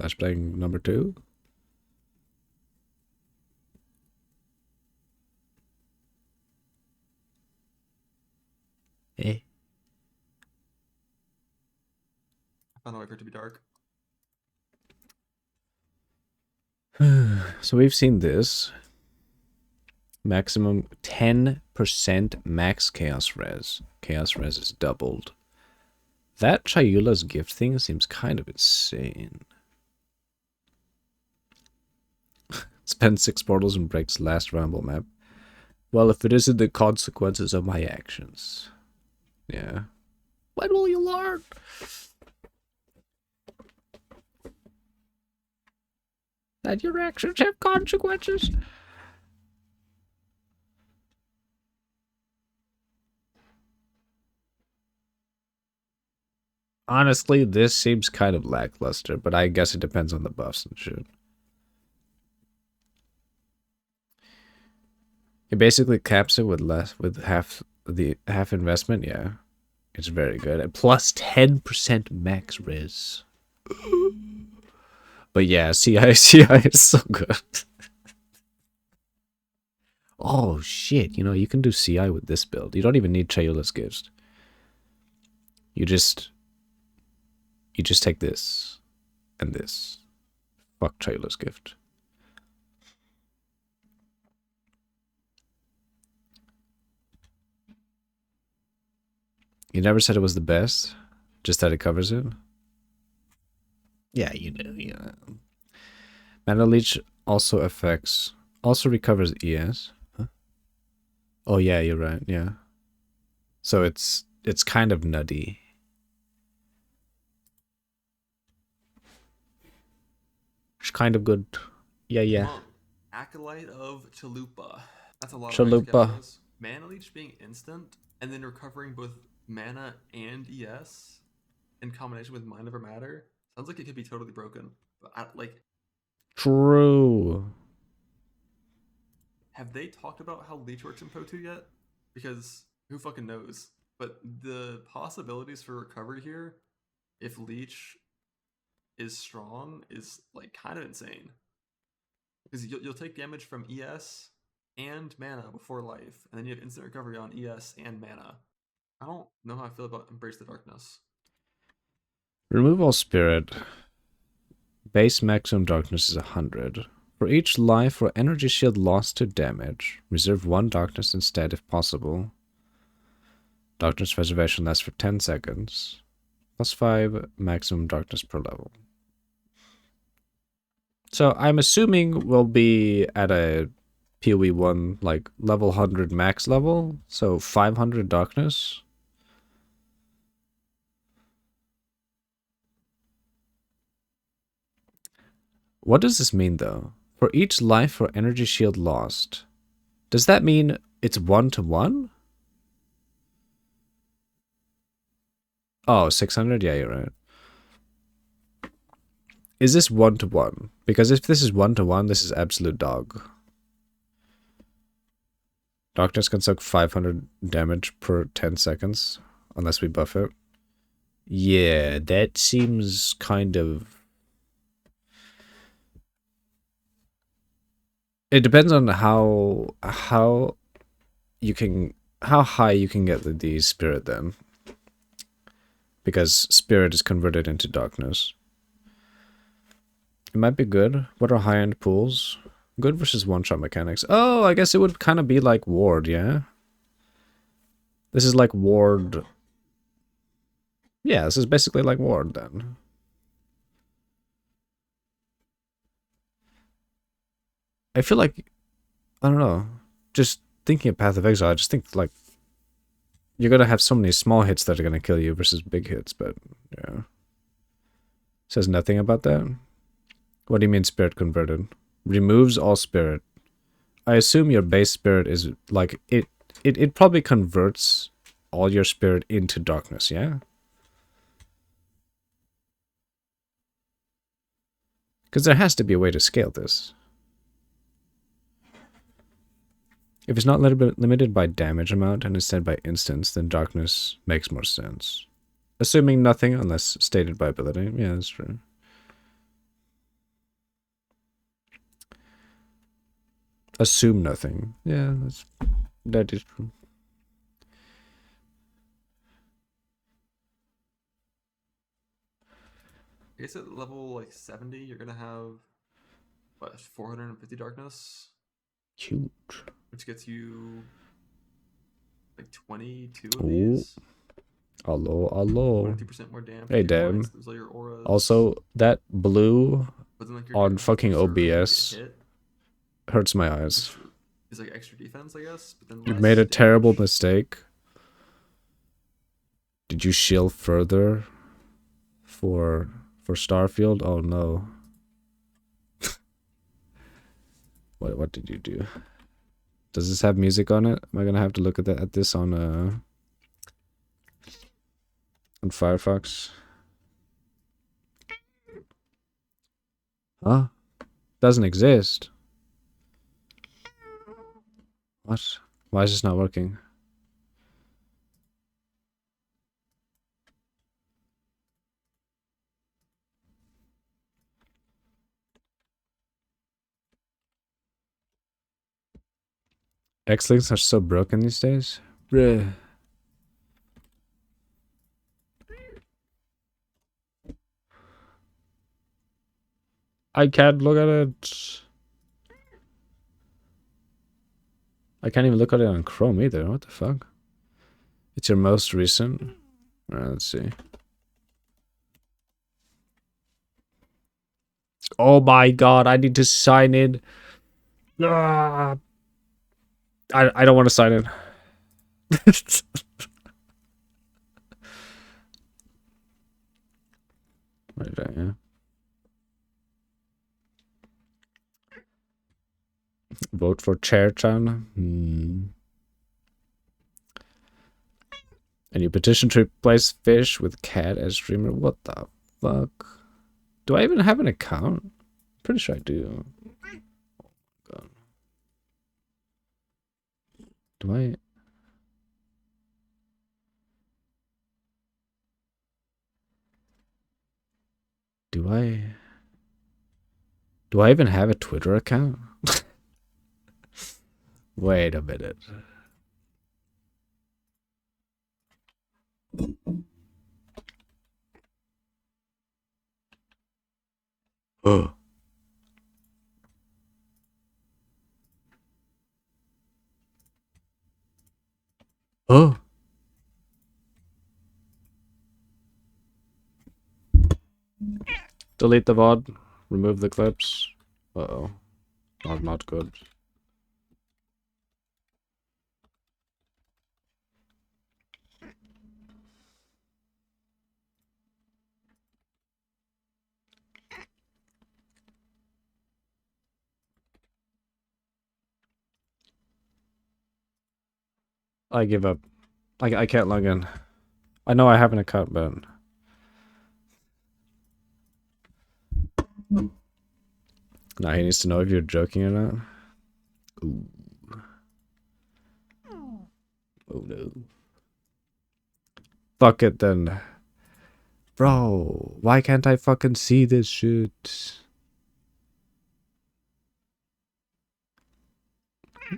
Flashbang number 2. Eh. I found a way for it to be dark. So we've seen this. Maximum 10% max chaos res. Chaos res is doubled. That Chayula's gift thing seems kind of insane. Spend 6 portals and breaks last rumble map. Well, if it isn't the consequences of my actions. Yeah. When will you learn? That your actions have consequences? Honestly, this seems kind of lackluster, but I guess it depends on the buffs and shit. It basically caps it with half investment, yeah. It's very good. At plus 10% max res. But yeah, CI is so good. Oh shit, you know, you can do CI with this build. You don't even need Chayula's gifts. You just take this and this. Fuck Chayula's gift. You never said it was the best, just that it covers it. Yeah, you know, yeah. Mana Leech also recovers ES. Huh? Oh yeah, you're right. Yeah. So it's kind of nutty. It's kind of good. Yeah. Monk, Acolyte of Chalupa. That's a lot Chalupa. of extra. Mana Leech being instant, and then recovering both mana and ES in combination with Mind Over Matter. Sounds like it could be totally broken. But True. have they talked about how Leech works in PO2 yet? Because who fucking knows? But the possibilities for recovery here, if Leech is strong, is like kind of insane. Because you'll take damage from ES and mana before life, and then you have instant recovery on ES and mana. I don't know how I feel about Embrace the Darkness. Remove all spirit. Base maximum darkness is 100. For each life or energy shield lost to damage, reserve 1 darkness instead if possible. Darkness reservation lasts for 10 seconds. Plus 5 maximum darkness per level. So I'm assuming we'll be at a POE 1 like level 100 max level. So 500 darkness. What does this mean though? For each life or energy shield lost. Does that mean it's 1-to-1? Oh, 600? Yeah, you're right. Is this 1-to-1? Because if this is 1-to-1, this is absolute dog. Darkness can soak 500 damage per 10 seconds, unless we buff it. Yeah, that seems kind of... It depends on how high you can get the spirit then. Because spirit is converted into darkness. It might be good. What are high-end pools? Good versus one-shot mechanics. Oh, I guess it would kind of be like Ward, yeah? This is like Ward. Yeah, this is basically like Ward then. I feel like, I don't know, just thinking of Path of Exile, I just think like you're gonna have so many small hits that are gonna kill you versus big hits, but yeah. Says nothing about that. What do you mean spirit converted? Removes all spirit. I assume your base spirit is like it probably converts all your spirit into darkness, yeah? Because there has to be a way to scale this. If it's not limited by damage amount and instead by instance, then darkness makes more sense. Assuming nothing unless stated by ability. Yeah, that's true. Assume nothing. Yeah, that is true. I guess at level like 70, you're gonna have what 450 darkness, Huge. which gets you like 22 of Ooh. these. Hello, hello. 22% more damage. Hey, Your Dan. blinds, those are your auras. Also, that blue but then, like, your on fucking conserve when you get OBS hit, hurts my eyes. which is like extra defense, I guess. But then You less made a terrible damage. mistake. Did you shield further for Starfield? Oh no. What did you do? Does this have music on it? Am I gonna have to look at this on Firefox? Huh? Doesn't exist. What? Why is this not working? X-Links are so broken these days. Bruh. I can't look at it. I can't even look at it on Chrome either. What the fuck? It's your most recent. Alright, let's see. Oh my god, I need to sign in. Ah, I don't want to sign in. Right there, yeah. Vote for chair Chan. And you petition to replace Fish with Cat as streamer. What the fuck? Do I even have an account? Pretty sure I do. God. Do I? Do I? Do I even have a Twitter account? Wait a minute. Oh. Oh. Delete the VOD. Remove the clips. Uh-oh. Not good. I give up. I can't log in. I know I have an account, but... Now he needs to know if you're joking or not. Ooh. Oh no. Fuck it then. Bro, why can't I fucking see this shit?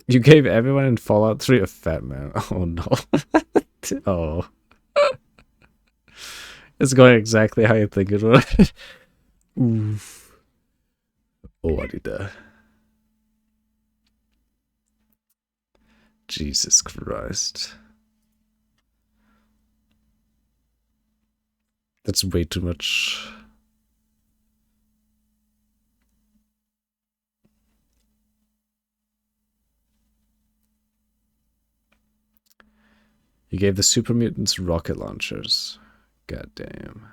You gave everyone in Fallout 3 a fat man. Oh no. Oh. It's going exactly how you think it would. Oof. Oh, I need that. Jesus Christ. That's way too much. You gave the super mutants rocket launchers. God damn.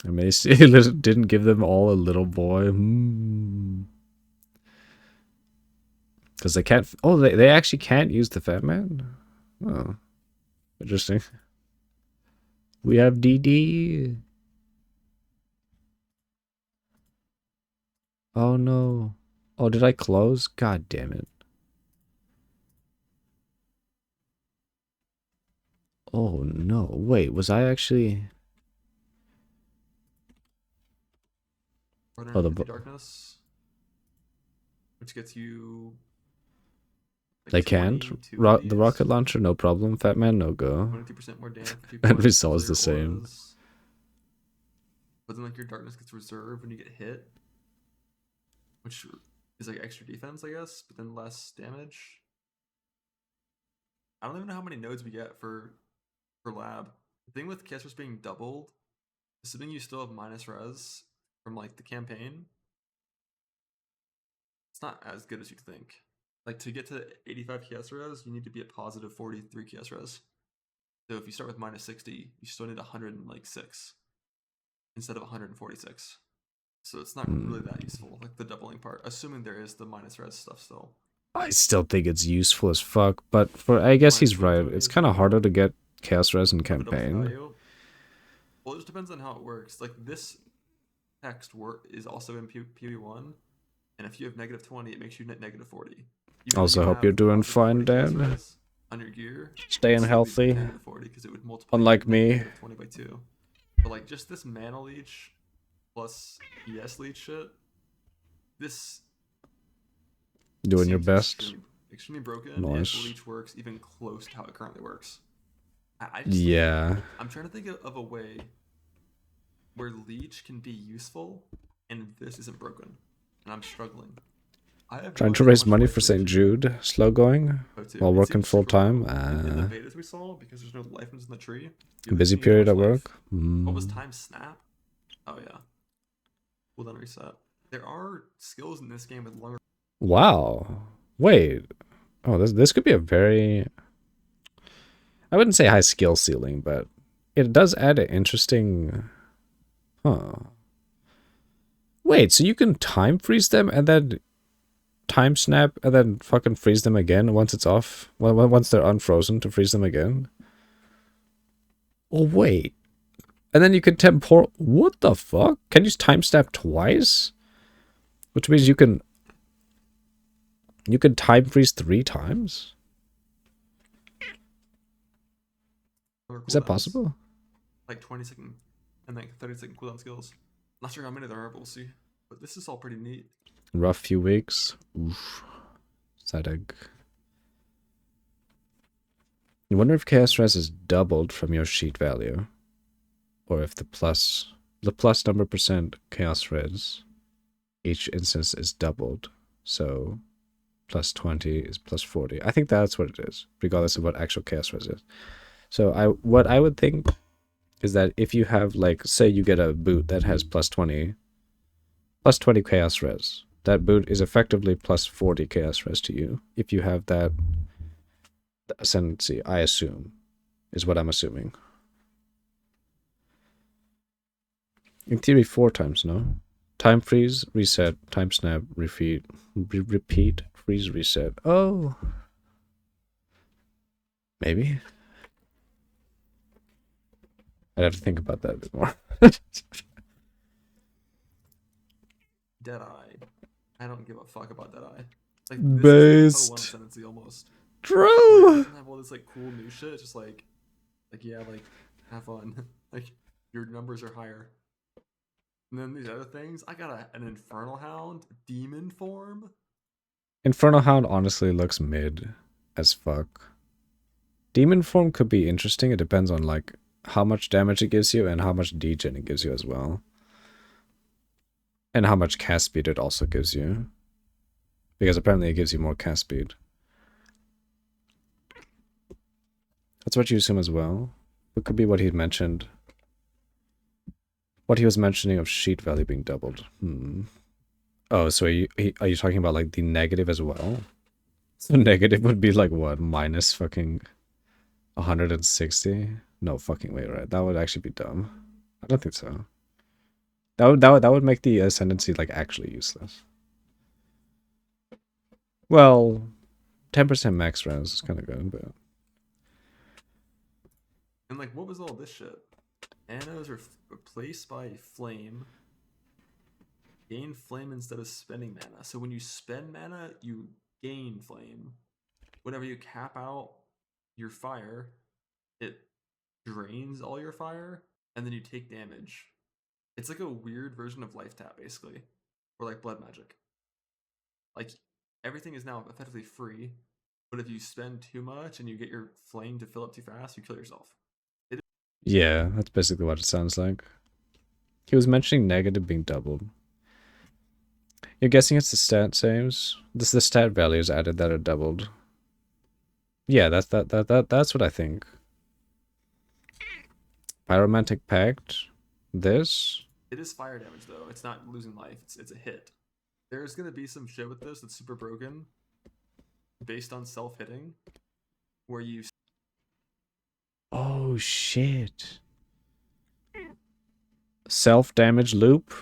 I mean, he didn't give them all a little boy. Because they can't... Oh, they actually can't use the fat man? Oh. Interesting. We have DD. Oh no. Oh, did I close? God damn it. Oh no. Wait, was I actually... Oh, the... darkness. which gets you like They can't. 22 of The these. rocket launcher, no problem. Fat man, no go. 22% more damage for 2 And points. Rizal kills is the all your same. auras. But then like your darkness gets reserved when you get hit, which is like extra defense, I guess, but then less damage. I don't even know how many nodes we get for lab. The thing with casters being doubled, assuming you still have minus res from like the campaign, it's not as good as you'd think. Like to get to 85 KS res, you need to be at positive 43 KS res. So if you start with minus 60, you still need 106 instead of 146. So it's not really that useful, like the doubling part, assuming there is the minus res stuff still. I still think it's useful as fuck, but I guess he's Minus right. 120 It's is kind of the harder to get chaos res in for double campaign. value. Well, it just depends on how it works. Like this text is also in POE1, and if you have negative 20, it makes you negative 40. Even though Also, you hope have you're doing positive fine, 40 KS Dad. res on your gear, Staying it'd still be healthy. negative 40 because it would multiply Unlike your me. negative 20 by 2. But like just this mana leech plus ES leech shit, this Doing your seems best. extremely broken Nice. if leech works even close to how it currently works. I just Yeah. I'm trying to think of a way where leech can be useful and this isn't broken, and I'm struggling. I have Trying no to idea how raise much money life for leech St. is. Jude. Slow going. Oh, too. While It working seems full super time. low. In the betas we saw, because there's no life in the tree. it was Busy seeing how period much at life. work. What was time snap? Oh yeah. Cooldown reset. There are skills in this game with longer. Wow. Wait. Oh, this could be a very... I wouldn't say high skill ceiling, but it does add an interesting... Huh. Wait, so you can time freeze them and then time snap and then fucking freeze them again once it's off? Once they're unfrozen to freeze them again? Oh, wait. And then you can tempor... What the fuck? Can you time snap twice? Which means you can... You can time freeze 3 times? Is that cooldowns, possible? Like 20-second and like 30-second cooldown skills. Not sure how many there are, but we'll see. But this is all pretty neat. Rough few weeks. Oof. Sad egg. You wonder if chaos res is doubled from your sheet value. Or if the plus number percent chaos res each instance is doubled. So plus 20 is plus 40. I think that's what it is, regardless of what actual chaos res is. So what I would think is that if you have, like, say you get a boot that has plus 20 chaos res, that boot is effectively plus 40 chaos res to you. If you have that ascendancy, I assume, is what I'm assuming. In theory, 4 times, no? Time freeze, reset, time snap, repeat, freeze, reset. Oh. Maybe. I'd have to think about that a bit more. Deadeye. I don't give a fuck about Deadeye. Like this is like a PO1 ascendancy almost. True. Where it doesn't have all this like cool new shit. It's just like yeah, like have fun. Like your numbers are higher. And then these other things, I got an Infernal Hound demon form. Infernal Hound honestly looks mid as fuck. Demon form could be interesting. It depends on like how much damage it gives you and how much degen it gives you as well. And how much cast speed it also gives you. Because apparently it gives you more cast speed. That's what you assume as well. It could be what he mentioned. What he was mentioning of sheet value being doubled. Oh, so are you talking about like the negative as well? So negative would be like what? Minus fucking 160? No fucking way, right? That would actually be dumb. I don't think so. That would make the ascendancy like actually useless. Well, 10% max rounds is kind of good, but... And like, what was all this shit? Mana is replaced by flame. Gain flame instead of spending mana. So when you spend mana, you gain flame. Whenever you cap out your fire, it drains all your fire, and then you take damage. It's like a weird version of life tap, basically, or like blood magic. Like everything is now effectively free. But if you spend too much and you get your flame to fill up too fast, you kill yourself. Yeah, that's basically what it sounds like. He was mentioning negative being doubled. You're guessing it's the stat saves? This is the stat values added that are doubled. Yeah, that's what I think. Pyromantic Pact. This. It is fire damage though. It's not losing life. It's a hit. There's gonna be some shit with this that's super broken, based on self hitting, where you. Oh shit. Self-damage loop.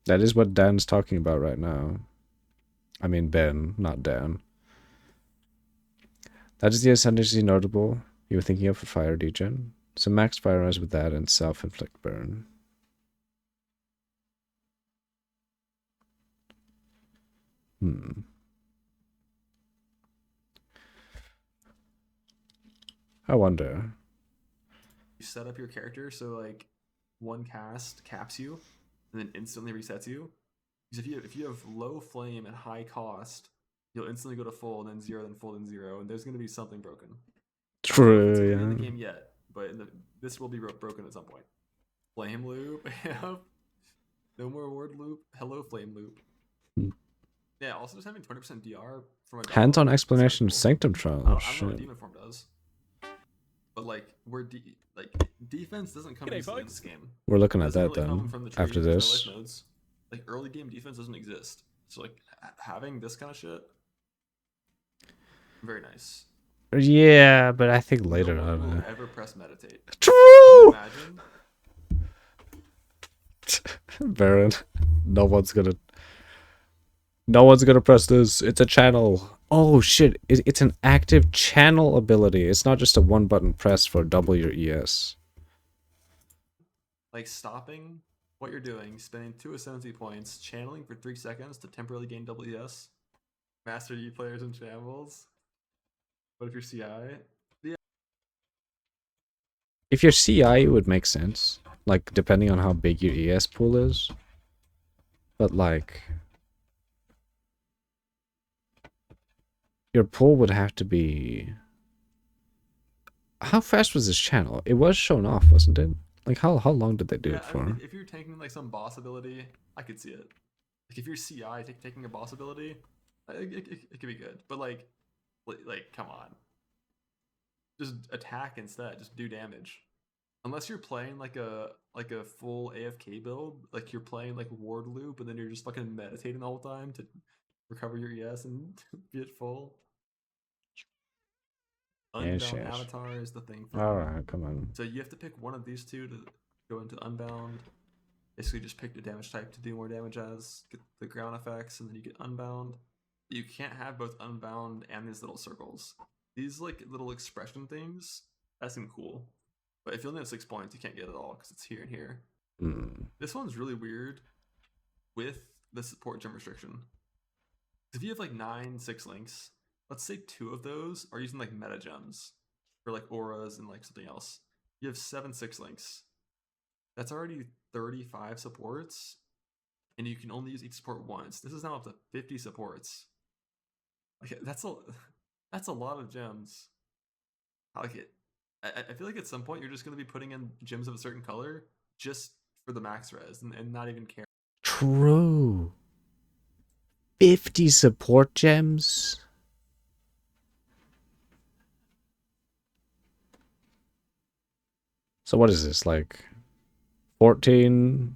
That is what Dan's talking about right now. I mean Ben, not Dan. That is the ascendancy notable you were thinking of for fire degen. So max fire res with that and self-inflict burn. I wonder. You set up your character so like one cast caps you, and then instantly resets you. Because if you have low flame and high cost, you'll instantly go to full, and then zero, then full, then zero, and there's gonna be something broken. I don't know if it's gonna be in the True, game yet, but this will be broken at some point. Flame loop, yeah. No more word loop. Hello, flame loop. Yeah, also just having 20% DR from a dog. Hands-on That's kinda explanation of cool. Sanctum Trial. I Oh don't know what shit. Demon Form does, but like defense doesn't come easily in this game. We're looking It at doesn't that really come then. from the After trees, there's no this. life nodes. Like early game defense doesn't exist. So like having this kind of shit, very nice. Yeah, but I think later No one will on. ever press meditate. Can True! you imagine? Baron. No one's gonna press this. It's a channel. Oh shit. It's an active channel ability. It's not just a one button press for double your ES. Like stopping what you're doing, spending 2 ascendancy points, channeling for 3 seconds to temporarily gain double ES. Master E players and shambles. What if you're CI? Yeah. If you're CI, it would make sense. Like, depending on how big your ES pool is. But like... your pool would have to be... How fast was this channel? It was shown off, wasn't it? Like, how long did they do it for? I mean, if you're taking like some boss ability, I could see it. Like if you're CI taking a boss ability, it could be good. But like, come on, just attack instead. Just do damage. Unless you're playing like a full AFK build, like you're playing like ward loop, and then you're just fucking meditating the whole time to recover your ES and be at full. Unbound Avatar is the thing. Alright, come on. So you have to pick one of these two to go into Unbound. Basically, just pick the damage type to do more damage as, get the ground effects, and then you get Unbound. You can't have both Unbound and these little circles. These like little expression things, that seem cool. But if you only have 6 points, you can't get it all because it's here and here. This one's really weird with the support gem restriction. If you have like 9 6 links, let's say 2 of those are using like meta gems for like auras and like something else. You have 7 6 links. That's already 35 supports, and you can only use each support once. This is now up to 50 supports. Like that's a lot of gems. I like it. I feel like at some point you're just going to be putting in gems of a certain color just for the max res and not even care. True. 50 support gems? So what is this, like 14?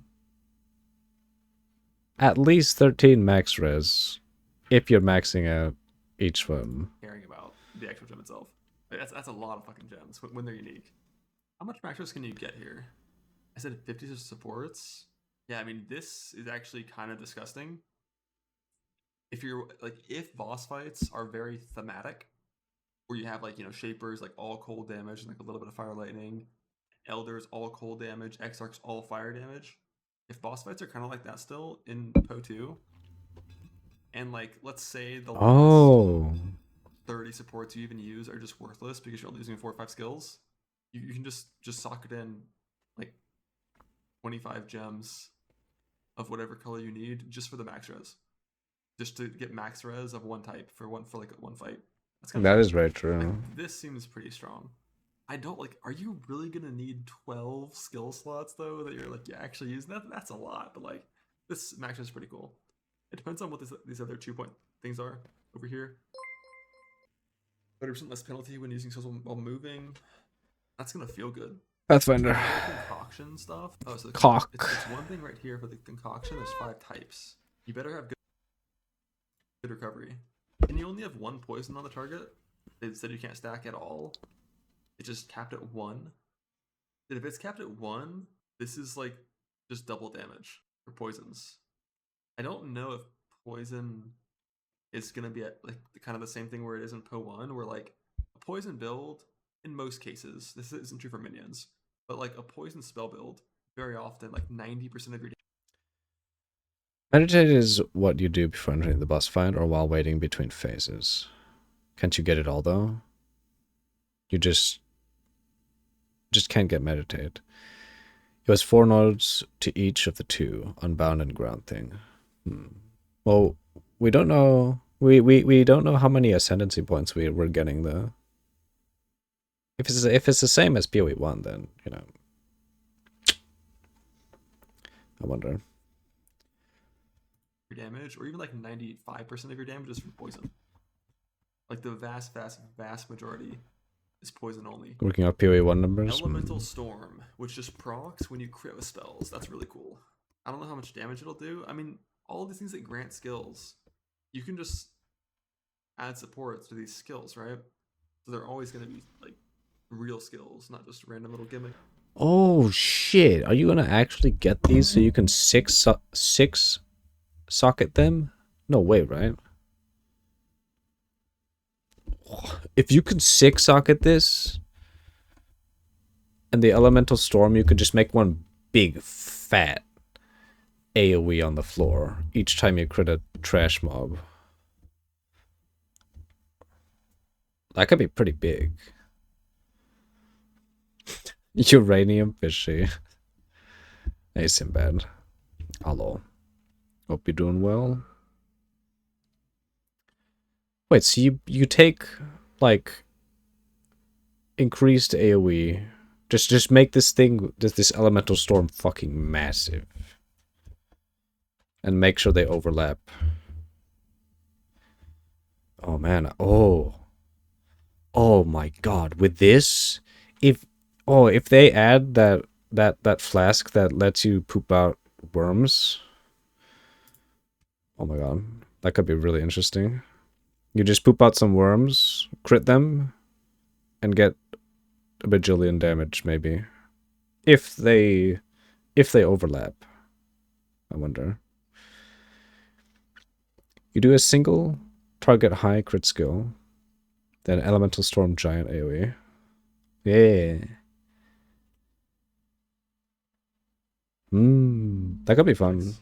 At least 13 max res if you're maxing out each one. Caring about the actual gem itself. Like, that's a lot of fucking gems when they're unique. How much max res can you get here? I said 50 supports. Yeah, I mean this is actually kind of disgusting. If you're like, if boss fights are very thematic, where you have like, you know, shapers like all cold damage and like a little bit of fire lightning, elders all cold damage, exarchs all fire damage. If boss fights are kind of like that still in POE 2, and like let's say the last 30 supports you even use are just worthless because you're only using 4 or 5 skills, you can just sock it in like 25 gems of whatever color you need just for the max res. just to get max res of one type for one fight. That's That is very like, true. this seems pretty strong. I don't like. Are you really gonna need 12 skill slots though? That you're like, actually using that? That's a lot. But like, this max is pretty cool. It depends on what these other 2-point things are over here. 30% less penalty when using skills while moving. That's gonna feel good. Pathfinder. Concoction stuff. Oh, so Cock. It's one thing right here for the concoction. There's 5 types. You better have good recovery. And you only have 1 poison on the target. They said you can't stack at all. It's just capped at 1. And if it's capped at 1, this is like just double damage for poisons. I don't know if poison is gonna be at like kind of the same thing where it is in PO1, where like a poison build in most cases, this isn't true for minions, but like a poison spell build, very often like 90% of your Meditate is what you do before entering the boss fight or while waiting between phases. Can't you get it all though? You just can't get meditate. It was 4 nodes to each of the 2, Unbound and Ground Thing. Well, we don't know. We don't know how many ascendancy points we're getting though. If it's the same as POE 1, then you know. I wonder. your damage, or even like 95% of your damage is from poison. Like the vast majority is poison only. Working out POE 1 numbers. Elemental Storm, which just procs when you crit with spells. That's really cool. I don't know how much damage it'll do. I mean, all these things that grant skills, you can just add supports to these skills, right? So they're always going to be like real skills, not just random little gimmick. Oh shit! Are you gonna actually get these so you can six socket them? No way, right? If you could 6 socket this and the Elemental Storm, you could just make one big fat AoE on the floor each time you crit a trash mob. That could be pretty big. Uranium fishy. Hey Sinbad. Hello. Hope you're doing well. Wait, so you take like increased AoE. Just make this thing, this Elemental Storm fucking massive. And make sure they overlap. Oh man. Oh my god. With this, if they add that flask that lets you poop out worms. Oh my god. That could be really interesting. You just poop out some worms, crit them, and get a bajillion damage maybe. If they overlap. I wonder. You do a single target high crit skill, then Elemental Storm Giant AoE. Yeah. That could be fun.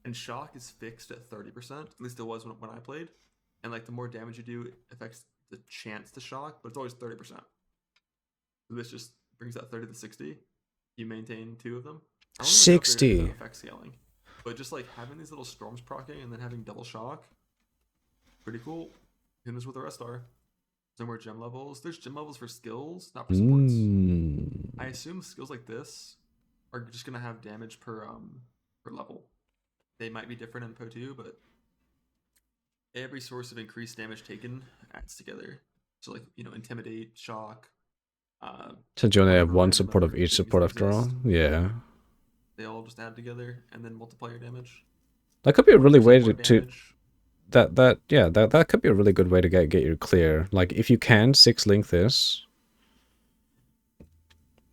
And shock is fixed at 30%. At least it was when I played. And like the more damage you do, it affects the chance to shock, but it's always 30%. So this just brings that 30 to 60. You maintain 2 of them. I don't really know if there's 60. effect scaling, but just like having these little storms proccing and then having double shock, pretty cool. Who knows what the rest are? Somewhere gem levels. There's gem levels for skills, not for supports. I assume skills like this are just gonna have damage per level. They might be different in PO2, but every source of increased damage taken adds together. So like, you know, intimidate, shock. Since you only have one random support other of each things support that after all. exist, Yeah. They all just add together and then multiply your damage. That could be a really 20% way more to damage. that could be a really good way to get your clear. Like if you can 6-link this,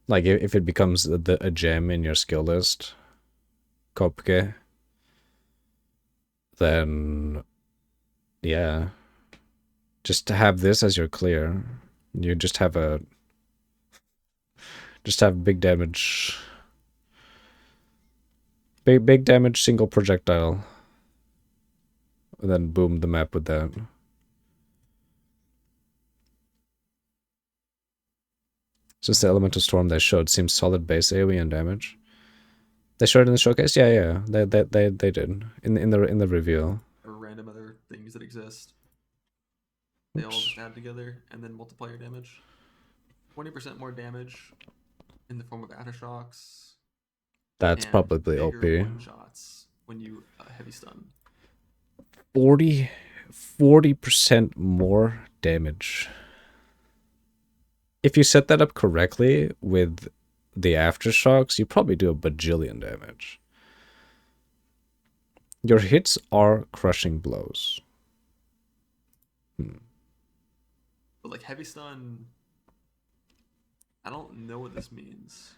like if it becomes a gem in your skill list, Kopke, then yeah, just to have this as your clear, you just have big damage, big damage single projectile, and then boom the map with that. Just the Elemental Storm they showed seems solid base AoE and damage. They showed it in the showcase. Yeah. They did in the reveal. random other things that exist. They all just add together, and then multiplier damage. 20% more damage in the form of aftershocks. That's And probably bigger OP. one-shots when you heavy stun. 40% more damage. If you set that up correctly with the aftershocks, you probably do a bajillion damage. Your hits are crushing blows. But like heavy stun, I don't know what this means.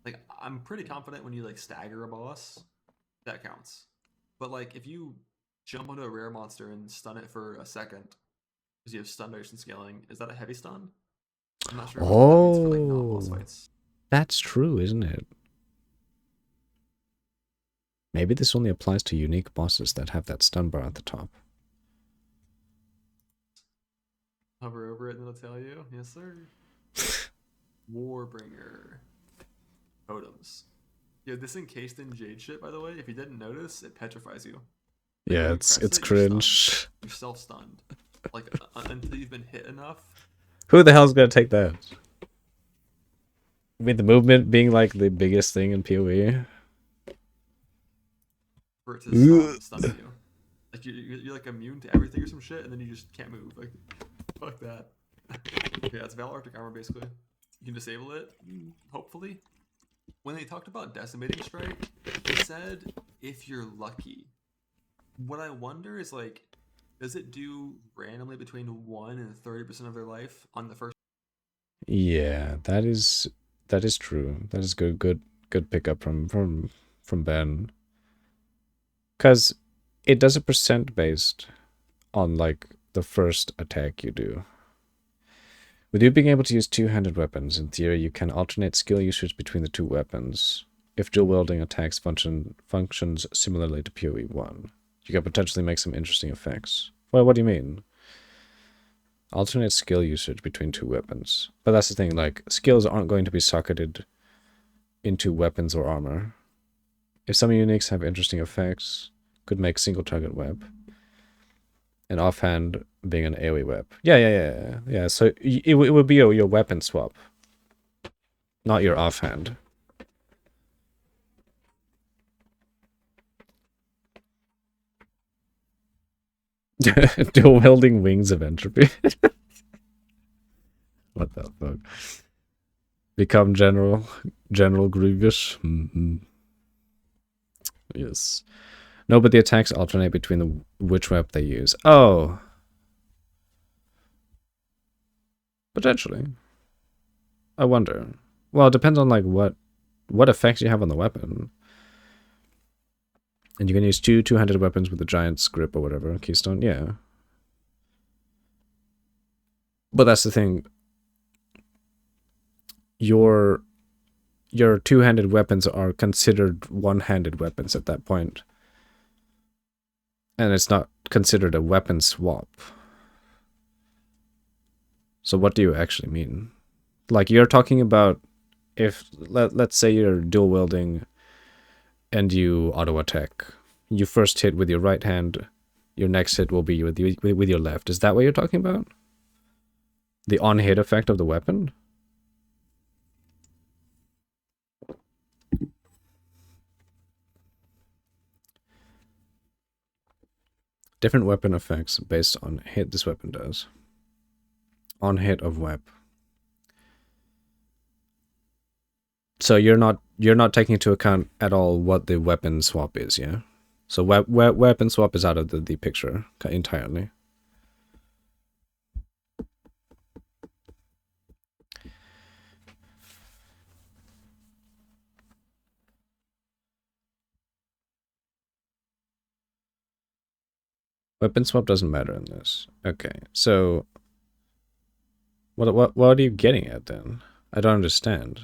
Like I'm pretty confident when you like stagger a boss, that counts. But like if you jump onto a rare monster and stun it for a second because you have stun duration scaling, is that a heavy stun? I'm not sure what that means for like non-boss Oh, fights. that's true, isn't it? Maybe this only applies to unique bosses that have that stun bar at the top. Hover over it and it'll tell you. Yes, sir. Warbringer. Totems. Yeah, this encased in jade shit, by the way, if you didn't notice, it petrifies you. Like, Yeah, when you it's press it, you're cringe. stunned. You're self-stunned. Like, until you've been hit enough. Who the hell's gonna take that? With the movement being like the biggest thing in POE. For it to stop stunning you. Like, you're like immune to everything or some shit, and then you just can't move. Like, fuck that. Yeah, it's Val Arctic Armor, basically. You can disable it, hopefully. When they talked about Decimating Strike, they said, if you're lucky. What I wonder is, like, does it do randomly between 1 and 30% of their life on the first? Yeah, that is true. That is good pickup from Ben. Cause it does a percent based on like the first attack you do. With you being able to use two-handed weapons, in theory you can alternate skill usage between the two weapons. If dual wielding attacks functions similarly to PoE 1, you can potentially make some interesting effects. Well, what do you mean? Alternate skill usage between two weapons. But that's the thing, like, skills aren't going to be socketed into weapons or armor. If some uniques have interesting effects, could make single target web. And offhand being an AoE web. Yeah. So it would be your weapon swap, not your offhand. Dual wielding wings of entropy. What the fuck? Become General Grievous. Yes. No, but the attacks alternate between which web they use. Oh. Potentially. I wonder. Well, it depends on like what effects you have on the weapon. And you can use two-handed weapons with a giant's grip or whatever, keystone, yeah. But that's the thing. Your two-handed weapons are considered one-handed weapons at that point. And it's not considered a weapon swap. So what do you actually mean? Like, you're talking about if, let's say you're dual wielding and you auto attack. You first hit with your right hand, your next hit will be with your left. Is that what you're talking about? The on-hit effect of the weapon? Different weapon effects based on hit this weapon does. On hit of web. So you're not taking into account at all what the weapon swap is, yeah? So weapon swap is out of the picture entirely. Weapon swap doesn't matter in this. Okay, so what are you getting at then? I don't understand.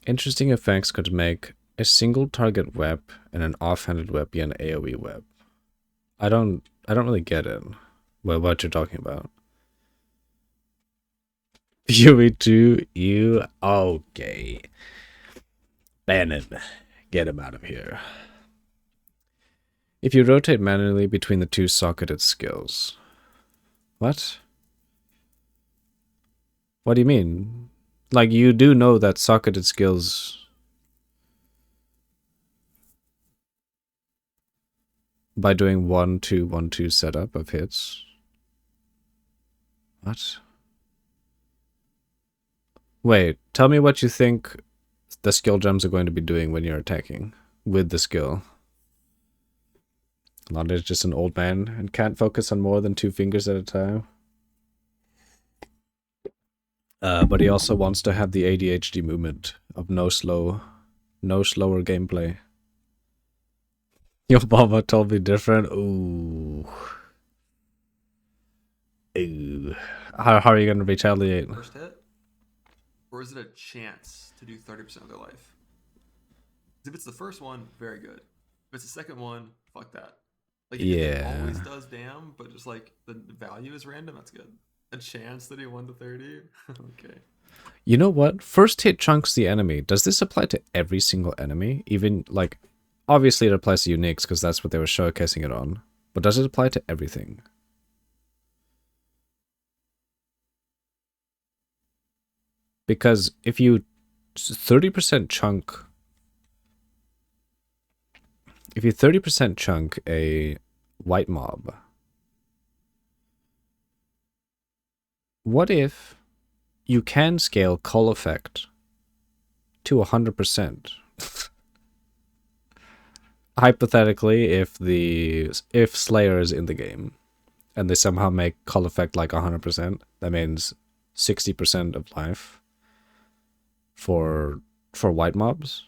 Interesting effects could make a single target web and an offhanded web be an AoE web. I don't really get it. What you're talking about. PoE2, you okay. Ban him. Get him out of here. If you rotate manually between the two socketed skills. What? What do you mean? Like, you do know that socketed skills by doing 1-2, 1-2 setup of hits. What? Wait, tell me what you think the skill gems are going to be doing when you're attacking with the skill. Londa is just an old man and can't focus on more than 2 fingers at a time. But he also wants to have the ADHD movement of no slower gameplay. Your mama told me different. Ooh. Ooh. How are you going to retaliate? First hit? Or is it a chance to do 30% of their life? If it's the first one, very good. If it's the second one, fuck that. Like, if it always does damn, but just like the value is random, that's good. A chance to do 1 to 30? Okay. You know what? First hit chunks the enemy. Does this apply to every single enemy? Even, like, obviously it applies to uniques because that's what they were showcasing it on. But does it apply to everything? Because if you 30% chunk... If you 30% chunk a white mob, what if you can scale cull effect to 100%? Hypothetically, if Slayer is in the game and they somehow make cull effect like 100%, that means 60% of life for white mobs.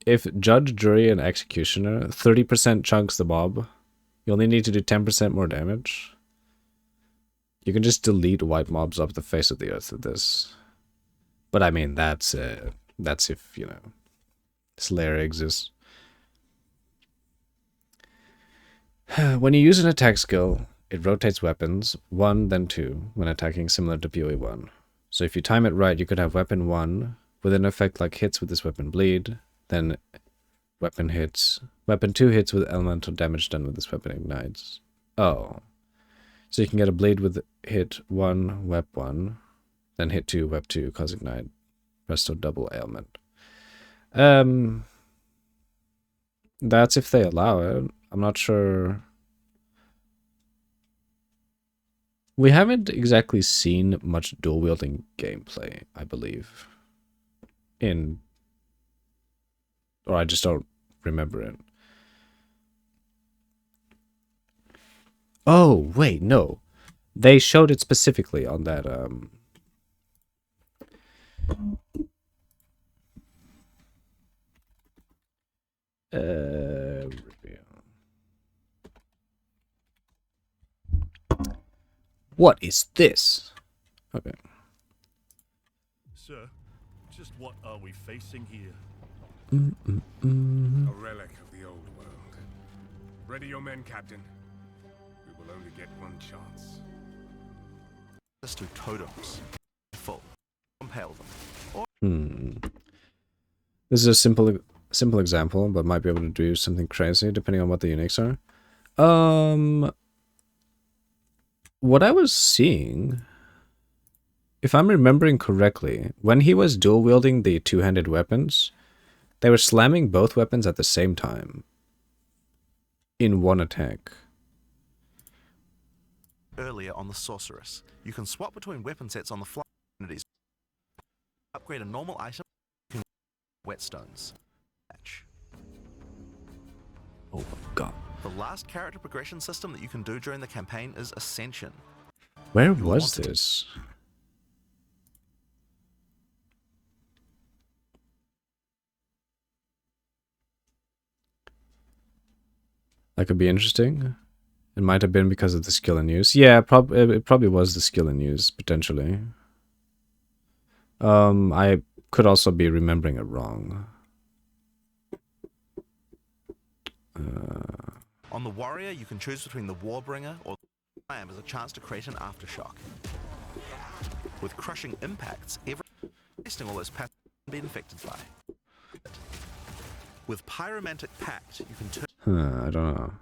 If Judge, Jury, and Executioner 30% chunks the mob, you only need to do 10% more damage. You can just delete white mobs off the face of the earth with this. But I mean, that's if, you know, Slayer exists. When you use an attack skill, it rotates weapons 1, then 2 when attacking, similar to POE 1. So if you time it right, you could have weapon 1 with an effect like hits with this weapon bleed, then weapon 2 hits with elemental damage done with this weapon ignites. Oh. So you can get a bleed with hit 1, wep 1, then hit 2, wep 2, cause ignite, resto double ailment. That's if they allow it. I'm not sure. We haven't exactly seen much dual wielding gameplay, I believe. Or I just don't remember it. Oh, wait, no. They showed it specifically on that, what is this? Okay. Sir, just what are we facing here? A relic of the old world. Ready your men, Captain. We will only get one chance. Just do totems. Full. Compel them. This is a simple example, but might be able to do something crazy depending on what the uniques are. What I was seeing, if I'm remembering correctly, when he was dual wielding the two-handed weapons, they were slamming both weapons at the same time in one attack. Earlier on the Sorceress, you can swap between weapon sets on the fly. Upgrade a normal item. You can whetstones. Oh my god. The last character progression system that you can do during the campaign is Ascension. Where was this? That could be interesting. It might have been because of the skill and use. Yeah, it probably was the skill and use, potentially. I could also be remembering it wrong. On the Warrior, you can choose between the Warbringer or the Slam as a chance to create an Aftershock. With Crushing Impacts, testing all those patterns can be infected by. With Pyromantic Pact, you can turn I don't know.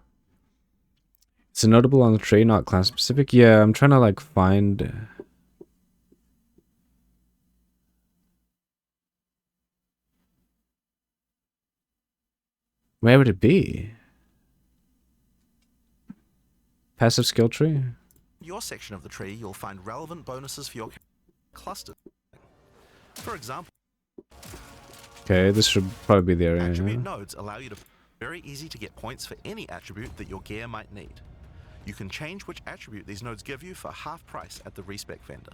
It's a notable on the trade, not class specific. Yeah, I'm trying to like find. Where would it be? Passive skill tree? In your section of the tree, you'll find relevant bonuses for your cluster. For example, Okay, this should probably be the area. attribute Yeah? nodes allow you to very easy to get points for any attribute that your gear might need. You can change which attribute these nodes give you for half price at the respec vendor.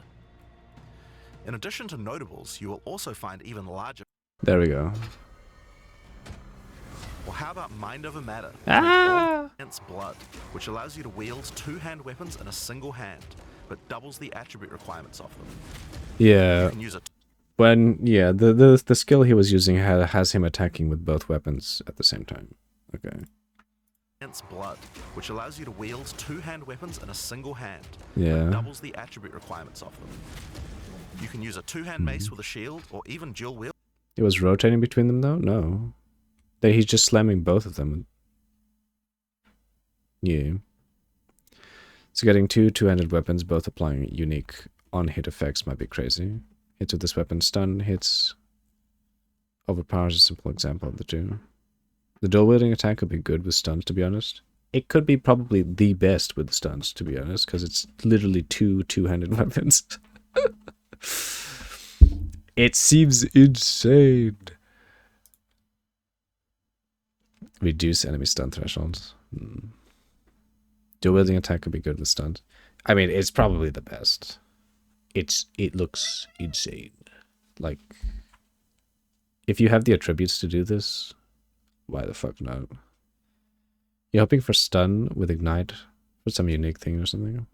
In addition to notables, you will also find even larger. There we go. Or how about Mind Over Matter? Ah! Against Blood, which allows you to wield two-hand weapons in a single hand, but doubles the attribute requirements of them. Yeah. You can use a the skill he was using has him attacking with both weapons at the same time. Okay. Against Blood, which allows you to wield two-hand weapons in a single hand, Yeah. but doubles the attribute requirements of them. You can use a two-hand mace with a shield, or even dual wield. It was rotating between them though? No. He's just slamming both of them. Yeah. So getting two-handed weapons, both applying unique on-hit effects might be crazy. Hits with this weapon stun, hits overpowers a simple example of the two. The dual-wielding attack could be good with stuns, to be honest. It could be probably the best with stuns, to be honest, because it's literally two-handed weapons. It seems insane. Reduce enemy stun thresholds. Dual wielding attack could be good with stuns. I mean, it's probably the best. It looks insane. Like, if you have the attributes to do this, why the fuck not? You're hoping for stun with ignite for some unique thing or something?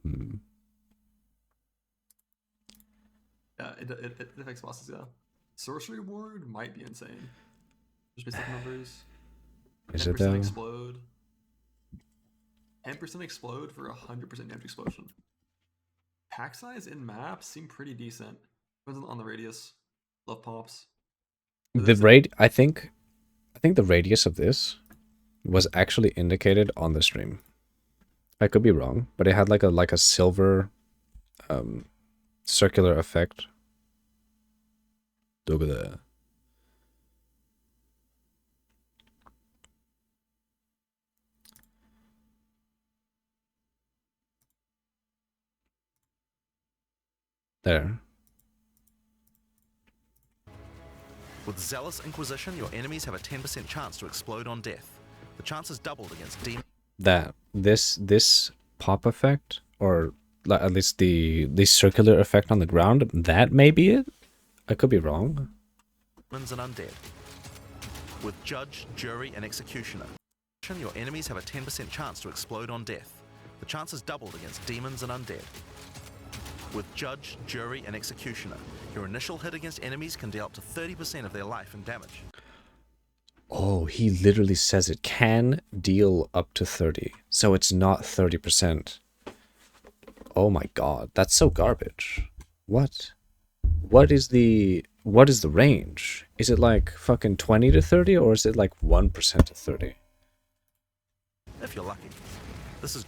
Yeah, it affects bosses, yeah. Sorcery Ward might be insane. Just based on numbers. Is it 10% though? explode. 10% explode for 100% damage explosion. Pack size in maps seem pretty decent. Depends on the radius. Love pops. I think the radius of this was actually indicated on the stream. I could be wrong, but it had like a silver circular effect. Look at that. There. With Zealous Inquisition, your enemies have a 10% chance to explode on death. The chance is doubled against demons. This pop effect, or at least the circular effect on the ground, that may be it. I could be wrong. And undead. With Judge, Jury, and Executioner, your enemies have a 10% chance to explode on death. The chance is doubled against demons and undead. With Judge, Jury, and Executioner, your initial hit against enemies can deal up to 30% of their life and damage. Oh, he literally says it can deal up to 30, so it's not 30%. Oh my god, that's so garbage. What? What is the range? Is it like fucking 20 to 30, or is it like 1% to 30? If you're lucky. This is...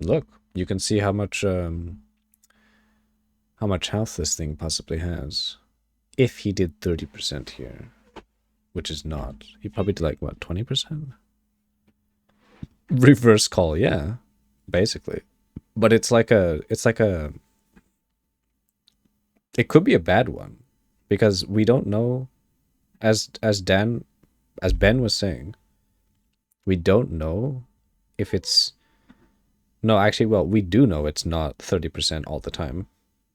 Look, you can see how much health this thing possibly has. If he did 30% here, which is not. He probably did like, what, 20%? Reverse call, yeah, basically. But it could be a bad one, because we don't know, as Ben was saying, we don't know if it's... No, actually, well, we do know it's not 30% all the time.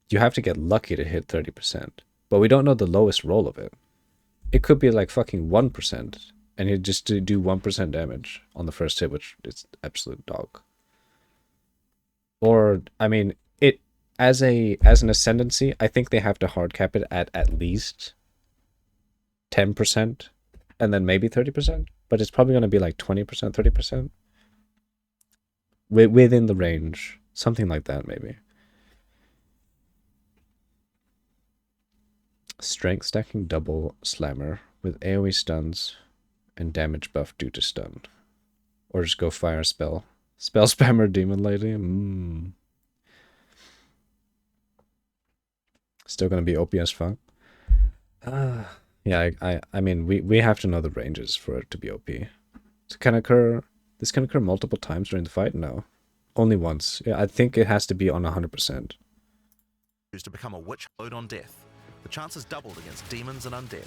You have to get lucky to hit 30%. But we don't know the lowest roll of it. It could be like fucking 1%, and you just do 1% damage on the first hit, which is absolute dog. Or, I mean, it as an ascendancy, I think they have to hard cap it at least 10%, and then maybe 30%. But it's probably going to be like 20%, 30%. Within the range. Something like that, maybe. Strength stacking double slammer with AoE stuns and damage buff due to stun. Or just go fire spell. Spell spammer demon lady. Still gonna be OP as fuck. Yeah, I mean we have to know the ranges for it to be OP. This can occur multiple times during the fight? No. Only once. Yeah, I think it has to be on 100%. Choose to become a witch load on death. The chances doubled against demons and undead.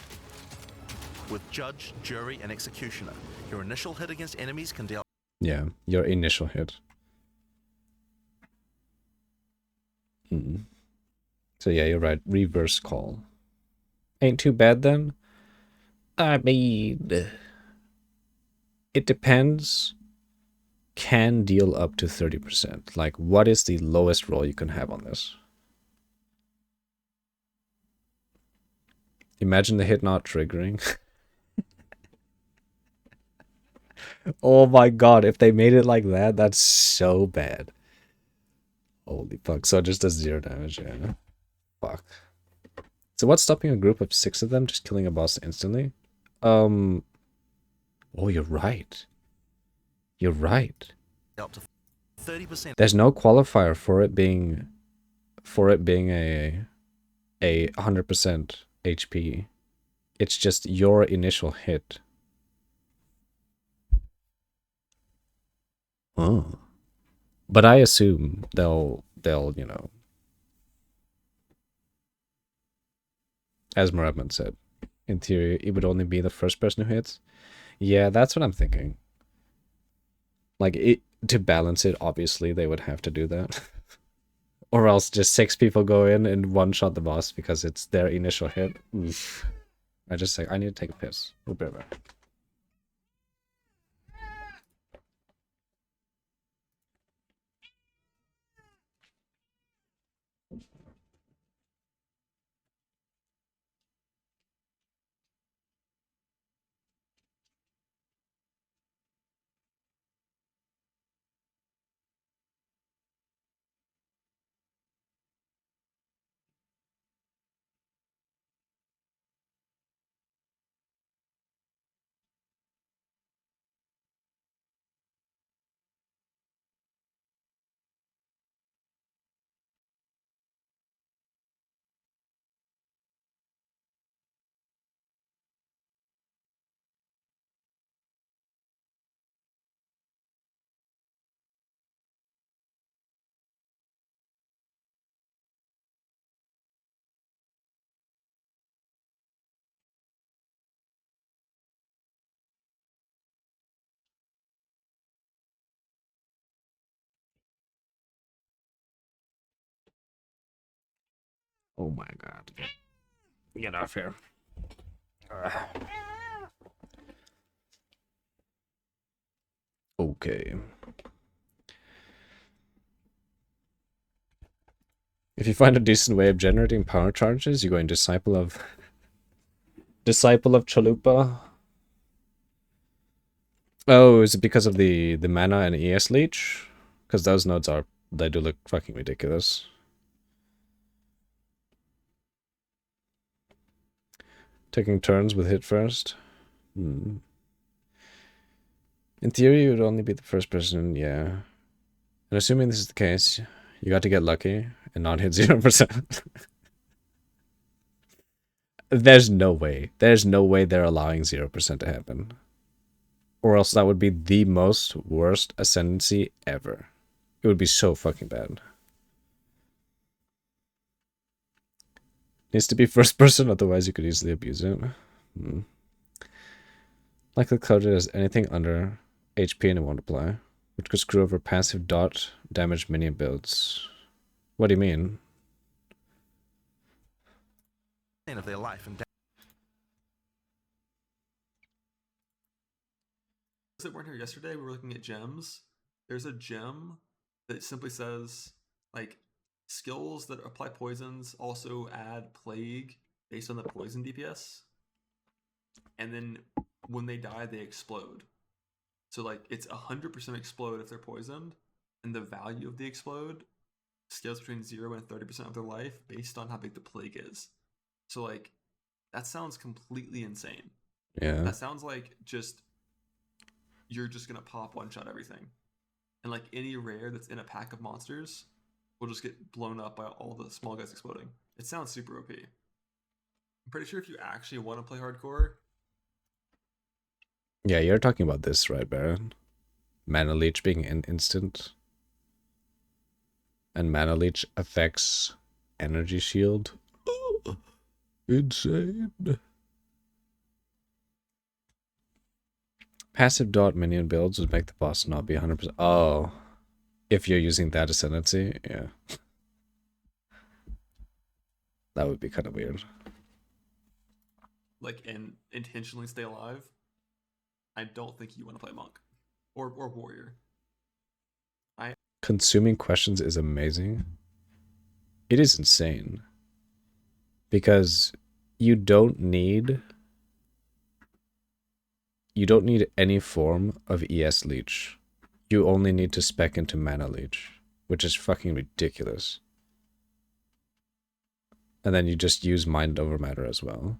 With judge, jury, and executioner, your initial hit against enemies can deal. Yeah, your initial hit. So yeah, you're right. Reverse call. Ain't too bad then. I mean, it depends. Can deal up to 30%. Like, what is the lowest roll you can have on this? Imagine the hit not triggering. Oh my god, if they made it like that, that's so bad. Holy fuck. So just does 0 damage, yeah. Fuck. So what's stopping a group of 6 of them just killing a boss instantly? Oh, you're right. You're right. Up to 30%. There's no qualifier for it being a 100% HP. It's just your initial hit. Oh. But I assume they'll, you know, as Muradman said, in theory, it would only be the first person who hits. Yeah, that's what I'm thinking. Like, to balance it, obviously, they would have to do that. Or else just 6 people go in and one-shot the boss because it's their initial hit. Oof. I need to take a piss. We'll be right back. Oh my god. Get off here. Okay. If you find a decent way of generating power charges, you're going Disciple of Chalupa. Oh, is it because of the mana and ES leech? Because those nodes they do look fucking ridiculous. Taking turns with hit first. In theory, you would only be the first person, yeah. And assuming this is the case, you got to get lucky and not hit 0%. There's no way. There's no way they're allowing 0% to happen. Or else that would be the worst ascendancy ever. It would be so fucking bad. Needs to be first person, otherwise you could easily abuse it. Likely clouded as anything under HP and it won't apply, which could screw over passive dot damage minion builds. What do you mean? Of their life and That weren't here yesterday. We were looking at gems. There's a gem that simply says like skills that apply poisons also add plague based on the poison DPS, and then when they die they explode. So like it's 100% explode if they're poisoned, and the value of the explode scales between 0 and 30% of their life based on how big the plague is. So like That sounds completely insane. Yeah. That sounds like you're just gonna pop one shot everything. And like any rare that's in a pack of monsters will just get blown up by all the small guys exploding. It sounds super OP. I'm pretty sure if you actually want to play hardcore, Yeah, you're talking about this, right, Baron? Mana Leech being instant. And Mana Leech affects Energy Shield. Insane. Passive dot minion builds would make the boss not be 100%. Oh, if you're using that ascendancy, yeah. That would be kind of weird. like, and intentionally stay alive, I don't think you want to play monk or warrior. Consuming questions is amazing. It is insane. Because you don't need any form of ES Leech. You only need to spec into Mana Leech, which is fucking ridiculous. And then you just use Mind Over Matter as well.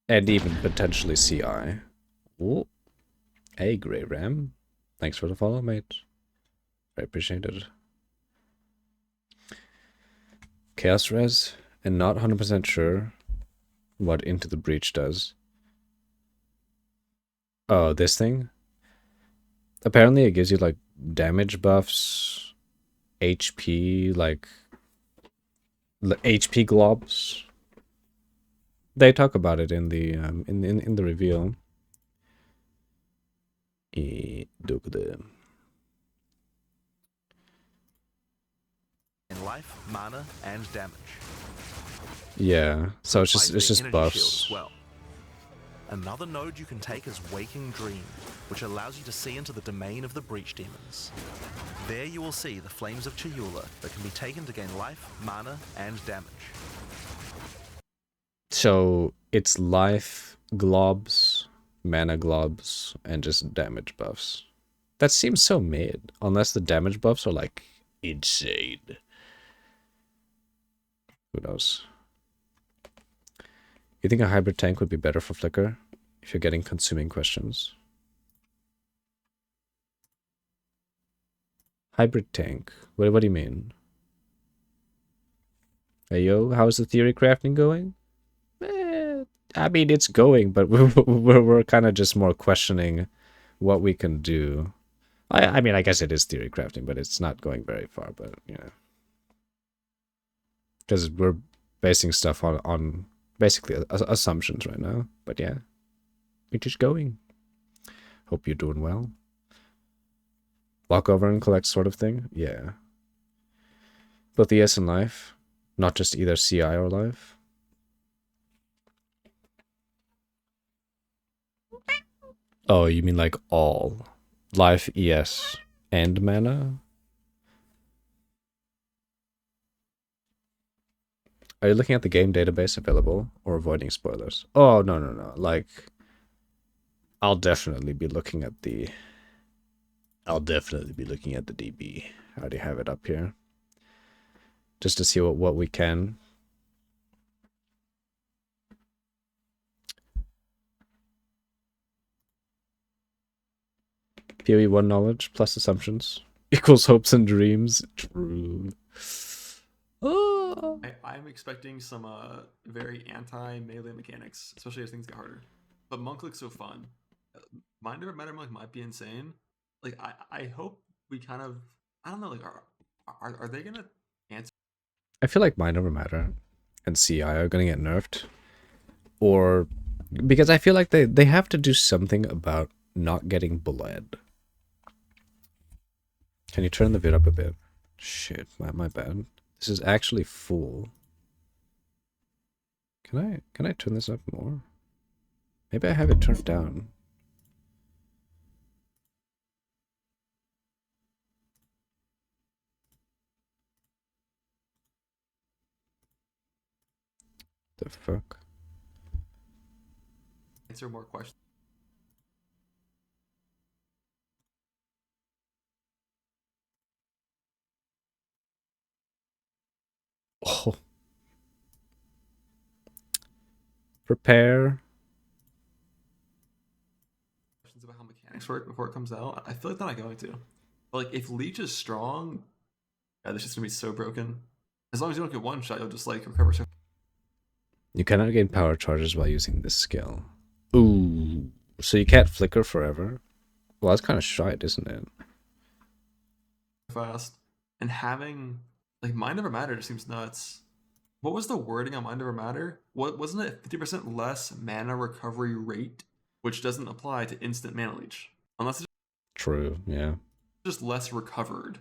And even potentially CI. Ooh. Hey, Grey Ram. Thanks for the follow, mate. I appreciate it. Chaos Res, and not 100% sure what Into the Breach does. Oh, this thing? Apparently it gives you, like, damage buffs, HP, like, HP globs. They talk about it in the in the reveal. In life, mana, and damage. Yeah, so it's Applies just their energy shield buffs. as well. Another node you can take is Waking Dream, which allows you to see into the domain of the Breach Demons. There you will see the Flames of Chayula that can be taken to gain life, mana, and damage. So it's life globs, mana globs, and just damage buffs. That seems so mid, unless the damage buffs are like insane. Who knows? You think a hybrid tank would be better for Flicker if you're getting consuming questions? Hybrid tank? What do you mean? Hey yo, how's the theory crafting going? I mean, it's going, but we're kind of just more questioning what we can do. I mean, I guess it is theory crafting, but it's not going very far. But yeah, because we're basing stuff on basically assumptions right now. But yeah, it is going. Hope you're doing well. Walk over and collect sort of thing. Yeah. Both ES and life, not just either CI or life. Oh, you mean like all life, ES, and mana? Are you looking at the game database available or avoiding spoilers? Oh, no. Like, I'll definitely be looking at the DB. I already have it up here. Just to see what we can. POE 1 knowledge plus assumptions equals hopes and dreams. True. Oh. I'm expecting some very anti-melee mechanics, especially as things get harder. But monk looks so fun. Mind over matter monk might be insane. Like I hope we kind of, I don't know, like are they gonna answer? I feel like Mind Over Matter and CI are gonna get nerfed, or because I feel like they have to do something about not getting bled. Can you turn the vid up a bit? Shit, my bad. This is actually full. Can I turn this up more? Maybe I have it turned down. The fuck? Answer more questions. Oh. Prepare. Questions about how mechanics work before it comes out. I feel like they're not going to. But like, if Leech is strong, yeah, this is gonna be so broken. As long as you don't get one shot, you'll just like recover so. You cannot gain power charges while using this skill. Ooh. So you can't flicker forever? Well, that's kind of shite, isn't it? Fast. And having like Mind Over Matter just seems nuts. What was the wording on Mind Over Matter? What wasn't it 50% less mana recovery rate, which doesn't apply to instant mana leech. Unless it's True, yeah. just less recovered.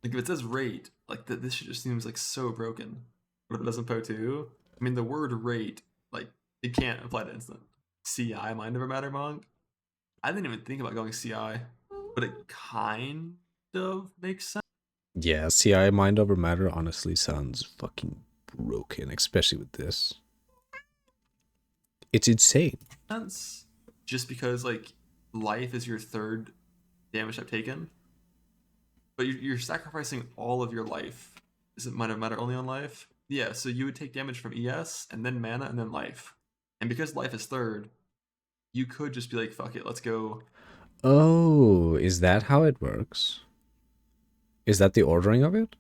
Like if it says rate, like this shit just seems like so broken. But if it doesn't PO2, I mean the word rate, like it can't apply to instant. CI Mind Over Matter Monk? I didn't even think about going CI, but it kind of makes sense. Yeah, CI Mind Over Matter honestly sounds fucking broken, especially with this. It's insane. Just because like life is your third damage I've taken, but you're sacrificing all of your life. Is it Mind Over Matter only on life? Yeah, so you would take damage from ES and then mana and then life, and because life is third, you could just be like, fuck it, let's go. Oh, is that how it works? Is that the ordering of it?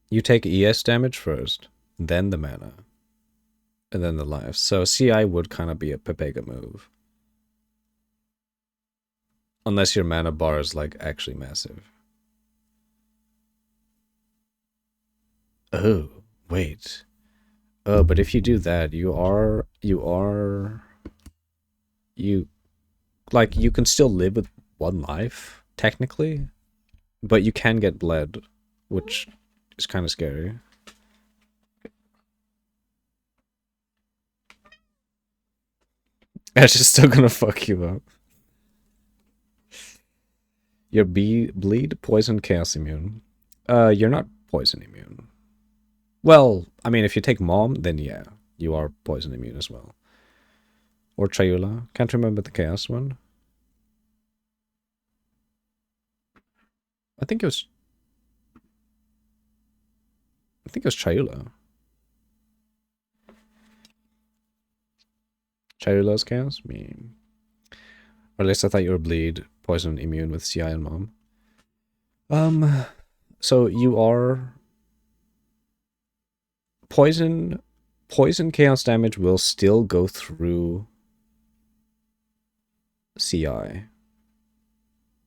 You take ES damage first, then the mana, and then the life. So CI would kind of be a pepega move. Unless your mana bar is like actually massive. Oh, wait. Oh, but if you do that, you like, you can still live with one life, technically, but you can get bled, which is kind of scary. Ash is still gonna fuck you up. You're bleed, poison, chaos immune. You're not poison immune. Well, I mean, if you take Mom, then yeah, you are poison immune as well. Or Triula. Can't remember the chaos one. I think it was Triula. Triula's chaos? Me. Or at least I thought you were bleed, poison, immune with CI and Mom. So you are poison chaos damage will still go through CI,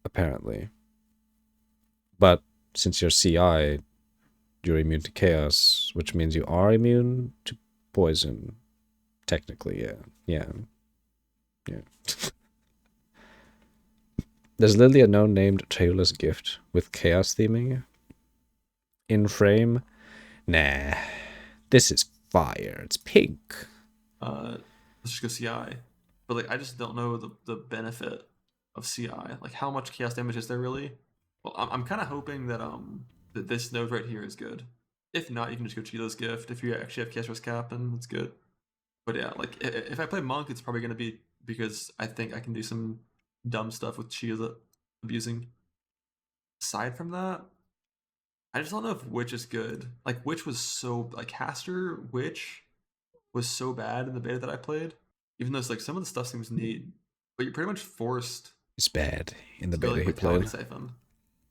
apparently. But since you're CI, you're immune to chaos, which means you are immune to poison. Technically, yeah. There's literally a known named Triula's Gift with chaos theming. In frame, nah. This is fire. It's pink. Let's just go CI. But like I just don't know the benefit of CI. Like how much chaos damage is there really? Well, I'm kind of hoping that that this node right here is good. If not, you can just go Cheeto's Gift. If you actually have Chaos Risk Cap, then it's good. But yeah, like if I play Monk, it's probably gonna be because I think I can do some dumb stuff with Cheetah abusing. Aside from that, I just don't know if Witch is good. Like Witch was so like Caster Witch was so bad in the beta that I played. Even though it's like some of the stuff seems neat, but you're pretty much forced. It's bad in the to go, beta like, he Vitality played. Siphon.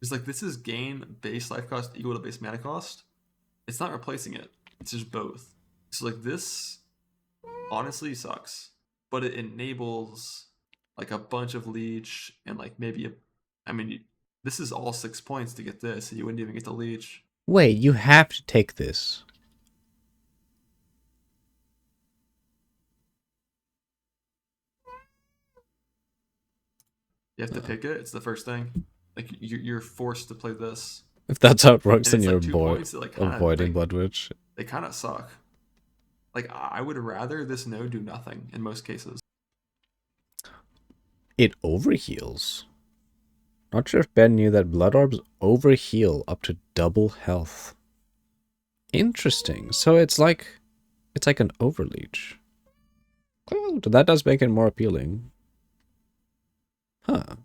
It's like this is gain base life cost equal to base mana cost. It's not replacing it. It's just both. So like this honestly sucks, but it enables like a bunch of leech and like maybe this is all 6 points to get this, and you wouldn't even get the leech. Wait, you have to take this. You have to pick it. It's the first thing. Like you're forced to play this. If that's how it works, And then it's you're like 2 points that like avoiding like, Blood Witch. they kind of suck. Like I would rather this node do nothing in most cases. It overheals. Not sure if Ben knew that blood orbs overheal up to double health. Interesting. So it's like an overleech. Oh, that does make it more appealing. Huh.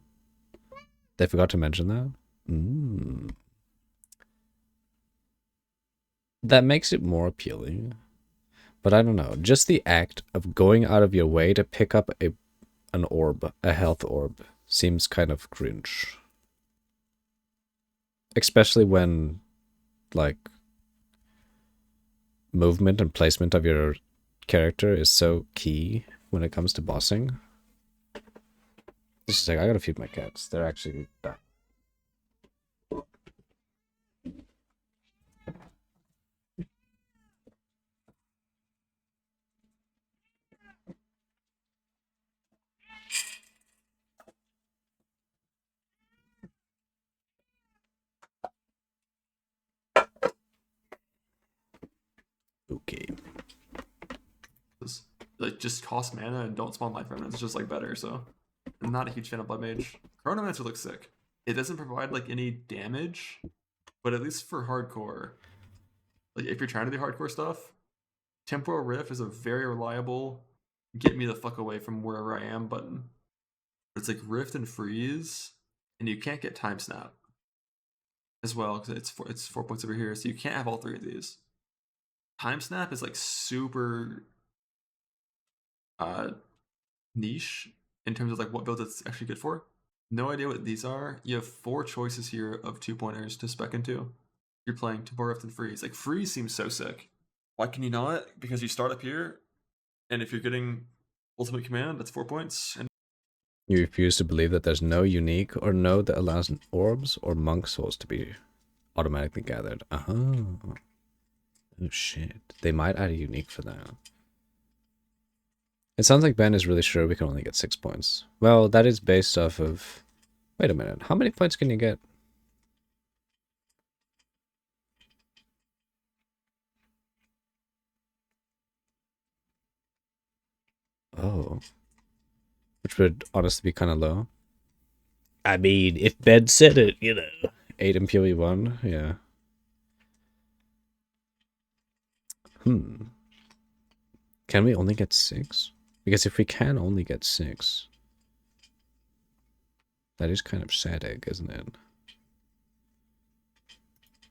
They forgot to mention that? That makes it more appealing. But I don't know. Just the act of going out of your way to pick up an orb, a health orb, seems kind of cringe. Especially when, like, movement and placement of your character is so key when it comes to bossing. Just a sec, I gotta feed my cats. They're actually back. Okay. Like, just cost mana and don't spawn life remnants. It's just like better. So, I'm not a huge fan of Blood Mage. Chronomancer looks sick. It doesn't provide like any damage, but at least for hardcore, like if you're trying to do hardcore stuff, Temporal Rift is a very reliable get me the fuck away from wherever I am button. It's like Rift and Freeze, and you can't get Time Snap as well because it's 4 points over here, so you can't have all three of these. Time Snap is like super niche in terms of like what build it's actually good for. No idea what these are. You have 4 choices here of 2-pointers to spec into. You're playing Temporal Rift and Freeze. Like Freeze seems so sick. Why can you not? Because you start up here, and if you're getting Ultimate Command, that's 4 points. And You refuse to believe that there's no unique or node that allows orbs or monk souls to be automatically gathered. Oh shit. They might add a unique for that. It sounds like Ben is really sure we can only get 6 points. Well, that is based off of... Wait a minute. How many points can you get? Oh. Which would honestly be kind of low. I mean, if Ben said it, you know. 8 in POE 1, yeah. Can we only get 6? Because if we can only get 6, that is kind of sad, isn't it?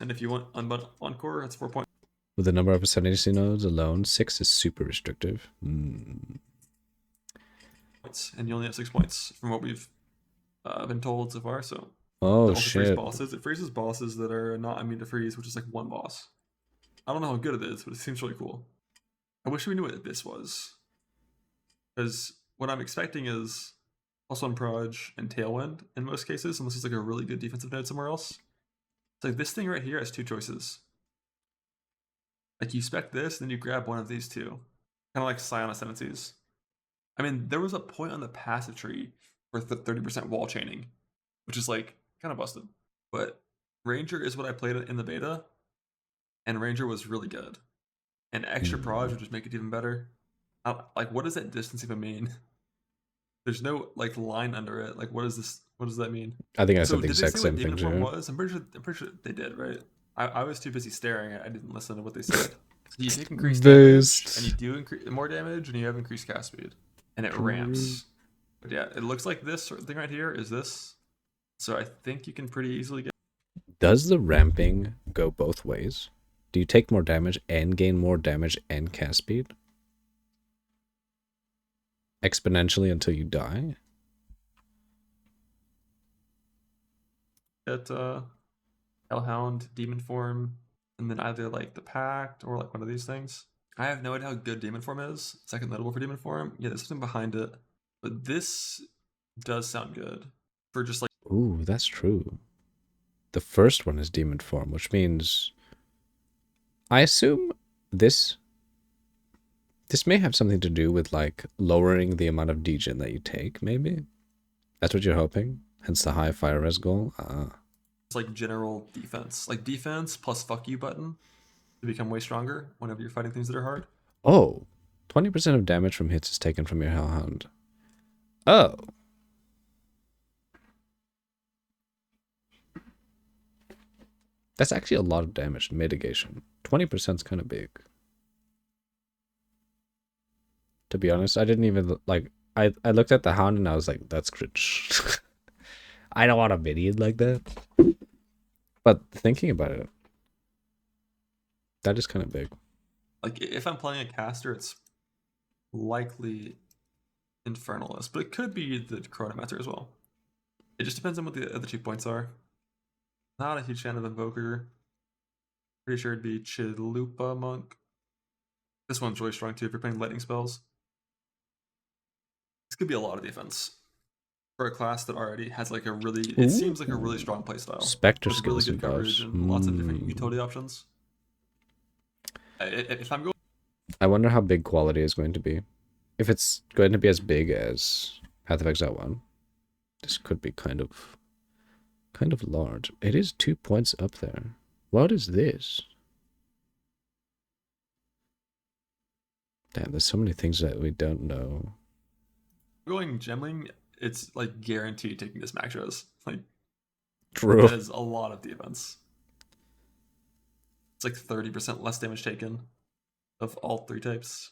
And if you want Unbound Encore, that's 4 points. With the number of ascendancy nodes alone, 6 is super restrictive. And you only have 6 points from what we've been told so far. So Oh also freeze shit. bosses. It freezes bosses that are not immune to freeze, which is like one boss. I don't know how good it is, but it seems really cool. I wish we knew what this was. Because what I'm expecting is also on Proj and Tailwind in most cases, unless it's like a really good defensive node somewhere else. It's like this thing right here has 2 choices. Like you spec this, then you grab one of these 2. Kind of like Scion Ascendancies. I mean, there was a point on the passive tree for 30% wall chaining, which is like kind of busted. But Ranger is what I played in the beta, and Ranger was really good. And extra proj would just make it even better. Like, what does that distance even mean? There's no like line under it. Like, what is this? What does that mean? I think I So said the did they exact say same what thing demon form too. was? I'm pretty sure they did, right? I was too busy staring. I didn't listen to what they said. You take increased damage, and you do increase more damage, and you have increased cast speed, and it ramps. But yeah, it looks like this thing right here is this. So I think you can pretty easily get. Does the ramping go both ways? Do you take more damage and gain more damage and cast speed? Exponentially until you die? Get Hellhound, Demon Form, and then either like the Pact or like one of these things. I have no idea how good Demon Form is. Second notable for Demon Form. Yeah, there's something behind it. But this does sound good for just like. Ooh, that's true. The first one is demon form, which means I assume this may have something to do with like lowering the amount of degen that you take, maybe? That's what you're hoping? Hence the high fire res goal? It's like general defense. Like defense plus fuck you button to become way stronger whenever you're fighting things that are hard. Oh, 20% of damage from hits is taken from your Hellhound. Oh. That's actually a lot of damage mitigation. 20% is kind of big. To be honest, I didn't even, like, I looked at the Hound and I was like, that's cringe. I don't want a minion like that. But thinking about it, that is kind of big. Like, if I'm playing a caster, it's likely Infernalist, but it could be the Chronomancer as well. It just depends on what the other 2 points are. Not a huge fan of Invoker. Pretty sure it'd be Chilupa Monk. This one's really strong too if you're playing lightning spells. This could be a lot of defense for a class that already has like a really, it seems like a really strong playstyle. Spectre with really skills good and coverage buffs. and lots of different utility options. If I'm going, I wonder how big quality is going to be. If it's going to be as big as Path of Exile 1, this could be kind of large. It is 2 points up there. What is this? Damn, there's so many things that we don't know. going Gemling, it's like guaranteed taking this macros. Like, True. that is a lot of defense. It's like 30% less damage taken of all 3 types.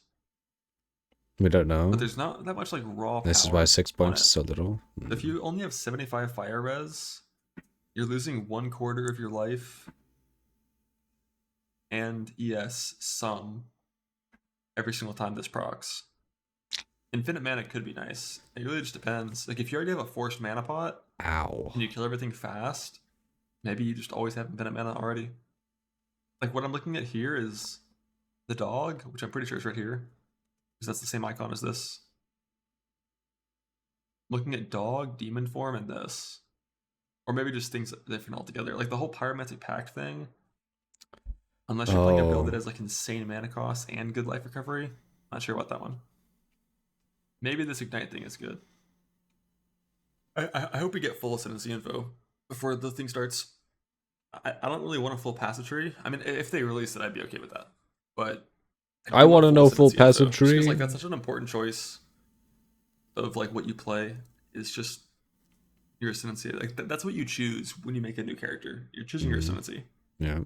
We don't know. But there's not that much like raw This is power why 6 on points it. is so little. If you only have 75 fire res, you're losing 1/4 of your life and ES some every single time this procs. Infinite mana could be nice. It really just depends. Like, if you already have a forced mana pot Ow. and you kill everything fast, maybe you just always have infinite mana already. Like, what I'm looking at here is the dog, which I'm pretty sure is right here, because that's the same icon as this. Looking at dog, demon form, and this. Or maybe just things different altogether. Like the whole Pyromantic Pact thing, unless you're playing a build that has like insane mana cost and good life recovery, not sure about that one. Maybe this Ignite thing is good. I hope we get full Ascendancy info before the thing starts. I don't really want a full passage tree. I mean, if they release it, I'd be okay with that. But I want to know full Ascendancy info, passage just 'cause, tree. like, that's such an important choice of like what you play is just your Ascendancy. Like that's what you choose when you make a new character. You're choosing your Ascendancy. Yeah.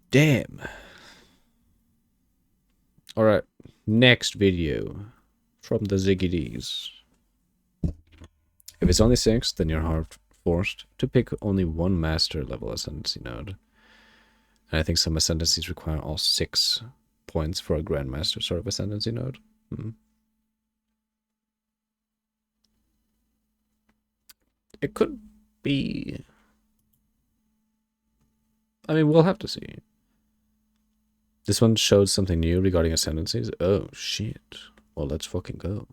Damn. All right. Next video from the Ziggies. If it's only 6, then you're hard forced to pick only one master level ascendancy node. And I think some ascendancies require all 6 points for a grandmaster sort of ascendancy node. It could be. I mean, we'll have to see. This one showed something new regarding ascendancies. Oh, shit. Well, let's fucking go.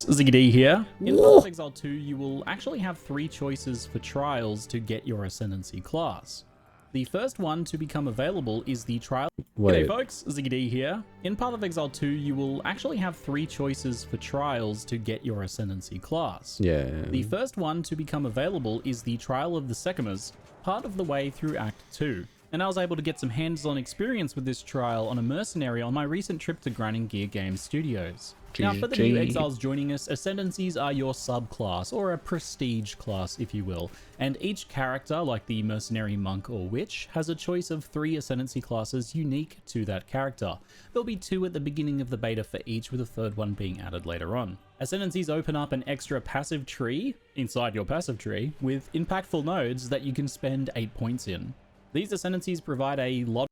Ziggity here. In Path of Exile 2, you will actually have 3 choices for trials to get your Ascendancy class. The first one to become available is the trial. Wait. G'day folks, Ziggity here. In Path of Exile 2, you will actually have 3 choices for trials to get your Ascendancy class. Yeah. The first one to become available is the Trial of the Sekimas, part of the way through Act 2. And I was able to get some hands-on experience with this trial on a mercenary on my recent trip to Grinding Gear Games Studios. Now, for the new exiles joining us, Ascendancies are your subclass, or a prestige class, if you will, and each character, like the mercenary, monk, or witch, has a choice of 3 Ascendancy classes unique to that character. There'll be 2 at the beginning of the beta for each, with a 3rd one being added later on. Ascendancies open up an extra passive tree, inside your passive tree, with impactful nodes that you can spend 8 points in. These Ascendancies provide a lot.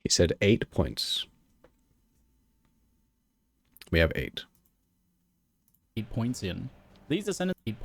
He said 8 points. We have 8. 8 points in. These Ascendancies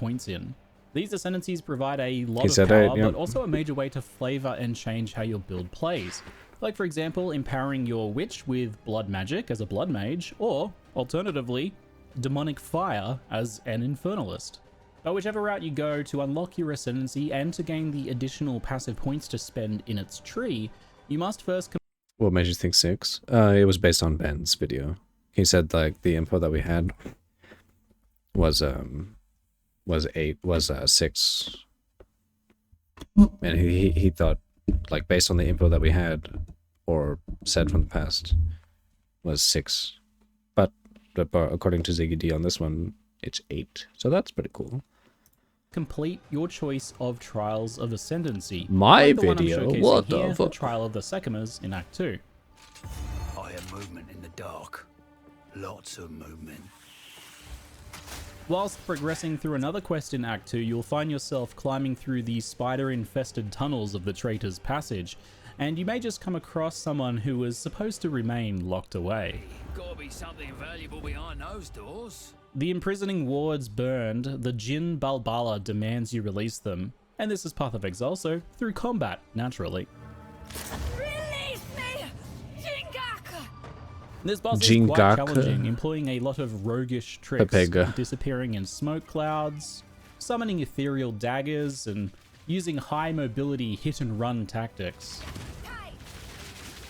provide a lot He of said power, 8, yeah. but also a major way to flavor and change how your build plays. Like, for example, empowering your witch with blood magic as a blood mage, or, alternatively, demonic fire as an infernalist. But whichever route you go, to unlock your Ascendancy and to gain the additional passive points to spend in its tree, you must first. What made you think 6? It was based on Ben's video. He said like the info that we had was 6, and he thought like based on the info that we had or said from the past was 6, but according to Ziggy D on this one it's 8, so that's pretty cool. Complete your choice of Trials of Ascendancy. My like the one I'm video? showcasing What the here, fuck? Trial of the Sekimas in Act 2. I have movement in the dark. Lots of movement. Whilst progressing through another quest in Act 2, you'll find yourself climbing through the spider-infested tunnels of the Traitor's Passage, and you may just come across someone who was supposed to remain locked away. Gotta be something valuable behind those doors. The imprisoning wards burned, the Jin Balbala demands you release them, and this is Path of Exile, so through combat, naturally. Release me! Jingaka! This boss is Jingaka. quite challenging, employing a lot of roguish tricks, Pepega. disappearing in smoke clouds, summoning ethereal daggers, and using high mobility hit and run tactics.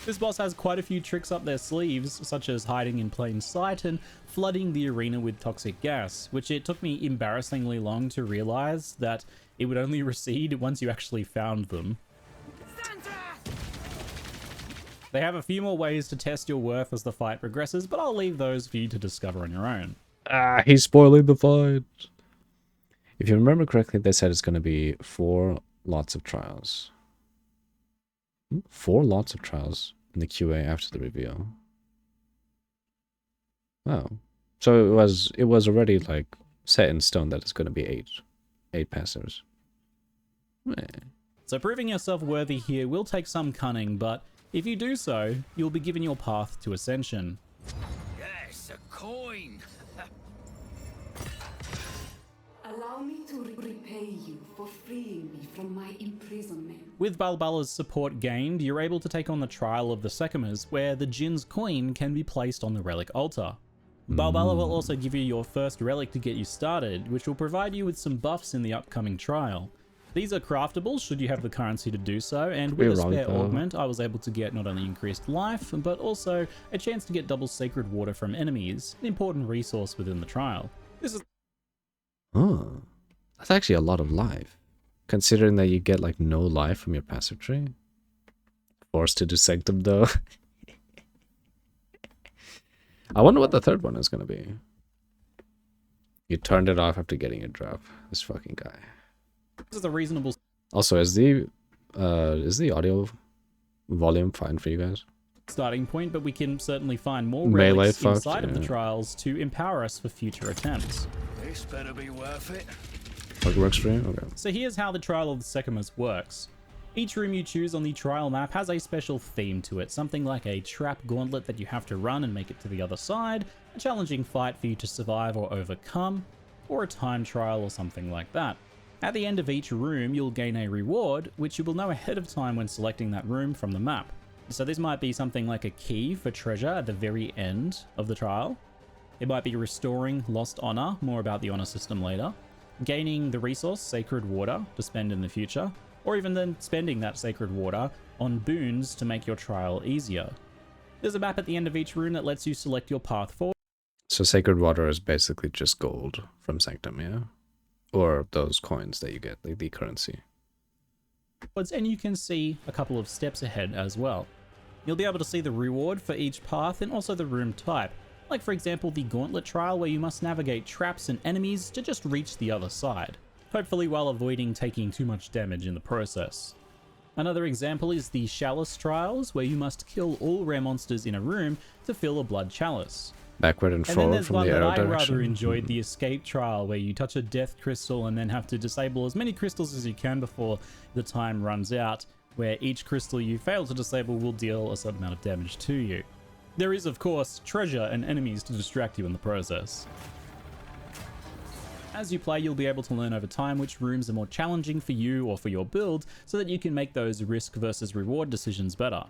This boss has quite a few tricks up their sleeves, such as hiding in plain sight and flooding the arena with toxic gas, which it took me embarrassingly long to realize that it would only recede once you actually found them. They have a few more ways to test your worth as the fight progresses, but I'll leave those for you to discover on your own. Ah, he's spoiling the fight. If you remember correctly, they said it's going to be 4 lots of trials. 4 lots of trials in the QA after the reveal. Oh, so it was already like set in stone that it's going to be 8 passives. So proving yourself worthy here will take some cunning, but if you do so, you'll be given your path to ascension. Yes, a coin. Allow me to repay you for freeing me from my imprisonment. With Balbala's support gained, you're able to take on the trial of the Sekimas, where the Jin's coin can be placed on the relic altar. Balbala will also give you your first relic to get you started, which will provide you with some buffs in the upcoming trial. These are craftable should you have the currency to do so, and with a spare augment I was able to get not only increased life, but also a chance to get double sacred water from enemies, an important resource within the trial. This is Oh, that's actually a lot of life, considering that you get like no life from your passive tree. Forced to do Sanctum though. I wonder what the third one is going to be. You turned it off after getting a drop. This fucking guy. This is a reasonable Also, is the audio volume fine for you guys? starting point, but we can certainly find more Melee relics fucked, inside of the yeah. trials to empower us for future attempts. This better be worth it. What works for you? Okay. So here's how the Trial of the Sekimas works. Each room you choose on the trial map has a special theme to it, something like a trap gauntlet that you have to run and make it to the other side, a challenging fight for you to survive or overcome, or a time trial or something like that. At the end of each room, you'll gain a reward, which you will know ahead of time when selecting that room from the map. So this might be something like a key for treasure at the very end of the trial. It might be restoring lost honor, more about the honor system later, gaining the resource Sacred Water to spend in the future, or even then spending that Sacred Water on boons to make your trial easier. There's a map at the end of each room that lets you select your path forward. So Sacred Water is basically just gold from Sanctum, yeah? Or those coins that you get, like the currency. And you can see a couple of steps ahead as well. You'll be able to see the reward for each path and also the room type. Like for example the Gauntlet trial where you must navigate traps and enemies to just reach the other side, hopefully while avoiding taking too much damage in the process. Another example is the Chalice trials where you must kill all rare monsters in a room to fill a blood chalice. Backward and And then forward there's from one the that arrow I direction. rather enjoyed, the Escape trial, where you touch a death crystal and then have to disable as many crystals as you can before the time runs out, where each crystal you fail to disable will deal a certain amount of damage to you. There is, of course, treasure and enemies to distract you in the process. As you play, you'll be able to learn over time which rooms are more challenging for you or for your build, so that you can make those risk versus reward decisions better.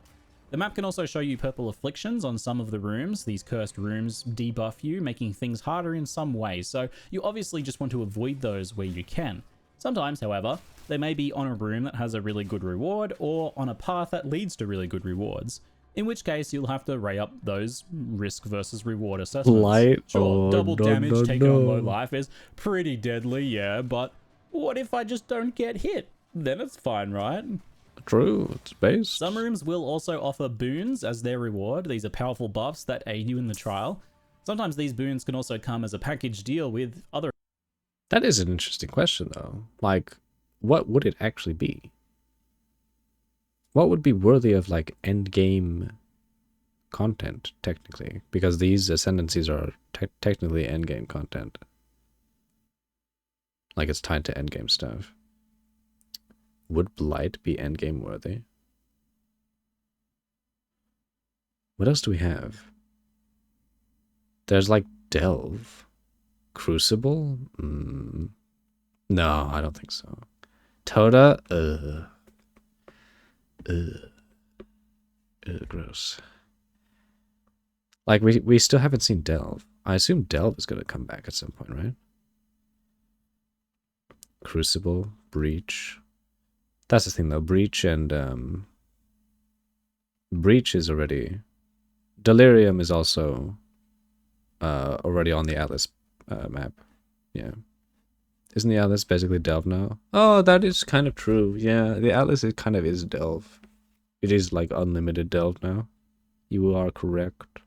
The map can also show you purple afflictions on some of the rooms. These cursed rooms debuff you, making things harder in some way, so you obviously just want to avoid those where you can. Sometimes, however, they may be on a room that has a really good reward, or on a path that leads to really good rewards, in which case you'll have to weigh up those risk versus reward assessments. Light Sure, or double no, damage no, taken on no. low life is pretty deadly, yeah, but what if I just don't get hit? Then it's fine, right? True, it's based. Some rooms will also offer boons as their reward. These are powerful buffs that aid you in the trial. Sometimes these boons can also come as a package deal with other... That is an interesting question, though. Like, what would it actually be? What would be worthy of, like, endgame content, technically? Because these ascendancies are technically endgame content. Like, it's tied to endgame stuff. Would Blight be endgame worthy? What else do we have? There's like Delve. Crucible? No, I don't think so. Toda? Gross. Like, we still haven't seen Delve. I assume Delve is going to come back at some point, right? Crucible, Breach. That's the thing, though. Breach and, Breach is already... Delirium is also already on the Atlas map. Yeah. Isn't the Atlas basically Delve now? Oh, that is kind of true. Yeah, the Atlas kind of is Delve. It is like unlimited Delve now. You are correct.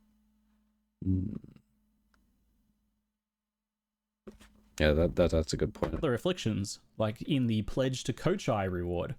Yeah, that's a good point. Other afflictions, like in the Pledge to Kochai reward.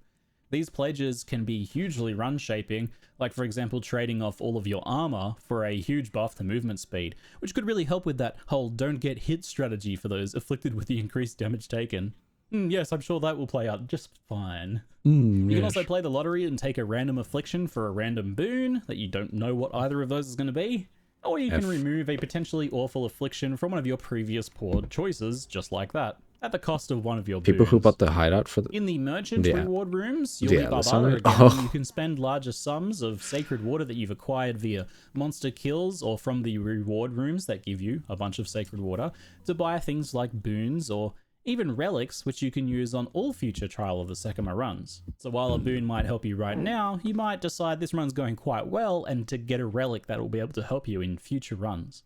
These pledges can be hugely run-shaping, like for example trading off all of your armor for a huge buff to movement speed, which could really help with that whole don't get hit strategy for those afflicted with the increased damage taken. Yes, I'm sure that will play out just fine. You can also play the lottery and take a random affliction for a random boon that you don't know what either of those is going to be. Or you can remove a potentially awful affliction from one of your previous poor choices, just like that, at the cost of one of your People boons. who bought the hideout for the... In the merchant reward rooms, you'll the be Atlas Barbara on it? again, Oh. and you can spend larger sums of sacred water that you've acquired via monster kills or from the reward rooms that give you a bunch of sacred water to buy things like boons or even relics, which you can use on all future Trial of the Secama runs. So while a boon might help you right now, you might decide this run's going quite well and to get a relic that will be able to help you in future runs.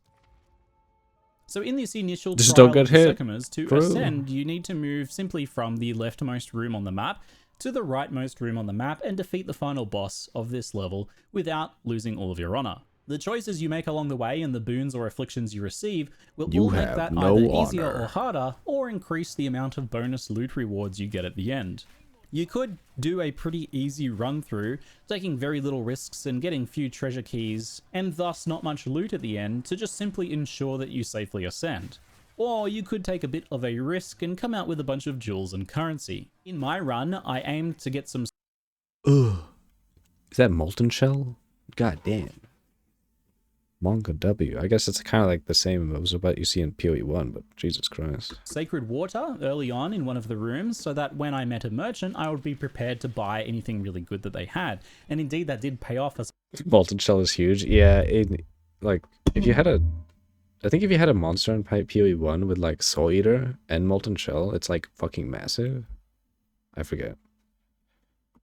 So in this initial Just trial don't get of the hit, Secamas, to bro. ascend, you need to move simply from the leftmost room on the map to the rightmost room on the map and defeat the final boss of this level without losing all of your honor. The choices you make along the way and the boons or afflictions you receive will You all make have that no either easier honor. or harder, or increase the amount of bonus loot rewards you get at the end. You could do a pretty easy run through, taking very little risks and getting few treasure keys, and thus not much loot at the end to just simply ensure that you safely ascend. Or you could take a bit of a risk and come out with a bunch of jewels and currency. In my run, I aimed to get some... Ugh. Is that Molten Shell? God damn. Manga W. I guess it's kind of like the same as what you see in POE 1, but Jesus Christ. sacred water early on in one of the rooms so that when I met a merchant, I would be prepared to buy anything really good that they had. And indeed, that did pay off. As Molten Shell is huge. Yeah, like, if you had a... I think if you had a monster in POE 1 with, like, Soul Eater and Molten Shell, it's, like, fucking massive. I forget.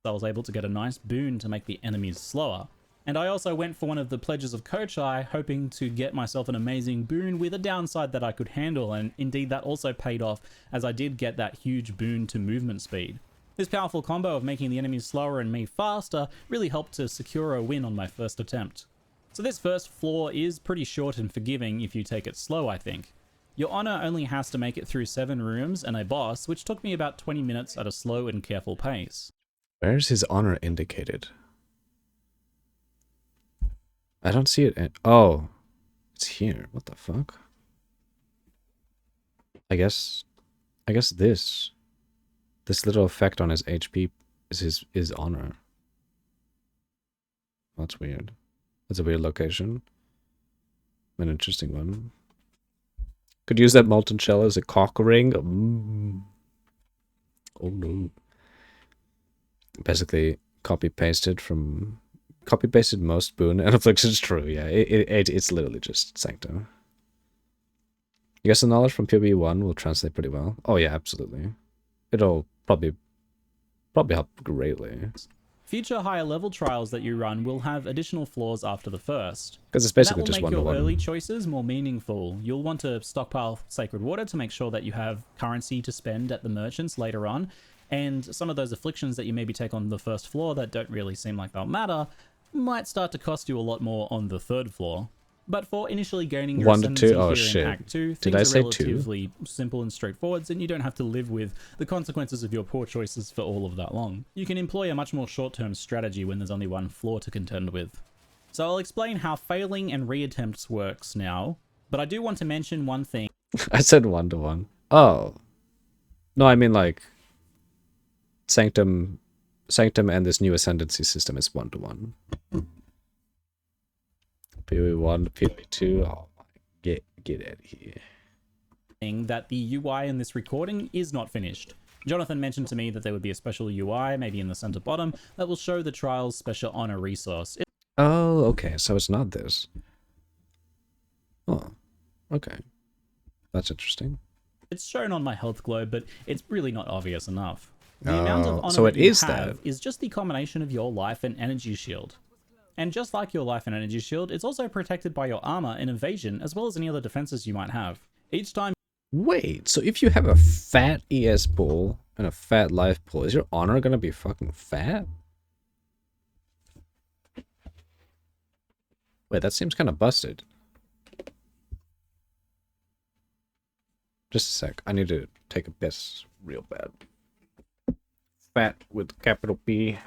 I was able to get a nice boon to make the enemies slower. And I also went for one of the pledges of Kochai, hoping to get myself an amazing boon with a downside that I could handle, and indeed that also paid off as I did get that huge boon to movement speed. This powerful combo of making the enemies slower and me faster really helped to secure a win on my first attempt. So this first floor is pretty short and forgiving if you take it slow, I think. Your honor only has to make it through 7 rooms and a boss, which took me about 20 minutes at a slow and careful pace. Where's his honor indicated? I don't see it. Oh, it's here. What the fuck? I guess this little effect on his HP is his honor. That's weird. That's a weird location. An interesting one. Could use that molten shell as a cock ring. Oh no. Basically copy pasted most boon and afflictions. True, yeah. It's literally just Sanctum. I guess the knowledge from POE 1 will translate pretty well. Oh yeah, absolutely. It'll probably help greatly. Future higher level trials that you run will have additional floors after the first. Because it's basically just just one to one-to-one. That will make your early choices more meaningful. You'll want to stockpile sacred water to make sure that you have currency to spend at the merchants later on, and some of those afflictions that you maybe take on the first floor that don't really seem like they'll matter might start to cost you a lot more on the third floor. But for initially gaining your 1 to 2? ascendancy Oh here shit. in Act 2, Did things I are say 2? relatively simple and straightforward, and you don't have to live with the consequences of your poor choices for all of that long. You can employ a much more short-term strategy when there's only one floor to contend with. So I'll explain how failing and reattempts works now, but I do want to mention one thing. I said 1-to-1. Oh. No, I mean like Sanctum and this new ascendancy system is 1-to-1. POE 1 to POE 2. Oh my, get out of here. That the UI in this recording is not finished. Jonathan mentioned to me that there would be a special UI, maybe in the center bottom, that will show the trial's special honor resource. Oh, okay, so it's not this. Oh, okay. That's interesting. It's shown on my health globe, but it's really not obvious enough. The amount of honor so it that you is have that. is just the combination of your life and energy shield. And just like your life and energy shield, it's also protected by your armor and evasion, as well as any other defenses you might have. Each time... Wait, so if you have a fat ES pool and a fat life pool, is your honor gonna be fucking fat? Wait, that seems kind of busted. Just a sec. I need to take a piss real bad. Fat with capital P.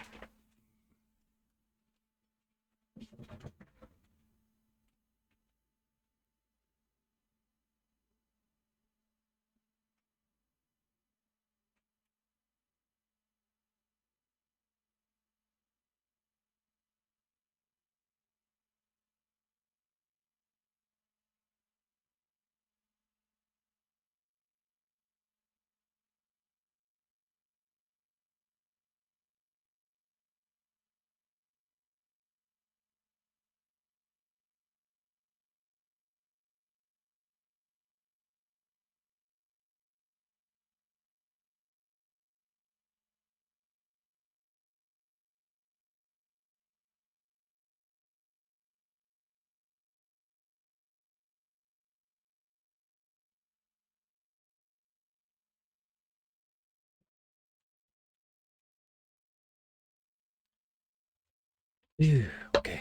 Okay.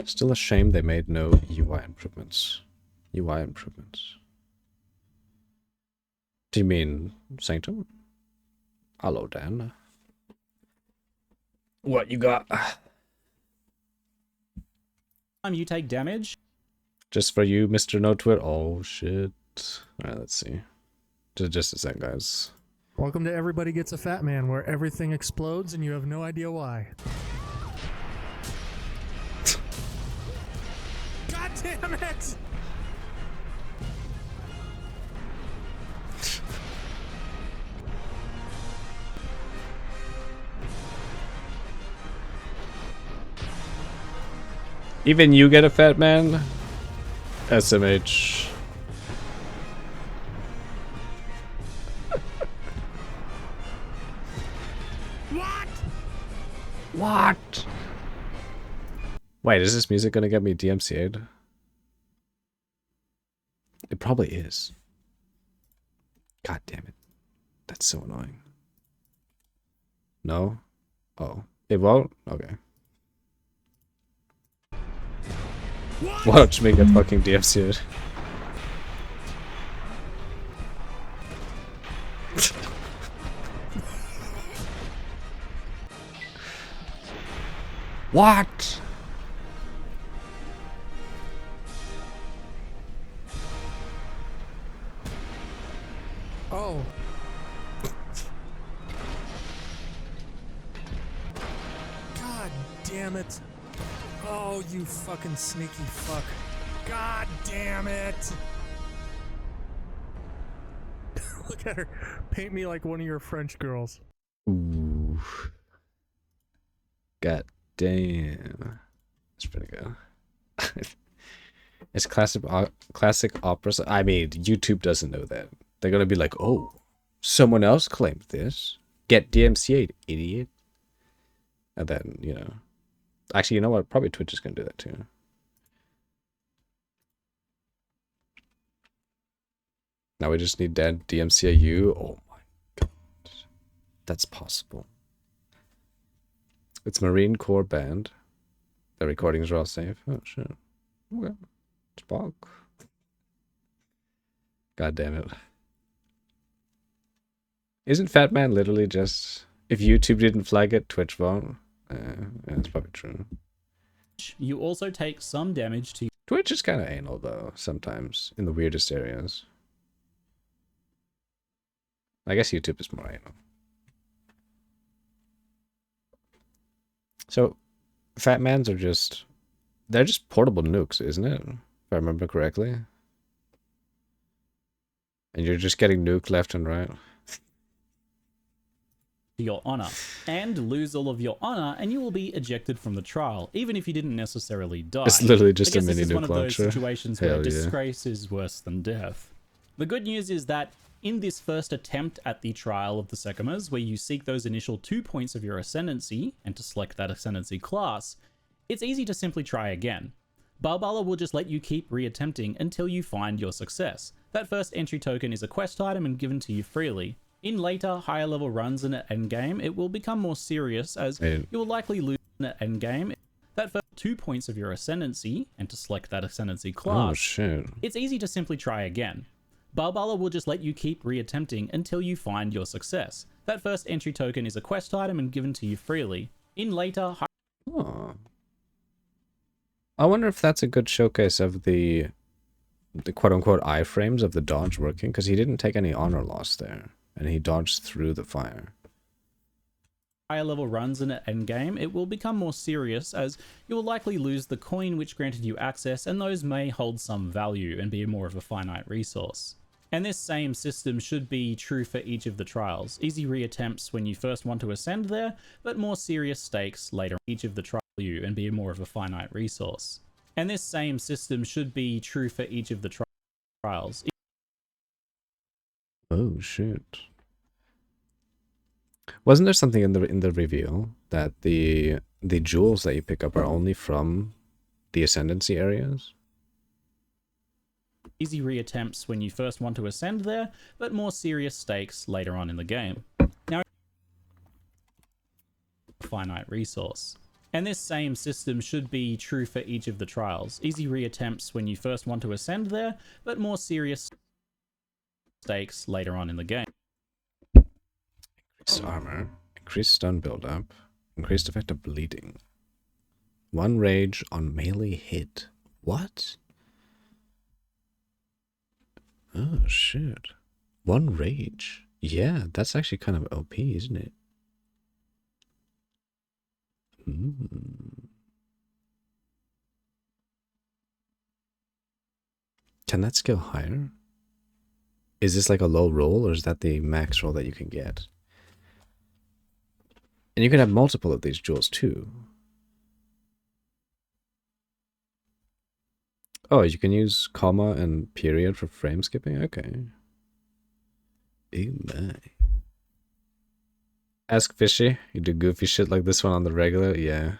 Still a shame they made no UI improvements. UI improvements. Do you mean Sanctum? Hello, Dan. What you got? Time you take damage... Just for you, Mr. No Twit. Oh, shit. Alright, let's see. Just a sec, guys. Welcome to Everybody Gets a Fat Man, where everything explodes and you have no idea why. God damn it! Even you get a fat man? SMH. What? What? Wait, is this music gonna get me DMCA'd? It probably is. God damn it. That's so annoying. No? Oh. It won't? Okay. Watch me get fucking DMCA'd. What? Oh. God damn it. Oh, you fucking sneaky fuck. God damn it. Look at her. Paint me like one of your French girls. Ooh. God damn. That's pretty good. It's classic opera. I mean, YouTube doesn't know that. They're gonna be like, oh, someone else claimed this. Get DMCA'd, idiot. And then, you know. Actually, you know what? Probably Twitch is gonna do that too. Now we just need Dan DMCAU. Oh my god. That's possible. It's Marine Corps Band. The recordings are all safe. Oh shit. Okay. Spock. God damn it. Isn't Fat Man literally just... If YouTube didn't flag it, Twitch won't? Yeah, that's probably true. You also take some damage to... Twitch is kind of anal, though, sometimes, in the weirdest areas. I guess YouTube is more anal. So, Fat Mans are just... They're just portable nukes, isn't it? If I remember correctly. And you're just getting nuked left and right. Your honor, and lose all of your honor, and you will be ejected from the trial, even if you didn't necessarily die. It's literally just I a guess mini this is one nuke of those launcher. situations Hell where yeah. disgrace is worse than death. The good news is that in this first attempt at the trial of the Sekimas, where you seek those initial 2 points of your ascendancy, and to select that ascendancy class, it's easy to simply try again. Balbala will just let you keep reattempting until you find your success. That first entry token is a quest item and given to you freely. In later, higher level runs in an endgame, it will become more serious as you will likely lose in an endgame. That first 2 points of your ascendancy, and to select that ascendancy class, Oh shit. it's easy to simply try again. Balbala will just let you keep reattempting until you find your success. That first entry token is a quest item and given to you freely. In later, Oh. I wonder if that's a good showcase of the quote-unquote iframes of the dodge working, because he didn't take any honor loss there, and he dodged through the fire. higher level runs in an endgame, it will become more serious as you will likely lose the coin which granted you access, and those may hold some value and be more of a finite resource. And this same system should be true for each of the trials. Easy reattempts when you first want to ascend there, but more serious stakes later. Each of the trials and be more of a finite resource. And this same system should be true for each of the trials. Oh shit. Wasn't there something in the reveal that the jewels that you pick up are only from the ascendancy areas? Easy reattempts when you first want to ascend there, but more serious stakes later on in the game. Now, finite resource. And this same system should be true for each of the trials. Easy reattempts when you first want to ascend there, but more serious stakes later on in the game. Increased armor, increased stun buildup, increased effect of bleeding. 1 rage on melee hit. What? Oh shit. 1 rage. Yeah, that's actually kind of OP, isn't it? Can that scale higher? Is this like a low roll, or is that the max roll that you can get? And you can have multiple of these jewels too. Oh, you can use comma and period for frame skipping? Okay. Ew, my. Ask Fishy. You do goofy shit like this one on the regular? Yeah.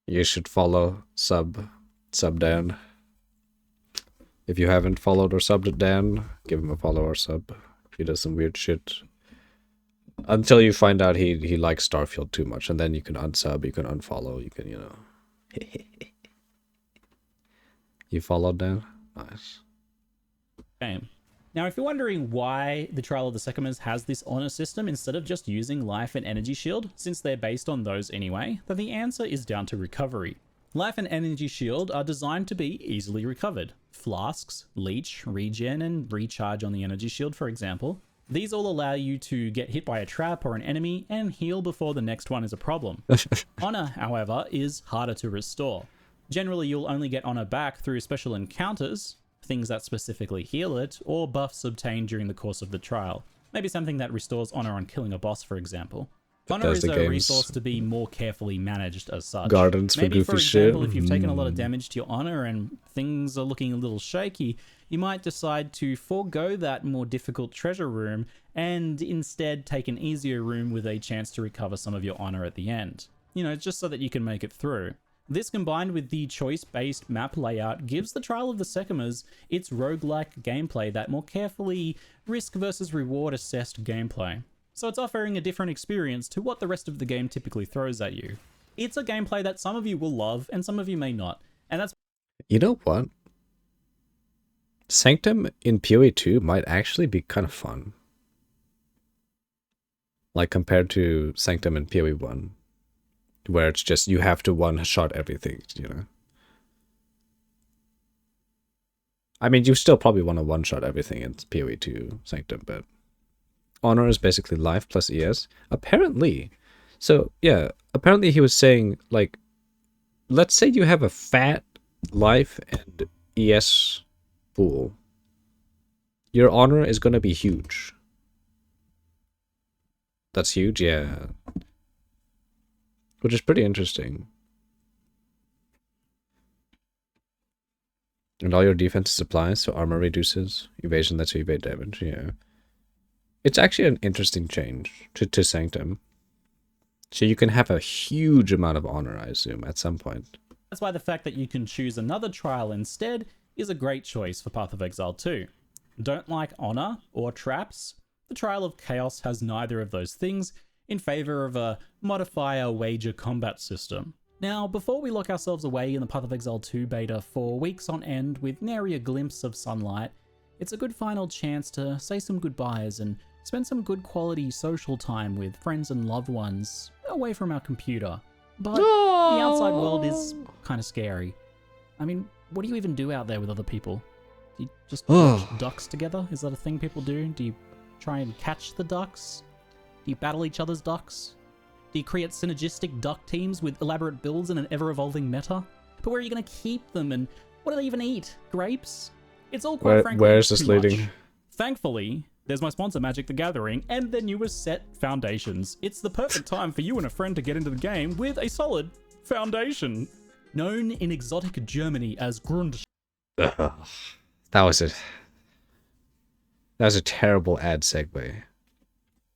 You should follow sub Dan. If you haven't followed or subbed Dan, give him a follow or sub. He does some weird shit. Until you find out he likes Starfield too much, and then you can unsub, you can unfollow, you can, you know. You followed Dan? Nice. Game. Now, if you're wondering why the Trial of the Sekimas has this honor system instead of just using life and energy shield, since they're based on those anyway, then the answer is down to recovery. Life and energy shield are designed to be easily recovered. Flasks, leech, regen, and recharge on the energy shield, for example. These all allow you to get hit by a trap or an enemy and heal before the next one is a problem. Honor, however, is harder to restore. Generally, you'll only get honor back through special encounters, things that specifically heal it, or buffs obtained during the course of the trial. Maybe something that restores honor on killing a boss, for example. Honor is a resource to be more carefully managed as such. Gardens Maybe, for goofy example, shit. if you've taken a lot of damage to your honor and things are looking a little shaky, you might decide to forego that more difficult treasure room and instead take an easier room with a chance to recover some of your honor at the end. You know, just so that you can make it through. This combined with the choice-based map layout gives the Trial of the Sekimas its roguelike gameplay, that more carefully risk versus reward assessed gameplay. So it's offering a different experience to what the rest of the game typically throws at you. It's a gameplay that some of you will love and some of you may not, and that's... You know what? Sanctum in PoE 2 might actually be kind of fun. Like compared to Sanctum in PoE 1. Where it's just, you have to one-shot everything, you know? I mean, you still probably want to one-shot everything in PoE 2 Sanctum, but... Honor is basically life plus ES. Apparently, So, yeah, apparently he was saying, like, let's say you have a fat life and ES pool. Your honor is going to be huge. That's huge, yeah. Which is pretty interesting. And all your defense applies, so armor reduces, evasion lets you evade damage, yeah. It's actually an interesting change to Sanctum. So you can have a huge amount of honor, I assume, at some point. That's why the fact that you can choose another trial instead is a great choice for Path of Exile 2. Don't like honor or traps? The Trial of Chaos has neither of those things in favor of a modifier wager combat system. Now, before we lock ourselves away in the Path of Exile 2 beta for weeks on end with nary a glimpse of sunlight, it's a good final chance to say some goodbyes and spend some good quality social time with friends and loved ones away from our computer. But the outside world is kind of scary. I mean, what do you even do out there with other people? Do you just watch ducks together? Is that a thing people do? Do you try and catch the ducks? Do you battle each other's ducks? Do you create synergistic duck teams with elaborate builds in an ever-evolving meta? But where are you going to keep them, and what do they even eat? Grapes? It's all quite frankly where is this too leading? much. Thankfully, there's my sponsor Magic the Gathering and their newest set, Foundations. It's the perfect time for you and a friend to get into the game with a solid foundation. Known in exotic Germany as Grund. That was it. That was a terrible ad segue.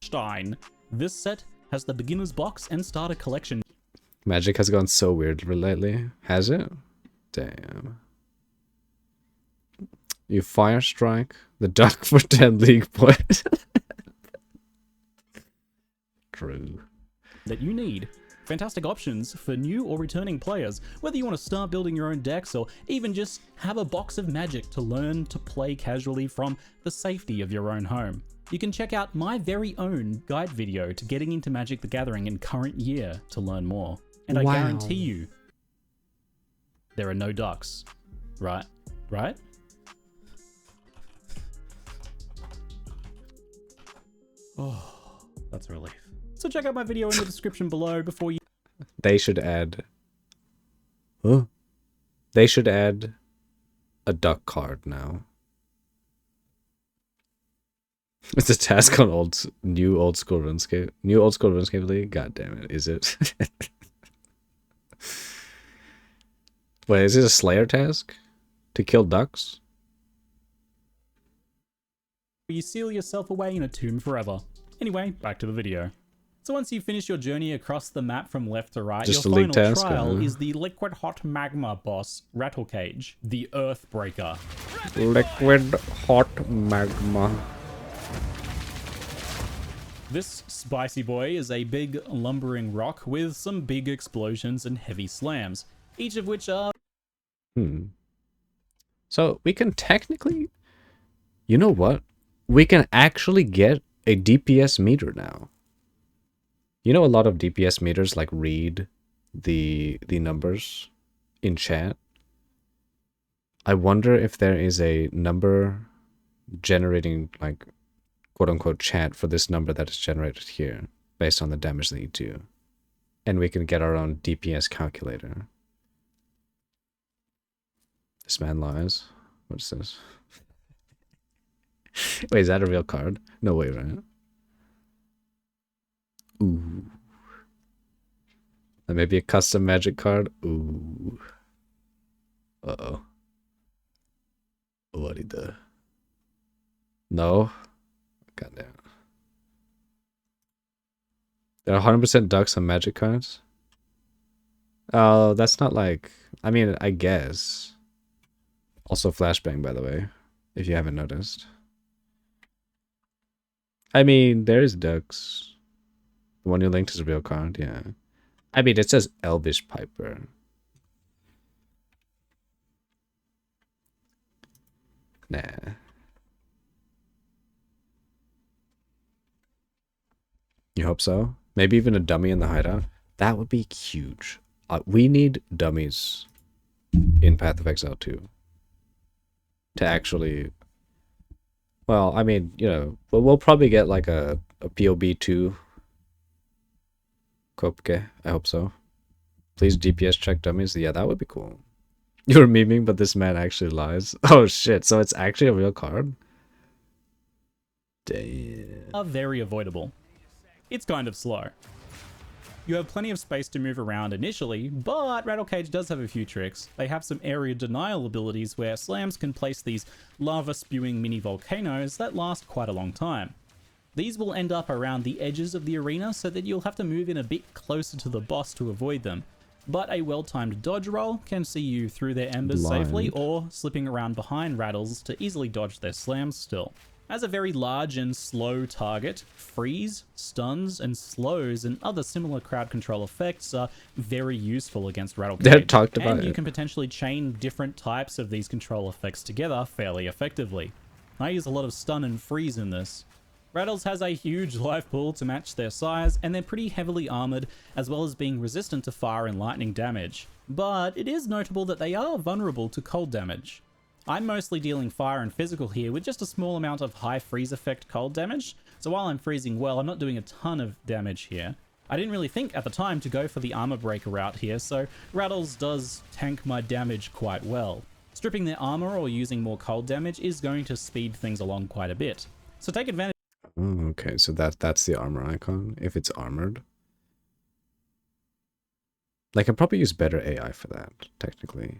Stein. This set has the beginner's box and starter collection. Magic has gone so weird lately. Has it? Damn. You fire strike the duck for 10 league points. True. That you need. Fantastic options for new or returning players, whether you want to start building your own decks or even just have a box of Magic to learn to play casually from the safety of your own home. You can check out my very own guide video to getting into Magic the Gathering in current year to learn more. And I guarantee you, there are no ducks. Right? Right? Oh, that's a relief. So check out my video in the description below before you... They should add... Huh? They should add a duck card now. It's a task on new old school RuneScape League? God damn it, is it? Wait, is it a Slayer task? To kill ducks? You seal yourself away in a tomb forever. Anyway, back to the video. So once you finish your journey across the map from left to right, Just your a league final task, trial is the liquid hot magma boss, Rattlecage, the Earthbreaker. Liquid hot magma. This spicy boy is a big lumbering rock with some big explosions and heavy slams, each of which are... So we can technically... You know what? We can actually get a DPS meter now. You know, a lot of DPS meters like read the numbers in chat. I wonder if there is a number generating like quote unquote chat for this number that is generated here based on the damage that you do. And we can get our own DPS calculator. This man lies. What's this? Wait, is that a real card? No way, right? Ooh. That may be a custom magic card. Ooh. Uh-oh. What did the... No? Goddamn. There are 100% ducks on magic cards? Oh, that's not like... I mean, I guess. Also flashbang, by the way, if you haven't noticed. I mean, there is ducks. The one you linked is a real card, yeah. I mean, it says Elvish Piper. Nah. You hope so? Maybe even a dummy in the hideout? That would be huge. We need dummies in Path of Exile 2. To actually... Well, I mean, you know, but we'll probably get like a POB 2 Kopke. I hope so. Please DPS check dummies. Yeah, that would be cool. You were memeing, but this man actually lies. Oh shit, so it's actually a real card? Damn. Are very avoidable. It's kind of slow. You have plenty of space to move around initially, but Rattlecage does have a few tricks. They have some area denial abilities where slams can place these lava-spewing mini volcanoes that last quite a long time. These will end up around the edges of the arena so that you'll have to move in a bit closer to the boss to avoid them. But a well-timed dodge roll can see you through their embers safely, or slipping around behind Rattles to easily dodge their slams still. As a very large and slow target, freeze, stuns, and slows and other similar crowd control effects are very useful against Rattlecage. They talked about and you it. can potentially chain different types of these control effects together fairly effectively. I use a lot of stun and freeze in this. Rattles has a huge life pool to match their size, and they're pretty heavily armored, as well as being resistant to fire and lightning damage. But it is notable that they are vulnerable to cold damage. I'm mostly dealing fire and physical here with just a small amount of high freeze effect cold damage, so while I'm freezing well, I'm not doing a ton of damage here. I didn't really think at the time to go for the armor breaker route here, so Rattles does tank my damage quite well. Stripping their armor or using more cold damage is going to speed things along quite a bit. So take advantage. Oh, okay, so that's the armor icon, if it's armored. Like, I'd probably use better AI for that, technically.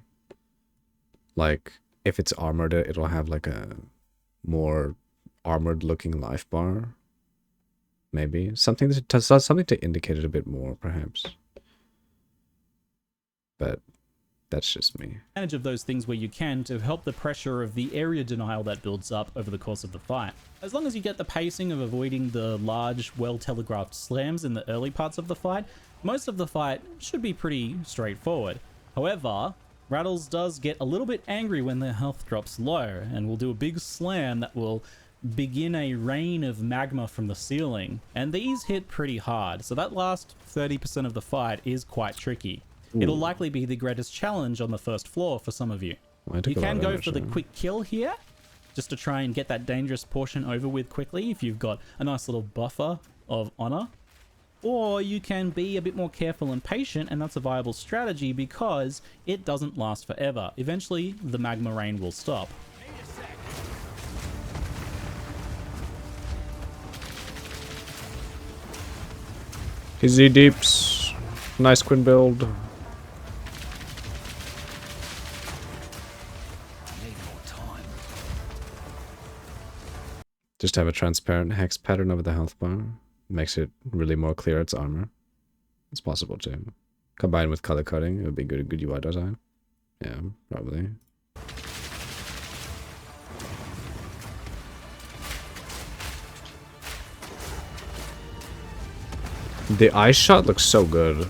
Like, if it's armored, it'll have like a more armored looking life bar. Maybe. Something to indicate it a bit more, perhaps. But that's just me. Advantage of those things where you can to help the pressure of the area denial that builds up over the course of the fight. As long as you get the pacing of avoiding the large, well-telegraphed slams in the early parts of the fight, most of the fight should be pretty straightforward. However, Rattles does get a little bit angry when their health drops low, and will do a big slam that will begin a rain of magma from the ceiling, and these hit pretty hard, so that last 30% of the fight is quite tricky. Ooh. It'll likely be the greatest challenge on the first floor for some of you. You can go for the quick kill here, just to try and get that dangerous portion over with quickly if you've got a nice little buffer of honor. Or you can be a bit more careful and patient, and that's a viable strategy because it doesn't last forever. Eventually, the magma rain will stop. Easy deeps. Nice Quinn build. Just have a transparent hex pattern over the health bar. Makes it really more clear its armor. It's possible too. Combined with color coding, it would be good UI design. Yeah, probably. The ice shot looks so good.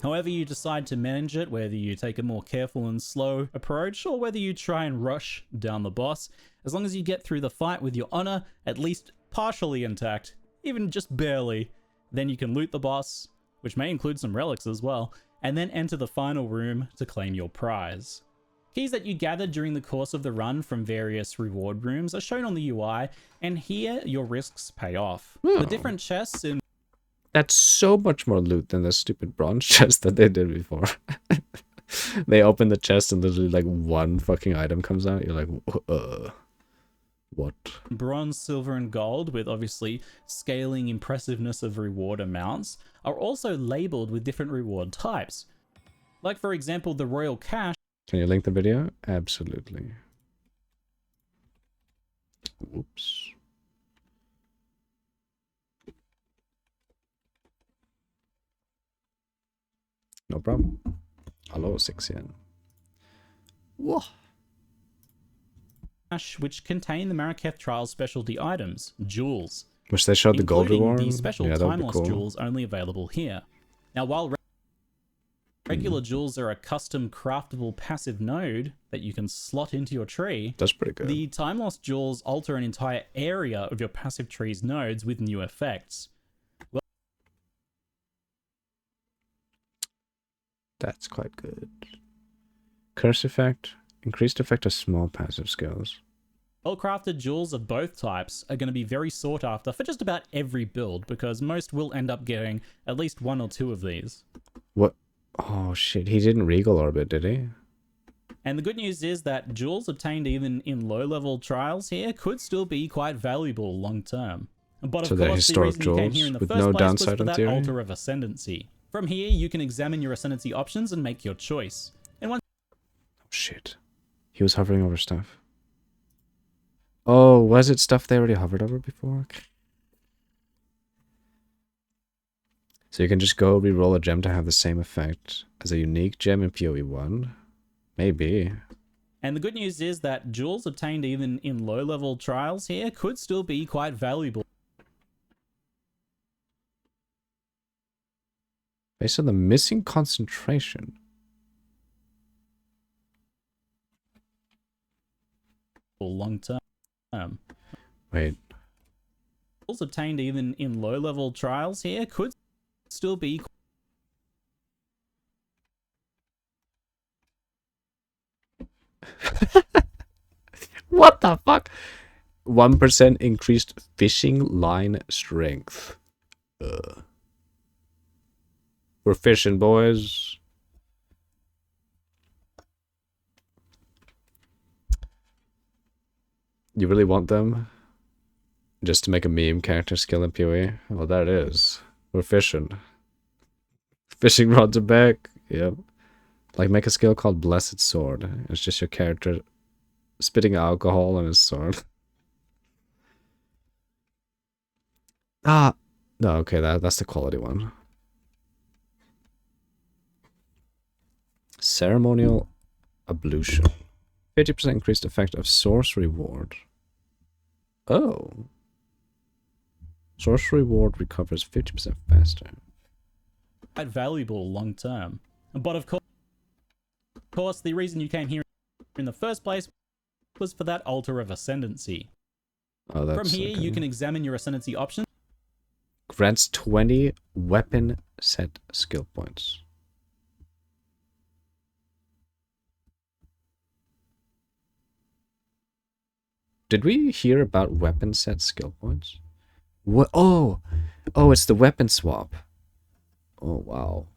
However you decide to manage it, whether you take a more careful and slow approach, or whether you try and rush down the boss, as long as you get through the fight with your honor at least partially intact, even just barely, then you can loot the boss, which may include some relics as well, and then enter the final room to claim your prize. Keys that you gathered during the course of the run from various reward rooms are shown on the UI, and here your risks pay off. The different chests in That's so much more loot than the stupid bronze chest that they did before. They open the chest and literally like one fucking item comes out. You're like, what? bronze, silver, and gold, with obviously scaling impressiveness of reward amounts, are also labeled with different reward types. Like, for example, the Royal Cache. Can you link the video? Absolutely. Whoops. No problem. Hello, 6yen. Whoa. Which contain the Maraketh Trials specialty items, jewels. Wish they showed the gold including reward. The special Yeah, that would time be loss cool. jewels only available here. Now, while regular jewels are a custom craftable passive node that you can slot into your tree, that's pretty good. The time loss jewels alter an entire area of your passive tree's nodes with new effects. That's quite good. Curse effect. Increased effect of small passive skills. Well-crafted jewels of both types are going to be very sought after for just about every build, because most will end up getting at least 1 or 2 of these. What? Oh shit, he didn't Regal Orbit, did he? And the good news is that jewels obtained even in low-level trials here could still be quite valuable long-term. But So of they're course, the historic reason you came jewels here in the with first no place was downside for in that theory? Altar of Ascendancy. From here, you can examine your Ascendancy options and make your choice. And once Oh shit. He was hovering over stuff. Oh, was it stuff they already hovered over before? So you can just go re-roll a gem to have the same effect as a unique gem in PoE 1? Maybe. And the good news is that jewels obtained even in low-level trials here could still be quite valuable. Based on the missing concentration. Long-term. Wait. Jewels obtained even in low-level trials here could still be... What the fuck? 1% increased fishing line strength. We're fishing, boys. You really want them? Just to make a meme character skill in PoE? Well, that is. We're fishing. Fishing rods are back. Yep. Like, make a skill called Blessed Sword. It's just your character spitting alcohol on his sword. Ah! No, okay, that's the quality one. Ceremonial Ablution. 50% increased effect of Sorcery Ward. Oh. Sorcery Ward recovers 50% faster. quite valuable long-term. But of course, the reason you came here in the first place was for that Altar of Ascendancy. Oh, that's From here, okay. you can examine your Ascendancy options. Grants 20 weapon set skill points. Did we hear about weapon set skill points? What? Oh! Oh, it's the weapon swap. Oh, wow.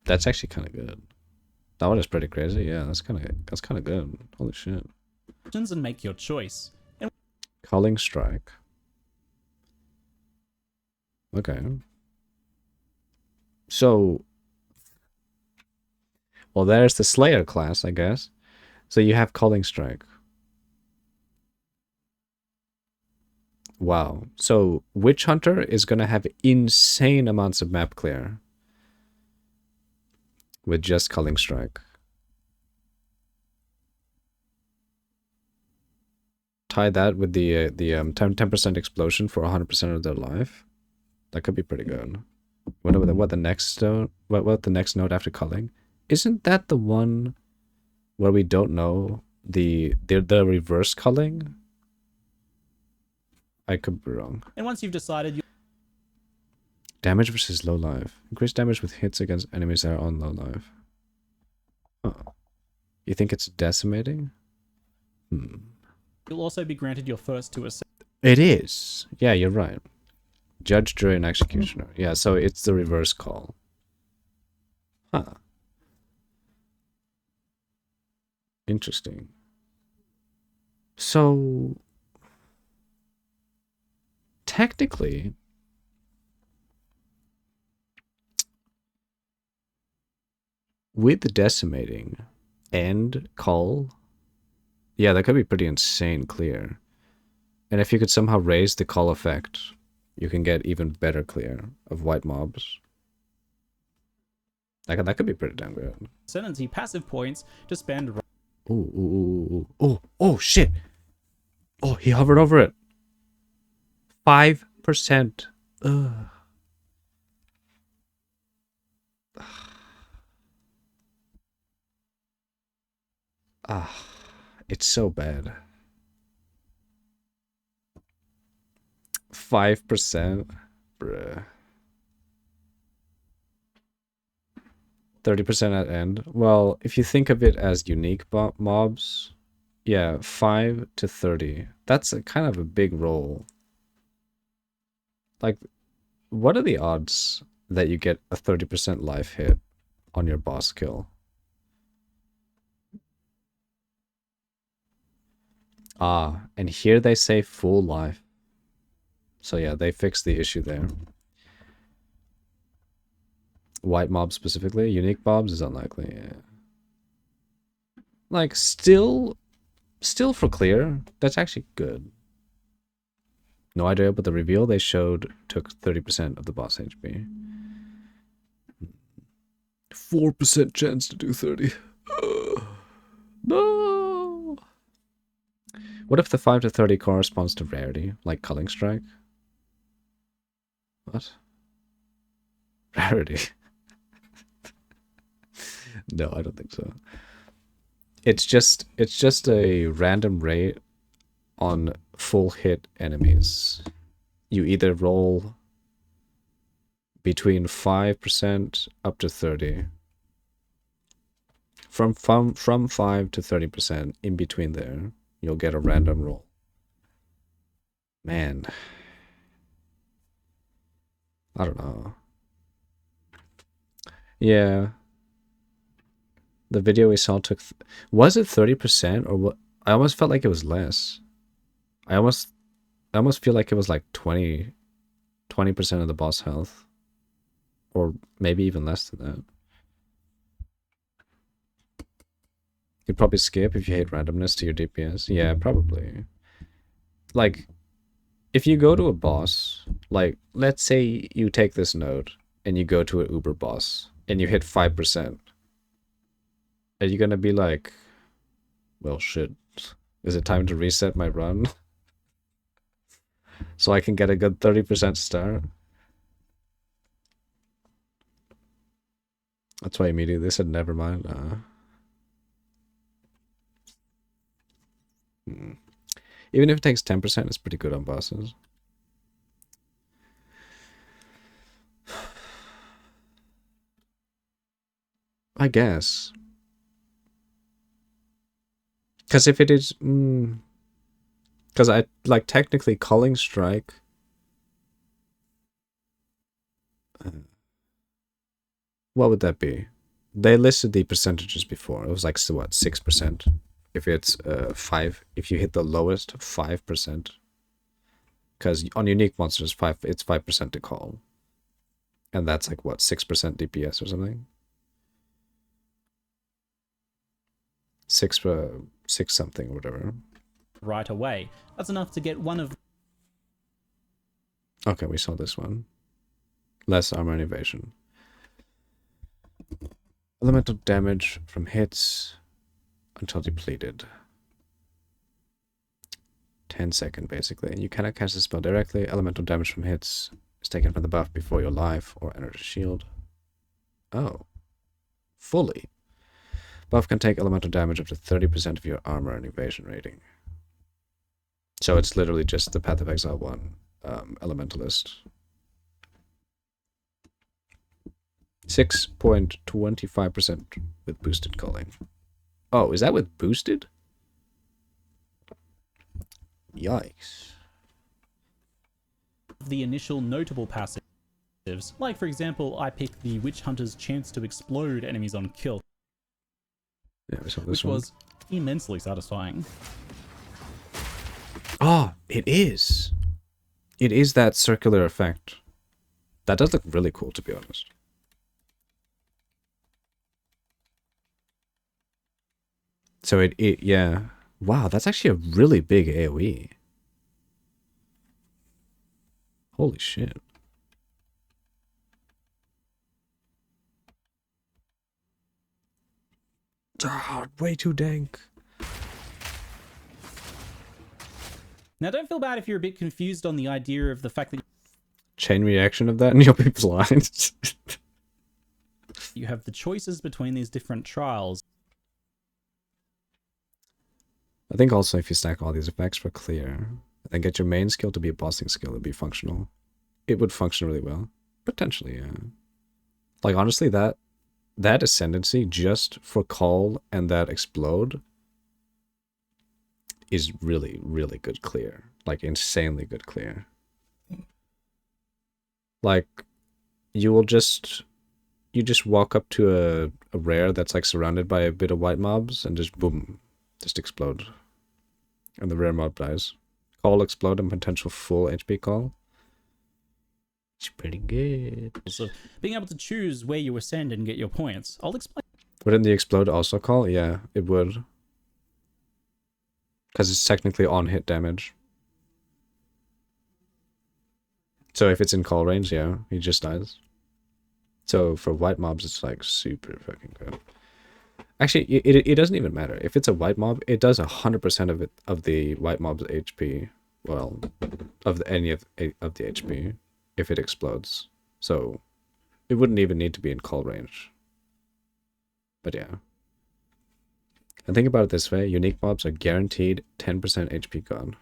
That's actually kind of good. That one is pretty crazy. Yeah, that's kind of good. Holy shit. And make your choice. And Culling Strike. Okay. So, well, there's the Slayer class, I guess. So you have Culling Strike. Wow. So Witch Hunter is going to have insane amounts of map clear with just Culling Strike. Tie that with the 10% explosion for 100% of their life. That could be pretty good. What the next node? What the next node after Culling? Isn't that the one where we don't know the reverse Culling? I could be wrong. And once you've decided Damage versus low life. Increase damage with hits against enemies that are on low life. Oh. You think it's decimating? you'll also be granted your first 2 It is. Yeah, you're right. Judge, jury, and executioner. Yeah, so it's the reverse call. Huh. Interesting. So, technically, with the decimating and call, yeah, that could be pretty insane clear. And if you could somehow raise the call effect, you can get even better clear of white mobs. That could be pretty damn good. Ascendancy passive points to spend. Oh, shit. Oh, he hovered over it. 5%. Ugh. It's so bad. 5%? Bruh. 30% at end. Well, if you think of it as unique mobs, yeah, 5 to 30. That's a kind of a big roll. Like, what are the odds that you get a 30% life hit on your boss kill? Ah, and here they say full life. So yeah, they fixed the issue there. White mobs specifically, unique mobs is unlikely. Yeah. Like still for clear, that's actually good. No idea, but the reveal they showed took 30% of the boss HP. 4% chance to do 30. No. What if the 5 to 30 corresponds to rarity, like Culling Strike? What? Rarity? No, I don't think so. It's just a random rate on full hit enemies. You either roll between 5% up to 30. From 5 to 30%, in between there, you'll get a random roll. Man. I don't know. Yeah. The video we saw took... was it 30% or what? I almost felt like it was less. I almost feel like it was like 20% of the boss health. Or maybe even less than that. You'd probably skip if you hate randomness to your DPS. Yeah, probably. Like, if you go to a boss, like, let's say you take this node and you go to an Uber boss and you hit 5%. Are you gonna be like, well, shit, is it time to reset my run? So I can get a good 30% start? That's why immediately they said, never mind. Even if it takes 10%, it's pretty good on bosses. I guess. Because if it is... because I, like, technically Culling Strike... what would that be? They listed the percentages before. It was like, so what, 6%? If it's 5, if you hit the lowest, 5%. Because on unique monsters, it's 5% to call. And that's like, what, 6% DPS or something? 6 something or whatever. Right away. That's enough to get one of... Okay, we saw this one. Less armor and evasion. Elemental damage from hits until depleted. 10-second, basically. And you cannot cast the spell directly. Elemental damage from hits is taken from the buff before your life or energy shield. Oh. Fully. Buff can take elemental damage up to 30% of your armor and evasion rating. So it's literally just the Path of Exile 1 Elementalist. 6.25% with boosted culling. Oh, is that with boosted? Yikes. The initial notable passives, like for example, I picked the Witch Hunter's chance to explode enemies on kill. Yeah, we saw this which one. Was immensely satisfying. Ah, it is. It is that circular effect. That does look really cool, to be honest. So yeah. Wow, that's actually a really big AoE. Holy shit. Ah, way too dank. Now don't feel bad if you're a bit confused on the idea of the fact that Chain reaction of that and you'll be blind. you have the choices between these different trials. I think also if you stack all these effects for clear, and get your main skill to be a bossing skill, it'd be functional. It would function really well. Potentially, yeah. Like, honestly, that that ascendancy just for call and that explode is really, really good clear. Like, insanely good clear. Like, you just walk up to a rare that's like surrounded by a bit of white mobs and just boom, just explode. And the rare mob dies. Call, explode, and potential full HP call. It's pretty good. So being able to choose where you ascend and get your points. I'll explain. Wouldn't the explode also call? Yeah, it would. Because it's technically on hit damage. So if it's in call range, yeah, he just dies. So for white mobs, it's like super fucking good. Actually, it doesn't even matter. If it's a white mob, it does 100% of the white mob's HP. Well, of any of the HP if it explodes. So it wouldn't even need to be in call range. But yeah. And think about it this way, unique mobs are guaranteed 10% HP gone.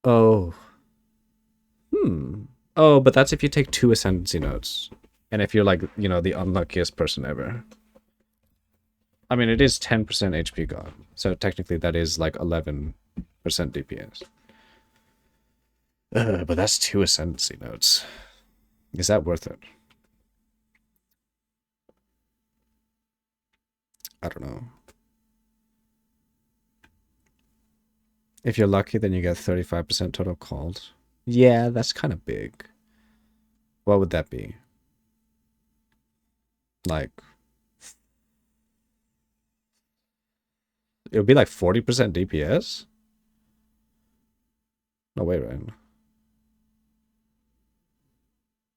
Oh. Oh, but that's if you take 2 ascendancy notes. And if you're like, you know, the unluckiest person ever. I mean, it is 10% HP gone. So technically that is like 11% DPS. But that's 2 ascendancy notes. Is that worth it? I don't know. If you're lucky, then you get 35% total calls. Yeah, that's kind of big. What would that be? Like... it would be like 40% DPS? No way, right?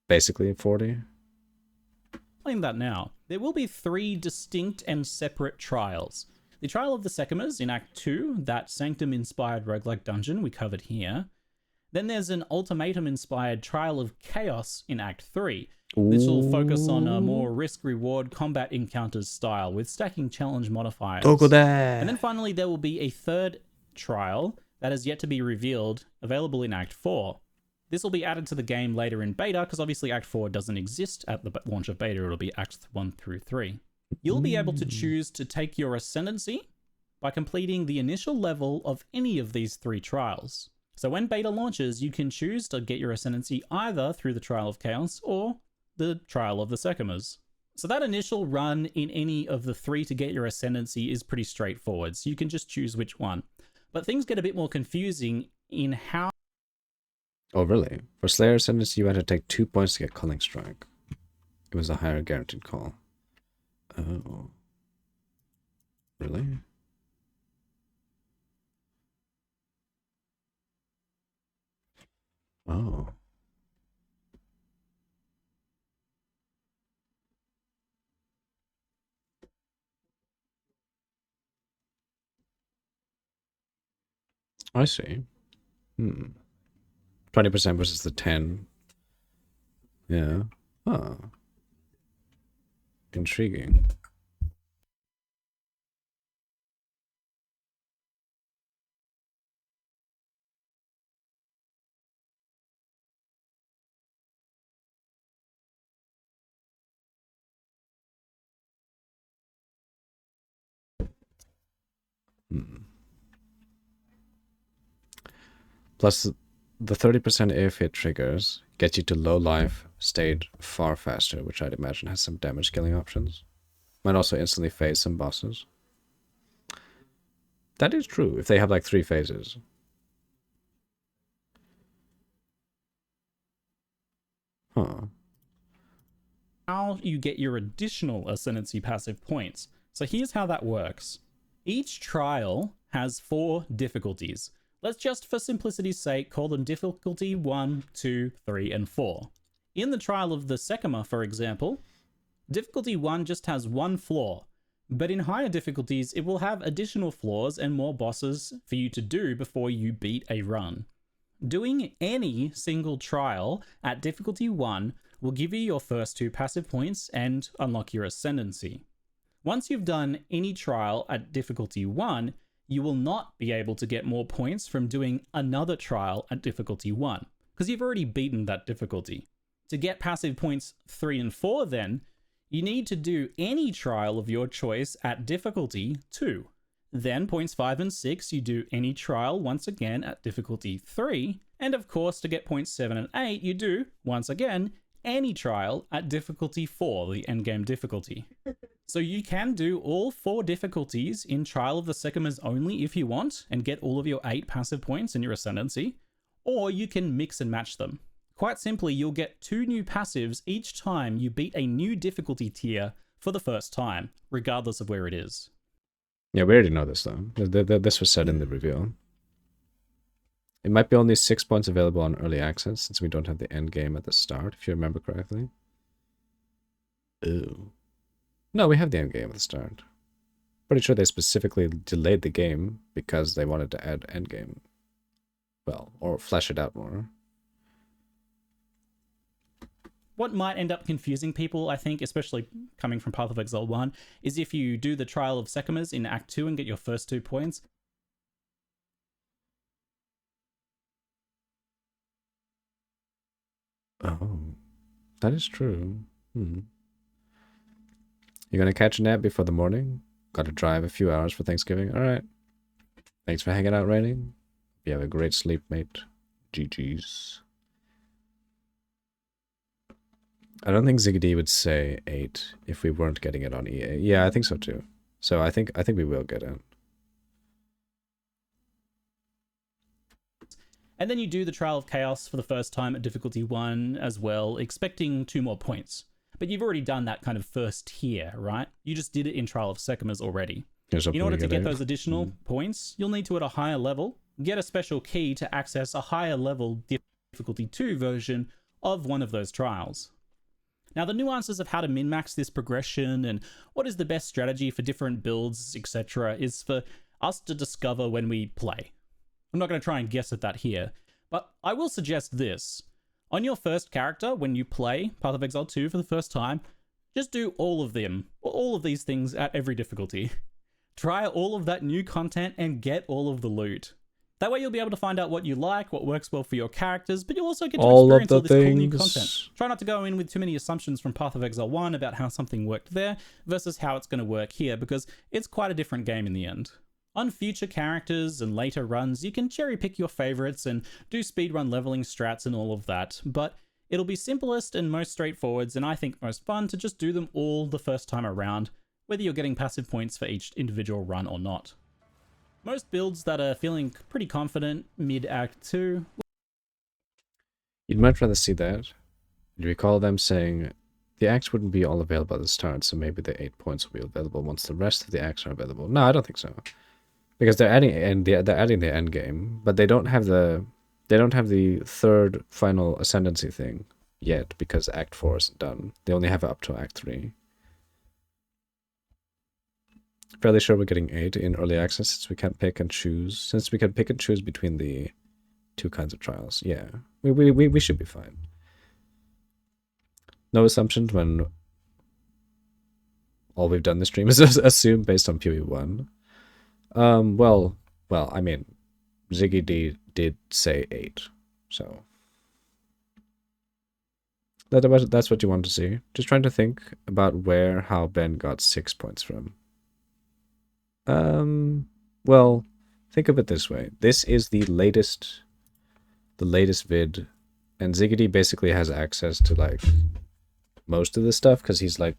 Basically 40. Explain that now. There will be 3 distinct and separate trials. The Trial of the Secamers in Act 2, that Sanctum-inspired roguelike dungeon we covered here. Then there's an Ultimatum-inspired Trial of Chaos in Act 3. This will focus on a more risk-reward combat encounters style with stacking challenge modifiers. Don't go there. And then finally there will be a 3rd trial that is yet to be revealed, available in Act 4. This will be added to the game later in beta, because obviously Act 4 doesn't exist at the launch of beta, it'll be Acts 1 through 3. You'll be able to choose to take your Ascendancy by completing the initial level of any of these 3 trials. So when beta launches, you can choose to get your Ascendancy either through the Trial of Chaos or the Trial of the Secamers. So that initial run in any of the 3 to get your Ascendancy is pretty straightforward, so you can just choose which one. But things get a bit more confusing in how... Oh, really? For Slayer Ascendancy, you had to take 2 points to get Culling Strike. It was a higher guaranteed call. Oh. Really? Oh. I see. 20% versus the 10. Yeah. Ah. Intriguing. Plus, the 30% AF hit triggers get you to low life state far faster, which I'd imagine has some damage killing options. Might also instantly phase some bosses. That is true, if they have like 3 phases. Huh. How you get your additional Ascendancy passive points. So here's how that works. Each trial has 4 difficulties. Let's just, for simplicity's sake, call them difficulty 1, 2, 3, and 4. In the Trial of the Secamer, for example, difficulty 1 just has 1 flaw, but in higher difficulties, it will have additional flaws and more bosses for you to do before you beat a run. Doing any single trial at difficulty 1 will give you your first 2 passive points and unlock your Ascendancy. Once you've done any trial at difficulty 1, you will not be able to get more points from doing another trial at difficulty 1, because you've already beaten that difficulty. To get passive points 3 and 4 then, you need to do any trial of your choice at difficulty 2. Then points 5 and 6, you do any trial once again at difficulty 3. And of course, to get points 7 and 8, you do, once again, any trial at difficulty 4, the endgame difficulty. So you can do all 4 difficulties in Trial of the Sycamores only if you want, and get all of your 8 passive points in your Ascendancy, or you can mix and match them. Quite simply, you'll get 2 new passives each time you beat a new difficulty tier for the first time, regardless of where it is. Yeah, we already know this though. This was said in the reveal. It might be only 6 points available on early access, since we don't have the end game at the start, if you remember correctly. Ooh. No, we have the end game at the start. Pretty sure they specifically delayed the game because they wanted to add end game. Well, or flesh it out more. What might end up confusing people, I think, especially coming from Path of Exile 1, is if you do the Trial of Sycamores in Act 2 and get your first 2 points. Oh, that is true. You're gonna catch a nap before the morning? Gotta drive a few hours for Thanksgiving? Alright. Thanks for hanging out, Raining. You have a great sleep, mate. GG's. I don't think Ziggy would say 8 if we weren't getting it on EA. Yeah, I think so too. So I think we will get it. And then you do the Trial of Chaos for the first time at difficulty 1 as well, expecting 2 more points. But you've already done that kind of first tier, right? You just did it in Trial of Sycamores already. In order to get those additional points, you'll need to, at a higher level, get a special key to access a higher level difficulty 2 version of one of those trials. Now, the nuances of how to min-max this progression and what is the best strategy for different builds, etc., is for us to discover when we play. I'm not going to try and guess at that here, but I will suggest this. On your first character, when you play Path of Exile 2 for the first time, just do all of them, all of these things at every difficulty. Try all of that new content and get all of the loot. That way you'll be able to find out what you like, what works well for your characters, but you'll also get to experience all this cool new content. Try not to go in with too many assumptions from Path of Exile 1 about how something worked there versus how it's going to work here, because it's quite a different game in the end. On future characters and later runs, you can cherry pick your favorites and do speedrun leveling strats and all of that, but it'll be simplest and most straightforward, and I think most fun to just do them all the first time around, whether you're getting passive points for each individual run or not. Most builds that are feeling pretty confident mid-Act 2... You'd much rather see that. You recall them saying, the acts wouldn't be all available at the start, so maybe the 8 points will be available once the rest of the acts are available. No, I don't think so. Because they're adding the end game, but they don't have the third final ascendancy thing yet, because Act 4 isn't done. They only have it up to Act 3. Fairly sure we're getting 8 in early access, since we can pick and choose between the 2 kinds of trials. Yeah, we should be fine. No assumptions when all we've done this stream is assume based on POE 1. Well, I mean, Ziggy D did say 8, so that's what you want to see. Just trying to think about how Ben got 6 points from. Well, think of it this way. This is the latest vid, and Ziggity basically has access to, like, most of the stuff, because he's, like,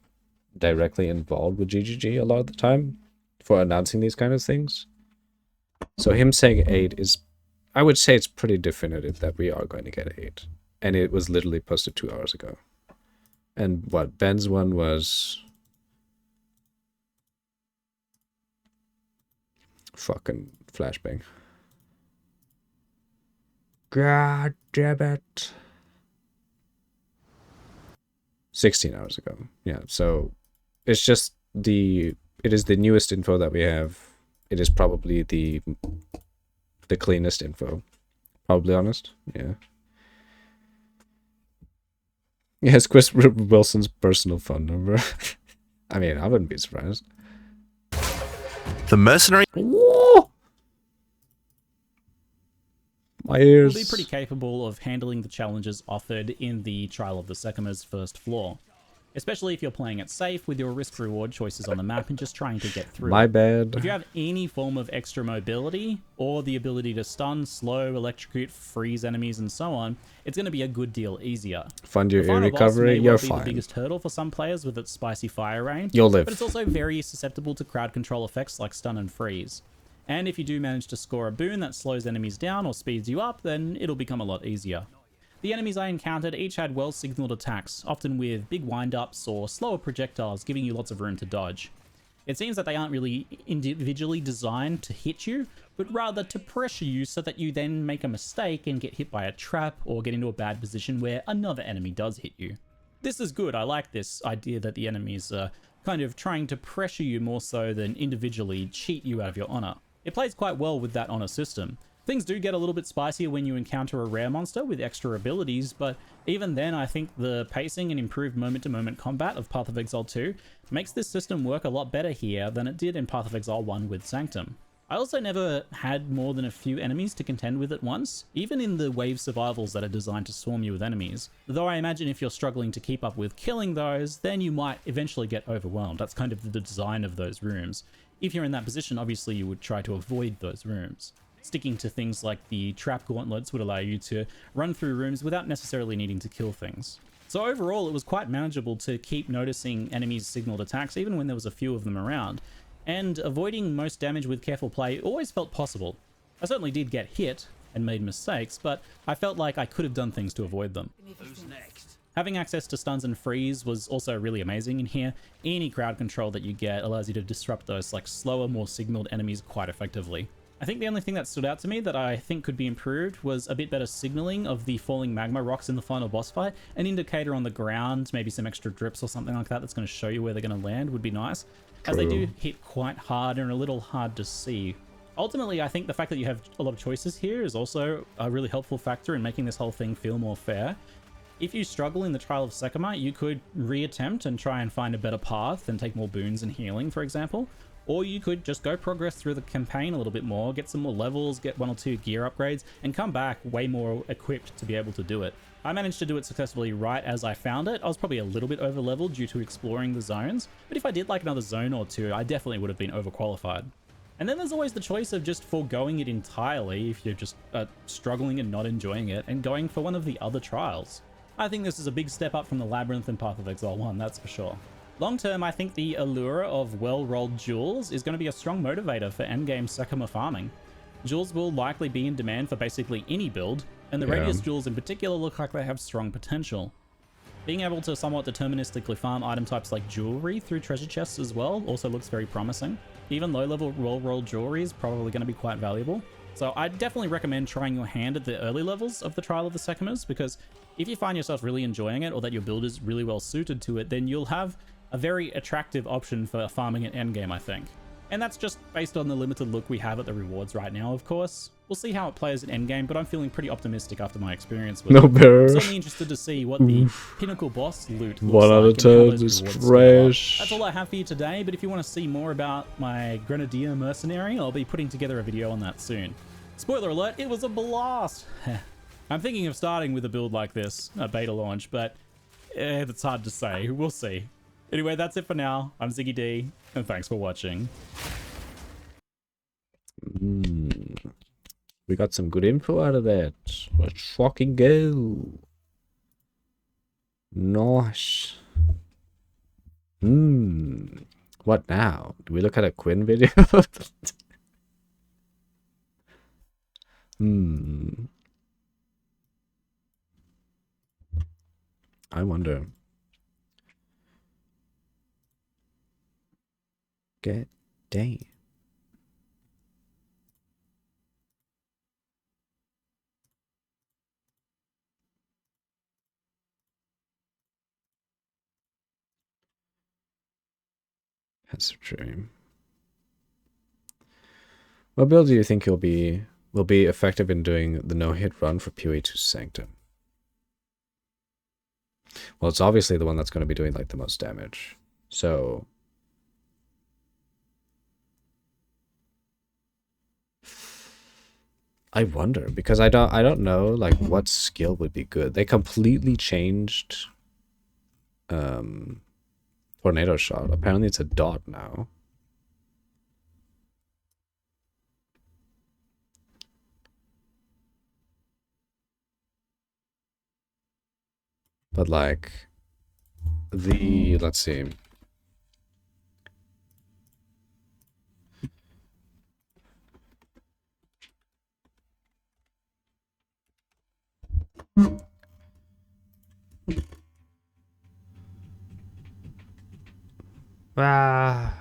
directly involved with GGG a lot of the time for announcing these kind of things. So him saying 8 is, I would say it's pretty definitive that we are going to get 8. And it was literally posted 2 hours ago. And what, Ben's one was... fucking flashbang. God damn it. 16 hours ago. Yeah, so it's just it is the newest info that we have. It is probably the cleanest info. Probably honest. Yeah. Yeah, it's Chris Wilson's personal phone number. I mean, I wouldn't be surprised. The mercenary... Whoa! My ears. Will be pretty capable of handling the challenges offered in the Trial of the Sycamores first floor. especially if you're playing it safe with your risk-reward choices on the map and just trying to get through My it. bad. If you have any form of extra mobility or the ability to stun, slow, electrocute, freeze enemies, and so on, it's going to be a good deal easier. Fund your The air final boss recovery, may you're well be the fine. biggest hurdle for some players with its spicy fire rain, You'll live. but it's also very susceptible to crowd control effects like stun and freeze. And if you do manage to score a boon that slows enemies down or speeds you up, then it'll become a lot easier. The enemies I encountered each had well-signaled attacks, often with big wind-ups or slower projectiles, giving you lots of room to dodge. It seems that they aren't really individually designed to hit you, but rather to pressure you so that you then make a mistake and get hit by a trap or get into a bad position where another enemy does hit you. This is good. I like this idea that the enemies are kind of trying to pressure you more so than individually cheat you out of your honor. It plays quite well with that honor system. Things do get a little bit spicier when you encounter a rare monster with extra abilities, but even then I think the pacing and improved moment-to-moment combat of Path of Exile 2 makes this system work a lot better here than it did in Path of Exile 1 with Sanctum. I also never had more than a few enemies to contend with at once, even in the wave survivals that are designed to swarm you with enemies. Though I imagine if you're struggling to keep up with killing those, then you might eventually get overwhelmed. That's kind of the design of those rooms. If you're in that position, obviously you would try to avoid those rooms. Sticking to things like the trap gauntlets would allow you to run through rooms without necessarily needing to kill things. So overall, it was quite manageable to keep noticing enemies' signaled attacks even when there was a few of them around, and avoiding most damage with careful play always felt possible. I certainly did get hit and made mistakes, but I felt like I could have done things to avoid them. Who's next? Having access to stuns and freeze was also really amazing in here. Any crowd control that you get allows you to disrupt those like slower, more signaled enemies quite effectively. I think the only thing that stood out to me that I think could be improved was a bit better signaling of the falling magma rocks in the final boss fight. An indicator on the ground, maybe some extra drips or something like that that's going to show you where they're going to land would be nice, as they do hit quite hard and are a little hard to see. Ultimately, I think the fact that you have a lot of choices here is also a really helpful factor in making this whole thing feel more fair. If you struggle in the Trial of Sekima, you could reattempt and try and find a better path and take more boons and healing, for example. Or you could just go progress through the campaign a little bit more, get some more levels, get 1 or 2 gear upgrades, and come back way more equipped to be able to do it. I managed to do it successfully right as I found it. I was probably a little bit over leveled due to exploring the zones, but if I did like another zone or two, I definitely would have been overqualified. And then there's always the choice of just foregoing it entirely if you're just struggling and not enjoying it, and going for one of the other trials. I think this is a big step up from the Labyrinth and Path of Exile 1, that's for sure. Long term, I think the allure of well-rolled jewels is going to be a strong motivator for endgame Sekima farming. Jewels will likely be in demand for basically any build, and the Radius jewels in particular look like they have strong potential. Being able to somewhat deterministically farm item types like jewelry through treasure chests as well also looks very promising. Even low-level well-rolled jewelry is probably going to be quite valuable. So I definitely recommend trying your hand at the early levels of the Trial of the Sekimas, because if you find yourself really enjoying it, or that your build is really well suited to it, then you'll have a very attractive option for farming at endgame, I think. And that's just based on the limited look we have at the rewards right now, of course. We'll see how it plays at endgame, but I'm feeling pretty optimistic after my experience with it. I'm certainly interested to see what the pinnacle boss loot looks 1 out of like and how 10 those is rewards scale up. trash. That's all I have for you today, but if you want to see more about my Grenadier Mercenary, I'll be putting together a video on that soon. Spoiler alert, it was a blast! I'm thinking of starting with a build like this, a beta launch, but it's hard to say. We'll see. Anyway, that's it for now. I'm Ziggy D, and thanks for watching. We got some good info out of that. Let's fucking go. Nice. What now? Do we look at a Quinn video? I wonder. Get dang. That's true. What build do you think will be effective in doing the no-hit run for POE 2 Sanctum? Well, it's obviously the one that's going to be doing like the most damage. So I wonder, because I don't know like what skill would be good. They completely changed tornado shot. Apparently it's a dot now. But like let's see. Ah.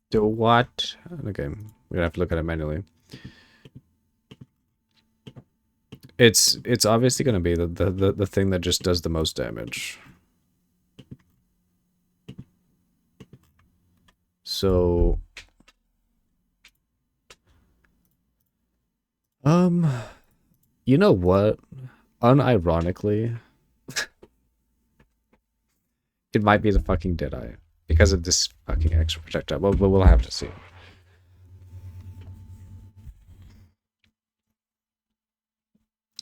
Do what? Okay, we're gonna have to look at it manually. It's obviously gonna be the thing that just does the most damage. So you know what? Unironically, it might be the fucking Deadeye because of this fucking extra projectile. But we'll have to see.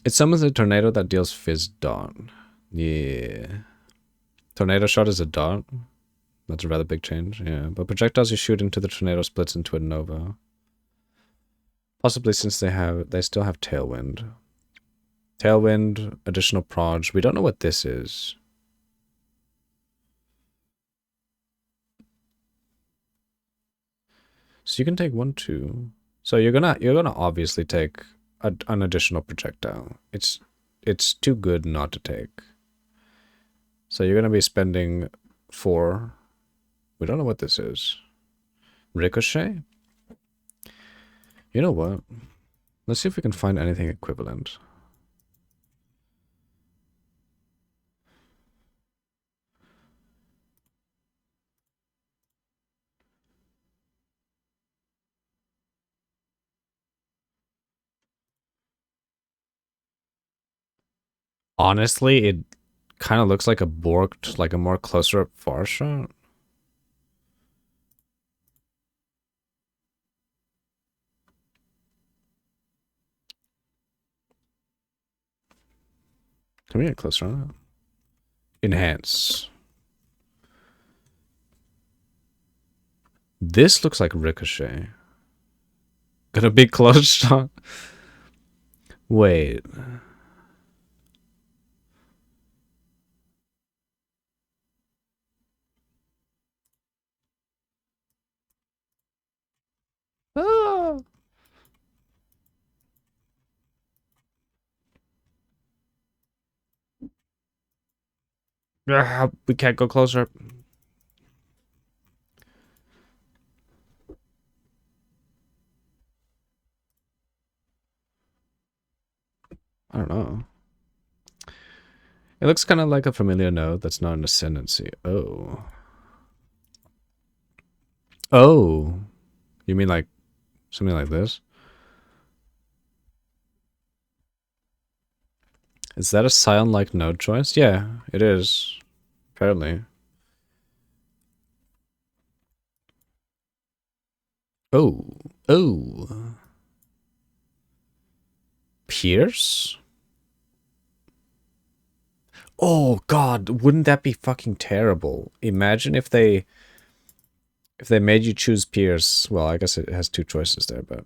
It summons a tornado that deals fizz dot. Yeah. Tornado shot is a dot. That's a rather big change, yeah. But projectiles you shoot into the tornado splits into a nova. Possibly since they still have tailwind. Tailwind, additional proj. We don't know what this is. So you can take 1, 2. So you're gonna obviously take an additional projectile. It's too good not to take. So you're gonna be spending 4. We don't know what this is. Ricochet? You know what? Let's see if we can find anything equivalent. Honestly, it kind of looks like a borked, like a more closer up far shot. Can we get closer on it? Enhance. This looks like Ricochet. Gonna be close shot. Wait. Ah. We can't go closer. I don't know. It looks kind of like a familiar node that's not an ascendancy. Oh. Oh. You mean like something like this? Is that a Scion-like node choice? Yeah, it is. Apparently. Oh. Oh. Pierce? Oh god, wouldn't that be fucking terrible? Imagine if they made you choose Pierce. Well, I guess it has 2 choices there, but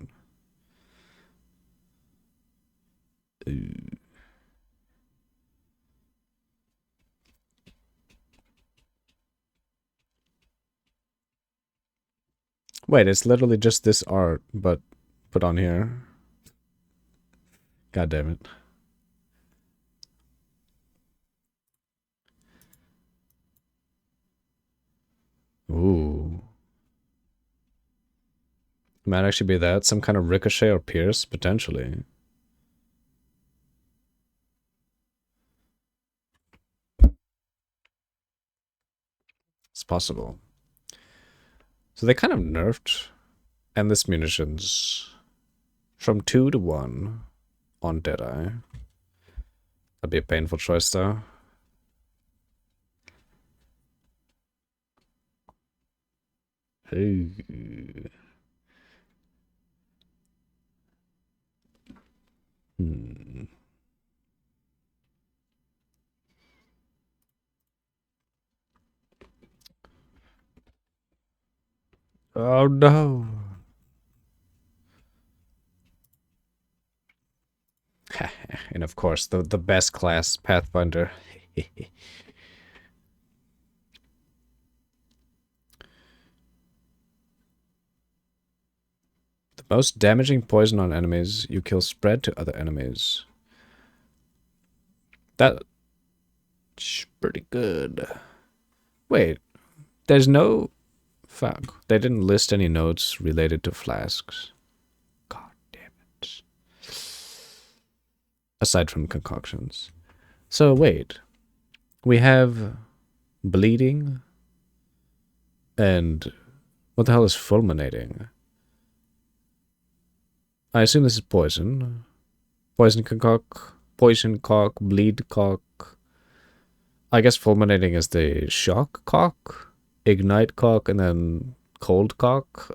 wait, it's literally just this art, but put on here. God damn it. Ooh. Might actually be that. Some kind of Ricochet or Pierce, potentially. It's possible. So they kind of nerfed endless munitions from 2 to 1 on Deadeye. That'd be a painful choice, though. Hey. Oh no. And of course, the best class, Pathfinder. The most damaging poison on enemies you kill spread to other enemies. That's pretty good. Wait, there's no... Fuck. They didn't list any notes related to flasks. God damn it. Aside from concoctions. So wait. We have bleeding and what the hell is fulminating? I assume this is poison. Poison cock, bleed cock. I guess fulminating is the shock cock, ignite cock, and then cold cock.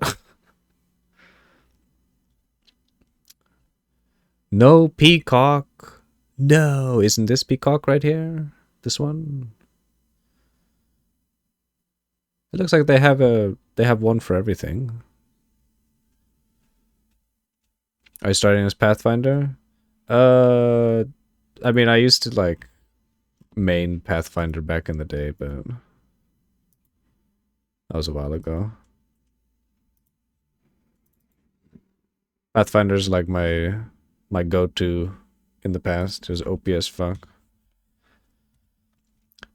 No peacock. No, isn't this peacock right here? This one? It looks like they have one for everything. Are you starting as Pathfinder? I mean, I used to like main Pathfinder back in the day, but that was a while ago. Pathfinder's like my go-to in the past. It was OP as fuck.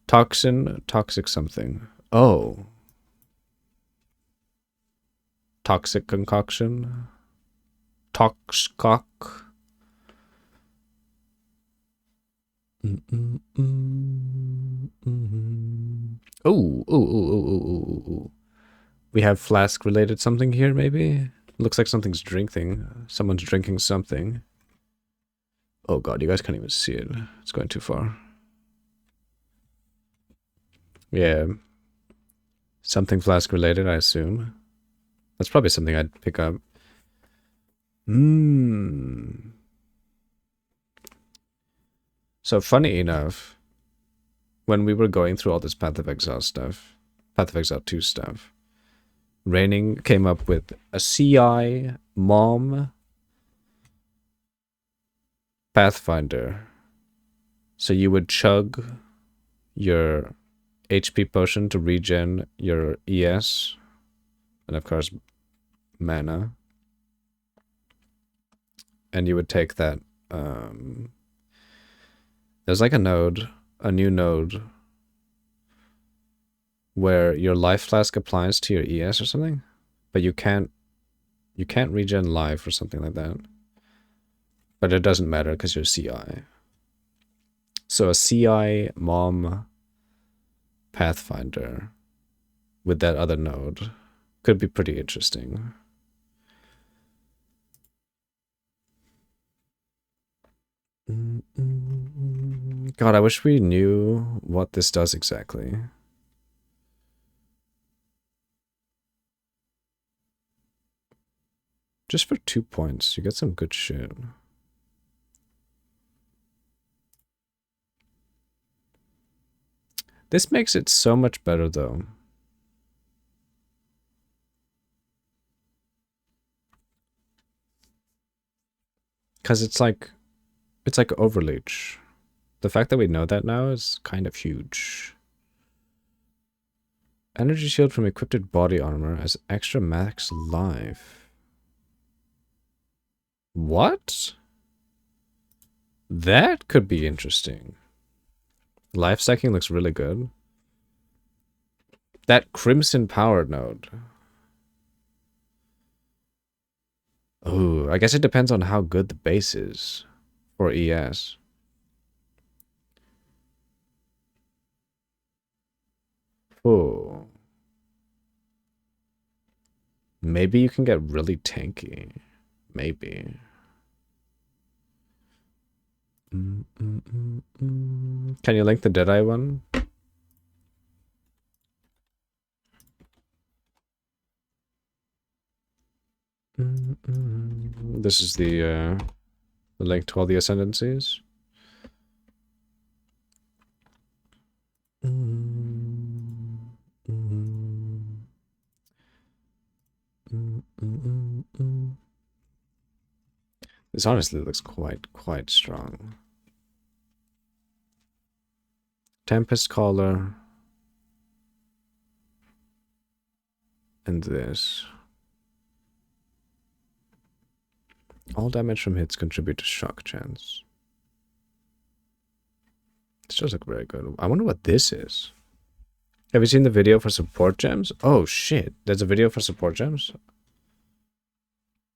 Toxin, toxic something. Oh. Toxic concoction. Toxcock. Oh. We have flask related something here, maybe? Looks like something's drinking. Someone's drinking something. Oh god, you guys can't even see it. It's going too far. Yeah. Something flask related, I assume. That's probably something I'd pick up. So funny enough, when we were going through all this Path of Exile stuff, Path of Exile 2 stuff, Raining came up with a CI Mom Pathfinder. So you would chug your HP potion to regen your ES, and of course mana. And you would take that, there's like a new node, where your life flask applies to your ES or something, but you can't regen life or something like that. But it doesn't matter because you're CI. So a CI Mom Pathfinder with that other node could be pretty interesting. God, I wish we knew what this does exactly. Just for 2 points, you get some good shit. This makes it so much better, though. Because it's like Overleech. The fact that we know that now is kind of huge. Energy shield from equipped body armor as extra max life. What? That could be interesting. Life stacking looks really good. That Crimson Power node. Oh, I guess it depends on how good the base is for ES. Oh. Maybe you can get really tanky. Maybe. Can you link the Deadeye one? This is the link to all the ascendancies. This honestly looks quite strong. Tempest Caller. And this. All damage from hits contribute to shock chance. This does look very good. I wonder what this is. Have you seen the video for support gems? Oh shit, there's a video for support gems?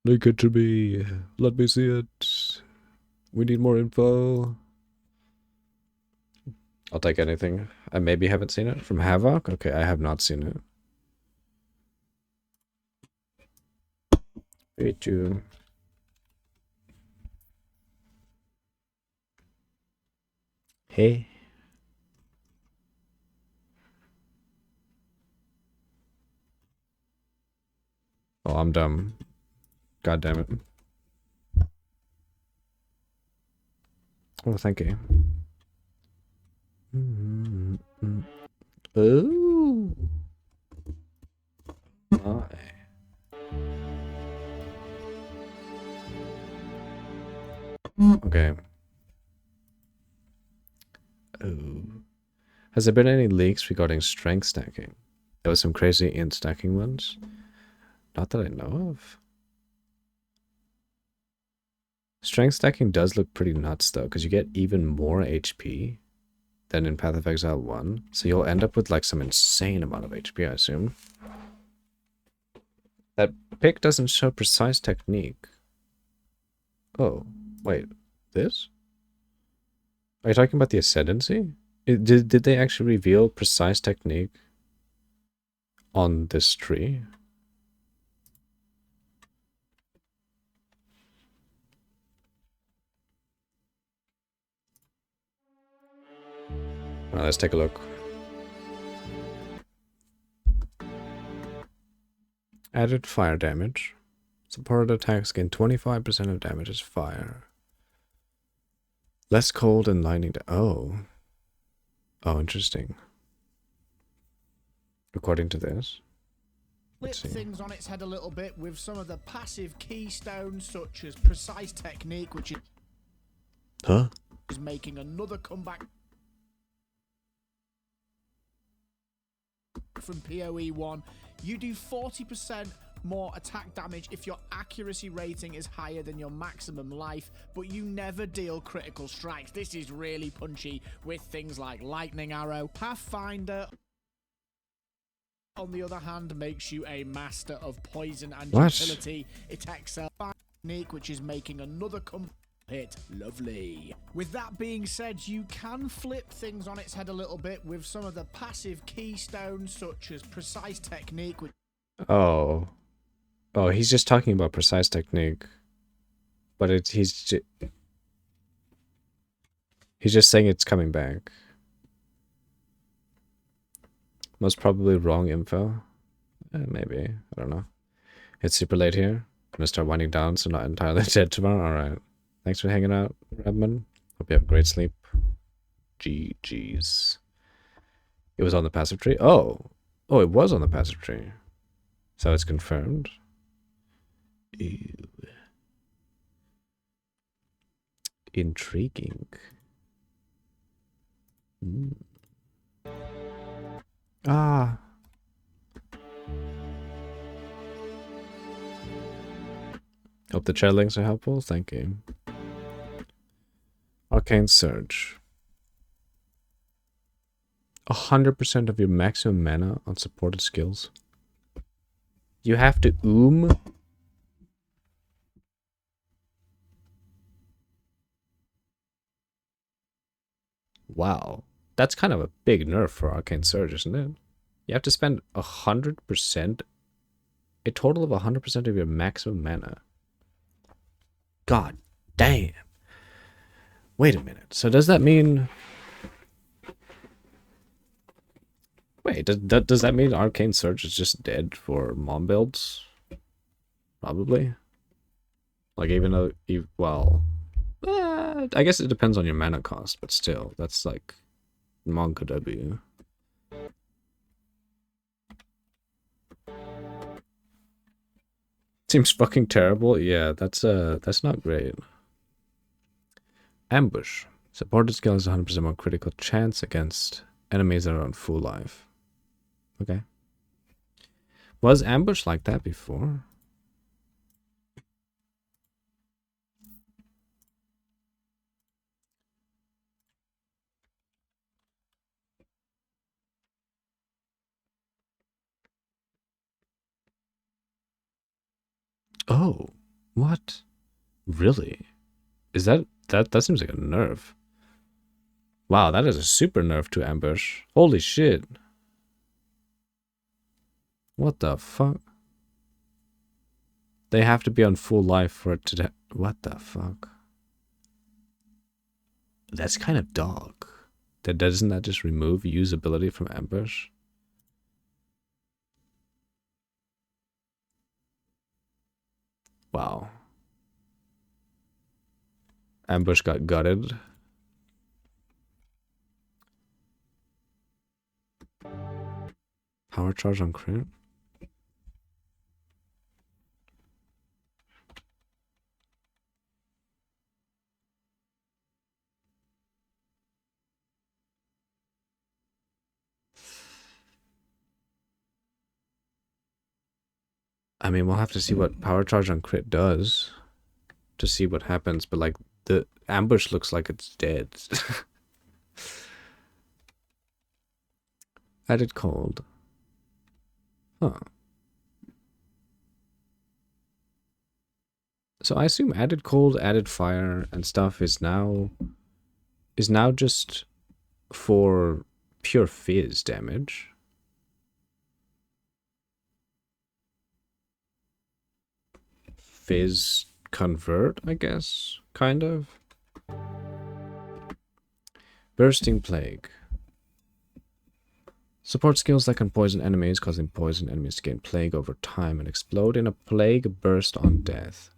Link it to me. Let me see it. We need more info. I'll take anything. I maybe haven't seen it. From Havoc? Okay, I have not seen it. 3, 2. Hey. Oh, I'm dumb. God damn it. Oh, thank you. Oh. My. Okay. Oh. Has there been any leaks regarding strength stacking? There was some crazy int stacking ones. Not that I know of. Strength stacking does look pretty nuts though, because you get even more HP than in Path of Exile 1. So you'll end up with like some insane amount of HP, I assume. That pick doesn't show precise technique. Oh, wait. This? Are you talking about the Ascendancy? Did they actually reveal precise technique on this tree? Well, let's take a look. Added fire damage. Supported attacks gain 25% of damage as fire. Less cold and lightning. Oh. Oh, interesting. According to this. Flip things on its head a little bit with some of the passive keystones such as precise technique, which is making another comeback from POE 1. You do 40% more attack damage if your accuracy rating is higher than your maximum life, but you never deal critical strikes. This is really punchy with things like Lightning Arrow. Pathfinder, on the other hand, makes you a master of poison and utility. It excels technique, which is making another hit. Lovely. With that being said, you can flip things on its head a little bit with some of the passive keystones such as precise technique. Oh. Oh, he's just talking about precise technique. But he's just saying it's coming back. Most probably wrong info. Maybe. I don't know. It's super late here. I'm gonna start winding down, so not entirely dead tomorrow. Alright. Thanks for hanging out, Redman. Hope you have a great sleep. GG's. It was on the passive tree? Oh. Oh, it was on the passive tree. So it's confirmed. Ew. Intriguing. Ah. Hope the chat links are helpful. Thank you. Arcane Surge. 100% of your maximum mana on supported skills. You have to Wow. That's kind of a big nerf for Arcane Surge, isn't it? You have to spend 100%, a total of 100% of your maximum mana. God damn. Wait a minute. So does that mean... Wait, does that mean Arcane Surge is just dead for mom builds? Probably. Like, even though... Well... I guess it depends on your mana cost, but still, that's like... Monka W. Seems fucking terrible. Yeah, that's not great. Ambush. Supported skill is 100% more critical chance against enemies that are on full life. Okay. Was ambush like that before? Oh, what? Really? Is that seems like a nerf? Wow, that is a super nerf to ambush. Holy shit. What the fuck? They have to be on full life for it to... What the fuck? That's kind of dog. Doesn't that just remove usability from ambush? Wow. Ambush got gutted. Power charge on crit? I mean, we'll have to see what power charge on crit does to see what happens, but like the ambush looks like it's dead. Added cold. Huh. So I assume added cold, added fire, and stuff is now just for pure fizz damage. Fizz convert, I guess, kind of. Bursting Plague. Support skills that can poison enemies, causing poison enemies to gain plague over time and explode in a plague burst on death.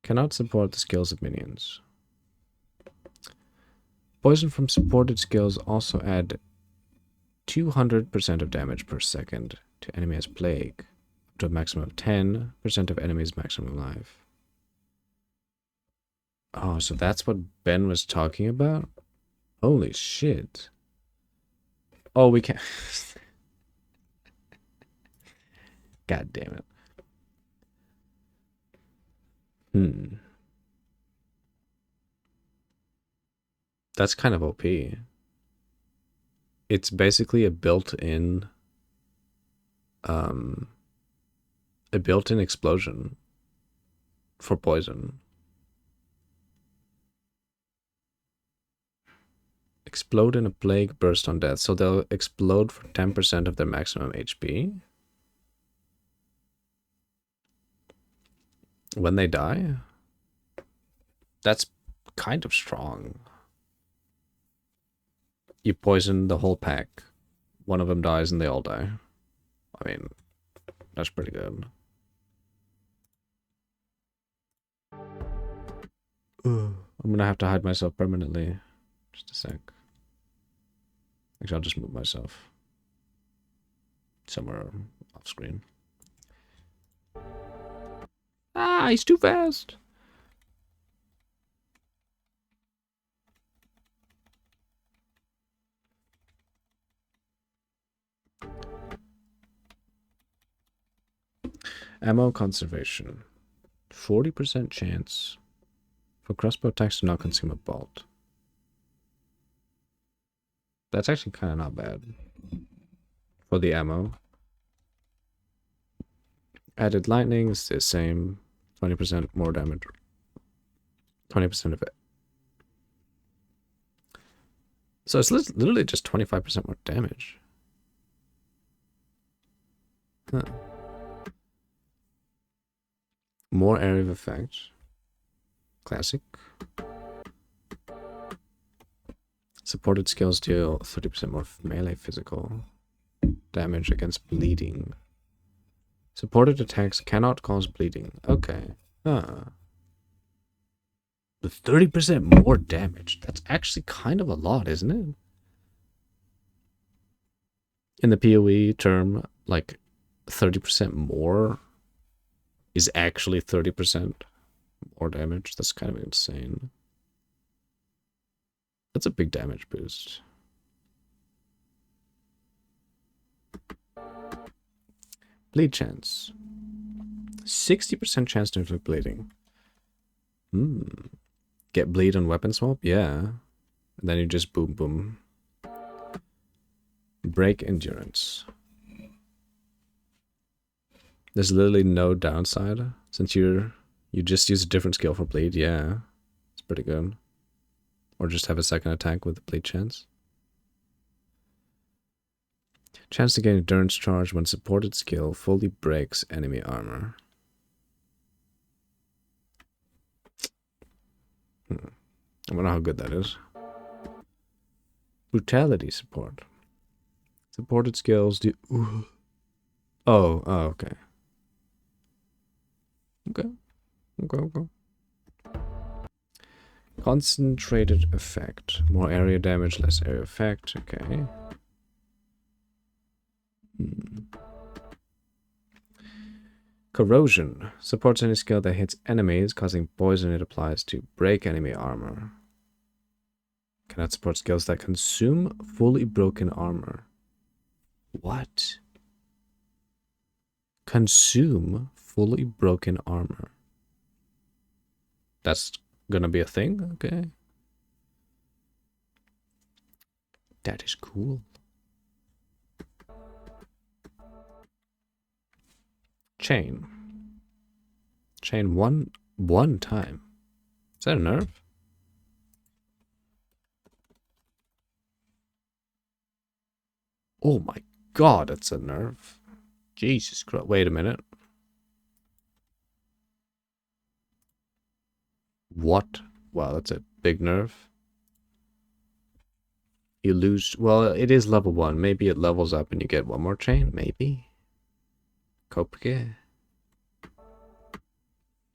Cannot support the skills of minions. Poison from supported skills also add 200% of damage per second to enemy as plague, up to a maximum of 10% of enemy's maximum life. Oh, so that's what Ben was talking about? Holy shit. Oh, we can't... God damn it. That's kind of OP. It's basically a built-in explosion for poison. Explode in a plague burst on death. So they'll explode for 10% of their maximum HP when they die. That's kind of strong. You poison the whole pack. One of them dies and they all die. I mean, that's pretty good. I'm gonna have to hide myself permanently. Just a sec. Actually, I'll just move myself somewhere off screen. Ah, he's too fast. Ammo conservation. 40% chance for crossbow attacks to not consume a bolt. That's actually kind of not bad for the ammo. Added lightning is the same. 20% more damage. 20% of it. So it's literally just 25% more damage. Huh. More area of effect. Classic. Supported skills deal 30% more melee physical damage against bleeding. Supported attacks cannot cause bleeding. Okay. Huh. With 30% more damage. That's actually kind of a lot, isn't it? In the POE term, like 30% more is actually 30% more damage. That's kind of insane. That's a big damage boost. Bleed chance. 60% chance to inflict bleeding. Get bleed on weapon swap? Yeah. And then you just boom boom. Break endurance. There's literally no downside since you just use a different skill for bleed. Yeah. It's pretty good. Or just have a second attack with the bleed chance. Chance to gain endurance charge when supported skill fully breaks enemy armor. I wonder how good that is. Brutality support. Supported skills do... Oh, okay. Okay. Concentrated effect. More area damage, less area effect. Okay. Corrosion. Supports any skill that hits enemies, causing poison it applies to break enemy armor. Cannot support skills that consume fully broken armor. What? Consume fully broken armor. That's gonna be a thing? Okay. That is cool. Chain. Chain one time. Is that a nerf? Oh my god, that's a nerf. Jesus Christ. Wait a minute. What? Wow, that's a big nerf. You lose... Well, it is level 1. Maybe it levels up and you get one more chain. Maybe. Pepega.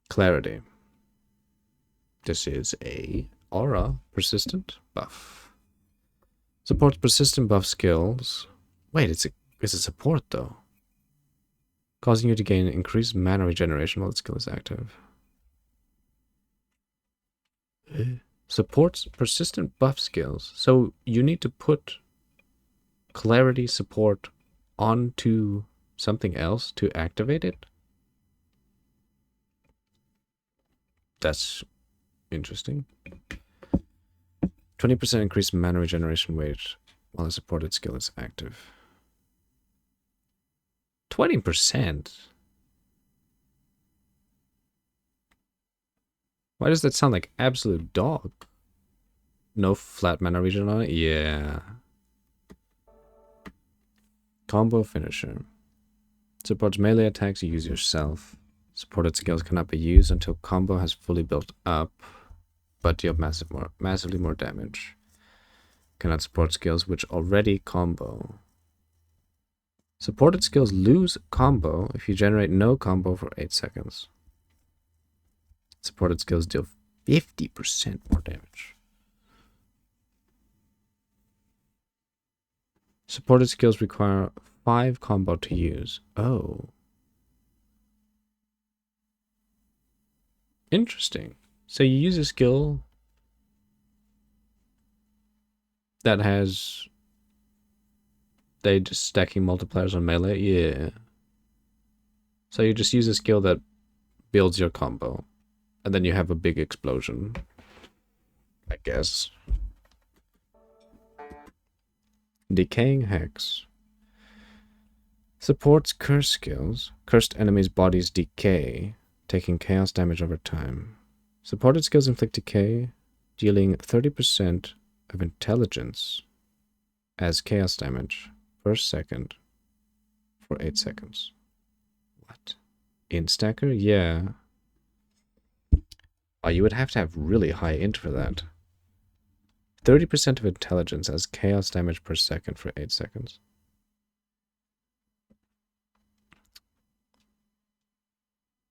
Clarity. This is a aura persistent buff. Supports persistent buff skills. Wait, it's a support though. Causing you to gain increased mana regeneration while the skill is active. Supports persistent buff skills. So you need to put clarity support onto something else to activate it? That's interesting. 20% increased mana regeneration rate while the supported skill is active. 20%? Why does that sound like absolute dog? No flat mana regen on it? Yeah. Combo finisher. Supports melee attacks you use yourself. Supported skills cannot be used until combo has fully built up, but deal massively more damage. Cannot support skills which already combo. Supported skills lose combo if you generate no combo for 8 seconds. Supported skills deal 50% more damage. Supported skills require 5 combo to use. Oh. Interesting. So you use a skill that has... They just stacking multipliers on melee? Yeah. So you just use a skill that builds your combo. And then you have a big explosion. I guess. Decaying Hex. Supports curse skills. Cursed enemies' bodies decay, taking chaos damage over time. Supported skills inflict decay, dealing 30% of intelligence as chaos damage per second for 8 seconds. What? In stacker? Yeah. Oh, you would have to have really high int for that. 30% of intelligence as chaos damage per second for 8 seconds.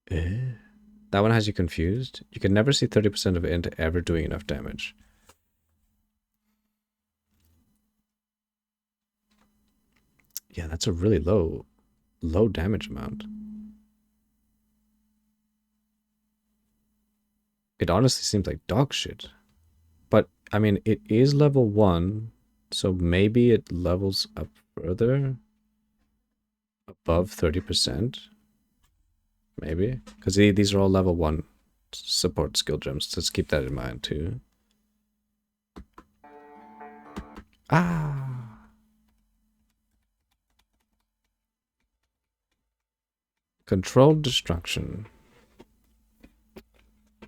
That one has you confused. You can never see 30% of int ever doing enough damage. Yeah, that's a really low damage amount. It honestly seems like dog shit. But, I mean, it is level 1, so maybe it levels up further. Above 30%. Maybe. Because these are all level 1 support skill gems. Let's keep that in mind, too. Ah! Controlled destruction.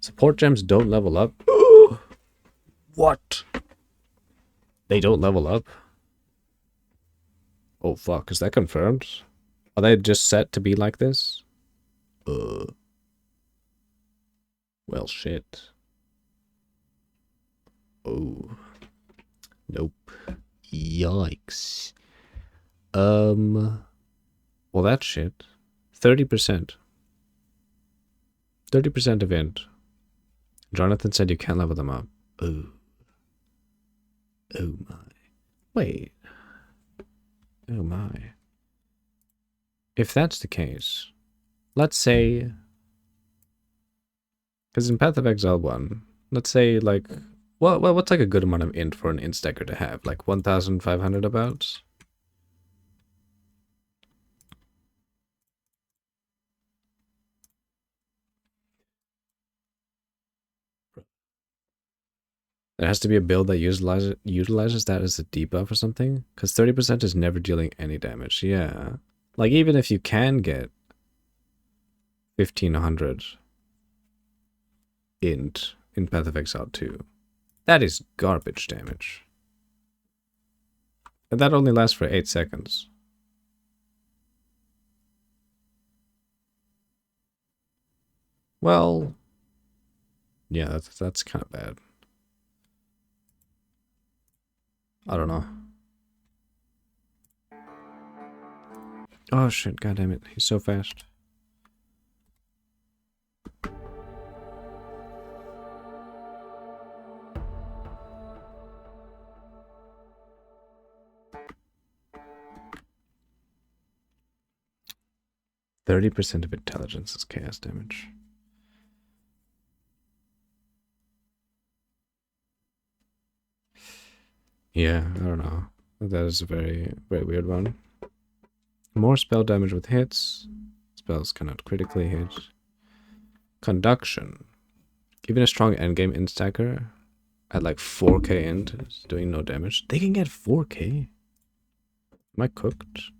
Support gems don't level up. What? They don't level up? Oh fuck, is that confirmed? Are they just set to be like this? Well, shit. Oh. Nope. Yikes. Well, that's shit. 30%. 30% event. Jonathan said you can't level them up. Oh. Oh my. Wait. Oh my. If that's the case, let's say... Because in Path of Exile 1, let's say, like... what's like a good amount of int for an int stacker to have? Like 1,500 about? There has to be a build that utilizes that as a debuff or something? Because 30% is never dealing any damage. Yeah. Like, even if you can get 1,500 int in Path of Exile 2, that is garbage damage. And that only lasts for 8 seconds. Well, yeah, that's kind of bad. I don't know. Oh shit, god damn it. He's so fast. %30 of intelligence is chaos damage. Yeah, I don't know. That is a very, very weird one. More spell damage with hits. Spells cannot critically hit. Conduction. Even a strong endgame int stacker at like 4k int is doing no damage. They can get 4k? Am I cooked?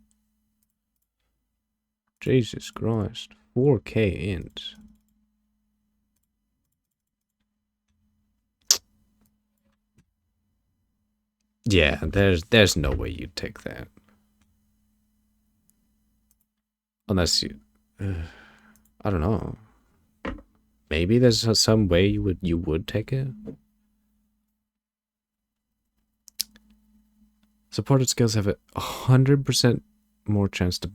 Jesus Christ. 4k int. Yeah, there's no way you'd take that. Unless you... I don't know. Maybe there's some way you would take it? Supported skills have a 100% more chance to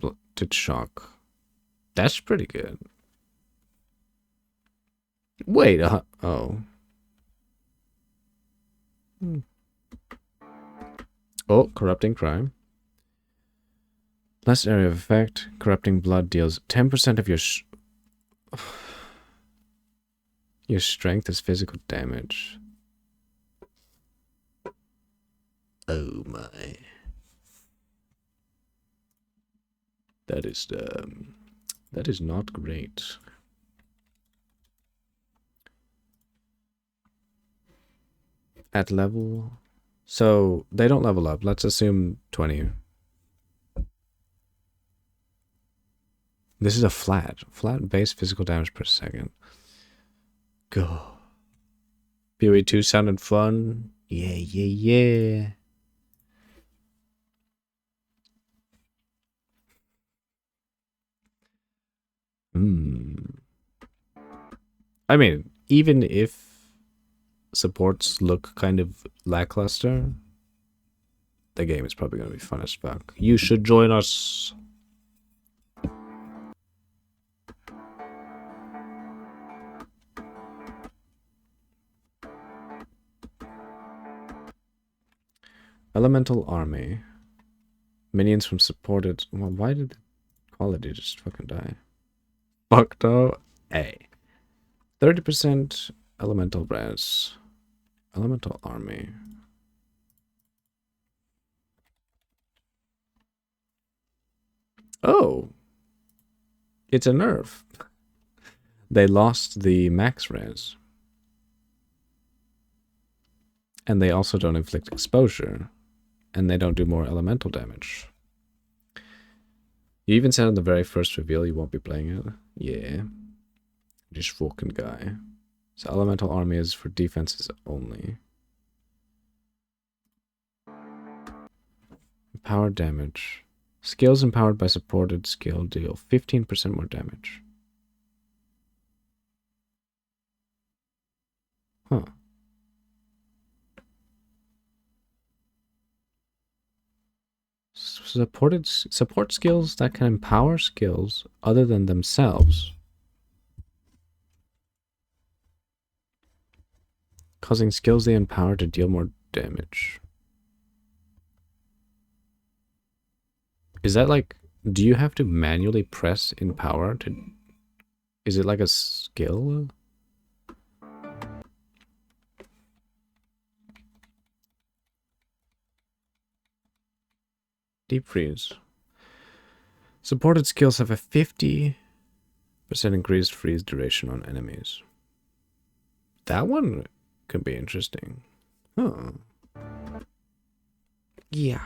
shock. That's pretty good. Wait, oh. Oh, corrupting crime. Less area of effect. Corrupting blood deals 10% of your strength as physical damage. Oh my. That is not great. At level, so they don't level up. Let's assume 20. This is a flat base physical damage per second. Go. POE 2 sounded fun. Yeah. I mean, even if supports look kind of lackluster, the game is probably going to be fun as fuck. You should join us. Elemental Army. Minions from supported... Well, why did the quality just fucking die? Fucked up. A. 30% Elemental res. Elemental army. Oh! It's a nerf. They lost the max res. And they also don't inflict exposure. And they don't do more elemental damage. You even said in the very first reveal you won't be playing it. Yeah. Just fucking guy. So elemental army is for defenses only. Empowered damage. Skills empowered by supported skill deal 15% more damage. Huh. Support skills that can empower skills other than themselves, causing skills they empower to deal more damage. Is that like, do you have to manually press empower to, is it like a skill? Deep freeze. Supported skills have a 50% increased freeze duration on enemies. That one could be interesting. Huh. Yeah.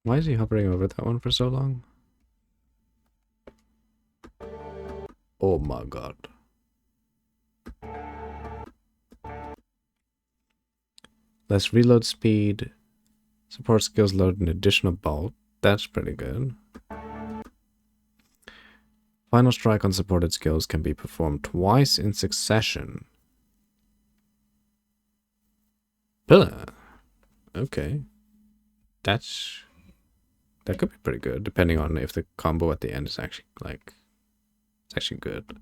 Why is he hovering over that one for so long? Oh my god. Less reload speed. Support skills load an additional bolt. That's pretty good. Final strike on supported skills can be performed twice in succession. Okay. That could be pretty good, depending on if the combo at the end is actually, like, it's actually good.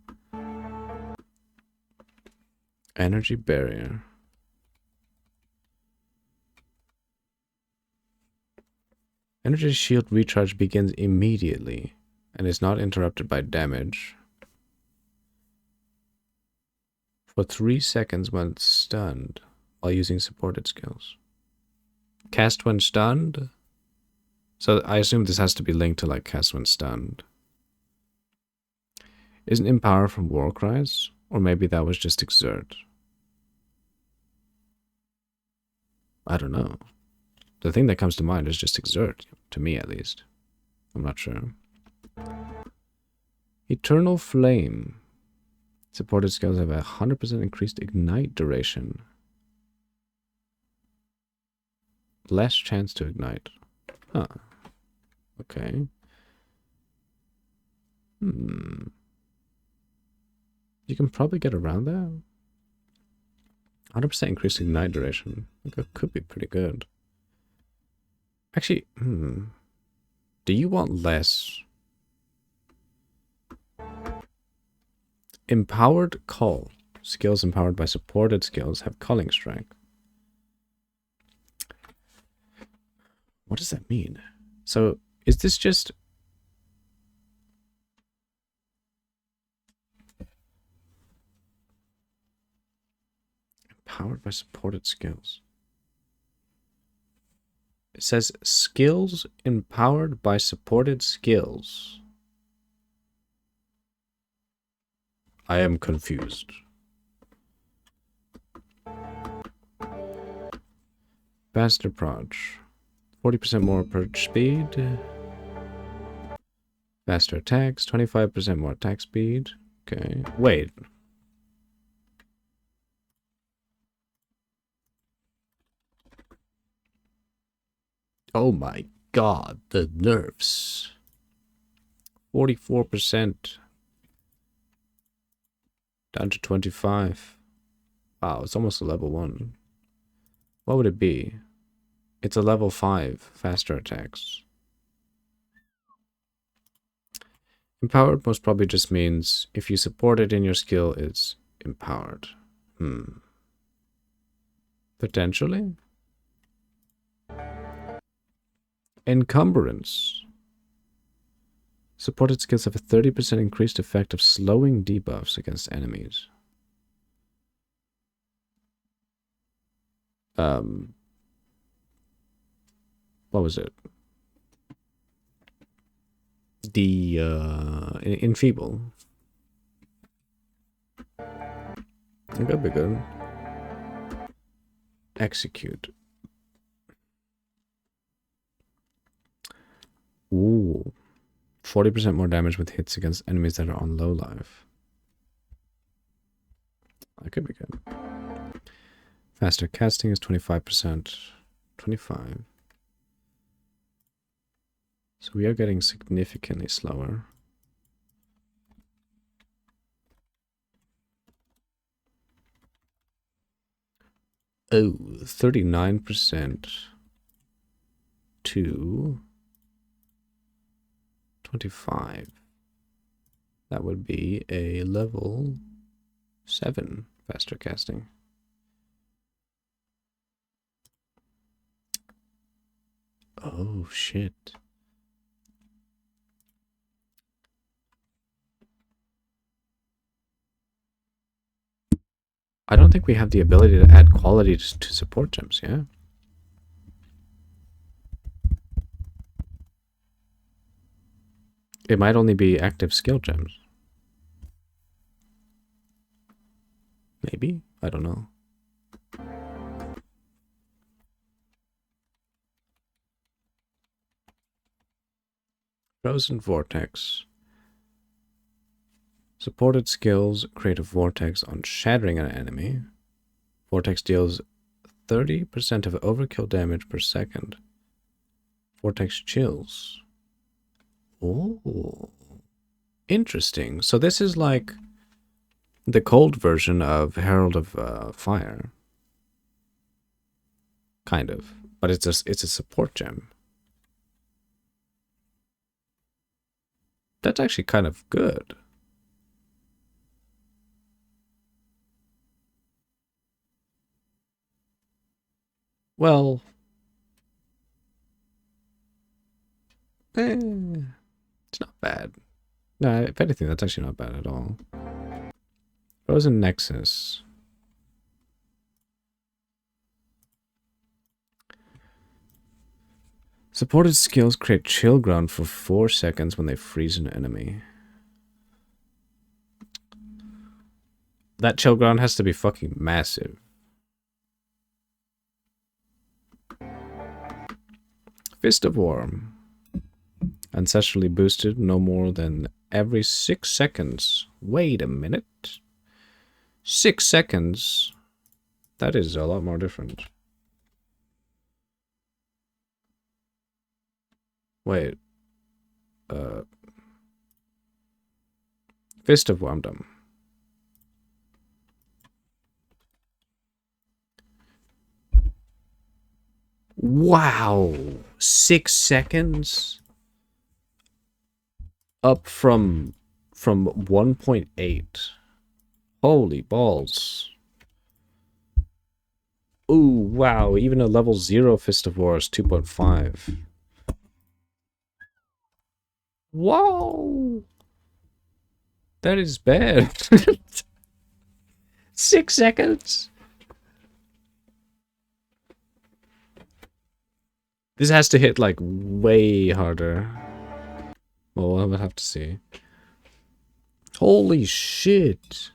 Energy barrier. Energy shield recharge begins immediately and is not interrupted by damage for 3 seconds when stunned while using supported skills. Cast when stunned? So I assume this has to be linked to like cast when stunned. Isn't Empower from Warcries? Or maybe that was just Exert. I don't know. The thing that comes to mind is just Exert, to me at least. I'm not sure. Eternal Flame. Supported skills have a 100% increased ignite duration. Less chance to ignite. Huh. Okay. You can probably get around that. 100% increased ignite duration. I think that could be pretty good. Actually, do you want less? Empowered Cull. Skills empowered by supported skills have culling strike. What does that mean? So, is this just... Empowered by supported skills. It says skills empowered by supported skills. I am confused. Faster Proj. 40% more purge speed. Faster attacks. 25% more attack speed. Okay. Wait. Oh my god, the nerfs. 44% down to 25. Wow, it's almost a level 1. What would it be? It's a level 5 faster attacks. Empowered most probably just means if you support it in your skill, it's empowered. Potentially? Encumbrance. Supported skills have a 30% increased effect of slowing debuffs against enemies. What was it? The enfeeble. That could be good. Execute. Ooh. 40% more damage with hits against enemies that are on low life. That could be good. Faster casting is 25%. 25. So we are getting significantly slower. Oh, 39% to 25. That would be a level 7 faster casting. Oh, shit. I don't think we have the ability to add quality to support gems, yeah? It might only be active skill gems. Maybe? I don't know. Frozen Vortex. Supported skills create a vortex on shattering an enemy. Vortex deals 30% of overkill damage per second. Vortex chills. Oh. Interesting. So this is like the cold version of Herald of Fire. Kind of. But it's a support gem. That's actually kind of good. Well, it's not bad. No, if anything, that's actually not bad at all. Frozen Nexus. Supported skills create chill ground for 4 seconds when they freeze an enemy. That chill ground has to be fucking massive. Fist of War. Ancestrally boosted no more than every 6 seconds. Wait a minute. 6 seconds? That is a lot more different. Wait. Fist of Wormdom. Wow. 6 seconds? Up from 1.8. Holy balls. Ooh, wow. Even a level 0 Fist of War is 2.5. Whoa. That is bad. 6 seconds? This has to hit like way harder. Well, I will have to see. Holy shit.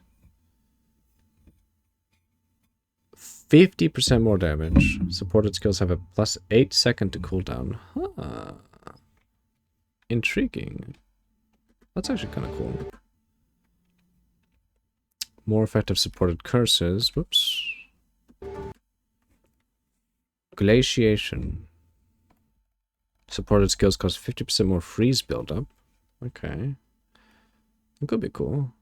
50% more damage. Supported skills have a plus 8 second to cooldown. Huh. Intriguing. That's actually kind of cool. More effective supported curses. Whoops. Glaciation. Supported skills cause 50% more freeze buildup. Okay. It could be cool.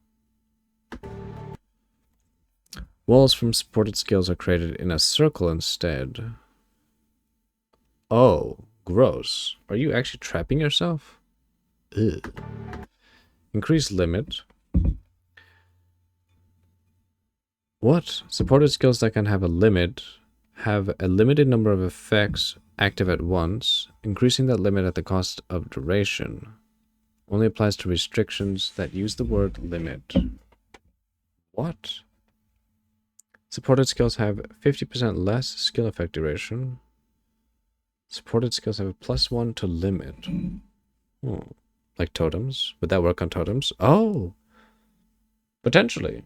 Walls from supported skills are created in a circle instead. Oh, gross. Are you actually trapping yourself? Ugh. Increase limit. What? Supported skills that can have a limit have a limited number of effects active at once, increasing that limit at the cost of duration. Only applies to restrictions that use the word limit. What? Supported skills have 50% less skill effect duration. Supported skills have a +1 to limit. Oh, like totems? Would that work on totems? Oh! Potentially.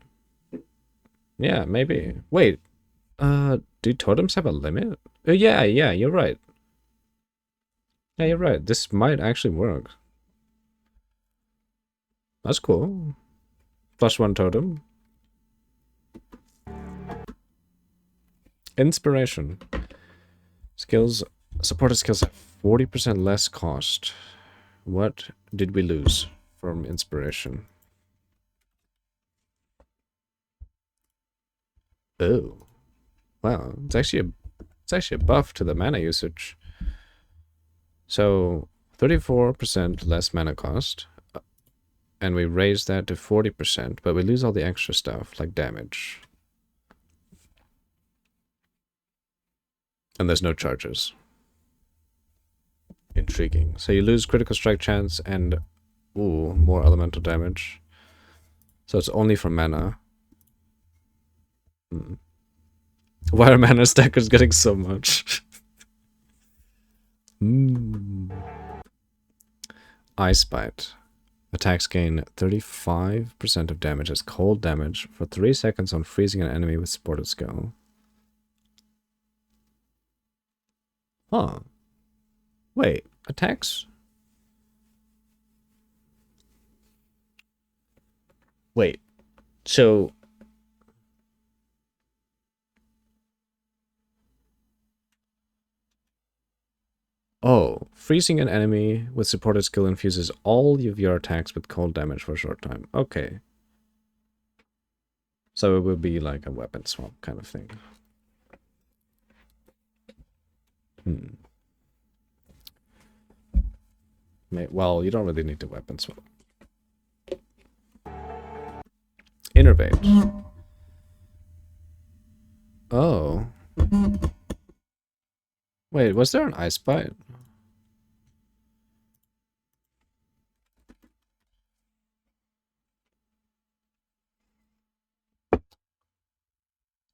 Yeah, maybe. Wait. Do totems have a limit? Yeah, you're right. Yeah, you're right. This might actually work. That's cool. +1 totem. Inspiration. Skills. Supported skills have 40% less cost. What did we lose from inspiration? Oh. Wow. It's actually a buff to the mana usage. So 34% less mana cost. And we raise that to 40%, but we lose all the extra stuff, like damage. And there's no charges. Intriguing. So you lose critical strike chance and, ooh, more elemental damage. So it's only for mana. Why are mana stackers getting so much? Ice Bite. Attacks gain 35% of damage as cold damage for 3 seconds on freezing an enemy with supported skill. Huh. Wait, attacks? Wait, so... Oh, freezing an enemy with supported skill infuses all of your attacks with cold damage for a short time. Okay. So it would be like a weapon swap kind of thing. Well, you don't really need to weapon swap. Innervate. Oh. Wait, was there an ice bite?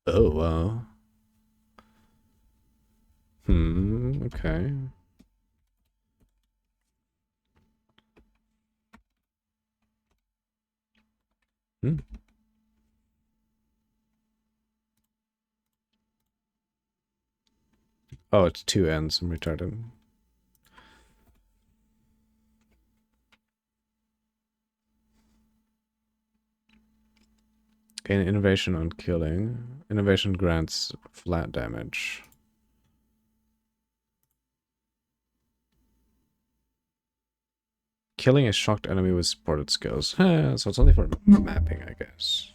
Oh, wow. Okay. Oh, it's 2 ends. I'm retarded. Gain innovation on killing. Innovation grants flat damage. Killing a shocked enemy with supported skills. So it's only for mapping, I guess.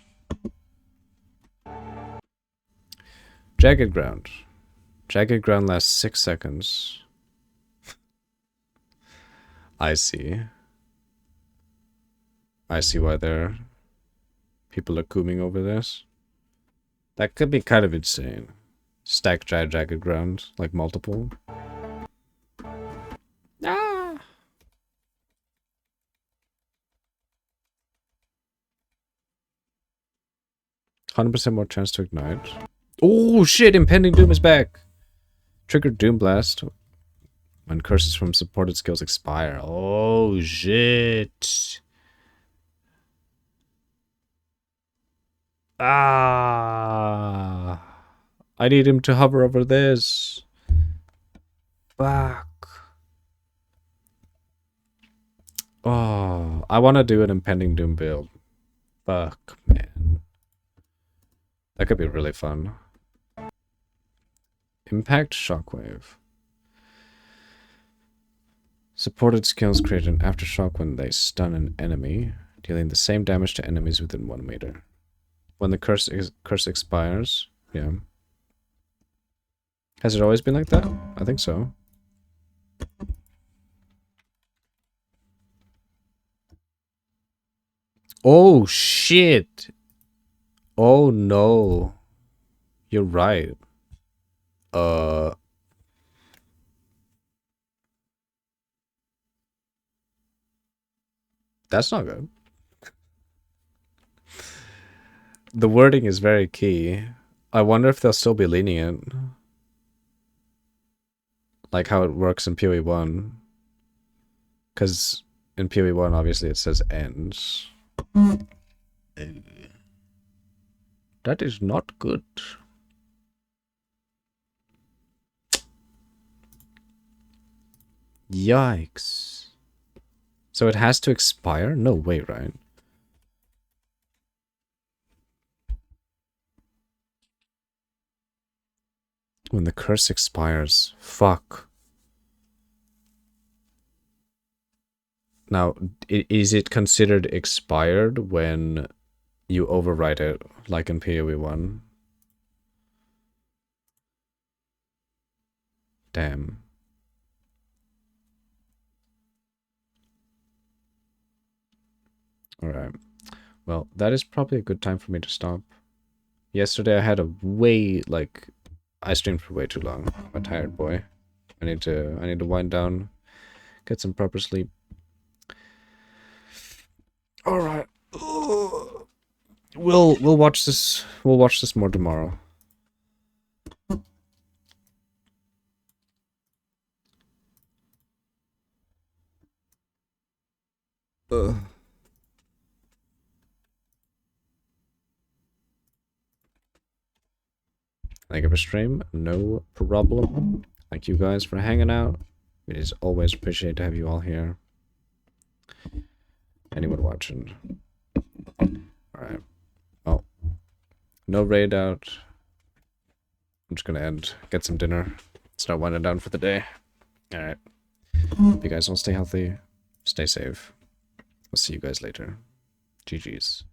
Jagged Ground. Jagged Ground lasts 6 seconds. I see. I see why people are cooming over this. That could be kind of insane. Stack Jagged Ground, like multiple. Ah! 100% more chance to ignite. Oh shit, Impending Doom is back! Trigger Doom Blast when curses from supported skills expire. Oh shit! Ah! I need him to hover over this. Fuck. Oh, I want to do an Impending Doom build. Fuck, man. That could be really fun. Impact Shockwave. Supported skills create an aftershock when they stun an enemy, dealing the same damage to enemies within 1 meter. When the curse expires, yeah. Has it always been like that? I think so. Oh shit! Oh no. You're right. That's not good. The wording is very key. I wonder if they'll still be lenient. Like how it works in PoE 1. Because in PoE 1, obviously, it says ends. That is not good. Yikes. So it has to expire? No way, right? When the curse expires. Fuck. Now, is it considered expired when you overwrite it, like in PoE 1? Damn. Alright. Well, that is probably a good time for me to stop. Yesterday I had a way, like, I streamed for way too long. I'm a tired boy. I need to wind down, get some proper sleep. Alright. We'll watch this more tomorrow. Thank you for stream. No problem. Thank you guys for hanging out. It is always appreciated to have you all here. Anyone watching? Alright. Oh. No raid out. I'm just gonna get some dinner, start winding down for the day. Alright. Hope you guys all stay healthy, stay safe. I'll see you guys later. GG's.